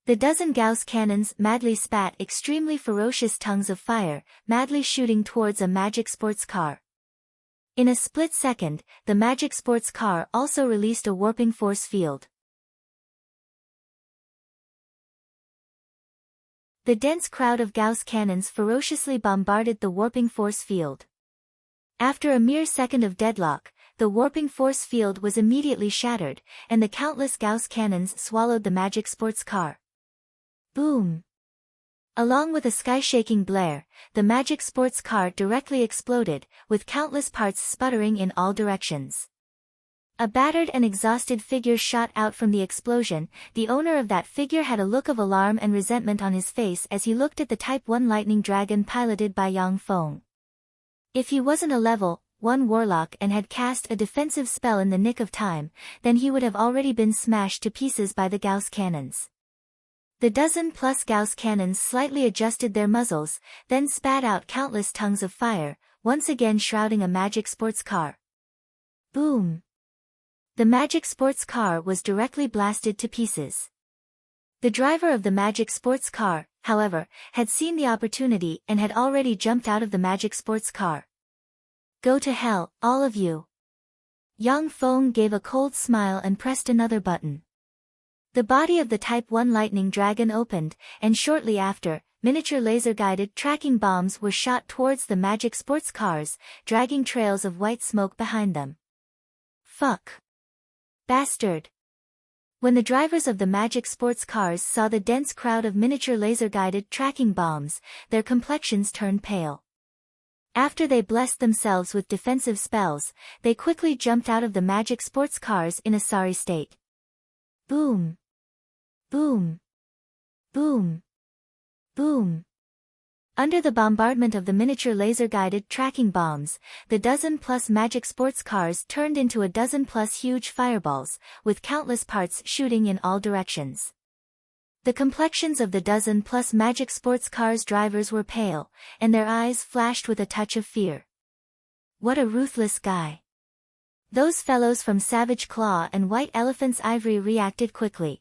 The dozen Gauss cannons madly spat extremely ferocious tongues of fire, madly shooting towards a magic sports car. In a split second, the magic sports car also released a warping force field. The dense crowd of Gauss cannons ferociously bombarded the warping force field. After a mere second of deadlock, the warping force field was immediately shattered, and the countless Gauss cannons swallowed the magic sports car. Boom! Along with a sky-shaking blare, the magic sports car directly exploded, with countless parts sputtering in all directions. A battered and exhausted figure shot out from the explosion. The owner of that figure had a look of alarm and resentment on his face as he looked at the Type 1 lightning dragon piloted by Yang Feng. If he wasn't a level 1 warlock and had cast a defensive spell in the nick of time, then he would have already been smashed to pieces by the Gauss cannons. The dozen-plus Gauss cannons slightly adjusted their muzzles, then spat out countless tongues of fire, once again shrouding a magic sports car. Boom! The magic sports car was directly blasted to pieces. The driver of the magic sports car, however, had seen the opportunity and had already jumped out of the magic sports car. Go to hell, all of you. Yang Feng gave a cold smile and pressed another button. The body of the Type 1 lightning dragon opened, and shortly after, miniature laser-guided tracking bombs were shot towards the magic sports cars, dragging trails of white smoke behind them. Fuck! Bastard! When the drivers of the magic sports cars saw the dense crowd of miniature laser-guided tracking bombs, their complexions turned pale. After they blessed themselves with defensive spells, they quickly jumped out of the magic sports cars in a sorry state. Boom! Boom! Boom! Boom! Under the bombardment of the miniature laser-guided tracking bombs, the dozen-plus magic sports cars turned into a dozen-plus huge fireballs, with countless parts shooting in all directions. The complexions of the dozen-plus magic sports cars' drivers were pale, and their eyes flashed with a touch of fear. What a ruthless guy! Those fellows from Savage Claw and White Elephant's Ivory reacted quickly.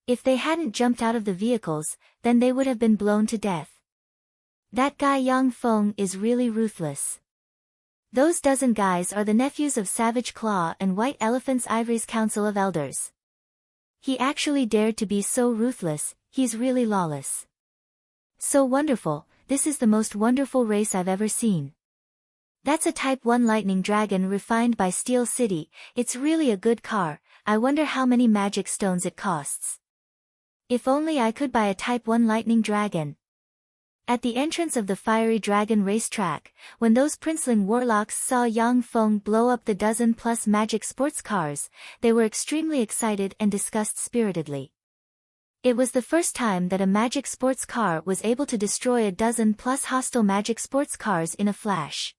If they hadn't jumped out of the vehicles, then they would have been blown to death. That guy Yang Feng is really ruthless. Those dozen guys are the nephews of Savage Claw and White Elephant's Ivory's Council of Elders. He actually dared to be so ruthless, he's really lawless. So wonderful, this is the most wonderful race I've ever seen. That's a Type 1 Lightning Dragon refined by Steel City, it's really a good car, I wonder how many magic stones it costs. If only I could buy a Type 1 Lightning Dragon. At the entrance of the Fiery Dragon racetrack, when those princeling warlocks saw Yang Feng blow up the dozen-plus magic sports cars, they were extremely excited and discussed spiritedly. It was the first time that a magic sports car was able to destroy a dozen-plus hostile magic sports cars in a flash.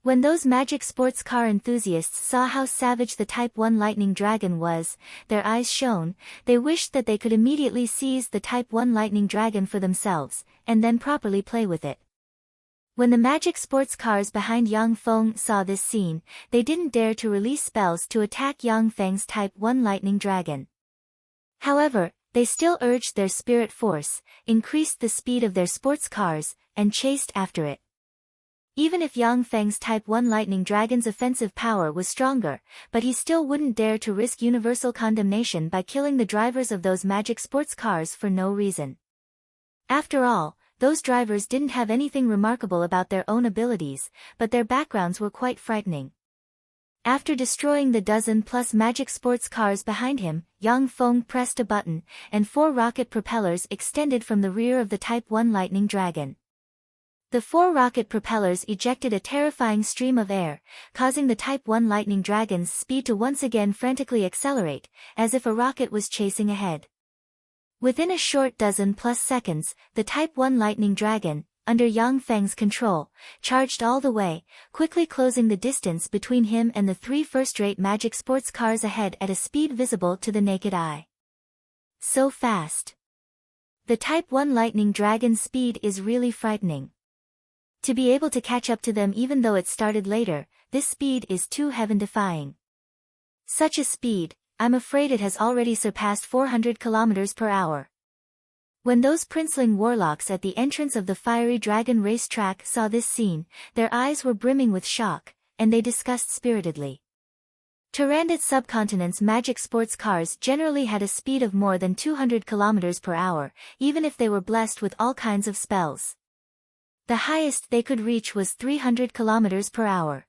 When those magic sports car enthusiasts saw how savage the Type 1 Lightning Dragon was, their eyes shone, they wished that they could immediately seize the Type 1 Lightning Dragon for themselves, and then properly play with it. When the magic sports cars behind Yang Feng saw this scene, they didn't dare to release spells to attack Yang Feng's Type 1 Lightning Dragon. However, they still urged their spirit force, increased the speed of their sports cars, and chased after it. Even if Yang Feng's Type 1 Lightning Dragon's offensive power was stronger, but he still wouldn't dare to risk universal condemnation by killing the drivers of those magic sports cars for no reason. After all, those drivers didn't have anything remarkable about their own abilities, but their backgrounds were quite frightening. After destroying the dozen-plus magic sports cars behind him, Yang Feng pressed a button, and 4 rocket propellers extended from the rear of the Type 1 Lightning Dragon. The 4 rocket propellers ejected a terrifying stream of air, causing the Type 1 Lightning Dragon's speed to once again frantically accelerate, as if a rocket was chasing ahead. Within a short dozen-plus seconds, the Type 1 Lightning Dragon, under Yang Feng's control, charged all the way, quickly closing the distance between him and the 3 first-rate magic sports cars ahead at a speed visible to the naked eye. So fast. The Type 1 Lightning Dragon's speed is really frightening. To be able to catch up to them even though it started later, this speed is too heaven-defying. Such a speed, I'm afraid it has already surpassed 400 kilometers per hour. When those princeling warlocks at the entrance of the Fiery Dragon racetrack saw this scene, their eyes were brimming with shock, and they discussed spiritedly. Tyrannid subcontinent's magic sports cars generally had a speed of more than 200 kilometers per hour, even if they were blessed with all kinds of spells. The highest they could reach was 300 kilometers per hour.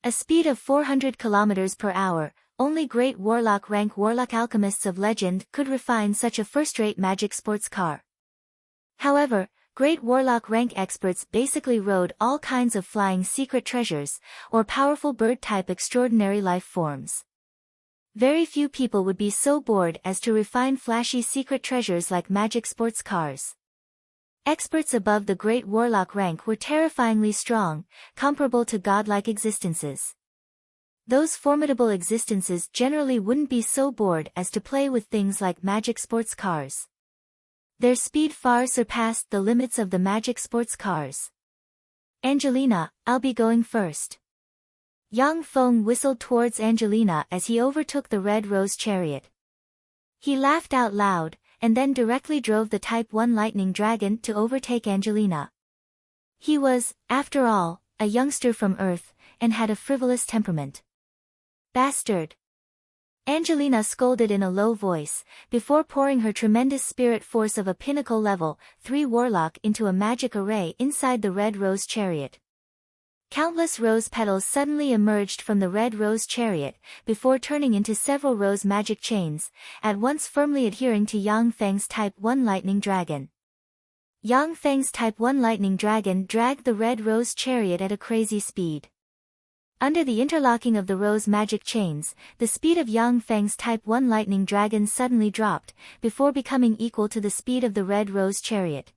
A speed of 400 kilometers per hour, only great warlock rank warlock alchemists of legend could refine such a first-rate magic sports car. However, great warlock rank experts basically rode all kinds of flying secret treasures, or powerful bird-type extraordinary life forms. Very few people would be so bored as to refine flashy secret treasures like magic sports cars. Experts above the great warlock rank were terrifyingly strong, comparable to godlike existences. Those formidable existences generally wouldn't be so bored as to play with things like magic sports cars. Their speed far surpassed the limits of the magic sports cars. Angelina, I'll be going first. Yang Feng whistled towards Angelina as he overtook the Red Rose chariot. He laughed out loud, and then directly drove the Type 1 Lightning Dragon to overtake Angelina. He was, after all, a youngster from Earth, and had a frivolous temperament. Bastard! Angelina scolded in a low voice, before pouring her tremendous spirit force of a pinnacle level 3 warlock into a magic array inside the Red Rose chariot. Countless rose petals suddenly emerged from the red rose chariot, before turning into several rose magic chains, at once firmly adhering to Yang Feng's Type 1 lightning dragon. Yang Feng's Type 1 lightning dragon dragged the red rose chariot at a crazy speed. Under the interlocking of the rose magic chains, the speed of Yang Feng's Type 1 lightning dragon suddenly dropped, before becoming equal to the speed of the red rose chariot.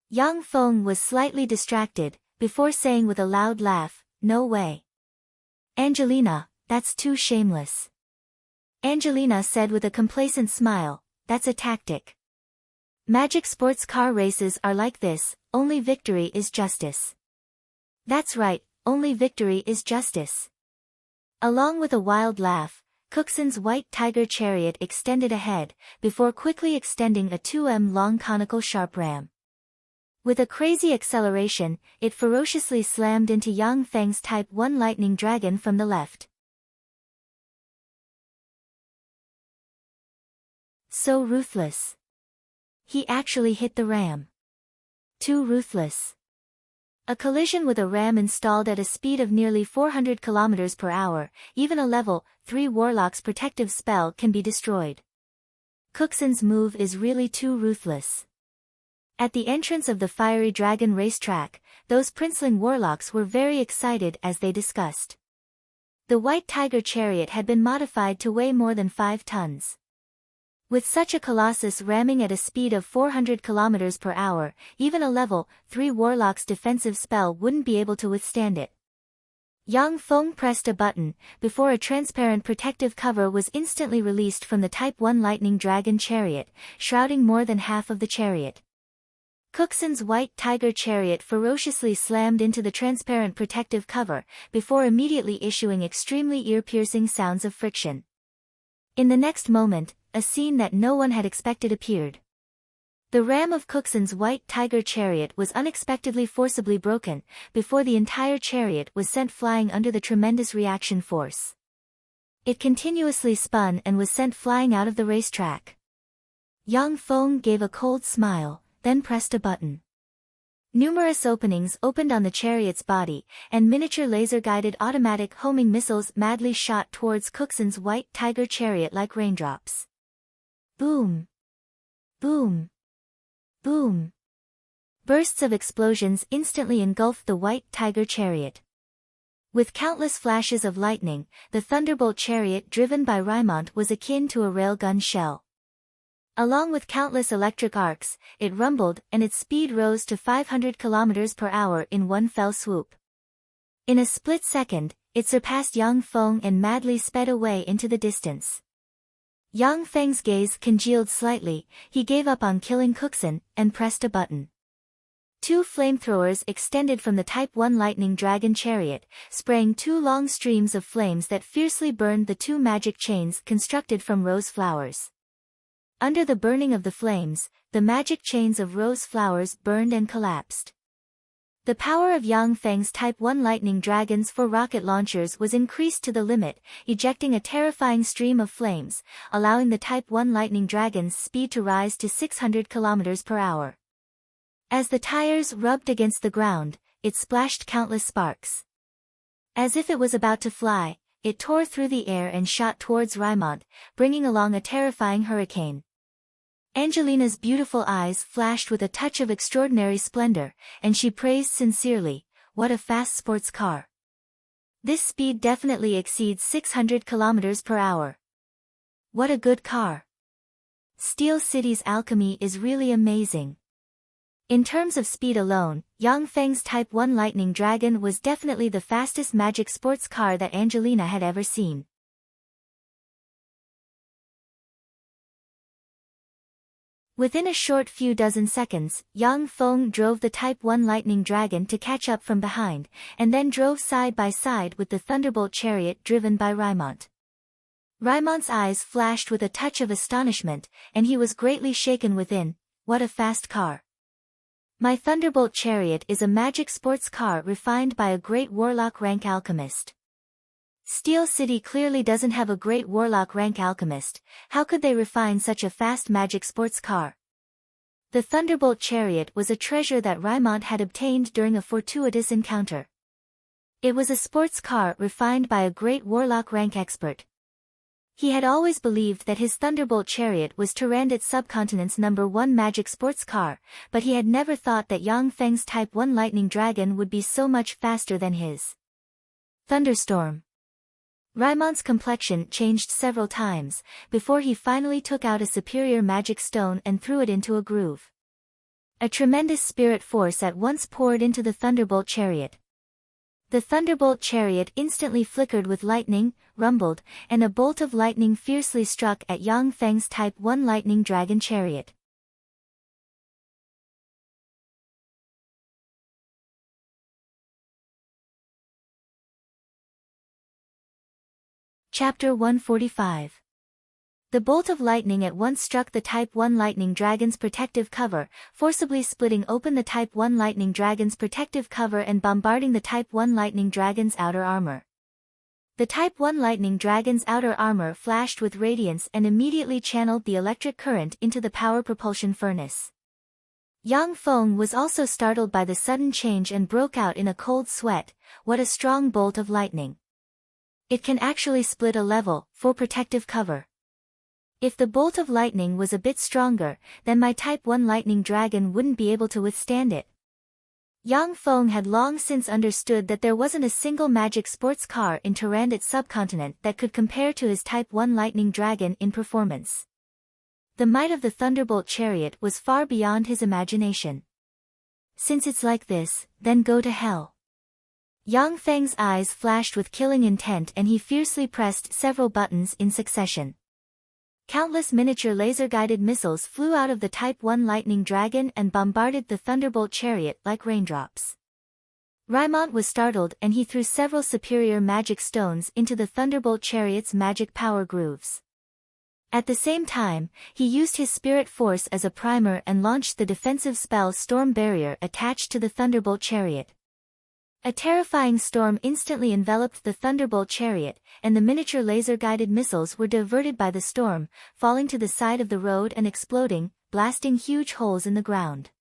Yang Feng was slightly distracted, before saying with a loud laugh, "No way. Angelina, that's too shameless." Angelina said with a complacent smile, "That's a tactic. Magic sports car races are like this, only victory is justice." "That's right, only victory is justice." Along with a wild laugh, Cooksen's white tiger chariot extended ahead, before quickly extending a 2 m long conical sharp ram. With a crazy acceleration, it ferociously slammed into Yang Feng's Type 1 lightning dragon from the left. So ruthless. He actually hit the ram. Too ruthless. A collision with a ram installed at a speed of nearly 400 km per hour, even a level 3 Warlock's protective spell can be destroyed. Cooksen's move is really too ruthless. At the entrance of the Fiery Dragon racetrack, those princeling warlocks were very excited as they discussed. The White Tiger chariot had been modified to weigh more than 5 tons. With such a colossus ramming at a speed of 400 km per hour, even a level 3 warlock's defensive spell wouldn't be able to withstand it. Yang Feng pressed a button, before a transparent protective cover was instantly released from the Type 1 lightning dragon chariot, shrouding more than half of the chariot. Cooksen's white tiger chariot ferociously slammed into the transparent protective cover, before immediately issuing extremely ear-piercing sounds of friction. In the next moment, a scene that no one had expected appeared. The ram of Cooksen's white tiger chariot was unexpectedly forcibly broken, before the entire chariot was sent flying under the tremendous reaction force. It continuously spun and was sent flying out of the racetrack. Yang Feng gave a cold smile, then pressed a button. Numerous openings opened on the chariot's body, and miniature laser-guided automatic homing missiles madly shot towards Cooksen's white tiger chariot like raindrops. Boom! Boom! Boom! Bursts of explosions instantly engulfed the white tiger chariot. With countless flashes of lightning, the thunderbolt chariot driven by Raimont was akin to a railgun shell. Along with countless electric arcs, it rumbled and its speed rose to 500 km per hour in one fell swoop. In a split second, it surpassed Yang Feng and madly sped away into the distance. Yang Feng's gaze congealed slightly, he gave up on killing Cooksen, and pressed a button. 2 flamethrowers extended from the Type 1 lightning dragon chariot, spraying 2 long streams of flames that fiercely burned the 2 magic chains constructed from rose flowers. Under the burning of the flames, the magic chains of rose flowers burned and collapsed. The power of Yang Feng's Type 1 lightning dragons for rocket launchers was increased to the limit, ejecting a terrifying stream of flames, allowing the Type 1 lightning dragon's speed to rise to 600 km per hour. As the tires rubbed against the ground, it splashed countless sparks. As if it was about to fly, it tore through the air and shot towards Raimont, bringing along a terrifying hurricane. Angelina's beautiful eyes flashed with a touch of extraordinary splendor, and she praised sincerely, "What a fast sports car. This speed definitely exceeds 600 km per hour. What a good car. Steel City's alchemy is really amazing." In terms of speed alone, Yang Feng's Type 1 lightning dragon was definitely the fastest magic sports car that Angelina had ever seen. Within a short few dozen seconds, Yang Feng drove the Type 1 lightning dragon to catch up from behind, and then drove side by side with the thunderbolt chariot driven by Raimont. Raimont's eyes flashed with a touch of astonishment, and he was greatly shaken within. What a fast car. My thunderbolt chariot is a magic sports car refined by a great warlock rank alchemist. Steel City clearly doesn't have a great warlock rank alchemist. How could they refine such a fast magic sports car? The Thunderbolt chariot was a treasure that Raimont had obtained during a fortuitous encounter. It was a sports car refined by a great warlock rank expert. He had always believed that his Thunderbolt chariot was Tyrannid's subcontinent's #1 magic sports car, but he had never thought that Yang Feng's Type 1 lightning dragon would be so much faster than his. Thunderstorm. Raimon's complexion changed several times, before he finally took out a superior magic stone and threw it into a groove. A tremendous spirit force at once poured into the Thunderbolt chariot. The Thunderbolt chariot instantly flickered with lightning, rumbled, and a bolt of lightning fiercely struck at Yang Feng's Type 1 lightning dragon chariot. Chapter 145. The bolt of lightning at once struck the Type 1 lightning dragon's protective cover, forcibly splitting open the Type 1 lightning dragon's protective cover and bombarding the Type 1 lightning dragon's outer armor. The Type 1 lightning dragon's outer armor flashed with radiance and immediately channeled the electric current into the power propulsion furnace. Yang Feng was also startled by the sudden change and broke out in a cold sweat. What a strong bolt of lightning! It can actually split a level, for protective cover. If the bolt of lightning was a bit stronger, then my Type 1 lightning dragon wouldn't be able to withstand it. Yang Feng had long since understood that there wasn't a single magic sports car in Tyrannid's subcontinent that could compare to his Type 1 lightning dragon in performance. The might of the Thunderbolt chariot was far beyond his imagination. Since it's like this, then go to hell. Yang Feng's eyes flashed with killing intent and he fiercely pressed several buttons in succession. Countless miniature laser-guided missiles flew out of the Type 1 lightning dragon and bombarded the Thunderbolt chariot like raindrops. Raimont was startled and he threw several superior magic stones into the Thunderbolt chariot's magic power grooves. At the same time, he used his spirit force as a primer and launched the defensive spell Storm Barrier attached to the Thunderbolt chariot. A terrifying storm instantly enveloped the Thunderbolt chariot, and the miniature laser-guided missiles were diverted by the storm, falling to the side of the road and exploding, blasting huge holes in the ground.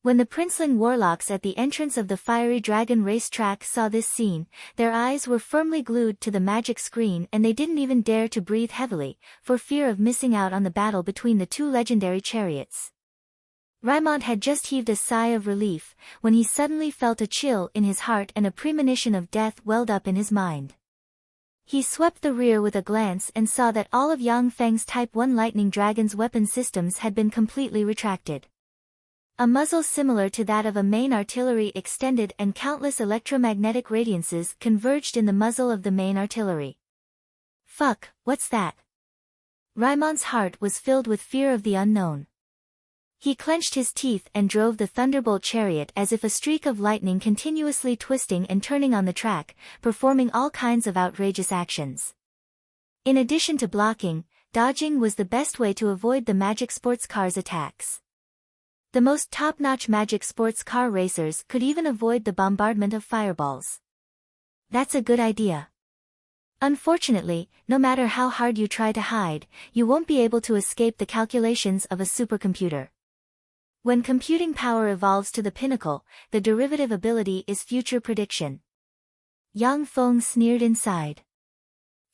When the princeling warlocks at the entrance of the fiery dragon racetrack saw this scene, their eyes were firmly glued to the magic screen and they didn't even dare to breathe heavily, for fear of missing out on the battle between the two legendary chariots. Raimont had just heaved a sigh of relief, when he suddenly felt a chill in his heart and a premonition of death welled up in his mind. He swept the rear with a glance and saw that all of Yang Feng's Type 1 lightning dragon's weapon systems had been completely retracted. A muzzle similar to that of a main artillery extended and countless electromagnetic radiances converged in the muzzle of the main artillery. Fuck, what's that? Raimont's heart was filled with fear of the unknown. He clenched his teeth and drove the Thunderbolt chariot as if a streak of lightning continuously twisting and turning on the track, performing all kinds of outrageous actions. In addition to blocking, dodging was the best way to avoid the magic sports car's attacks. The most top-notch magic sports car racers could even avoid the bombardment of fireballs. That's a good idea. Unfortunately, no matter how hard you try to hide, you won't be able to escape the calculations of a supercomputer. When computing power evolves to the pinnacle, the derivative ability is future prediction. Yang Feng sneered inside.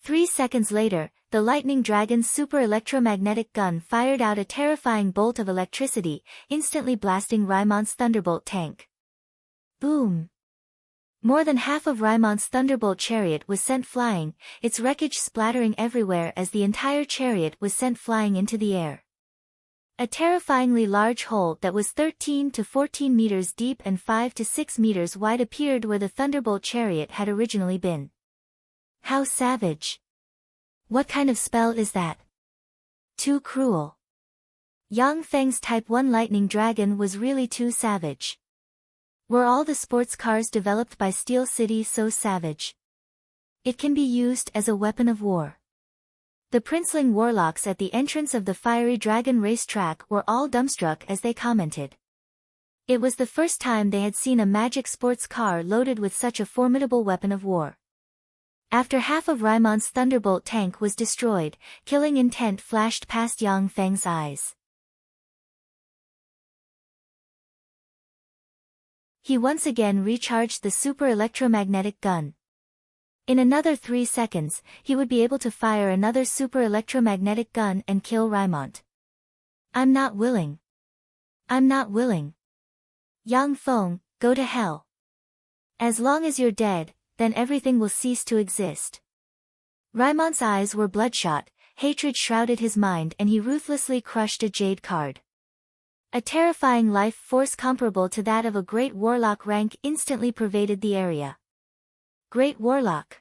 3 seconds later, the lightning dragon's super electromagnetic gun fired out a terrifying bolt of electricity, instantly blasting Raimont's Thunderbolt tank. Boom! More than half of Raimont's Thunderbolt chariot was sent flying, its wreckage splattering everywhere as the entire chariot was sent flying into the air. A terrifyingly large hole that was 13 to 14 meters deep and 5 to 6 meters wide appeared where the Thunderbolt chariot had originally been. How savage! What kind of spell is that? Too cruel. Yang Feng's Type 1 lightning dragon was really too savage. Were all the sports cars developed by Steel City so savage? It can be used as a weapon of war. The princeling warlocks at the entrance of the fiery dragon racetrack were all dumbstruck as they commented. It was the first time they had seen a magic sports car loaded with such a formidable weapon of war. After half of Raimont's Thunderbolt tank was destroyed, killing intent flashed past Yang Feng's eyes. He once again recharged the super electromagnetic gun. In another 3 seconds, he would be able to fire another super electromagnetic gun and kill Raimont. I'm not willing. I'm not willing. Yang Feng, go to hell. As long as you're dead, then everything will cease to exist. Raimont's eyes were bloodshot, hatred shrouded his mind and he ruthlessly crushed a jade card. A terrifying life force comparable to that of a great warlock rank instantly pervaded the area. Great warlock.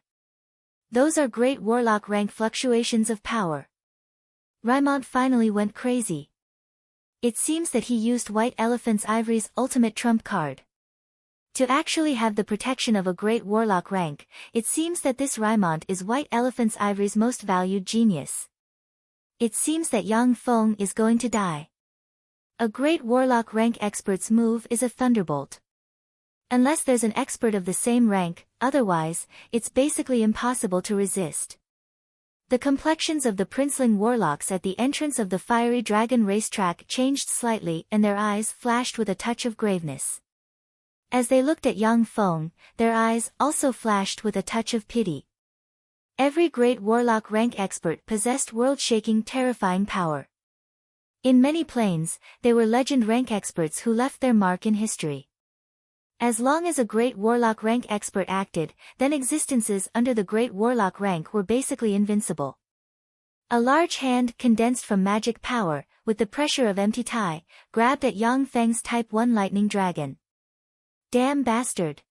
Those are great warlock rank fluctuations of power. Raimont finally went crazy. It seems that he used White Elephant's Ivory's ultimate trump card. To actually have the protection of a great warlock rank, it seems that this Raimont is White Elephant's Ivory's most valued genius. It seems that Yang Feng is going to die. A great warlock rank expert's move is a thunderbolt. Unless there's an expert of the same rank, otherwise, it's basically impossible to resist. The complexions of the princeling warlocks at the entrance of the fiery dragon racetrack changed slightly and their eyes flashed with a touch of graveness. As they looked at Yang Feng, their eyes also flashed with a touch of pity. Every great warlock rank expert possessed world-shaking terrifying power. In many planes, they were legend rank experts who left their mark in history. As long as a great warlock rank expert acted, then existences under the great warlock rank were basically invincible. A large hand condensed from magic power, with the pressure of empty Tai, grabbed at Yang Feng's Type 1 lightning dragon. Damn bastard!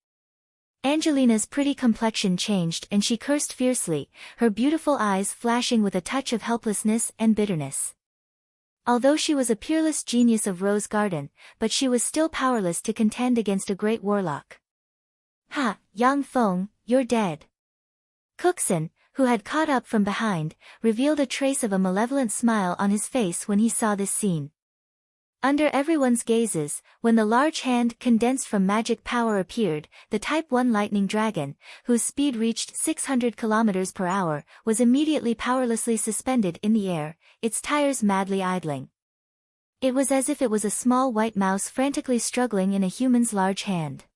Angelina's pretty complexion changed and she cursed fiercely, her beautiful eyes flashing with a touch of helplessness and bitterness. Although she was a peerless genius of Rose Garden, but she was still powerless to contend against a great warlock. Ha, Yang Feng, you're dead. Cookson, who had caught up from behind, revealed a trace of a malevolent smile on his face when he saw this scene. Under everyone's gazes, when the large hand condensed from magic power appeared, the Type 1 lightning dragon, whose speed reached 600 km per hour, was immediately powerlessly suspended in the air, its tires madly idling. It was as if it was a small white mouse frantically struggling in a human's large hand.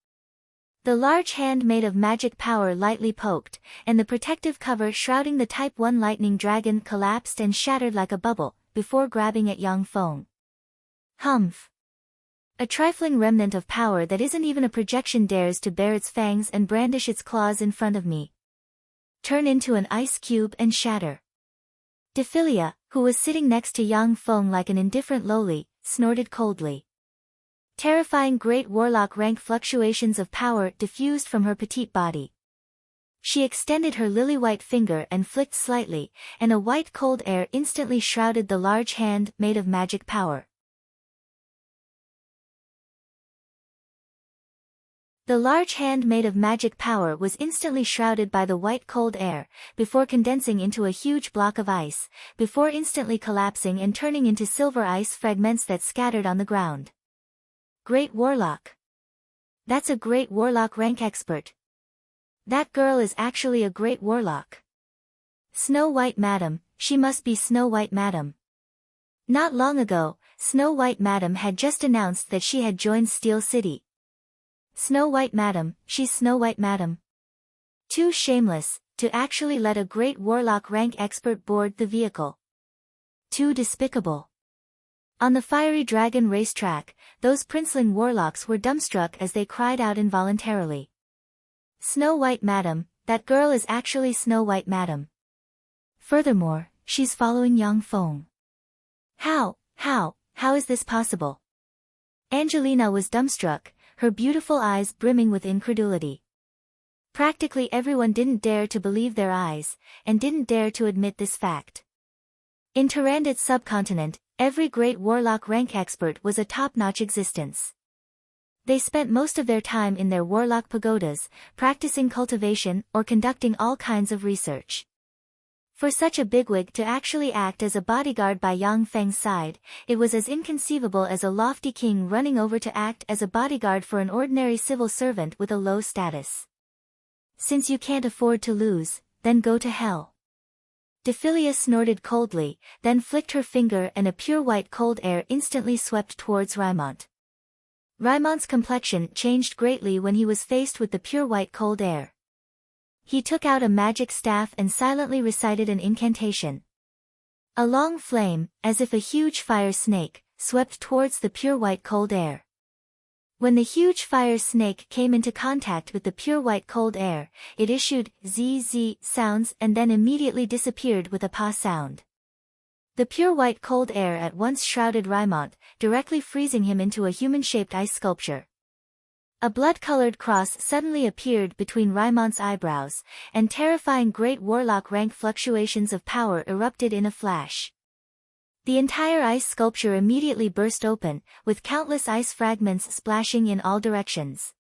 The large hand made of magic power lightly poked, and the protective cover shrouding the Type 1 lightning dragon collapsed and shattered like a bubble, before grabbing at Yang Feng. Humph! A trifling remnant of power that isn't even a projection dares to bare its fangs and brandish its claws in front of me. Turn into an ice cube and shatter. Dephilia, who was sitting next to Yang Feng like an indifferent lowly, snorted coldly. Terrifying great warlock rank fluctuations of power diffused from her petite body. She extended her lily-white finger and flicked slightly, and a white cold air instantly shrouded the large hand made of magic power. The large hand made of magic power was instantly shrouded by the white cold air, before condensing into a huge block of ice, before instantly collapsing and turning into silver ice fragments that scattered on the ground. Great warlock. That's a great warlock rank expert. That girl is actually a great warlock. Snow White Madam, she must be Snow White Madam. Not long ago, Snow White Madam had just announced that she had joined Steel City. Snow White Madam, she's Snow White Madam. Too shameless, to actually let a great warlock rank expert board the vehicle. Too despicable. On the fiery dragon racetrack, those princeling warlocks were dumbstruck as they cried out involuntarily. Snow White Madam, that girl is actually Snow White Madam. Furthermore, she's following Yang Feng. How is this possible? Angelina was dumbstruck, her beautiful eyes brimming with incredulity. Practically everyone didn't dare to believe their eyes, and didn't dare to admit this fact. In Tyrandit's subcontinent, every great warlock rank expert was a top-notch existence. They spent most of their time in their warlock pagodas, practicing cultivation or conducting all kinds of research. For such a bigwig to actually act as a bodyguard by Yang Feng's side, it was as inconceivable as a lofty king running over to act as a bodyguard for an ordinary civil servant with a low status. Since you can't afford to lose, then go to hell. Dephilia snorted coldly, then flicked her finger and a pure white cold air instantly swept towards Raimont. Rymont's complexion changed greatly when he was faced with the pure white cold air. He took out a magic staff and silently recited an incantation. A long flame, as if a huge fire snake, swept towards the pure white cold air. When the huge fire snake came into contact with the pure white cold air, it issued zzz sounds and then immediately disappeared with a pa sound. The pure white cold air at once shrouded Rymont, directly freezing him into a human-shaped ice sculpture. A blood-colored cross suddenly appeared between Rymont's eyebrows, and terrifying great warlock rank fluctuations of power erupted in a flash. The entire ice sculpture immediately burst open, with countless ice fragments splashing in all directions.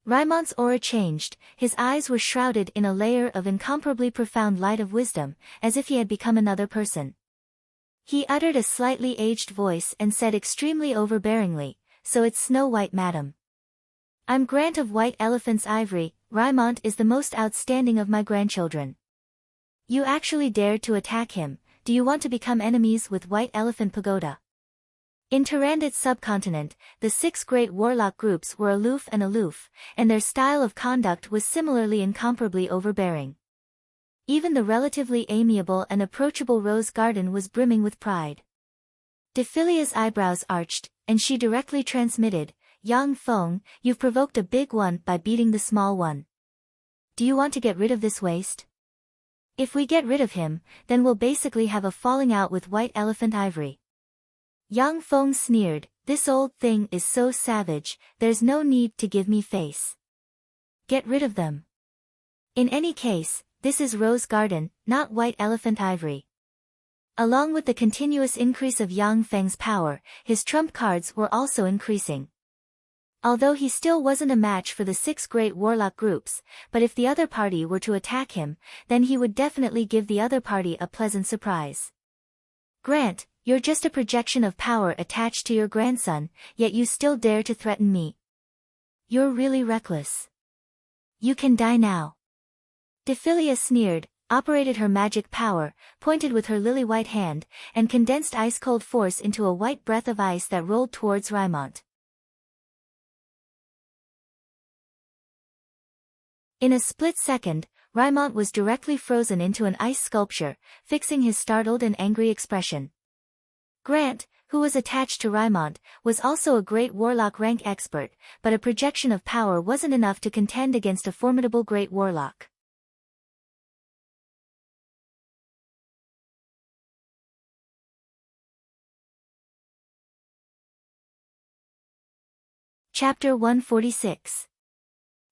Rymont's aura changed, his eyes were shrouded in a layer of incomparably profound light of wisdom, as if he had become another person. He uttered a slightly aged voice and said extremely overbearingly, "So it's Snow White, madam. I'm Grant of White Elephant's Ivory. Rymont is the most outstanding of my grandchildren. You actually dared to attack him. Do you want to become enemies with White Elephant Pagoda?" In Tyrannid's subcontinent, the 6 great warlock groups were aloof, and their style of conduct was similarly incomparably overbearing. Even the relatively amiable and approachable Rose Garden was brimming with pride. Dephilia's eyebrows arched, and she directly transmitted, "Yang Feng, you've provoked a big one by beating the small one. Do you want to get rid of this waste? If we get rid of him, then we'll basically have a falling out with White Elephant Ivory." Yang Feng sneered, "This old thing is so savage, there's no need to give me face. Get rid of them. In any case, this is Rose Garden, not White Elephant Ivory." Along with the continuous increase of Yang Feng's power, his trump cards were also increasing. Although he still wasn't a match for the 6 great warlock groups, but if the other party were to attack him, then he would definitely give the other party a pleasant surprise. "Grant, you're just a projection of power attached to your grandson, yet you still dare to threaten me. You're really reckless. You can die now." Dephilia sneered, operated her magic power, pointed with her lily-white hand, and condensed ice-cold force into a white breath of ice that rolled towards Rymont. In a split second, Rymont was directly frozen into an ice sculpture, fixing his startled and angry expression. Grant, who was attached to Rymont, was also a great warlock rank expert, but a projection of power wasn't enough to contend against a formidable great warlock. Chapter 146.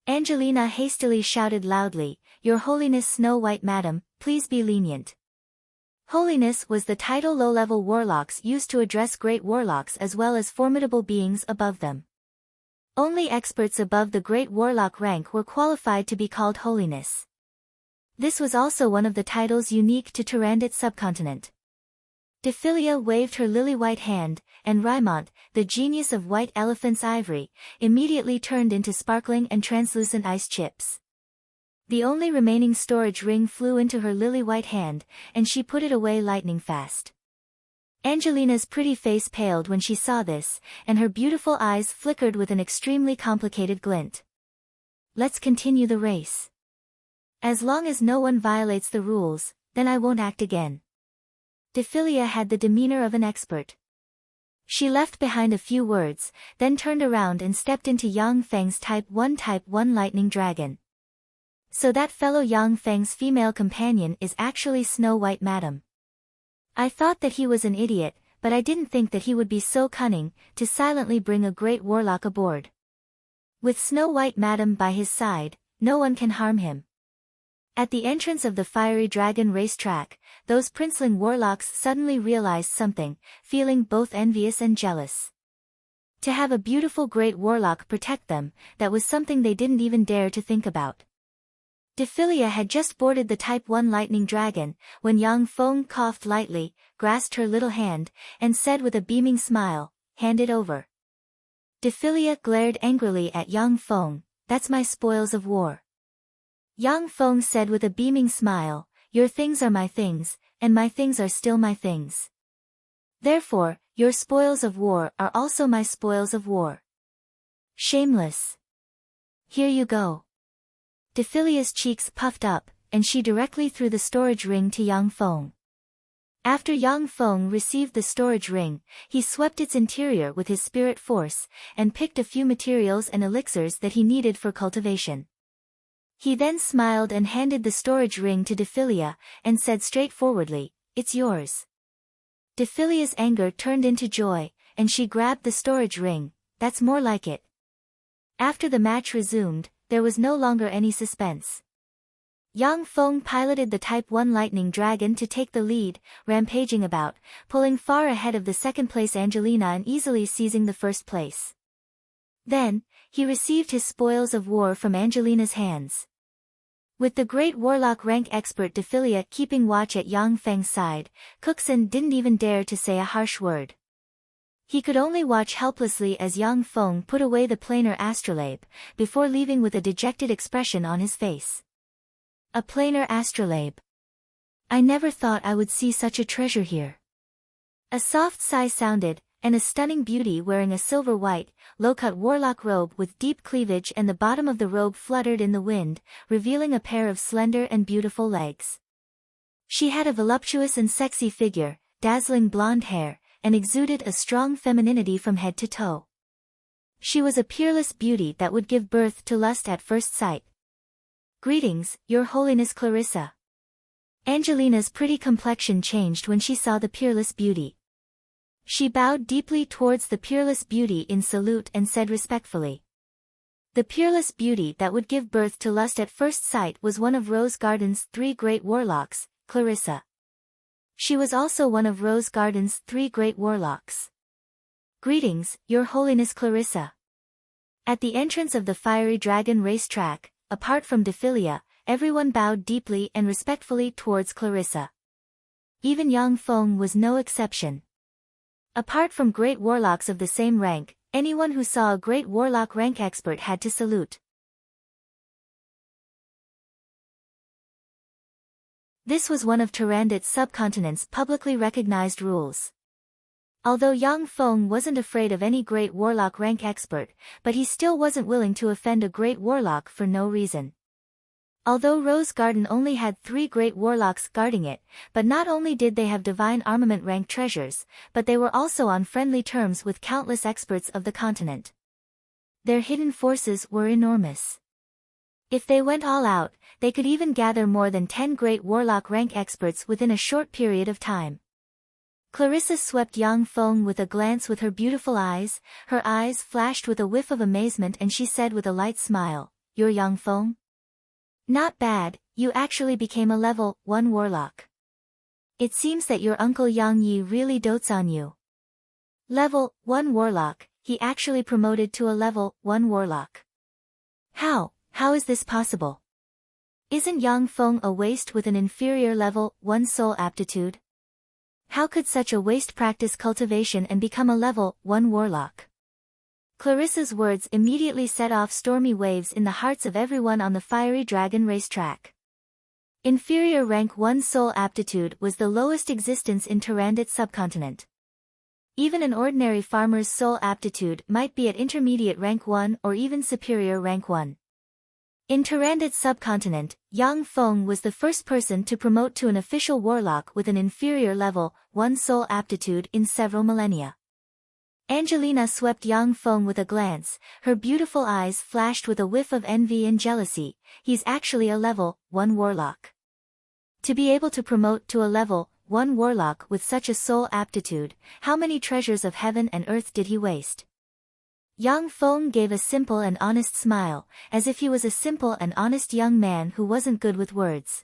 Angelina hastily shouted loudly, "Your Holiness Snow White Madam, please be lenient." Holiness was the title low-level warlocks used to address great warlocks as well as formidable beings above them. Only experts above the great warlock rank were qualified to be called Holiness. This was also one of the titles unique to Tyrannid subcontinent. Dephilia waved her lily-white hand, and Rymont, the genius of White Elephant's Ivory, immediately turned into sparkling and translucent ice chips. The only remaining storage ring flew into her lily-white hand, and she put it away lightning fast. Angelina's pretty face paled when she saw this, and her beautiful eyes flickered with an extremely complicated glint. "Let's continue the race. As long as no one violates the rules, then I won't act again." Dephilia had the demeanor of an expert. She left behind a few words, then turned around and stepped into Yang Feng's Type 1 Lightning Dragon. "So that fellow Yang Feng's female companion is actually Snow White Madam. I thought that he was an idiot, but I didn't think that he would be so cunning, to silently bring a great warlock aboard. With Snow White Madam by his side, no one can harm him." At the entrance of the Fiery Dragon racetrack, those princeling warlocks suddenly realized something, feeling both envious and jealous. To have a beautiful great warlock protect them, that was something they didn't even dare to think about. Dephilia had just boarded the Type 1 Lightning Dragon, when Yang Feng coughed lightly, grasped her little hand, and said with a beaming smile, "Hand it over." Dephilia glared angrily at Yang Feng, "That's my spoils of war." Yang Feng said with a beaming smile, "Your things are my things, and my things are still my things. Therefore, your spoils of war are also my spoils of war." Shameless. Here you go. Dephilia's cheeks puffed up, and she directly threw the storage ring to Yang Feng. After Yang Feng received the storage ring, he swept its interior with his spirit force, and picked a few materials and elixirs that he needed for cultivation. He then smiled and handed the storage ring to Dephilia, and said straightforwardly, "It's yours." Dephilia's anger turned into joy, and she grabbed the storage ring. "That's more like it." After the match resumed, there was no longer any suspense. Yang Feng piloted the Type 1 Lightning Dragon to take the lead, rampaging about, pulling far ahead of the second-place Angelina and easily seizing the first place. Then, he received his spoils of war from Angelina's hands. With the great warlock rank expert Dephilia keeping watch at Yang Feng's side, Cookson didn't even dare to say a harsh word. He could only watch helplessly as Yang Feng put away the planar astrolabe, before leaving with a dejected expression on his face. A planar astrolabe. I never thought I would see such a treasure here. A soft sigh sounded, and a stunning beauty wearing a silver-white, low-cut warlock robe with deep cleavage and the bottom of the robe fluttered in the wind, revealing a pair of slender and beautiful legs. She had a voluptuous and sexy figure, dazzling blonde hair, and exuded a strong femininity from head to toe. She was a peerless beauty that would give birth to lust at first sight. "Greetings, Your Holiness Clarissa." Angelina's pretty complexion changed when she saw the peerless beauty. She bowed deeply towards the peerless beauty in salute and said respectfully. The peerless beauty that would give birth to lust at first sight was one of Rose Garden's 3 great warlocks, Clarissa. She was also one of Rose Garden's 3 great warlocks. "Greetings, Your Holiness Clarissa." At the entrance of the Fiery Dragon racetrack, apart from Dephilia, everyone bowed deeply and respectfully towards Clarissa. Even Yang Feng was no exception. Apart from great warlocks of the same rank, anyone who saw a great warlock rank expert had to salute. This was one of Tyrandot's subcontinent's publicly recognized rules. Although Yang Feng wasn't afraid of any great warlock rank expert, but he still wasn't willing to offend a great warlock for no reason. Although Rose Garden only had 3 great warlocks guarding it, but not only did they have divine armament rank treasures, but they were also on friendly terms with countless experts of the continent. Their hidden forces were enormous. If they went all out, they could even gather more than 10 great warlock rank experts within a short period of time. Clarissa swept Yang Feng with a glance with her beautiful eyes, her eyes flashed with a whiff of amazement and she said with a light smile, "You're Yang Feng? Not bad, you actually became a level 1 warlock. It seems that your uncle Yang Yi really dotes on you." Level 1 warlock, he actually promoted to a level 1 warlock. How is this possible? Isn't Yang Feng a waste with an inferior level 1 soul aptitude? How could such a waste practice cultivation and become a level 1 warlock? Clarissa's words immediately set off stormy waves in the hearts of everyone on the Fiery Dragon racetrack. Inferior rank 1 soul aptitude was the lowest existence in Tyrandot's subcontinent. Even an ordinary farmer's soul aptitude might be at intermediate rank 1 or even superior rank 1. In Tyrandot's subcontinent, Yang Feng was the first person to promote to an official warlock with an inferior level 1 soul aptitude in several millennia. Angelina swept Yang Feng with a glance, her beautiful eyes flashed with a whiff of envy and jealousy. He's actually a level 1 warlock. To be able to promote to a level 1 warlock with such a soul aptitude, how many treasures of heaven and earth did he waste? Yang Feng gave a simple and honest smile, as if he was a simple and honest young man who wasn't good with words.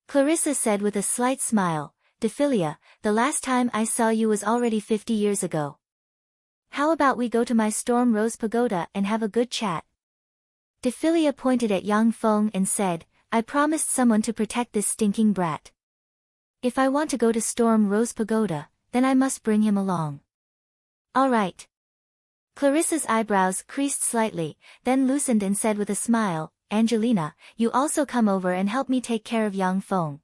Clarissa said with a slight smile, "Dephilia, the last time I saw you was already 50 years ago. How about we go to my Storm Rose Pagoda and have a good chat?" Dephilia pointed at Yang Feng and said, "I promised someone to protect this stinking brat. If I want to go to Storm Rose Pagoda, then I must bring him along." "All right." Clarissa's eyebrows creased slightly, then loosened and said with a smile, "Angelina, you also come over and help me take care of Yang Feng."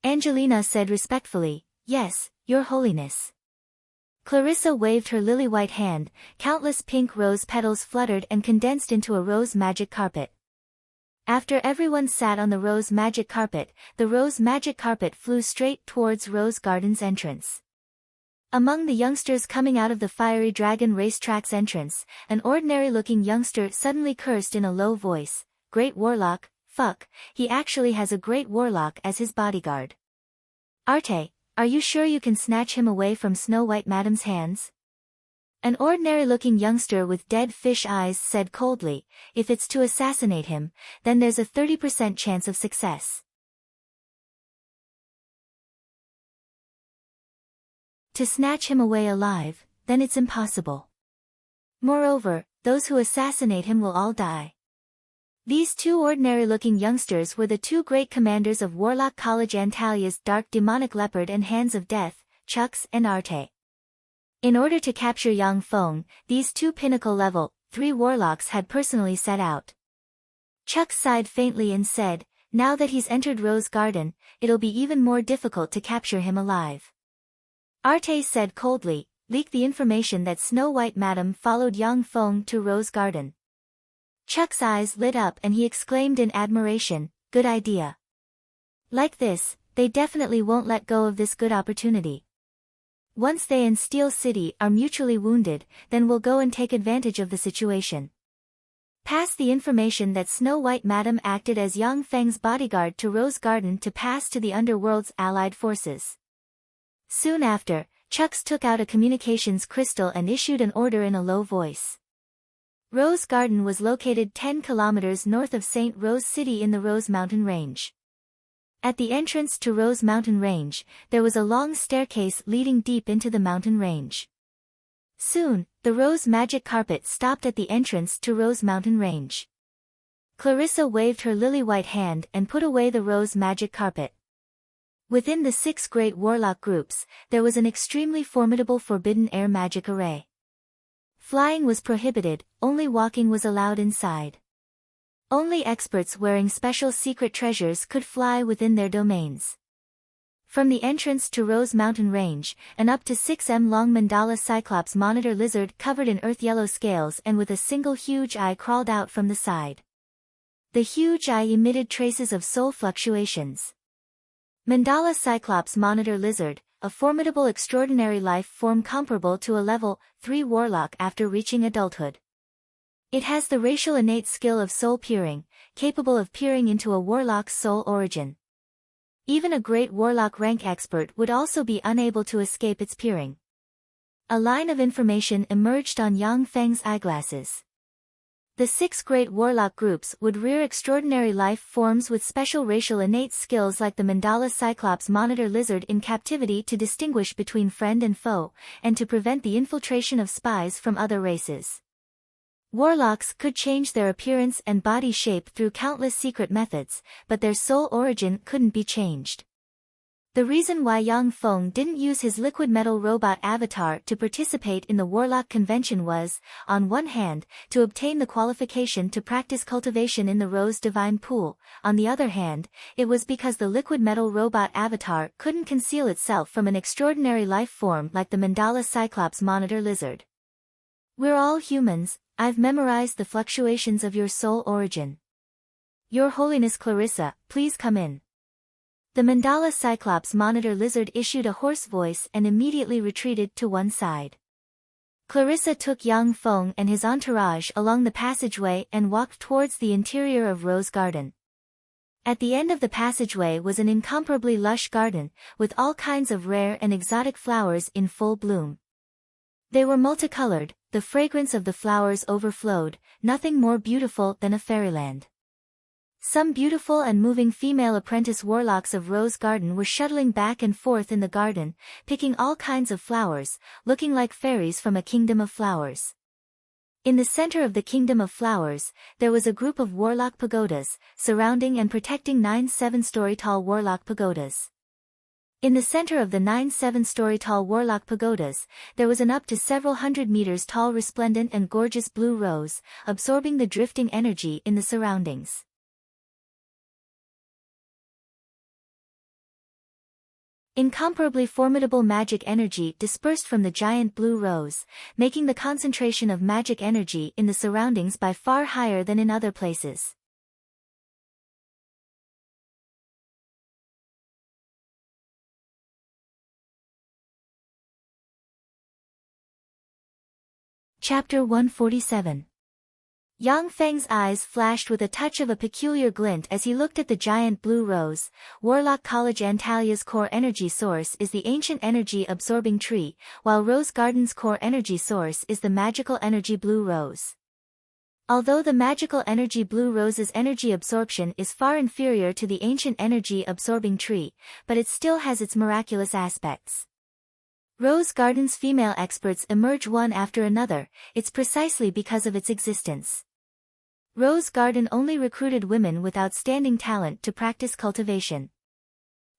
Angelina said respectfully, "Yes, Your Holiness." Clarissa waved her lily-white hand, countless pink rose petals fluttered and condensed into a rose magic carpet. After everyone sat on the rose magic carpet, the rose magic carpet flew straight towards Rose Garden's entrance. Among the youngsters coming out of the Fiery Dragon racetrack's entrance, an ordinary-looking youngster suddenly cursed in a low voice, "Great Warlock, fuck, he actually has a Great Warlock as his bodyguard. Arte, are you sure you can snatch him away from Snow White Madam's hands?" An ordinary-looking youngster with dead fish eyes said coldly, "If it's to assassinate him, then there's a 30% chance of success. To snatch him away alive, then it's impossible. Moreover, those who assassinate him will all die." These two ordinary-looking youngsters were the two great commanders of Warlock College Antalia's Dark Demonic Leopard and Hands of Death, Chucks and Arte. In order to capture Yang Feng, these two pinnacle-level, 3 warlocks had personally set out. Chuck sighed faintly and said, "Now that he's entered Rose Garden, it'll be even more difficult to capture him alive." Arte said coldly, "Leak the information that Snow White Madam followed Yang Feng to Rose Garden." Chuck's eyes lit up and he exclaimed in admiration, "Good idea. Like this, they definitely won't let go of this good opportunity. Once they and Steel City are mutually wounded, then we'll go and take advantage of the situation. Pass the information that Snow White Madam acted as Yang Feng's bodyguard to Rose Garden to pass to the Underworld's allied forces." Soon after, Chucks took out a communications crystal and issued an order in a low voice. Rose Garden was located 10 kilometers north of St. Rose City in the Rose Mountain Range. At the entrance to Rose Mountain Range, there was a long staircase leading deep into the mountain range. Soon, the Rose Magic Carpet stopped at the entrance to Rose Mountain Range. Clarissa waved her lily-white hand and put away the Rose Magic Carpet. Within the 6 great warlock groups, there was an extremely formidable forbidden air magic array. Flying was prohibited, only walking was allowed inside. Only experts wearing special secret treasures could fly within their domains. From the entrance to Rose Mountain Range, an up to 6 m long mandala cyclops monitor lizard covered in earth-yellow scales and with a single huge eye crawled out from the side. The huge eye emitted traces of soul fluctuations. Mandala cyclops monitor lizard, a formidable extraordinary life form comparable to a level 3 warlock after reaching adulthood. It has the racial innate skill of soul peering, capable of peering into a warlock's soul origin. Even a great warlock rank expert would also be unable to escape its peering. A line of information emerged on Yang Feng's eyeglasses. The 6 great warlock groups would rear extraordinary life forms with special racial innate skills like the Mandala Cyclops monitor lizard in captivity to distinguish between friend and foe, and to prevent the infiltration of spies from other races. Warlocks could change their appearance and body shape through countless secret methods, but their soul origin couldn't be changed. The reason why Yang Feng didn't use his liquid metal robot avatar to participate in the Warlock Convention was, on one hand, to obtain the qualification to practice cultivation in the Rose Divine Pool, on the other hand, it was because the liquid metal robot avatar couldn't conceal itself from an extraordinary life form like the Mandala Cyclops monitor lizard. "We're all humans, I've memorized the fluctuations of your soul origin. Your Holiness Clarissa, please come in." The Mandala Cyclops monitor lizard issued a hoarse voice and immediately retreated to one side. Clarissa took Yang Feng and his entourage along the passageway and walked towards the interior of Rose Garden. At the end of the passageway was an incomparably lush garden, with all kinds of rare and exotic flowers in full bloom. They were multicolored, the fragrance of the flowers overflowed, nothing more beautiful than a fairyland. Some beautiful and moving female apprentice warlocks of Rose Garden were shuttling back and forth in the garden, picking all kinds of flowers, looking like fairies from a kingdom of flowers. In the center of the kingdom of flowers, there was a group of warlock pagodas, surrounding and protecting 9 7-story tall warlock pagodas. In the center of the 9 7-story tall warlock pagodas, there was an up to several hundred meters tall resplendent and gorgeous blue rose, absorbing the drifting energy in the surroundings. Incomparably formidable magic energy dispersed from the giant blue rose, making the concentration of magic energy in the surroundings by far higher than in other places. Chapter 147. Yang Feng's eyes flashed with a touch of a peculiar glint as he looked at the giant blue rose. Warlock College Antalia's core energy source is the ancient energy-absorbing tree, while Rose Garden's core energy source is the magical energy blue rose. Although the magical energy blue rose's energy absorption is far inferior to the ancient energy-absorbing tree, but it still has its miraculous aspects. Rose Garden's female experts emerge one after another, it's precisely because of its existence. Rose Garden only recruited women with outstanding talent to practice cultivation.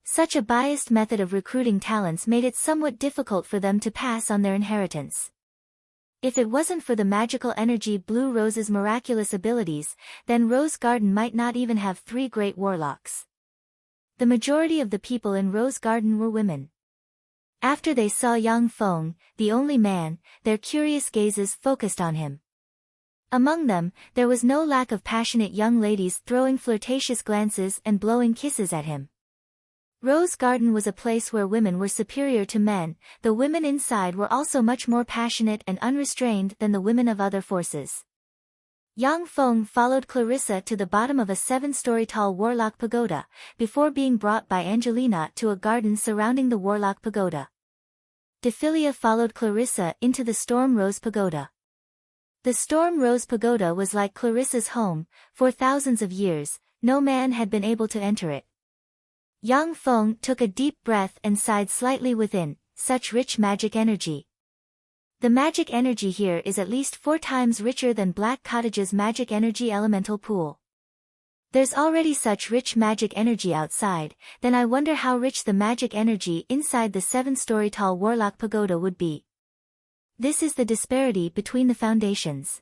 Such a biased method of recruiting talents made it somewhat difficult for them to pass on their inheritance. If it wasn't for the magical energy blue rose's miraculous abilities, then Rose Garden might not even have 3 great warlocks. The majority of the people in Rose Garden were women. After they saw Yang Feng, the only man, their curious gazes focused on him. Among them, there was no lack of passionate young ladies throwing flirtatious glances and blowing kisses at him. Rose Garden was a place where women were superior to men. The women inside were also much more passionate and unrestrained than the women of other forces. Yang Feng followed Clarissa to the bottom of a 7-story tall Warlock Pagoda, before being brought by Angelina to a garden surrounding the Warlock Pagoda. Defilia followed Clarissa into the Storm Rose Pagoda. The Storm Rose Pagoda was like Clarissa's home. For thousands of years, no man had been able to enter it. Yang Feng took a deep breath and sighed slightly within, such rich magic energy. The magic energy here is at least 4 times richer than Black Cottage's magic energy elemental pool. There's already such rich magic energy outside, then I wonder how rich the magic energy inside the 7-story tall Warlock Pagoda would be. This is the disparity between the foundations.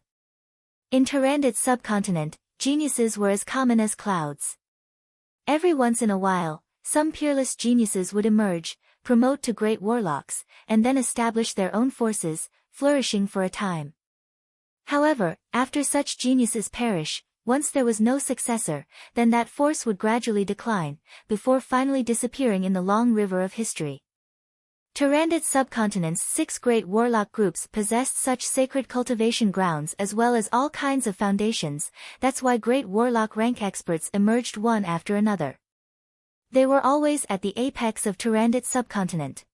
In Tarandit's subcontinent, geniuses were as common as clouds. Every once in a while, some peerless geniuses would emerge, promote to great warlocks, and then establish their own forces, flourishing for a time. However, after such geniuses perish, once there was no successor, then that force would gradually decline, before finally disappearing in the long river of history. Tarandit's subcontinent's 6 great warlock groups possessed such sacred cultivation grounds as well as all kinds of foundations. That's why great warlock rank experts emerged one after another. They were always at the apex of Tarandit's subcontinent.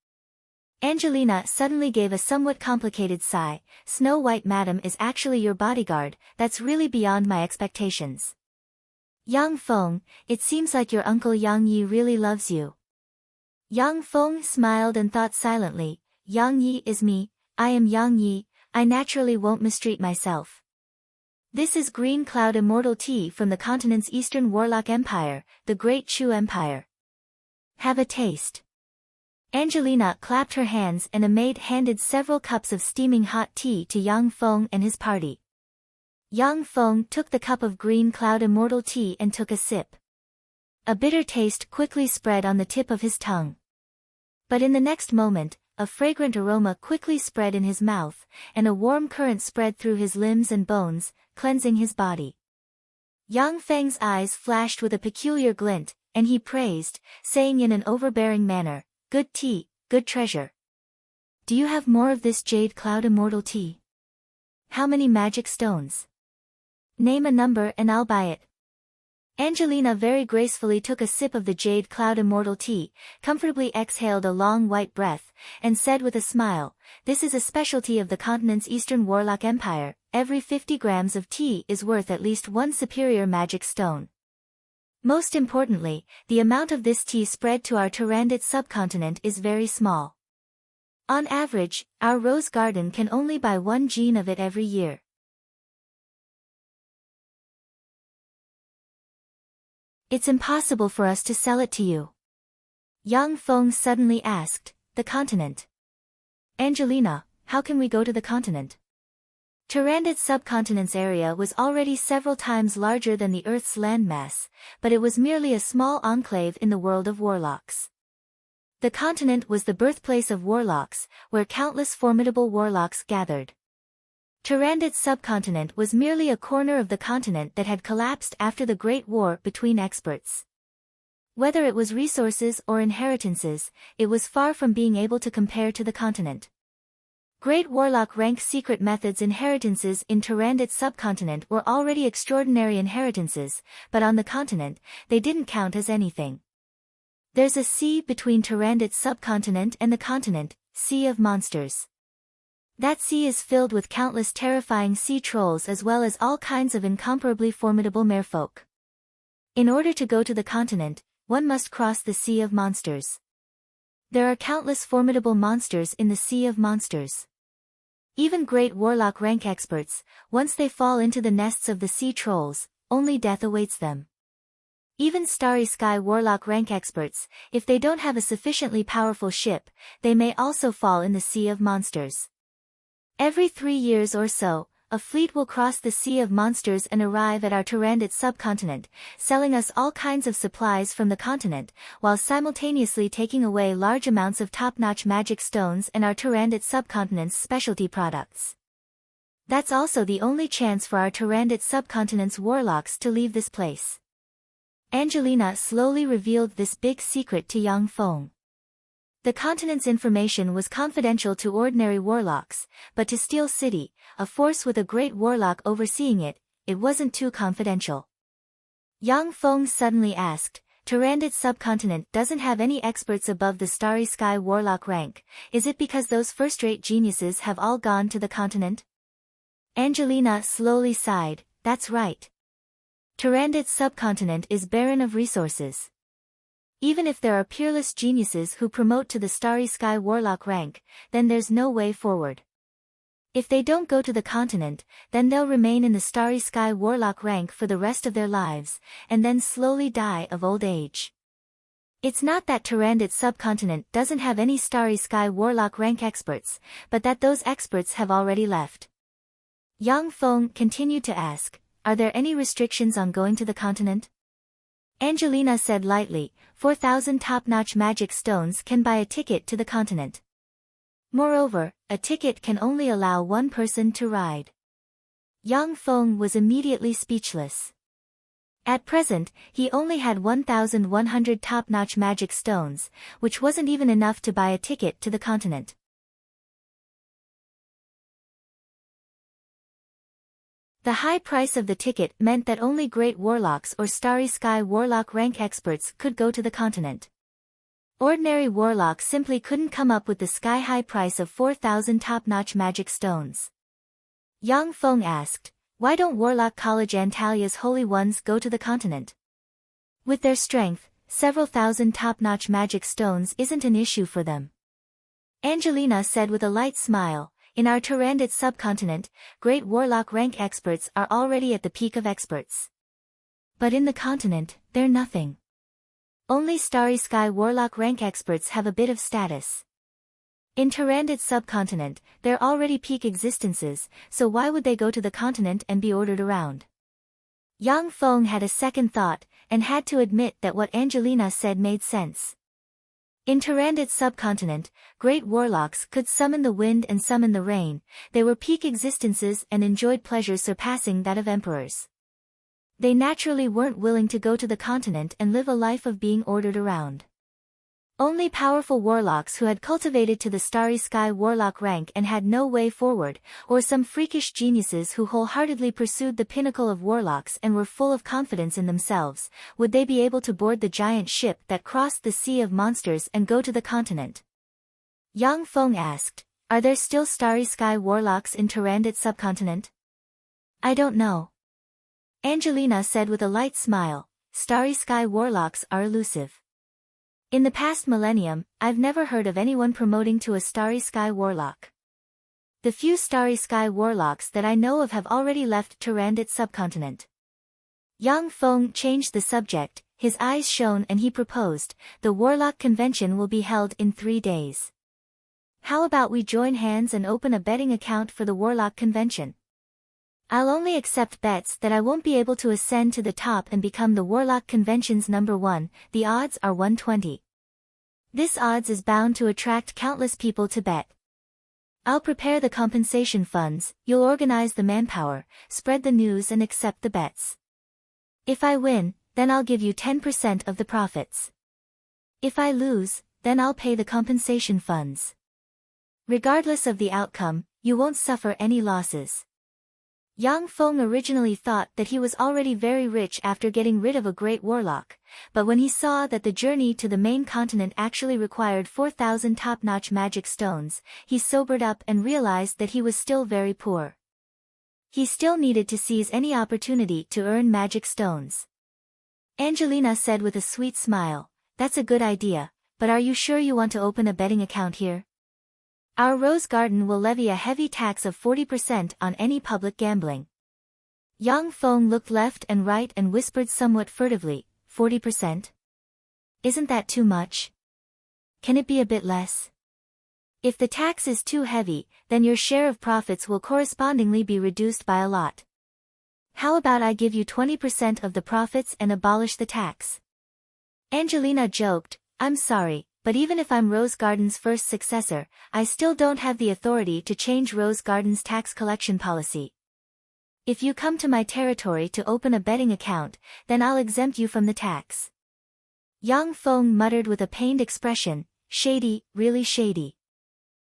Angelina suddenly gave a somewhat complicated sigh. Snow White Madam is actually your bodyguard, that's really beyond my expectations. Yang Feng, it seems like your uncle Yang Yi really loves you. Yang Feng smiled and thought silently. Yang Yi is me, I am Yang Yi, I naturally won't mistreat myself. This is Green Cloud Immortal Tea from the continent's Eastern Warlock Empire, the Great Chu Empire. Have a taste. Angelina clapped her hands and a maid handed several cups of steaming hot tea to Yang Feng and his party. Yang Feng took the cup of Green Cloud Immortal Tea and took a sip. A bitter taste quickly spread on the tip of his tongue. But in the next moment, a fragrant aroma quickly spread in his mouth, and a warm current spread through his limbs and bones, cleansing his body. Yang Feng's eyes flashed with a peculiar glint, and he praised, saying in an overbearing manner, "Good tea, good treasure. Do you have more of this Jade Cloud Immortal Tea? How many magic stones? Name a number and I'll buy it." Angelina very gracefully took a sip of the Jade Cloud Immortal Tea, comfortably exhaled a long white breath, and said with a smile, "This is a specialty of the continent's Eastern Warlock Empire. Every 50 grams of tea is worth at least 1 superior magic stone. Most importantly, the amount of this tea spread to our Tarandit subcontinent is very small. On average, our rose garden can only buy 1 gene of it every year. It's impossible for us to sell it to you." Yang Feng suddenly asked, "The continent? Angelina, how can we go to the continent?" Tarandit's subcontinent's area was already several times larger than the Earth's landmass, but it was merely a small enclave in the world of warlocks. The continent was the birthplace of warlocks, where countless formidable warlocks gathered. Tyrandot's subcontinent was merely a corner of the continent that had collapsed after the Great War between experts. Whether it was resources or inheritances, it was far from being able to compare to the continent. Great warlock rank secret methods inheritances in Tyrandot's subcontinent were already extraordinary inheritances, but on the continent, they didn't count as anything. There's a sea between Tyrandot's subcontinent and the continent, Sea of Monsters. That sea is filled with countless terrifying sea trolls as well as all kinds of incomparably formidable merfolk. In order to go to the continent, one must cross the Sea of Monsters. There are countless formidable monsters in the Sea of Monsters. Even great warlock rank experts, once they fall into the nests of the sea trolls, only death awaits them. Even Starry Sky warlock rank experts, if they don't have a sufficiently powerful ship, they may also fall in the Sea of Monsters. Every 3 years or so, a fleet will cross the Sea of Monsters and arrive at our Tyrandot subcontinent, selling us all kinds of supplies from the continent, while simultaneously taking away large amounts of top-notch magic stones and our Tyrandot subcontinent's specialty products. That's also the only chance for our Tyrandot subcontinent's warlocks to leave this place. Angelina slowly revealed this big secret to Yang Feng. The continent's information was confidential to ordinary warlocks, but to Steel City, a force with a great warlock overseeing it, it wasn't too confidential. Yang Feng suddenly asked, Tyrandot subcontinent doesn't have any experts above the Starry Sky warlock rank, is it because those first-rate geniuses have all gone to the continent? Angelina slowly sighed, that's right. Tyrandot's subcontinent is barren of resources. Even if there are peerless geniuses who promote to the Starry Sky warlock rank, then there's no way forward. If they don't go to the continent, then they'll remain in the Starry Sky warlock rank for the rest of their lives, and then slowly die of old age. It's not that Tyrandot subcontinent doesn't have any Starry Sky warlock rank experts, but that those experts have already left. Yang Feng continued to ask, are there any restrictions on going to the continent? Angelina said lightly, 4,000 top-notch magic stones can buy a ticket to the continent. Moreover, a ticket can only allow one person to ride. Yang Feng was immediately speechless. At present, he only had 1,100 top-notch magic stones, which wasn't even enough to buy a ticket to the continent. The high price of the ticket meant that only great warlocks or Starry Sky warlock rank experts could go to the continent. Ordinary warlocks simply couldn't come up with the sky-high price of 4,000 top-notch magic stones. Yang Feng asked, why don't Warlock College Antalia's Holy Ones go to the continent? With their strength, several thousand top-notch magic stones isn't an issue for them. Angelina said with a light smile, in our Tyrandot subcontinent, great warlock rank experts are already at the peak of experts. But in the continent, they're nothing. Only Starry Sky warlock rank experts have a bit of status. In Tyrandot subcontinent, they're already peak existences, so why would they go to the continent and be ordered around? Yang Feng had a second thought, and had to admit that what Angelina said made sense. In Tyrandot subcontinent, great warlocks could summon the wind and summon the rain, they were peak existences and enjoyed pleasures surpassing that of emperors. They naturally weren't willing to go to the continent and live a life of being ordered around. Only powerful warlocks who had cultivated to the Starry Sky warlock rank and had no way forward, or some freakish geniuses who wholeheartedly pursued the pinnacle of warlocks and were full of confidence in themselves, would they be able to board the giant ship that crossed the Sea of Monsters and go to the continent? Yang Feng asked, are there still Starry Sky warlocks in Tyrandot subcontinent? I don't know. Angelina said with a light smile, Starry Sky warlocks are elusive. In the past millennium, I've never heard of anyone promoting to a Starry Sky warlock. The few Starry Sky warlocks that I know of have already left Tyrandot subcontinent. Yang Feng changed the subject, his eyes shone, and he proposed, the warlock convention will be held in 3 days. How about we join hands and open a betting account for the warlock convention? I'll only accept bets that I won't be able to ascend to the top and become the Warlock Convention's #1, the odds are 120. This odds is bound to attract countless people to bet. I'll prepare the compensation funds, you'll organize the manpower, spread the news and accept the bets. If I win, then I'll give you 10% of the profits. If I lose, then I'll pay the compensation funds. Regardless of the outcome, you won't suffer any losses. Yang Feng originally thought that he was already very rich after getting rid of a great warlock, but when he saw that the journey to the main continent actually required 4,000 top-notch magic stones, he sobered up and realized that he was still very poor. He still needed to seize any opportunity to earn magic stones. Angelina said with a sweet smile, "That's a good idea, but are you sure you want to open a betting account here? Our rose garden will levy a heavy tax of 40% on any public gambling." Yang Feng looked left and right and whispered somewhat furtively, 40%? Isn't that too much? Can it be a bit less? If the tax is too heavy, then your share of profits will correspondingly be reduced by a lot. How about I give you 20% of the profits and abolish the tax? Angelina joked, "I'm sorry, but even if I'm Rose Garden's first successor, I still don't have the authority to change Rose Garden's tax collection policy. If you come to my territory to open a betting account, then I'll exempt you from the tax." Yang Feng muttered with a pained expression, "Shady, really shady.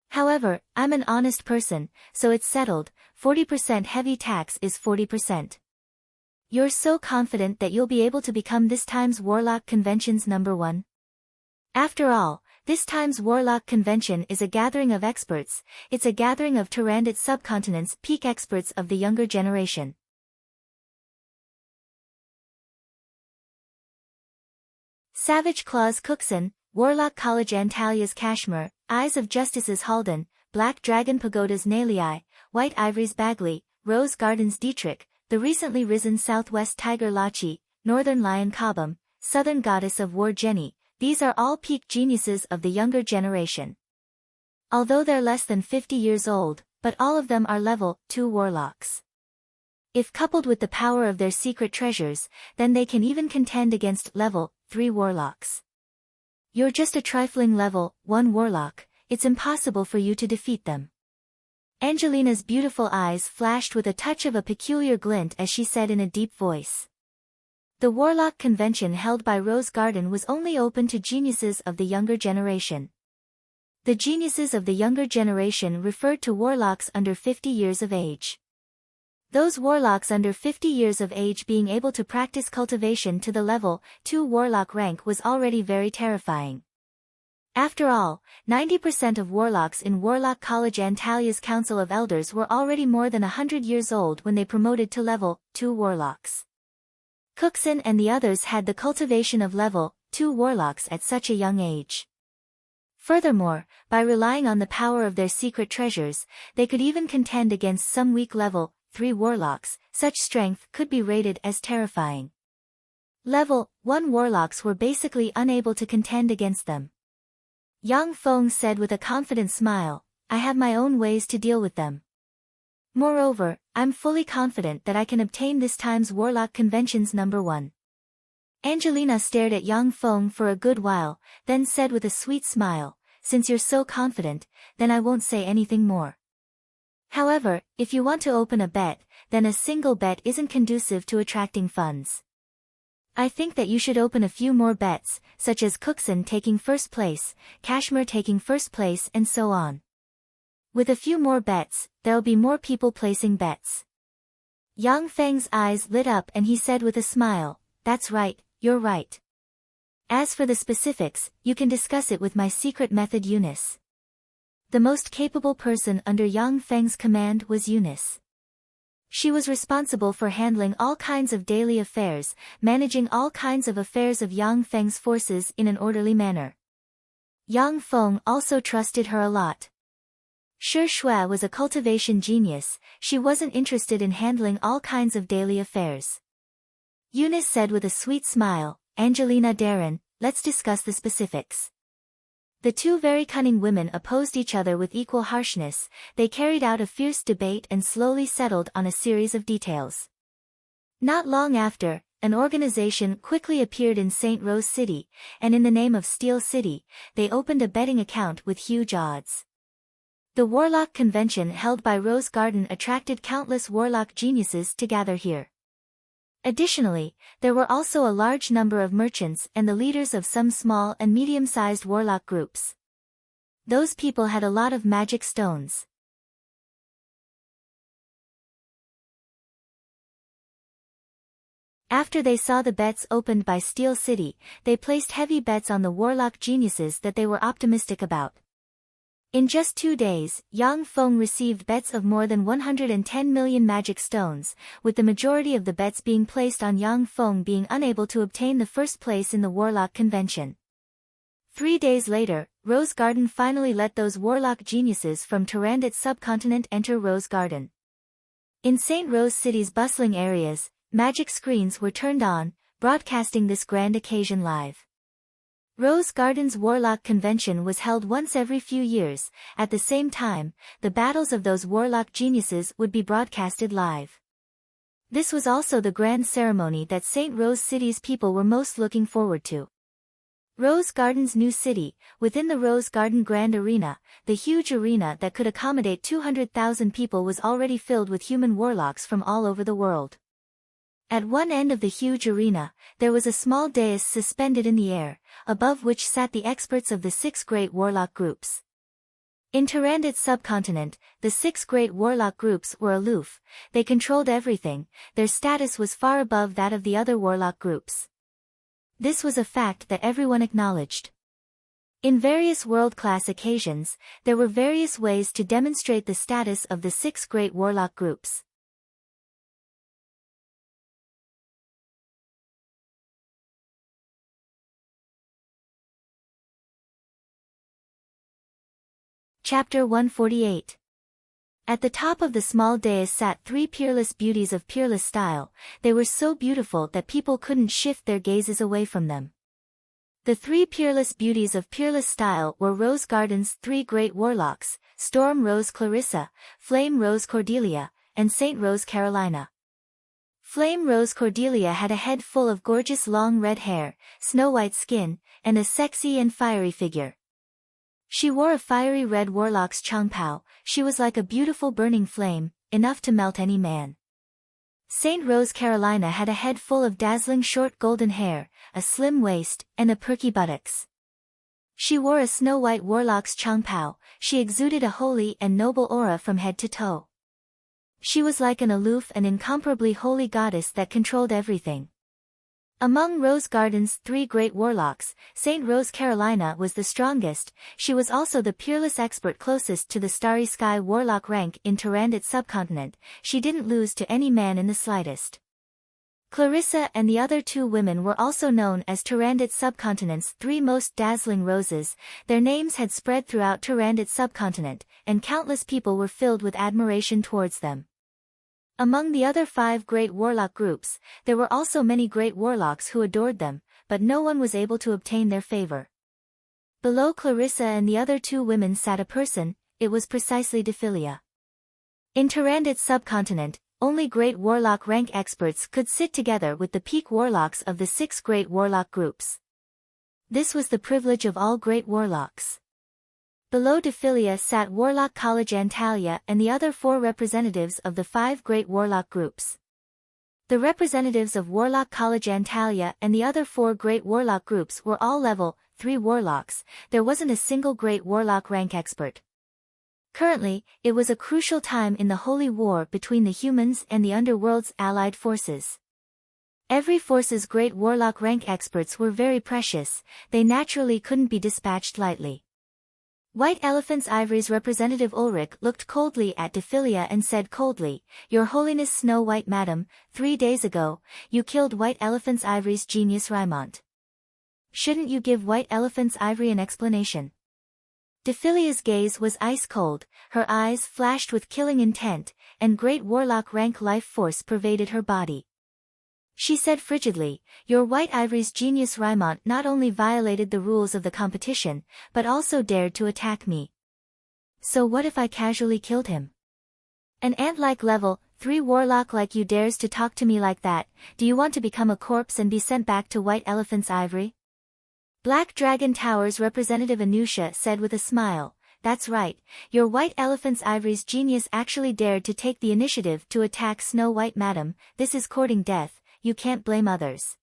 However, I'm an honest person, so it's settled, 40% heavy tax is 40%. You're so confident that you'll be able to become this time's Warlock Convention's #1? After all, this time's Warlock Convention is a gathering of experts, it's a gathering of Tyrannid subcontinent's peak experts of the younger generation. Savage Claws Cookson, Warlock College Antalia's Kashmir, Eyes of Justice's Halden, Black Dragon Pagoda's Nalei, White Ivory's Bagley, Rose Garden's Dietrich, the recently risen Southwest Tiger Lachi, Northern Lion Kabam, Southern Goddess of War Jenny. These are all peak geniuses of the younger generation. Although they're less than 50 years old, but all of them are level 2 warlocks. If coupled with the power of their secret treasures, then they can even contend against level 3 warlocks. You're just a trifling level 1 warlock, it's impossible for you to defeat them. Angelina's beautiful eyes flashed with a touch of a peculiar glint as she said in a deep voice. The Warlock Convention held by Rose Garden was only open to geniuses of the younger generation. The geniuses of the younger generation referred to warlocks under 50 years of age. Those warlocks under 50 years of age being able to practice cultivation to the level 2 warlock rank was already very terrifying. After all, 90% of warlocks in Warlock College Antalia's Council of Elders were already more than 100 years old when they promoted to level 2 warlocks. Cookson and the others had the cultivation of level 2 warlocks at such a young age. Furthermore, by relying on the power of their secret treasures, they could even contend against some weak level 3 warlocks. Such strength could be rated as terrifying. Level 1 warlocks were basically unable to contend against them. Yang Feng said with a confident smile, "I have my own ways to deal with them. Moreover, I'm fully confident that I can obtain this time's Warlock Convention's #1. Angelina stared at Yang Feng for a good while, then said with a sweet smile, "Since you're so confident, then I won't say anything more. However, if you want to open a bet, then a single bet isn't conducive to attracting funds. I think that you should open a few more bets, such as Cookson taking first place, Kashmir taking first place and so on. With a few more bets, there'll be more people placing bets." Yang Feng's eyes lit up and he said with a smile, "That's right, you're right. As for the specifics, you can discuss it with my secret method Eunice." The most capable person under Yang Feng's command was Eunice. She was responsible for handling all kinds of daily affairs, managing all kinds of affairs of Yang Feng's forces in an orderly manner. Yang Feng also trusted her a lot. Shi Shui was a cultivation genius, she wasn't interested in handling all kinds of daily affairs. Eunice said with a sweet smile, "Angelina Darren, let's discuss the specifics." The two very cunning women opposed each other with equal harshness, they carried out a fierce debate and slowly settled on a series of details. Not long after, an organization quickly appeared in St. Rose City, and in the name of Steel City, they opened a betting account with huge odds. The Warlock Convention held by Rose Garden attracted countless warlock geniuses to gather here. Additionally, there were also a large number of merchants and the leaders of some small and medium-sized warlock groups. Those people had a lot of magic stones. After they saw the bets opened by Steel City, they placed heavy bets on the warlock geniuses that they were optimistic about. In just 2 days, Yang Feng received bets of more than 110 million magic stones, with the majority of the bets being placed on Yang Feng being unable to obtain the first place in the Warlock Convention. 3 days later, Rose Garden finally let those warlock geniuses from Tyrannid subcontinent enter Rose Garden. In St. Rose City's bustling areas, magic screens were turned on, broadcasting this grand occasion live. Rose Garden's Warlock Convention was held once every few years. At the same time, the battles of those warlock geniuses would be broadcasted live. This was also the grand ceremony that St. Rose City's people were most looking forward to. Rose Garden's new city, within the Rose Garden Grand Arena, the huge arena that could accommodate 200,000 people was already filled with human warlocks from all over the world. At one end of the huge arena, there was a small dais suspended in the air, above which sat the experts of the 6 great warlock groups. In Tyrannid subcontinent, the 6 great warlock groups were aloof, they controlled everything, their status was far above that of the other warlock groups. This was a fact that everyone acknowledged. In various world-class occasions, there were various ways to demonstrate the status of the 6 great warlock groups. Chapter 148. At the top of the small dais sat 3 peerless beauties of peerless style. They were so beautiful that people couldn't shift their gazes away from them. The 3 peerless beauties of peerless style were Rose Garden's 3 great warlocks, Storm Rose Clarissa, Flame Rose Cordelia, and Saint Rose Carolina. Flame Rose Cordelia had a head full of gorgeous long red hair, snow-white skin, and a sexy and fiery figure. She wore a fiery red warlock's changpao. She was like a beautiful burning flame, enough to melt any man. Saint Rose Carolina had a head full of dazzling short golden hair, a slim waist, and a perky buttocks. She wore a snow-white warlock's changpao. She exuded a holy and noble aura from head to toe. She was like an aloof and incomparably holy goddess that controlled everything. Among Rose Garden's 3 great warlocks, Saint Rose Carolina was the strongest. She was also the peerless expert closest to the Starry Sky warlock rank in Tyrannid subcontinent. She didn't lose to any man in the slightest. Clarissa and the other 2 women were also known as Tyrannid subcontinent's 3 most dazzling roses. Their names had spread throughout Tyrannid subcontinent, and countless people were filled with admiration towards them. Among the other 5 great warlock groups, there were also many great warlocks who adored them, but no one was able to obtain their favor. Below Clarissa and the other 2 women sat a person. It was precisely Dephilia. In Tyrannid subcontinent, only great warlock rank experts could sit together with the peak warlocks of the 6 great warlock groups. This was the privilege of all great warlocks. Below Dephilia sat Warlock College Antalya and the other 4 representatives of the 5 great warlock groups. The representatives of Warlock College Antalya and the other 4 great warlock groups were all level 3 warlocks. There wasn't a single great warlock rank expert. Currently, it was a crucial time in the holy war between the humans and the underworld's allied forces. Every force's great warlock rank experts were very precious. They naturally couldn't be dispatched lightly. White Elephant's Ivory's representative Ulrich looked coldly at Dephilia and said coldly, "Your Holiness Snow White Madam, 3 days ago, you killed White Elephant's Ivory's genius Rymont. Shouldn't you give White Elephant's Ivory an explanation?" Dephilia's gaze was ice cold, her eyes flashed with killing intent, and great warlock rank life force pervaded her body. She said frigidly, "Your White Ivory's genius Rymont not only violated the rules of the competition, but also dared to attack me. So what if I casually killed him?" An ant-like level 3 warlock like you dares to talk to me like that, do you want to become a corpse and be sent back to White Elephant's ivory? Black Dragon Tower's representative Anusha said with a smile, that's right, your White Elephant's ivory's genius actually dared to take the initiative to attack Snow White Madam, this is courting death, you can't blame others.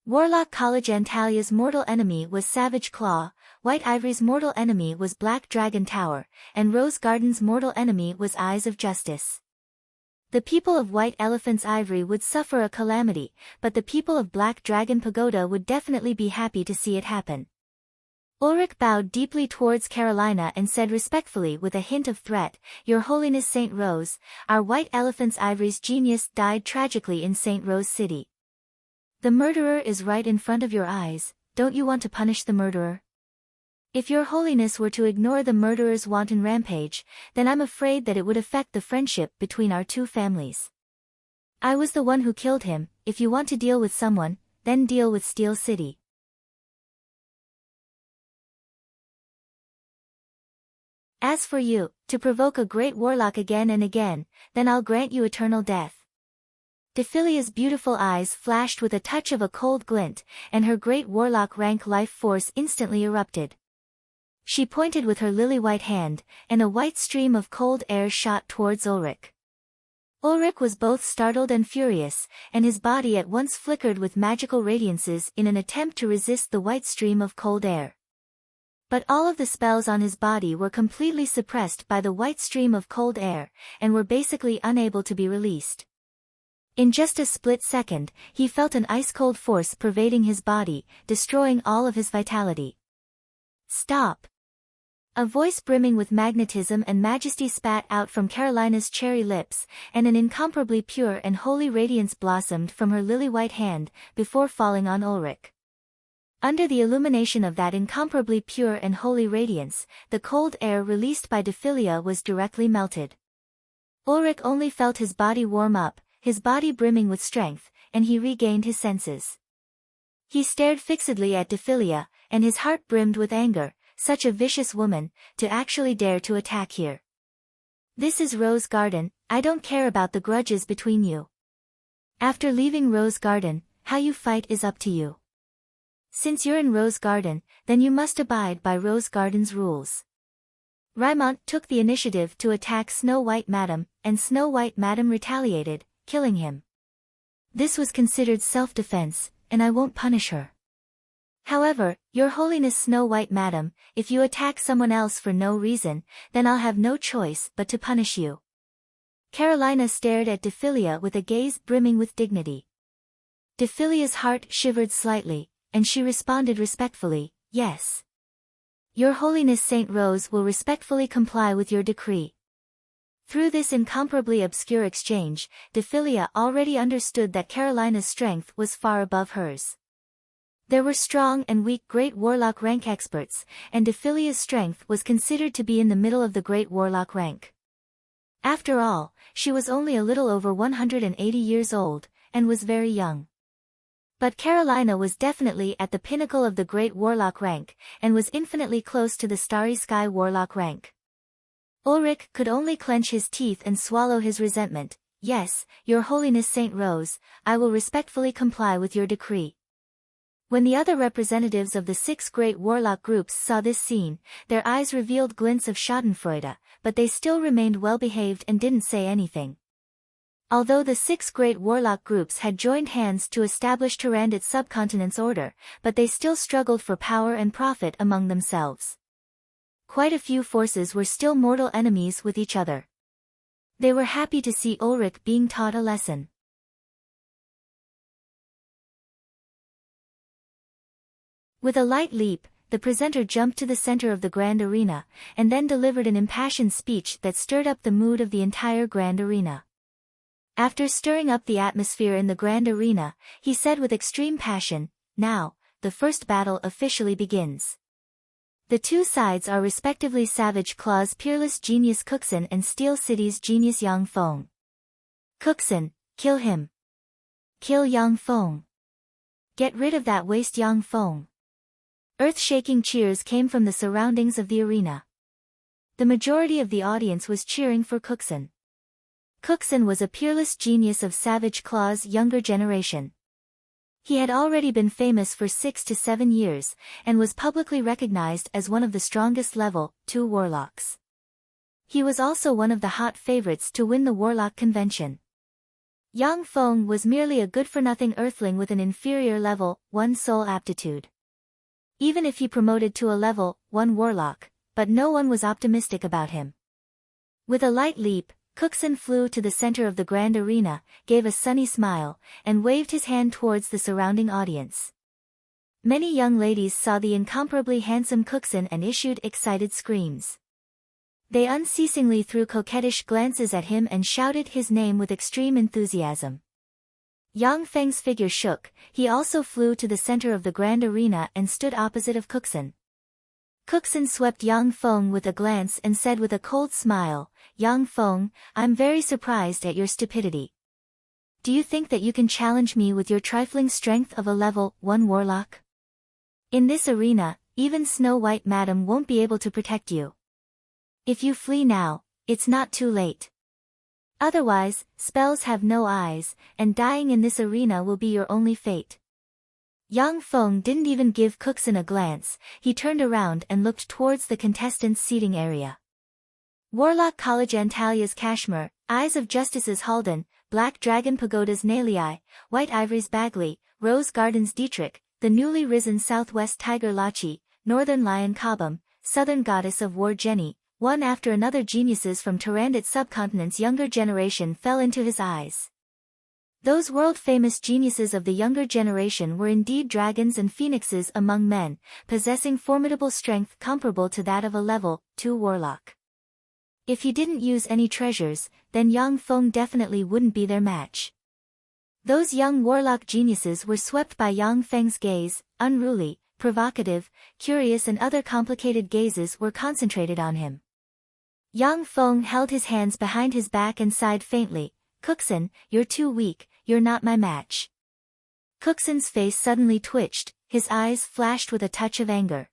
Warlock College Antalia's mortal enemy was Savage Claw, White Ivory's mortal enemy was Black Dragon Tower, and Rose Garden's mortal enemy was Eyes of Justice. The people of White Elephant's ivory would suffer a calamity, but the people of Black Dragon Pagoda would definitely be happy to see it happen. Ulrich bowed deeply towards Carolina and said respectfully with a hint of threat, Your Holiness Saint Rose, our White Elephant's ivory's genius died tragically in Saint Rose City. The murderer is right in front of your eyes, don't you want to punish the murderer? If your holiness were to ignore the murderer's wanton rampage, then I'm afraid that it would affect the friendship between our two families. I was the one who killed him, if you want to deal with someone, then deal with Steel City. As for you, to provoke a great warlock again and again, then I'll grant you eternal death. Dephilia's beautiful eyes flashed with a touch of a cold glint, and her great warlock rank life force instantly erupted. She pointed with her lily-white hand, and a white stream of cold air shot towards Ulrich. Ulrich was both startled and furious, and his body at once flickered with magical radiances in an attempt to resist the white stream of cold air. But all of the spells on his body were completely suppressed by the white stream of cold air, and were basically unable to be released. In just a split second, he felt an ice-cold force pervading his body, destroying all of his vitality. Stop! A voice brimming with magnetism and majesty spat out from Carolina's cherry lips, and an incomparably pure and holy radiance blossomed from her lily-white hand, before falling on Ulrich. Under the illumination of that incomparably pure and holy radiance, the cold air released by Dephilia was directly melted. Ulrich only felt his body warm up, his body brimming with strength, and he regained his senses. He stared fixedly at Dephilia, and his heart brimmed with anger, such a vicious woman, to actually dare to attack here. This is Rose Garden, I don't care about the grudges between you. After leaving Rose Garden, how you fight is up to you. Since you're in Rose Garden, then you must abide by Rose Garden's rules. Raimont took the initiative to attack Snow White Madam, and Snow White Madam retaliated, killing him. This was considered self-defense, and I won't punish her. However, Your Holiness Snow White Madam, if you attack someone else for no reason, then I'll have no choice but to punish you. Carolina stared at Dephilia with a gaze brimming with dignity. Dephilia's heart shivered slightly, and she responded respectfully, yes. Your Holiness Saint Rose will respectfully comply with your decree. Through this incomparably obscure exchange, Dephilia already understood that Carolina's strength was far above hers. There were strong and weak Great Warlock rank experts, and Dephilia's strength was considered to be in the middle of the Great Warlock rank. After all, she was only a little over 180 years old, and was very young. But Carolina was definitely at the pinnacle of the Great Warlock rank, and was infinitely close to the Starry Sky Warlock rank. Ulrich could only clench his teeth and swallow his resentment. Yes, Your Holiness Saint Rose, I will respectfully comply with your decree. When the other representatives of the 6 great warlock groups saw this scene, their eyes revealed glints of schadenfreude, but they still remained well-behaved and didn't say anything. Although the 6 great warlock groups had joined hands to establish Tyrannid's subcontinent's order, but they still struggled for power and profit among themselves. Quite a few forces were still mortal enemies with each other. They were happy to see Ulrich being taught a lesson. With a light leap, the presenter jumped to the center of the grand arena, and then delivered an impassioned speech that stirred up the mood of the entire grand arena. After stirring up the atmosphere in the grand arena, he said with extreme passion, "Now, the first battle officially begins. The two sides are respectively Savage Claw's peerless genius Cookson and Steel City's genius Yang Feng. Cookson, kill him. Kill Yang Feng. Get rid of that waste Yang Feng." Earth-shaking cheers came from the surroundings of the arena. The majority of the audience was cheering for Cookson. Cookson was a peerless genius of Savage Claw's younger generation. He had already been famous for 6 to 7 years, and was publicly recognized as one of the strongest level 2 warlocks. He was also one of the hot favorites to win the warlock convention. Yang Feng was merely a good-for-nothing earthling with an inferior level 1 soul aptitude. Even if he promoted to a level 1 warlock, but no one was optimistic about him. With a light leap, Cookson flew to the center of the grand arena, gave a sunny smile, and waved his hand towards the surrounding audience. Many young ladies saw the incomparably handsome Cookson and issued excited screams. They unceasingly threw coquettish glances at him and shouted his name with extreme enthusiasm. Yang Feng's figure shook. He also flew to the center of the grand arena and stood opposite of Cookson. Cookson swept Yang Feng with a glance and said with a cold smile, "Yang Feng, I'm very surprised at your stupidity. Do you think that you can challenge me with your trifling strength of a level 1 warlock? In this arena, even Snow White Madam won't be able to protect you. If you flee now, it's not too late. Otherwise, spells have no eyes, and dying in this arena will be your only fate." Yang Feng didn't even give Cookson a glance. He turned around and looked towards the contestants' seating area. Warlock College Antalia's Kashmir, Eyes of Justice's Halden, Black Dragon Pagoda's Nalei, White Ivory's Bagley, Rose Garden's Dietrich, the newly risen Southwest Tiger Lachi, Northern Lion Kabam, Southern Goddess of War Jenny. One after another geniuses from Tarandit subcontinent's younger generation fell into his eyes. Those world-famous geniuses of the younger generation were indeed dragons and phoenixes among men, possessing formidable strength comparable to that of a level 2 warlock. If he didn't use any treasures, then Yang Feng definitely wouldn't be their match. Those young warlock geniuses were swept by Yang Feng's gaze. Unruly, provocative, curious and other complicated gazes were concentrated on him. Yang Feng held his hands behind his back and sighed faintly. "Cookson, you're too weak, you're not my match." Cookson's face suddenly twitched, his eyes flashed with a touch of anger.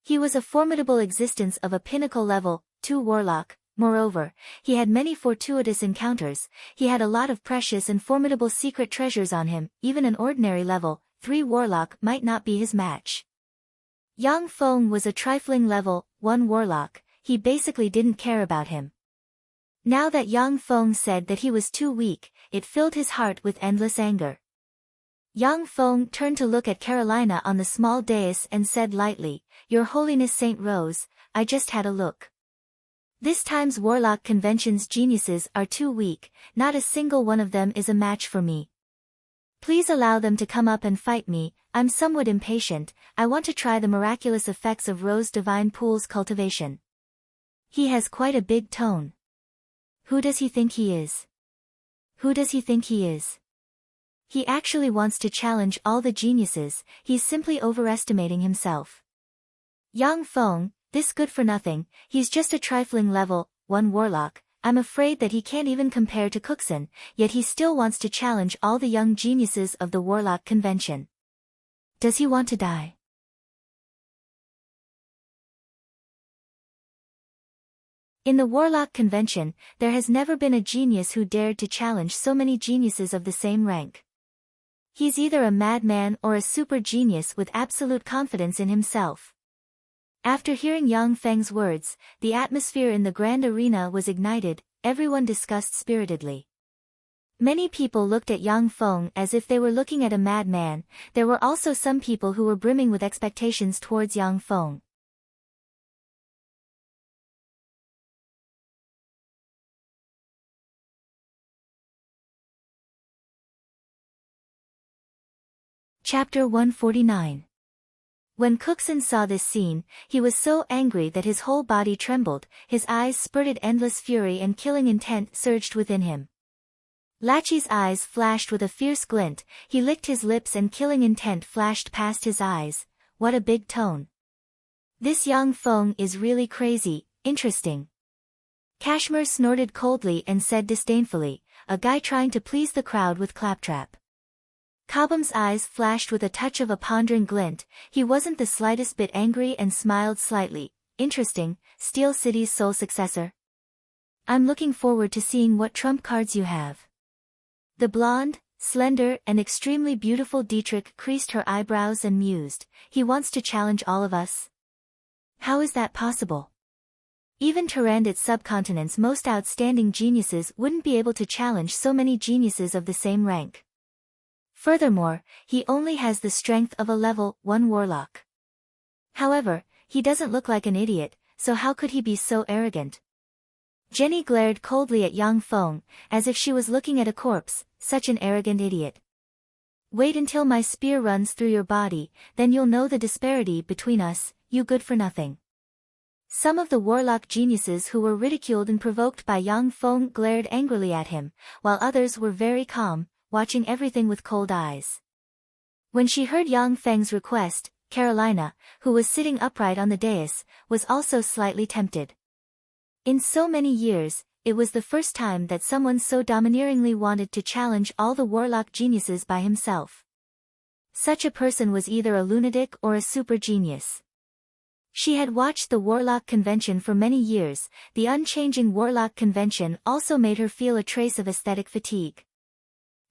He was a formidable existence of a pinnacle level 2 warlock. Moreover, he had many fortuitous encounters. He had a lot of precious and formidable secret treasures on him. Even an ordinary level 3 warlock might not be his match. Yang Feng was a trifling level 1 warlock. He basically didn't care about him. Now that Yang Feng said that he was too weak, it filled his heart with endless anger. Yang Feng turned to look at Carolina on the small dais and said lightly, "Your Holiness Saint Rose, I just had a look. This time's Warlock Convention's geniuses are too weak, not a single one of them is a match for me. Please allow them to come up and fight me. I'm somewhat impatient, I want to try the miraculous effects of Rose Divine Pool's cultivation. He has quite a big tone. Who does he think he is? Who does he think he is? He actually wants to challenge all the geniuses, he's simply overestimating himself. Yang Feng, this good-for-nothing, he's just a trifling level 1 warlock, I'm afraid that he can't even compare to Cookson, yet he still wants to challenge all the young geniuses of the Warlock Convention. Does he want to die?" In the Warlock Convention, there has never been a genius who dared to challenge so many geniuses of the same rank. He's either a madman or a super genius with absolute confidence in himself. After hearing Yang Feng's words, the atmosphere in the grand arena was ignited, everyone discussed spiritedly. Many people looked at Yang Feng as if they were looking at a madman. There were also some people who were brimming with expectations towards Yang Feng. Chapter 149. When Cookson saw this scene, he was so angry that his whole body trembled, his eyes spurted endless fury and killing intent surged within him. Lachi's eyes flashed with a fierce glint, he licked his lips and killing intent flashed past his eyes. What a big tone. This Yang Feng is really crazy, interesting. Kashmir snorted coldly and said disdainfully, a guy trying to please the crowd with claptrap. Kabam's eyes flashed with a touch of a pondering glint, he wasn't the slightest bit angry and smiled slightly. Interesting, Steel City's sole successor. I'm looking forward to seeing what trump cards you have. The blonde, slender, and extremely beautiful Dietrich creased her eyebrows and mused, he wants to challenge all of us? How is that possible? Even Tyrannid's subcontinent's most outstanding geniuses wouldn't be able to challenge so many geniuses of the same rank. Furthermore, he only has the strength of a level 1 warlock. However, he doesn't look like an idiot, so how could he be so arrogant? Jenny glared coldly at Yang Feng, as if she was looking at a corpse, such an arrogant idiot. Wait until my spear runs through your body, then you'll know the disparity between us, you good-for-nothing. Some of the warlock geniuses who were ridiculed and provoked by Yang Feng glared angrily at him, while others were very calm, watching everything with cold eyes. When she heard Yang Feng's request, Carolina, who was sitting upright on the dais, was also slightly tempted. In so many years, it was the first time that someone so domineeringly wanted to challenge all the warlock geniuses by himself. Such a person was either a lunatic or a super genius. She had watched the Warlock Convention for many years. The unchanging Warlock Convention also made her feel a trace of aesthetic fatigue.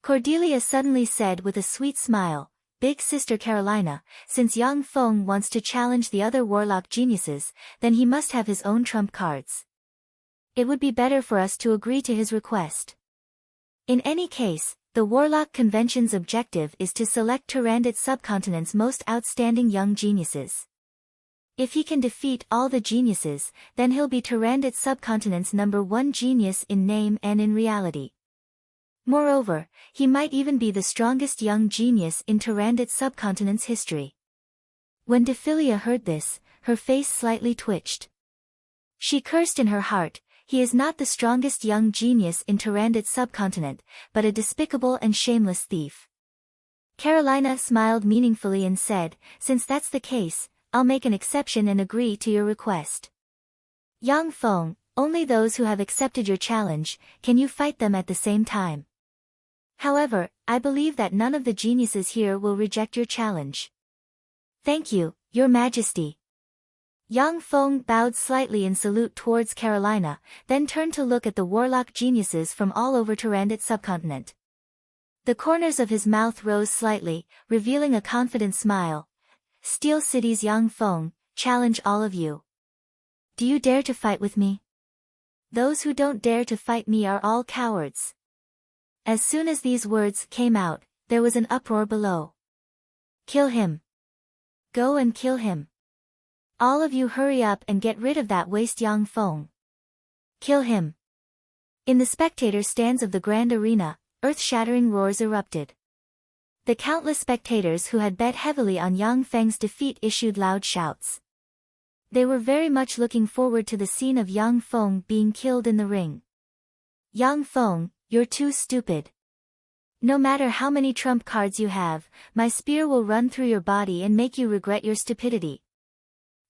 Cordelia suddenly said with a sweet smile, "Big Sister Carolina, since Yang Feng wants to challenge the other Warlock geniuses, then he must have his own trump cards. It would be better for us to agree to his request. In any case, the Warlock Convention's objective is to select Tyrannid's subcontinent's most outstanding young geniuses. If he can defeat all the geniuses, then he'll be Tyrannid's subcontinent's #1 genius in name and in reality. Moreover, he might even be the strongest young genius in Tyrannid's subcontinent's history." When Dephilia heard this, her face slightly twitched. She cursed in her heart, he is not the strongest young genius in Tyrannid's subcontinent, but a despicable and shameless thief. Carolina smiled meaningfully and said, "Since that's the case, I'll make an exception and agree to your request. Yang Feng, only those who have accepted your challenge, can you fight them at the same time. However, I believe that none of the geniuses here will reject your challenge." "Thank you, Your Majesty." Yang Feng bowed slightly in salute towards Carolina, then turned to look at the warlock geniuses from all over Tyrannid's subcontinent. The corners of his mouth rose slightly, revealing a confident smile. "Steel City's Yang Feng, challenge all of you. Do you dare to fight with me? Those who don't dare to fight me are all cowards." As soon as these words came out, there was an uproar below. "Kill him. Go and kill him. All of you hurry up and get rid of that waste Yang Feng. Kill him." In the spectator stands of the grand arena, earth-shattering roars erupted. The countless spectators who had bet heavily on Yang Feng's defeat issued loud shouts. They were very much looking forward to the scene of Yang Feng being killed in the ring. "Yang Feng, you're too stupid. No matter how many trump cards you have, my spear will run through your body and make you regret your stupidity."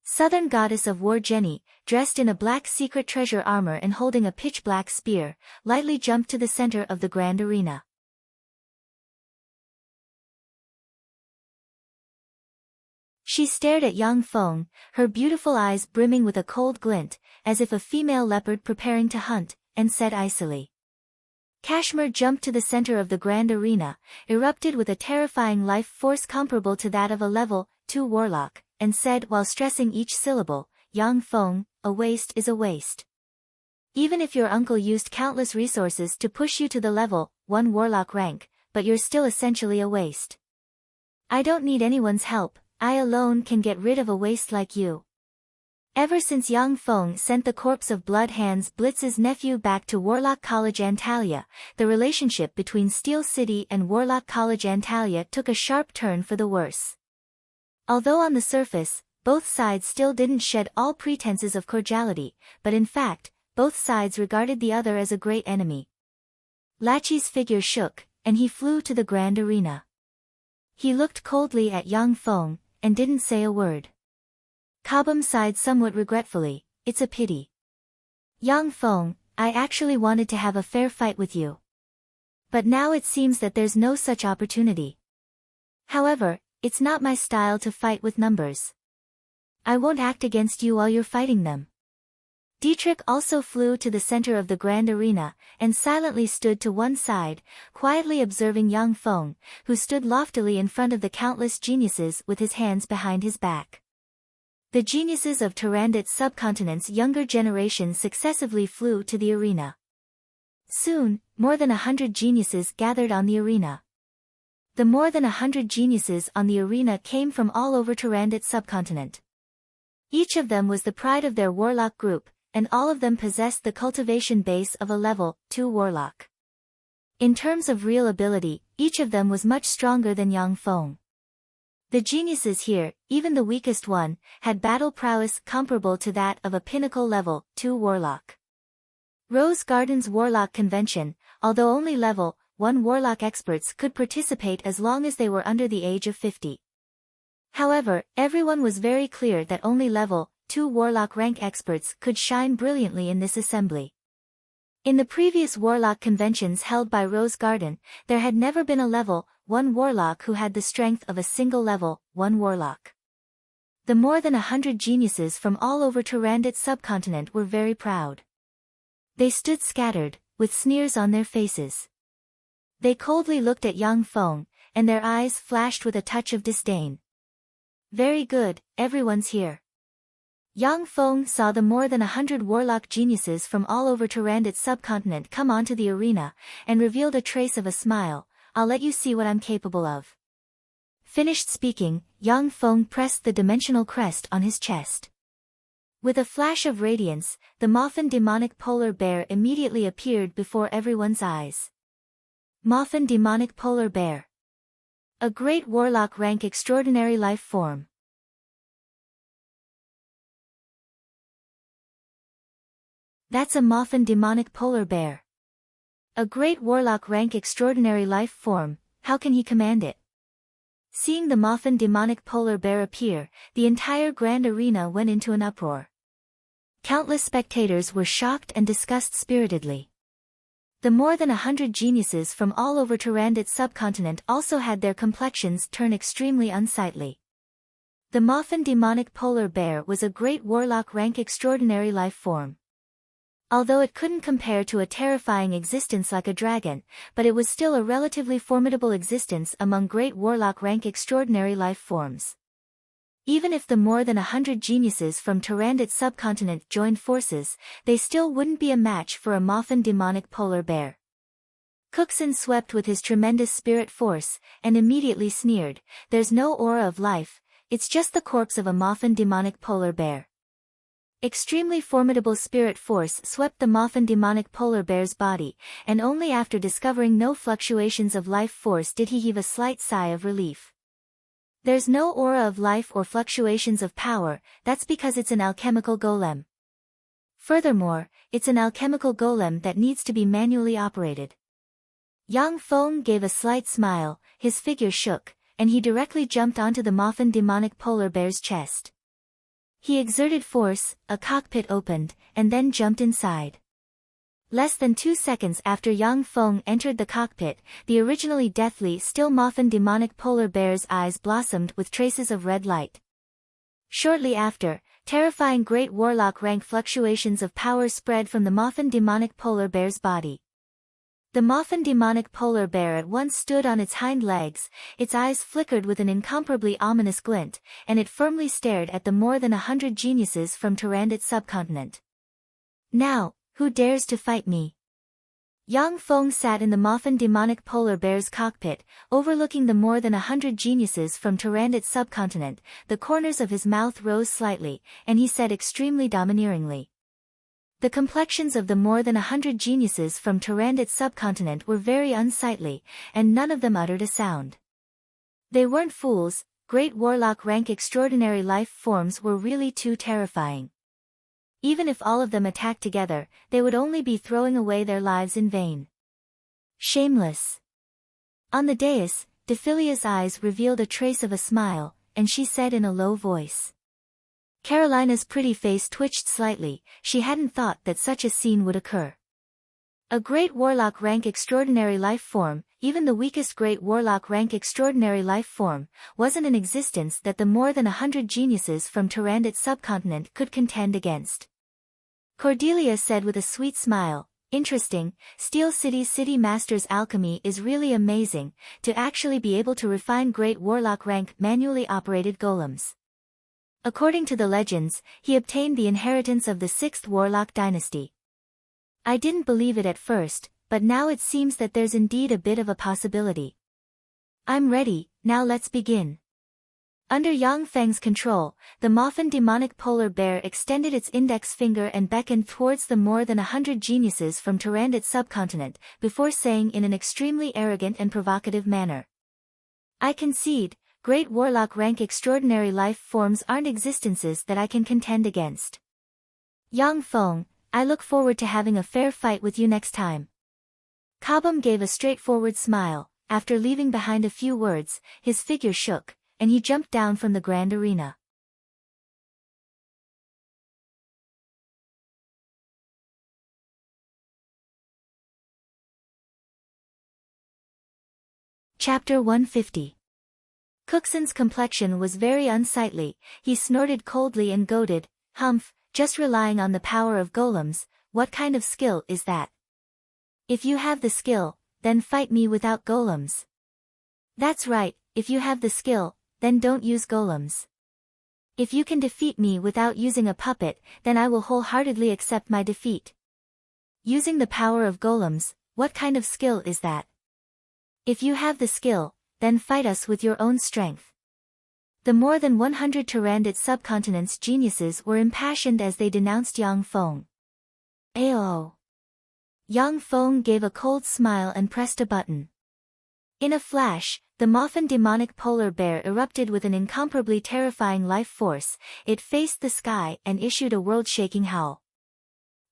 Southern Goddess of War Jenny, dressed in a black secret treasure armor and holding a pitch-black spear, lightly jumped to the center of the grand arena. She stared at Yang Feng, her beautiful eyes brimming with a cold glint, as if a female leopard preparing to hunt, and said icily. Kashmir jumped to the center of the grand arena, erupted with a terrifying life force comparable to that of a level 2 warlock, and said while stressing each syllable, "Yang Feng, a waste is a waste. Even if your uncle used countless resources to push you to the level 1 warlock rank, but you're still essentially a waste. I don't need anyone's help, I alone can get rid of a waste like you." Ever since Yang Feng sent the corpse of Blood Hands Blitz's nephew back to Warlock College Antalya, the relationship between Steel City and Warlock College Antalya took a sharp turn for the worse. Although on the surface, both sides still didn't shed all pretenses of cordiality, but in fact, both sides regarded the other as a great enemy. Lachi's figure shook, and he flew to the grand arena. He looked coldly at Yang Feng, and didn't say a word. Kabam sighed somewhat regretfully, "It's a pity. Yang Feng, I actually wanted to have a fair fight with you. But now it seems that there's no such opportunity. However, it's not my style to fight with numbers. I won't act against you while you're fighting them. Dietrich also flew to the center of the grand arena, and silently stood to one side, quietly observing Yang Feng, who stood loftily in front of the countless geniuses with his hands behind his back. The geniuses of Turandot's subcontinent's younger generation successively flew to the arena. Soon, more than 100 geniuses gathered on the arena. The more than 100 geniuses on the arena came from all over Turandot's subcontinent. Each of them was the pride of their warlock group, and all of them possessed the cultivation base of a level 2 warlock. In terms of real ability, each of them was much stronger than Yang Feng. The geniuses here, even the weakest one, had battle prowess comparable to that of a pinnacle level 2 warlock. Rose Garden's Warlock Convention, although only level 1 warlock experts could participate as long as they were under the age of 50. However, everyone was very clear that only level 2 warlock rank experts could shine brilliantly in this assembly. In the previous warlock conventions held by Rose Garden, there had never been a level 1 warlock who had the strength of a single level 1 warlock. The more than 100 geniuses from all over Turandot's subcontinent were very proud. They stood scattered, with sneers on their faces. They coldly looked at Yang Feng, and their eyes flashed with a touch of disdain. Very good, everyone's here. Yang Feng saw the more than 100 warlock geniuses from all over Turandot's subcontinent come onto the arena, and revealed a trace of a smile. I'll let you see what I'm capable of. Finished speaking, Yang Feng pressed the dimensional crest on his chest. With a flash of radiance, the Moffin demonic polar bear immediately appeared before everyone's eyes. Moffin demonic polar bear. A great warlock rank extraordinary life form. That's a Moffin demonic polar bear. A great warlock rank extraordinary life form, how can he command it? Seeing the Moffin demonic polar bear appear, the entire grand arena went into an uproar. Countless spectators were shocked and discussed spiritedly. The more than 100 geniuses from all over Turandot's subcontinent also had their complexions turn extremely unsightly. The Moffin demonic polar bear was a great warlock rank extraordinary life form. Although it couldn't compare to a terrifying existence like a dragon, but it was still a relatively formidable existence among great warlock rank extraordinary life forms. Even if the more than 100 geniuses from Turandot's subcontinent joined forces, they still wouldn't be a match for a Moffin demonic polar bear. Cookson swept with his tremendous spirit force, and immediately sneered, "There's no aura of life, it's just the corpse of a Moffin demonic polar bear." Extremely formidable spirit force swept the Moffin demonic polar bear's body, and only after discovering no fluctuations of life force did he heave a slight sigh of relief. There's no aura of life or fluctuations of power, that's because it's an alchemical golem. Furthermore, it's an alchemical golem that needs to be manually operated. Yang Feng gave a slight smile, his figure shook, and he directly jumped onto the Moffin demonic polar bear's chest. He exerted force, a cockpit opened, and then jumped inside. Less than 2 seconds after Yang Feng entered the cockpit, the originally deathly still Moffin demonic polar bear's eyes blossomed with traces of red light. Shortly after, terrifying great warlock rank fluctuations of power spread from the Moffin demonic polar bear's body. The Moffin demonic polar bear at once stood on its hind legs, its eyes flickered with an incomparably ominous glint, and it firmly stared at the more than 100 geniuses from Turandot's subcontinent. "Now, who dares to fight me?" Yang Feng sat in the Moffin demonic polar bear's cockpit, overlooking the more than 100 geniuses from Turandot's subcontinent. The corners of his mouth rose slightly, and he said extremely domineeringly. The complexions of the more than 100 geniuses from Turandot's subcontinent were very unsightly, and none of them uttered a sound. They weren't fools, great warlock rank extraordinary life forms were really too terrifying. Even if all of them attacked together, they would only be throwing away their lives in vain. Shameless. On the dais, Dephilia's eyes revealed a trace of a smile, and she said in a low voice. Carolina's pretty face twitched slightly, she hadn't thought that such a scene would occur. A great warlock rank extraordinary life form, even the weakest great warlock rank extraordinary life form, wasn't an existence that the more than 100 geniuses from Turandot's subcontinent could contend against. Cordelia said with a sweet smile. Interesting, Steel City's city master's alchemy is really amazing, to actually be able to refine great warlock rank manually operated golems. According to the legends, he obtained the inheritance of the 6th warlock dynasty. I didn't believe it at first, but now it seems that there's indeed a bit of a possibility. I'm ready, now let's begin. Under Yang Feng's control, the Moffin demonic polar bear extended its index finger and beckoned towards the more than 100 geniuses from Tyrannid subcontinent, before saying in an extremely arrogant and provocative manner. I concede, great warlock rank extraordinary life forms aren't existences that I can contend against. Yang Feng, I look forward to having a fair fight with you next time. Cobham gave a straightforward smile. After leaving behind a few words, his figure shook, and he jumped down from the grand arena. Chapter 150. Cookson's complexion was very unsightly, he snorted coldly and goaded, "Humph, just relying on the power of golems, what kind of skill is that? If you have the skill, then fight me without golems." That's right, if you have the skill, then don't use golems. If you can defeat me without using a puppet, then I will wholeheartedly accept my defeat. Using the power of golems, what kind of skill is that? If you have the skill, then fight us with your own strength. The more than 100 Tyrannid subcontinent's geniuses were impassioned as they denounced Yang Feng. Ayo! Yang Feng gave a cold smile and pressed a button. In a flash, the Moffin demonic polar bear erupted with an incomparably terrifying life force, it faced the sky and issued a world-shaking howl.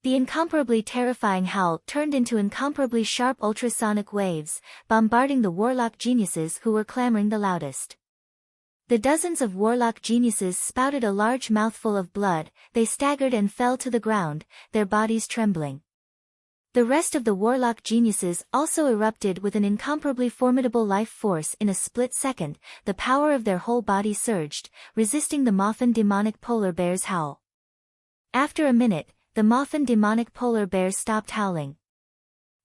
The incomparably terrifying howl turned into incomparably sharp ultrasonic waves, bombarding the warlock geniuses who were clamoring the loudest. The dozens of warlock geniuses spouted a large mouthful of blood, they staggered and fell to the ground, their bodies trembling. The rest of the warlock geniuses also erupted with an incomparably formidable life force in a split second, the power of their whole body surged, resisting the Moffin demonic polar bear's howl. After a minute, the Moffin demonic polar bear stopped howling.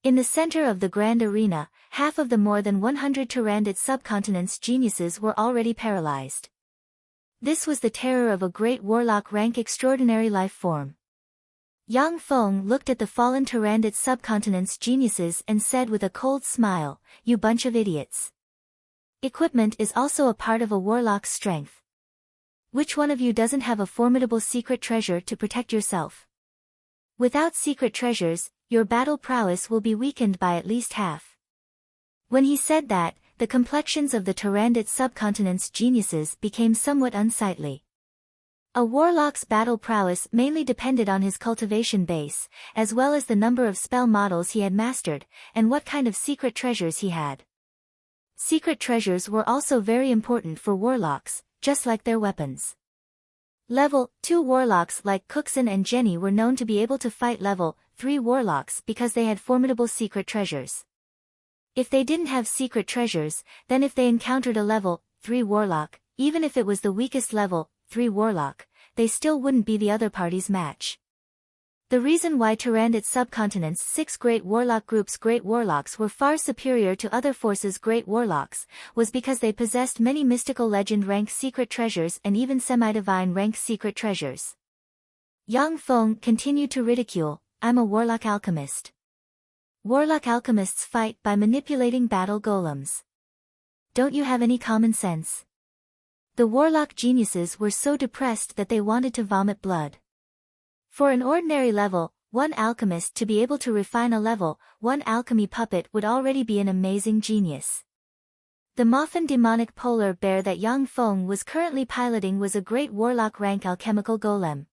In the center of the grand arena, half of the more than 100 Tyrannid subcontinent's geniuses were already paralyzed. This was the terror of a great warlock rank extraordinary life form. Yang Feng looked at the fallen Tyrannid subcontinent's geniuses and said with a cold smile, "You bunch of idiots. Equipment is also a part of a warlock's strength. Which one of you doesn't have a formidable secret treasure to protect yourself? Without secret treasures, your battle prowess will be weakened by at least half." When he said that, the complexions of the Tyrannid subcontinent's geniuses became somewhat unsightly. A warlock's battle prowess mainly depended on his cultivation base, as well as the number of spell models he had mastered, and what kind of secret treasures he had. Secret treasures were also very important for warlocks, just like their weapons. Level 2 warlocks like Cookson and Jenny were known to be able to fight level 3 warlocks because they had formidable secret treasures. If they didn't have secret treasures, then if they encountered a level 3 warlock, even if it was the weakest level 3 warlock, they still wouldn't be the other party's match. The reason why Tyrannid subcontinent's 6 great warlock groups' great warlocks were far superior to other forces' great warlocks, was because they possessed many mystical legend rank secret treasures and even semi-divine rank secret treasures. Yang Feng continued to ridicule, "I'm a warlock alchemist. Warlock alchemists fight by manipulating battle golems. Don't you have any common sense?" The warlock geniuses were so depressed that they wanted to vomit blood. For an ordinary level 1 alchemist to be able to refine a level 1 alchemy puppet would already be an amazing genius. The Moffin demonic polar bear that Yang Feng was currently piloting was a great warlock rank alchemical golem.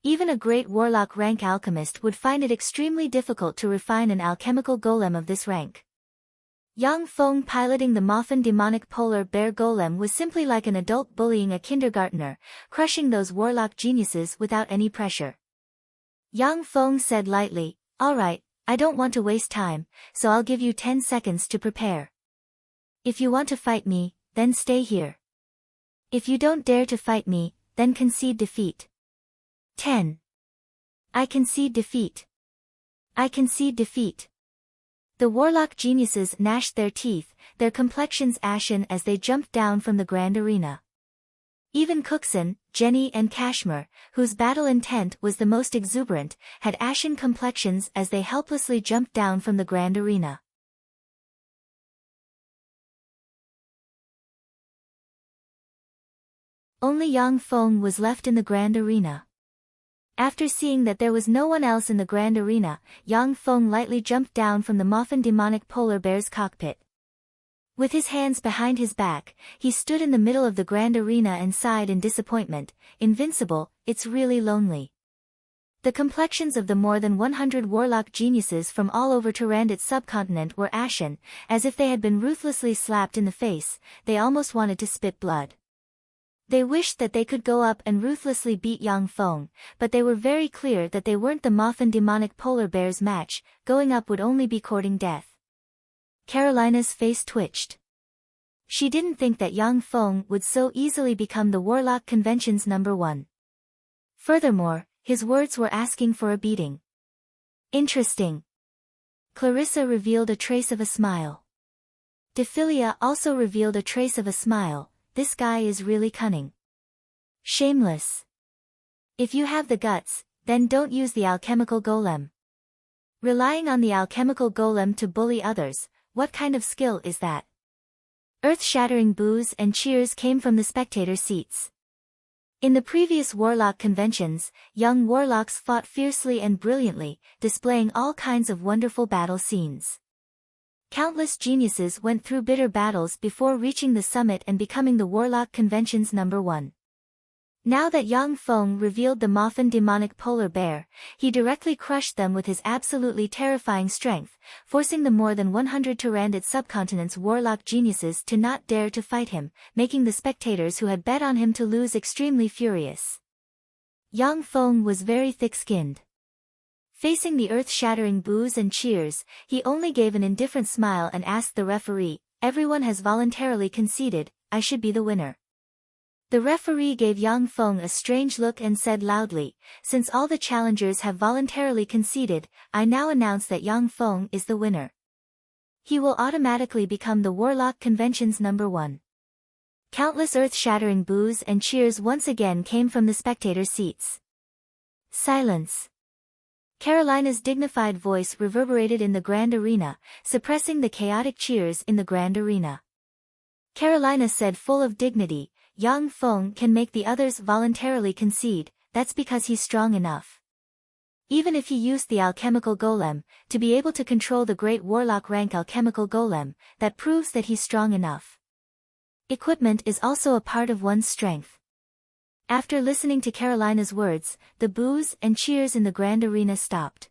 Even a great warlock rank alchemist would find it extremely difficult to refine an alchemical golem of this rank. Yang Feng piloting the Moffin demonic polar bear golem was simply like an adult bullying a kindergartner, crushing those warlock geniuses without any pressure. Yang Feng said lightly, "Alright, I don't want to waste time, so I'll give you 10 seconds to prepare. If you want to fight me, then stay here. If you don't dare to fight me, then concede defeat. 10, I concede defeat. I concede defeat. The warlock geniuses gnashed their teeth, their complexions ashen as they jumped down from the grand arena. Even Cookson, Jenny and Kashmir, whose battle intent was the most exuberant, had ashen complexions as they helplessly jumped down from the grand arena. Only Yang Feng was left in the grand arena. After seeing that there was no one else in the grand arena, Yang Feng lightly jumped down from the Moffin demonic polar bear's cockpit. With his hands behind his back, he stood in the middle of the grand arena and sighed in disappointment. Invincible, it's really lonely. The complexions of the more than 100 warlock geniuses from all over Tyrannid's subcontinent were ashen, as if they had been ruthlessly slapped in the face. They almost wanted to spit blood. They wished that they could go up and ruthlessly beat Yang Feng, but they were very clear that they weren't the Moffin demonic polar bear's match. Going up would only be courting death. Carolina's face twitched. She didn't think that Yang Feng would so easily become the Warlock Convention's #1. Furthermore, his words were asking for a beating. Interesting. Clarissa revealed a trace of a smile. Dephilia also revealed a trace of a smile. This guy is really cunning. Shameless. If you have the guts, then don't use the alchemical golem. Relying on the alchemical golem to bully others, what kind of skill is that? Earth-shattering boos and cheers came from the spectator seats. In the previous Warlock conventions, young warlocks fought fiercely and brilliantly, displaying all kinds of wonderful battle scenes. Countless geniuses went through bitter battles before reaching the summit and becoming the Warlock convention's #1. Now that Yang Feng revealed the Moffin demonic polar bear, he directly crushed them with his absolutely terrifying strength, forcing the more than 100 Tyrannid subcontinent's warlock geniuses to not dare to fight him, making the spectators who had bet on him to lose extremely furious. Yang Feng was very thick-skinned. Facing the earth-shattering boos and cheers, he only gave an indifferent smile and asked the referee, "Everyone has voluntarily conceded, I should be the winner." The referee gave Yang Feng a strange look and said loudly, "Since all the challengers have voluntarily conceded, I now announce that Yang Feng is the winner. He will automatically become the Warlock Convention's #1. Countless earth-shattering boos and cheers once again came from the spectator seats. Silence. Carolina's dignified voice reverberated in the grand arena, suppressing the chaotic cheers in the grand arena. Carolina said full of dignity, "Yang Feng can make the others voluntarily concede, that's because he's strong enough. Even if he used the alchemical golem, to be able to control the great warlock rank alchemical golem, that proves that he's strong enough. Equipment is also a part of one's strength." After listening to Carolina's words, the boos and cheers in the grand arena stopped.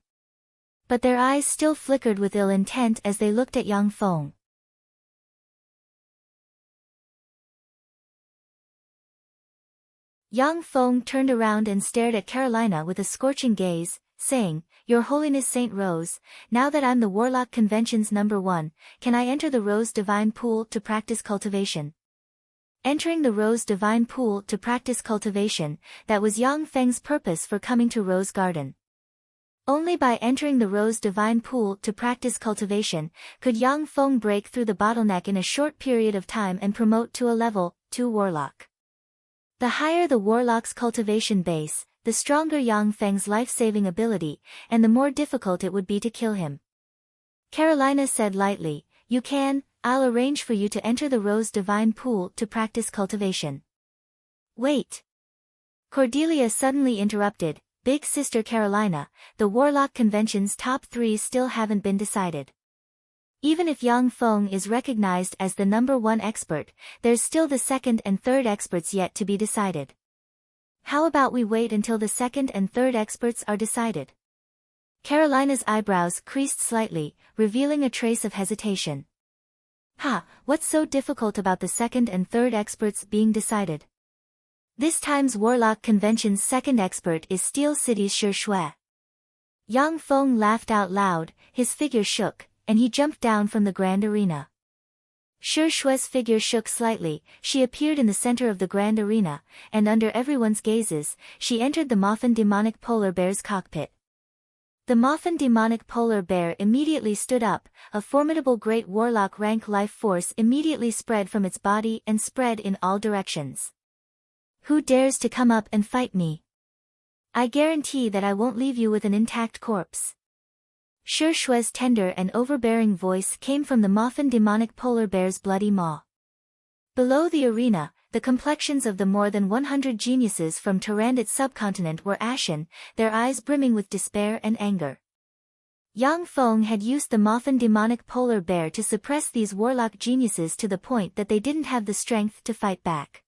But their eyes still flickered with ill intent as they looked at Yang Feng. Yang Feng turned around and stared at Carolina with a scorching gaze, saying, "Your Holiness Saint Rose, now that I'm the Warlock Convention's #1, can I enter the Rose Divine Pool to practice cultivation?" Entering the Rose Divine Pool to practice cultivation, that was Yang Feng's purpose for coming to Rose Garden. Only by entering the Rose Divine Pool to practice cultivation, could Yang Feng break through the bottleneck in a short period of time and promote to a level 2 warlock. The higher the warlock's cultivation base, the stronger Yang Feng's life-saving ability, and the more difficult it would be to kill him. Carolina said lightly, "You can, I'll arrange for you to enter the Rose Divine Pool to practice cultivation." Wait. Cordelia suddenly interrupted, "Big Sister Carolina, the Warlock Convention's top 3 still haven't been decided. Even if Yang Feng is recognized as the #1 expert, there's still the second and third experts yet to be decided. How about we wait until the second and third experts are decided?" Carolina's eyebrows creased slightly, revealing a trace of hesitation. What's so difficult about the second and third experts being decided? This time's Warlock Convention's second expert is Steel City's Shi Shui. Yang Feng laughed out loud, his figure shook, and he jumped down from the grand arena. Shi Shue's figure shook slightly, she appeared in the center of the grand arena, and under everyone's gazes, she entered the Moffin demonic polar bear's cockpit. The Moffin demonic polar bear immediately stood up, a formidable great warlock rank life force immediately spread from its body and spread in all directions. Who dares to come up and fight me? I guarantee that I won't leave you with an intact corpse. Shi Shue's tender and overbearing voice came from the Moffin demonic polar bear's bloody maw. Below the arena, the complexions of the more than 100 geniuses from Tyrannid subcontinent were ashen, their eyes brimming with despair and anger. Yang Feng had used the Moffin demonic polar bear to suppress these warlock geniuses to the point that they didn't have the strength to fight back.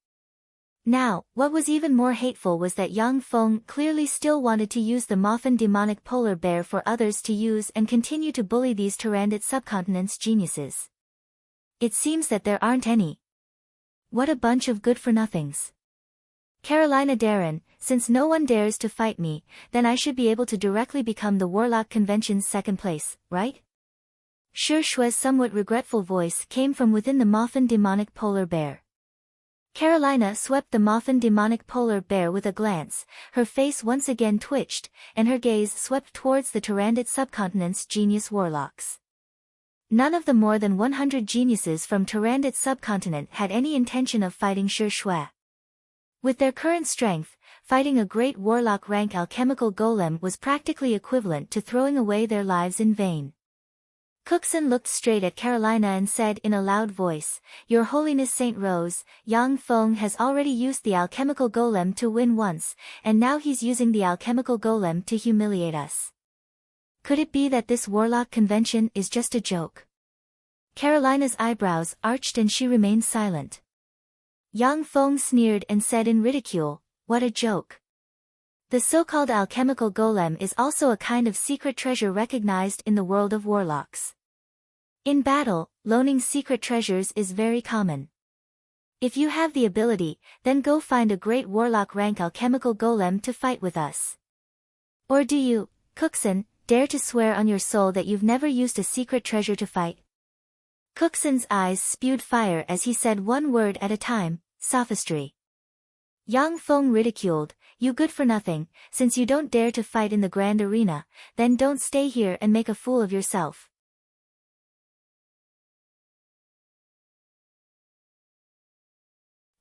Now, what was even more hateful was that Yang Feng clearly still wanted to use the Moffin demonic polar bear for others to use and continue to bully these Tyrannid subcontinent's geniuses. It seems that there aren't any. What a bunch of good-for-nothings. Carolina Darren, since no one dares to fight me, then I should be able to directly become the Warlock Convention's second place, right? Shi Shue's somewhat regretful voice came from within the Moffin demonic polar bear. Carolina swept the Moffin demonic polar bear with a glance, her face once again twitched, and her gaze swept towards the Tyrannid subcontinent's genius warlocks. None of the more than 100 geniuses from Tyrannid subcontinent had any intention of fighting Shi Shue. With their current strength, fighting a great warlock rank alchemical golem was practically equivalent to throwing away their lives in vain. Cookson looked straight at Carolina and said in a loud voice, "Your Holiness Saint Rose, Yang Feng has already used the alchemical golem to win once, and now he's using the alchemical golem to humiliate us. Could it be that this warlock convention is just a joke?" Carolina's eyebrows arched and she remained silent. Yang Feng sneered and said in ridicule, "What a joke. The so-called alchemical golem is also a kind of secret treasure recognized in the world of warlocks. In battle, loaning secret treasures is very common. If you have the ability, then go find a great warlock rank alchemical golem to fight with us. Or do you, Cookson, dare to swear on your soul that you've never used a secret treasure to fight?" Cookson's eyes spewed fire as he said one word at a time, "Sophistry." Yang Feng ridiculed, "You good for nothing, since you don't dare to fight in the grand arena, then don't stay here and make a fool of yourself.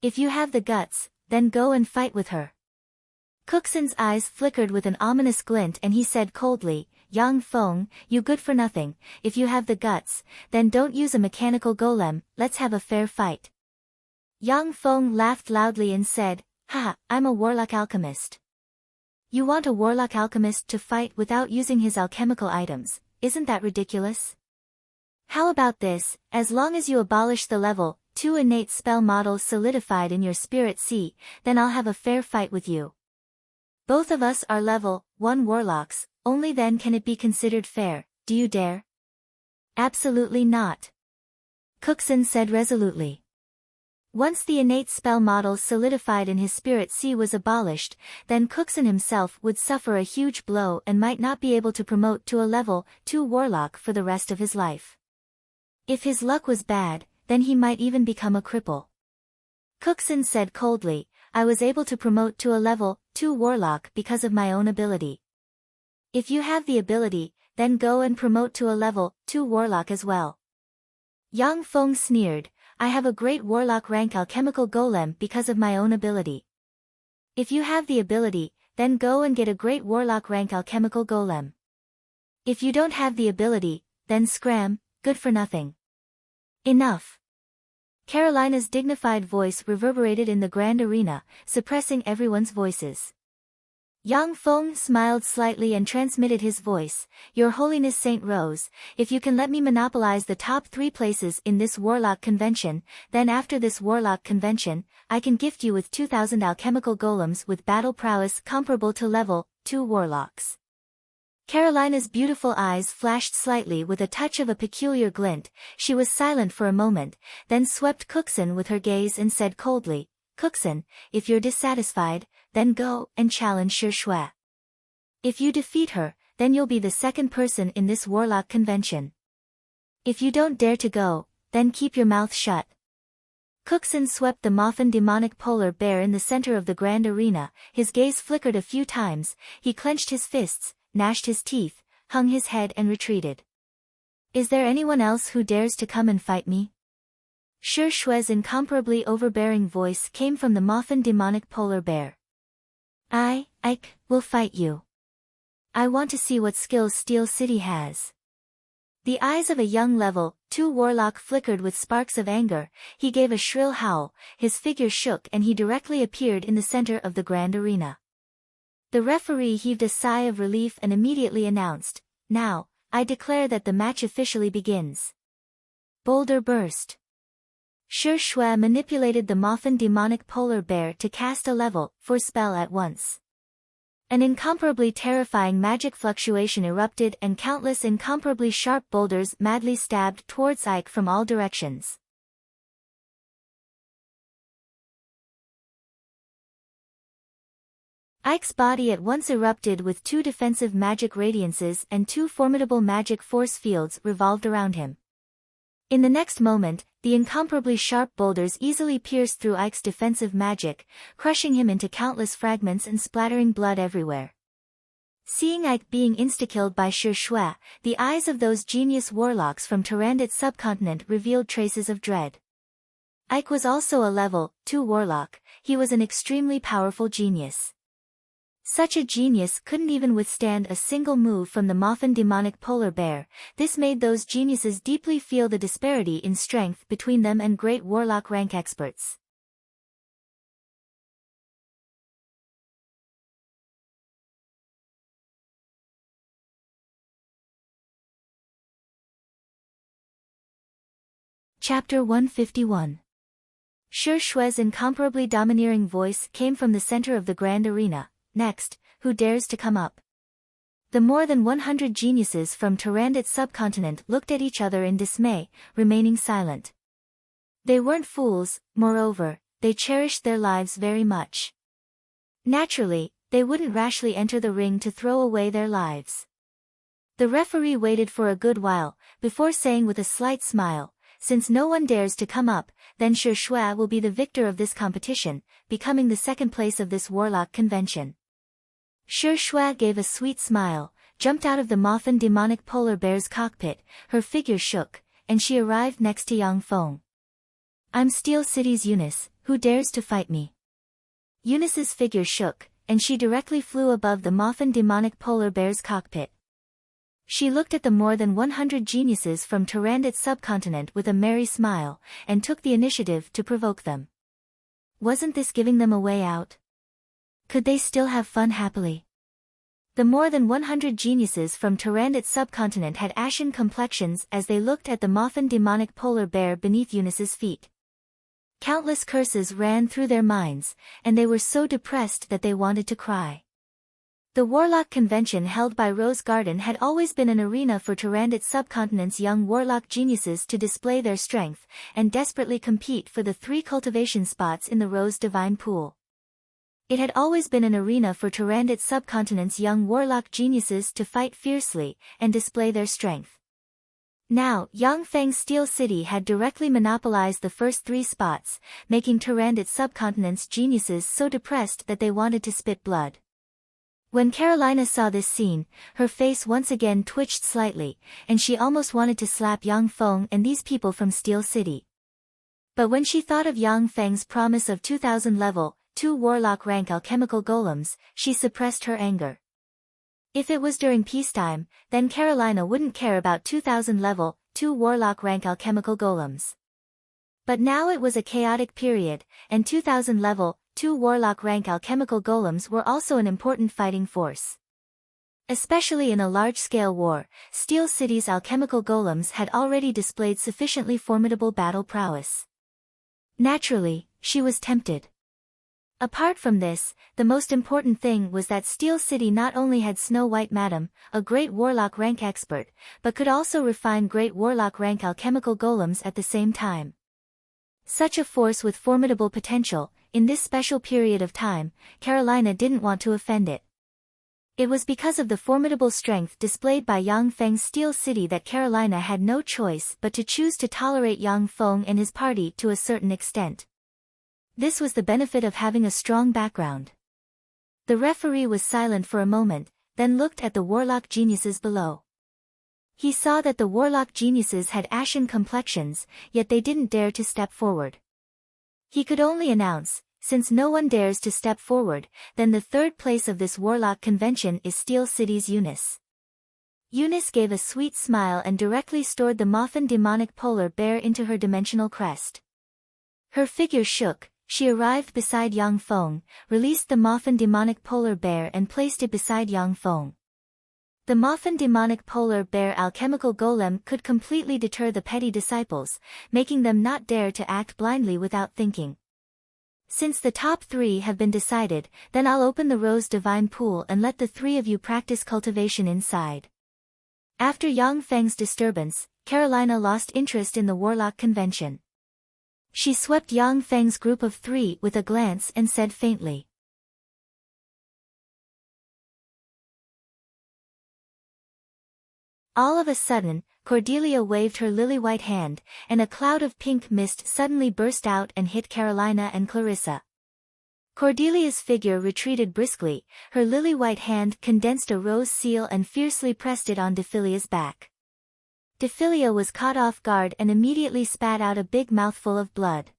If you have the guts, then go and fight with her." Cookson's eyes flickered with an ominous glint and he said coldly, "Yang Feng, you good for nothing, if you have the guts, then don't use a mechanical golem, let's have a fair fight." Yang Feng laughed loudly and said, "Haha, I'm a warlock alchemist. You want a warlock alchemist to fight without using his alchemical items, isn't that ridiculous? How about this, as long as you abolish the level 2 innate spell model solidified in your spirit sea, then I'll have a fair fight with you. Both of us are level 1 warlocks, only then can it be considered fair, do you dare?" "Absolutely not," Cookson said resolutely. Once the innate spell model solidified in his spirit sea was abolished, then Cookson himself would suffer a huge blow and might not be able to promote to a level 2 warlock for the rest of his life. If his luck was bad, then he might even become a cripple. Cookson said coldly, "I was able to promote to a level 2 warlock because of my own ability. If you have the ability, then go and promote to a level 2 warlock as well." Yang Feng sneered, "I have a great warlock rank alchemical golem because of my own ability. If you have the ability, then go and get a great warlock rank alchemical golem. If you don't have the ability, then scram, good for nothing." "Enough." Carolina's dignified voice reverberated in the grand arena, suppressing everyone's voices. Yang Feng smiled slightly and transmitted his voice, "Your Holiness Saint Rose, if you can let me monopolize the top 3 places in this warlock convention, then after this warlock convention, I can gift you with 2,000 alchemical golems with battle prowess comparable to level 2 warlocks." Carolina's beautiful eyes flashed slightly with a touch of a peculiar glint, she was silent for a moment, then swept Cookson with her gaze and said coldly, "Cookson, if you're dissatisfied, then go and challenge Shi Shue. If you defeat her, then you'll be the second person in this warlock convention. If you don't dare to go, then keep your mouth shut. Cookson swept the Moffin demonic polar bear in the center of the grand arena, his gaze flickered a few times, he clenched his fists, gnashed his teeth, hung his head and retreated. Is there anyone else who dares to come and fight me? Shi Shui's incomparably overbearing voice came from the Moffin demonic polar bear. I will fight you. I want to see what skills Steel City has. The eyes of a young level 2 warlock flickered with sparks of anger, he gave a shrill howl, his figure shook and he directly appeared in the center of the grand arena. The referee heaved a sigh of relief and immediately announced, "Now, I declare that the match officially begins." Boulder burst. Shi Shui manipulated the Moffin demonic polar bear to cast a level 4 spell at once. An incomparably terrifying magic fluctuation erupted and countless incomparably sharp boulders madly stabbed towards Ike from all directions. Ike's body at once erupted with 2 defensive magic radiances and 2 formidable magic force fields revolved around him. In the next moment, the incomparably sharp boulders easily pierced through Ike's defensive magic, crushing him into countless fragments and splattering blood everywhere. Seeing Ike being insta-killed by Shi Shui, the eyes of those genius warlocks from Tyrannid subcontinent revealed traces of dread. Ike was also a level 2 warlock, he was an extremely powerful genius. Such a genius couldn't even withstand a single move from the Moffin demonic polar bear, this made those geniuses deeply feel the disparity in strength between them and great warlock rank experts. Chapter 151. Shi Shui's incomparably domineering voice came from the center of the grand arena. Next, who dares to come up? The more than 100 geniuses from Tyrannid subcontinent looked at each other in dismay, remaining silent. They weren't fools, moreover, they cherished their lives very much. Naturally, they wouldn't rashly enter the ring to throw away their lives. The referee waited for a good while, before saying with a slight smile, "Since no one dares to come up, then Shi Shui will be the victor of this competition, becoming the second place of this warlock convention." Shi Shui gave a sweet smile, jumped out of the Moffin demonic polar bear's cockpit, her figure shook, and she arrived next to Yang Feng. "I'm Steel City's Eunice, who dares to fight me?" Eunice's figure shook, and she directly flew above the Moffin demonic polar bear's cockpit. She looked at the more than 100 geniuses from Tyrannid subcontinent with a merry smile, and took the initiative to provoke them. Wasn't this giving them a way out? Could they still have fun happily? The more than 100 geniuses from Tyrannid subcontinent had ashen complexions as they looked at the Moffin demonic polar bear beneath Eunice's feet. Countless curses ran through their minds, and they were so depressed that they wanted to cry. The Warlock Convention held by Rose Garden had always been an arena for Tyrannid subcontinent's young warlock geniuses to display their strength, and desperately compete for the 3 cultivation spots in the Rose Divine Pool. It had always been an arena for Tyrannid subcontinent's young warlock geniuses to fight fiercely, and display their strength. Now, Yang Feng's Steel City had directly monopolized the first 3 spots, making Tyrannid subcontinent's geniuses so depressed that they wanted to spit blood. When Carolina saw this scene, her face once again twitched slightly, and she almost wanted to slap Yang Feng and these people from Steel City. But when she thought of Yang Feng's promise of 2000 level 2 warlock rank alchemical golems, she suppressed her anger. If it was during peacetime, then Carolina wouldn't care about 2000 level 2 warlock rank alchemical golems. But now it was a chaotic period, and 2000 level 2 warlock rank alchemical golems were also an important fighting force. Especially in a large-scale war, Steel City's alchemical golems had already displayed sufficiently formidable battle prowess. Naturally, she was tempted. Apart from this, the most important thing was that Steel City not only had Snow White Madam, a great warlock rank expert, but could also refine great warlock rank alchemical golems at the same time. Such a force with formidable potential, in this special period of time, Carolina didn't want to offend it. It was because of the formidable strength displayed by Yang Feng's Steel City that Carolina had no choice but to choose to tolerate Yang Feng and his party to a certain extent. This was the benefit of having a strong background. The referee was silent for a moment, then looked at the warlock geniuses below. He saw that the warlock geniuses had ashen complexions, yet they didn't dare to step forward. He could only announce, since no one dares to step forward, then the third place of this warlock convention is Steel City's Eunice. Eunice gave a sweet smile and directly stored the Moffin demonic polar bear into her dimensional crest. Her figure shook. She arrived beside Yang Feng, released the Moffin demonic polar bear and placed it beside Yang Feng. The Moffin demonic polar bear alchemical golem could completely deter the petty disciples, making them not dare to act blindly without thinking. Since the top 3 have been decided, then I'll open the Rose Divine Pool and let the 3 of you practice cultivation inside. After Yang Feng's disturbance, Carolina lost interest in the warlock convention. She swept Yang Feng's group of 3 with a glance and said faintly. All of a sudden, Cordelia waved her lily-white hand, and a cloud of pink mist suddenly burst out and hit Carolina and Clarissa. Cordelia's figure retreated briskly, her lily-white hand condensed a rose seal and fiercely pressed it on Dephilia's back. Dephilia was caught off guard and immediately spat out a big mouthful of blood.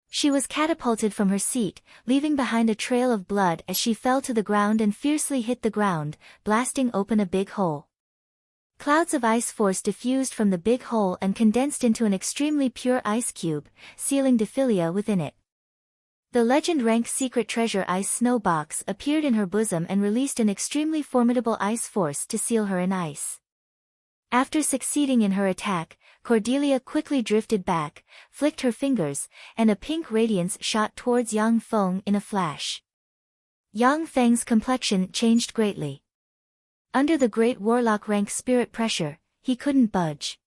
She was catapulted from her seat, leaving behind a trail of blood as she fell to the ground and fiercely hit the ground, blasting open a big hole. Clouds of ice force diffused from the big hole and condensed into an extremely pure ice cube, sealing Dephilia within it. The legend rank secret treasure ice snow box appeared in her bosom and released an extremely formidable ice force to seal her in ice. After succeeding in her attack, Cordelia quickly drifted back, flicked her fingers, and a pink radiance shot towards Yang Feng in a flash. Yang Feng's complexion changed greatly. Under the great warlock rank spirit pressure, he couldn't budge.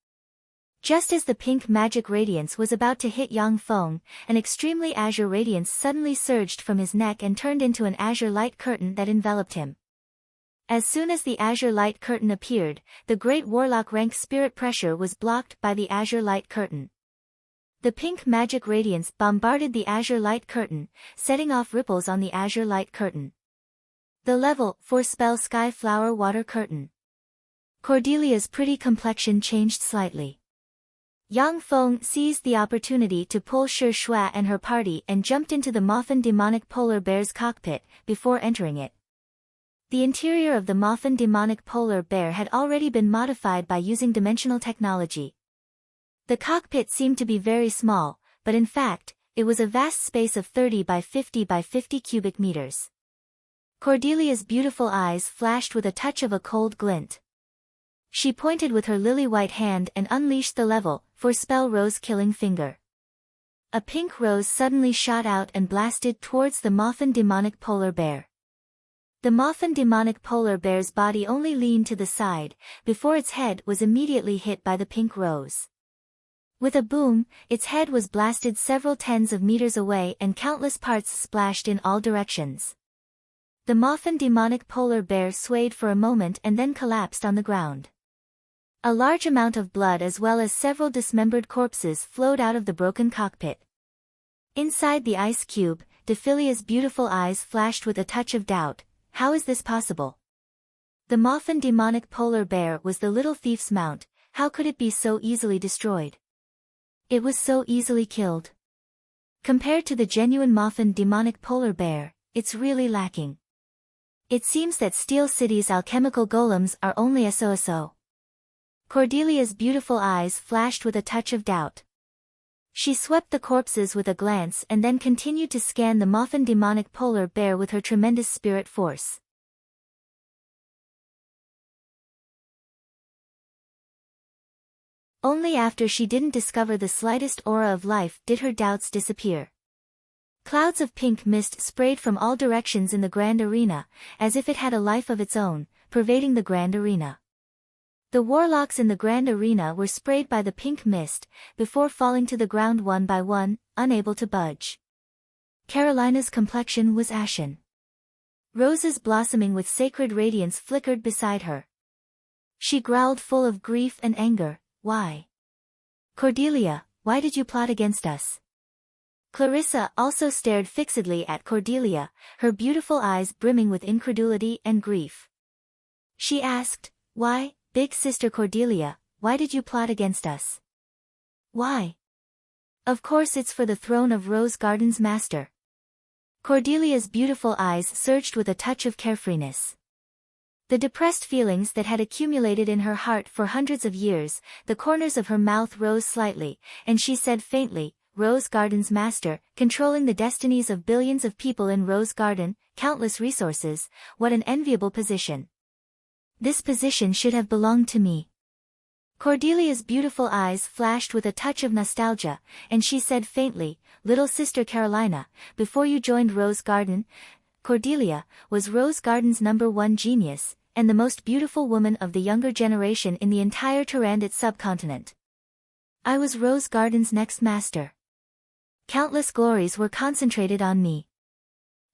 Just as the pink magic radiance was about to hit Yang Feng, an extremely azure radiance suddenly surged from his neck and turned into an azure light curtain that enveloped him. As soon as the azure light curtain appeared, the great warlock rank spirit pressure was blocked by the azure light curtain. The pink magic radiance bombarded the azure light curtain, setting off ripples on the azure light curtain. The level 4 spell Sky Flower Water Curtain. Cordelia's pretty complexion changed slightly. Yang Feng seized the opportunity to pull Shi Shui and her party and jumped into the Moffin demonic polar bear's cockpit, before entering it. The interior of the Moffin demonic polar bear had already been modified by using dimensional technology. The cockpit seemed to be very small, but in fact, it was a vast space of 30 by 50 by 50 cubic meters. Cordelia's beautiful eyes flashed with a touch of a cold glint. She pointed with her lily-white hand and unleashed the level 4 spell Rose Killing Finger. A pink rose suddenly shot out and blasted towards the Moffin demonic polar bear. The Moffin demonic polar bear's body only leaned to the side, before its head was immediately hit by the pink rose. With a boom, its head was blasted several tens of meters away and countless parts splashed in all directions. The Moffin demonic polar bear swayed for a moment and then collapsed on the ground. A large amount of blood as well as several dismembered corpses flowed out of the broken cockpit. Inside the ice cube, Dephilia's beautiful eyes flashed with a touch of doubt. How is this possible? The Moffin demonic polar bear was the little thief's mount, how could it be so easily destroyed? It was so easily killed. Compared to the genuine Moffin demonic polar bear, it's really lacking. It seems that Steel City's alchemical golems are only a so-so. Cordelia's beautiful eyes flashed with a touch of doubt. She swept the corpses with a glance and then continued to scan the Moffin demonic polar bear with her tremendous spirit force. Only after she didn't discover the slightest aura of life did her doubts disappear. Clouds of pink mist sprayed from all directions in the grand arena, as if it had a life of its own, pervading the grand arena. The warlocks in the grand arena were sprayed by the pink mist, before falling to the ground one by one, unable to budge. Carolina's complexion was ashen. Roses blossoming with sacred radiance flickered beside her. She growled full of grief and anger, "Why? Cordelia, why did you plot against us?" Clarissa also stared fixedly at Cordelia, her beautiful eyes brimming with incredulity and grief. She asked, "Why, big sister Cordelia, why did you plot against us?" "Why? Of course it's for the throne of Rose Garden's master." Cordelia's beautiful eyes surged with a touch of carefreeness. The depressed feelings that had accumulated in her heart for hundreds of years, the corners of her mouth rose slightly, and she said faintly, "Rose Garden's master, controlling the destinies of billions of people in Rose Garden, countless resources, what an enviable position. This position should have belonged to me." Cordelia's beautiful eyes flashed with a touch of nostalgia, and she said faintly, "Little sister Carolina, before you joined Rose Garden, Cordelia was Rose Garden's #1 genius, and the most beautiful woman of the younger generation in the entire Tarandit subcontinent. I was Rose Garden's next master. Countless glories were concentrated on me.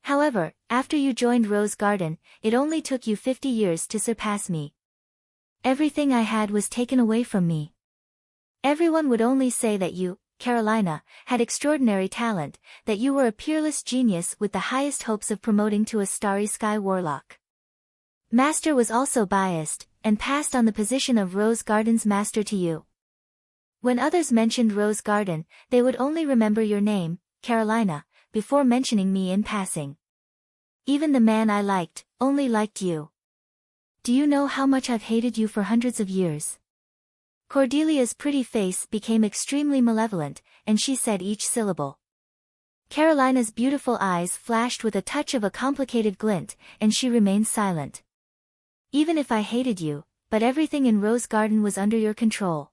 However, after you joined Rose Garden, it only took you 50 years to surpass me. Everything I had was taken away from me. Everyone would only say that you, Carolina, had extraordinary talent, that you were a peerless genius with the highest hopes of promoting to a starry sky warlock. Master was also biased, and passed on the position of Rose Garden's master to you. When others mentioned Rose Garden, they would only remember your name, Carolina, before mentioning me in passing. Even the man I liked, only liked you. Do you know how much I've hated you for hundreds of years?" Cordelia's pretty face became extremely malevolent, and she said each syllable. Carolina's beautiful eyes flashed with a touch of a complicated glint, and she remained silent. "Even if I hated you, but everything in Rose Garden was under your control.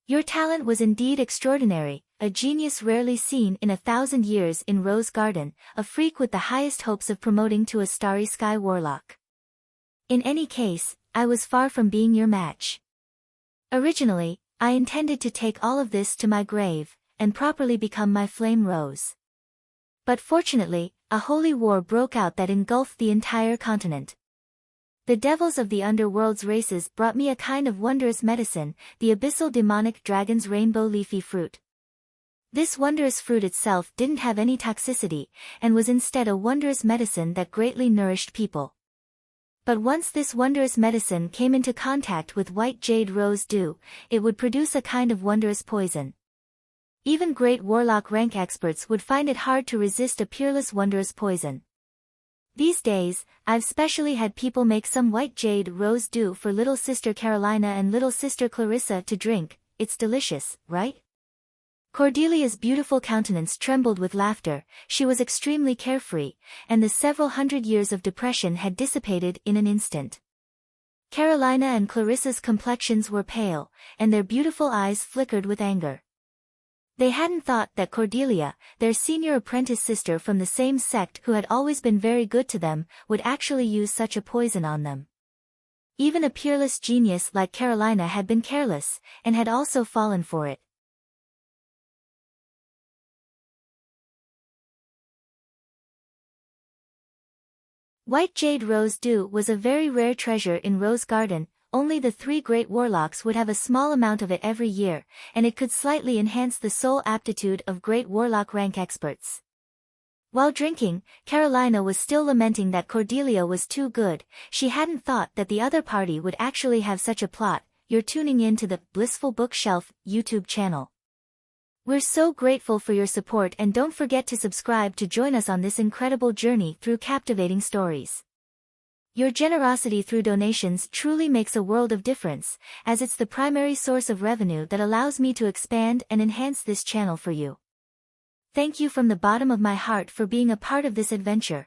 Your talent was indeed extraordinary, a genius rarely seen in 1,000 years in Rose Garden, a freak with the highest hopes of promoting to a starry sky warlock. In any case, I was far from being your match. Originally, I intended to take all of this to my grave, and properly become my flame rose. But fortunately, a holy war broke out that engulfed the entire continent. The devils of the underworld's races brought me a kind of wondrous medicine, the abyssal demonic dragon's rainbow leafy fruit. This wondrous fruit itself didn't have any toxicity, and was instead a wondrous medicine that greatly nourished people. But once this wondrous medicine came into contact with white jade rose dew, it would produce a kind of wondrous poison. Even great warlock rank experts would find it hard to resist a peerless wondrous poison. These days, I've specially had people make some white jade rose dew for little sister Carolina and little sister Clarissa to drink. It's delicious, right?" Cordelia's beautiful countenance trembled with laughter. She was extremely carefree, and the several hundred years of depression had dissipated in an instant. Carolina and Clarissa's complexions were pale, and their beautiful eyes flickered with anger. They hadn't thought that Cordelia, their senior apprentice sister from the same sect who had always been very good to them, would actually use such a poison on them. Even a peerless genius like Carolina had been careless, and had also fallen for it. White jade rose dew was a very rare treasure in Rose Garden. Only the 3 great warlocks would have a small amount of it every year, and it could slightly enhance the soul aptitude of great warlock rank experts. While drinking, Carolina was still lamenting that Cordelia was too good. She hadn't thought that the other party would actually have such a plot. You're tuning in to the Blissful Bookshelf YouTube channel. We're so grateful for your support, and don't forget to subscribe to join us on this incredible journey through captivating stories. Your generosity through donations truly makes a world of difference, as it's the primary source of revenue that allows me to expand and enhance this channel for you. Thank you from the bottom of my heart for being a part of this adventure.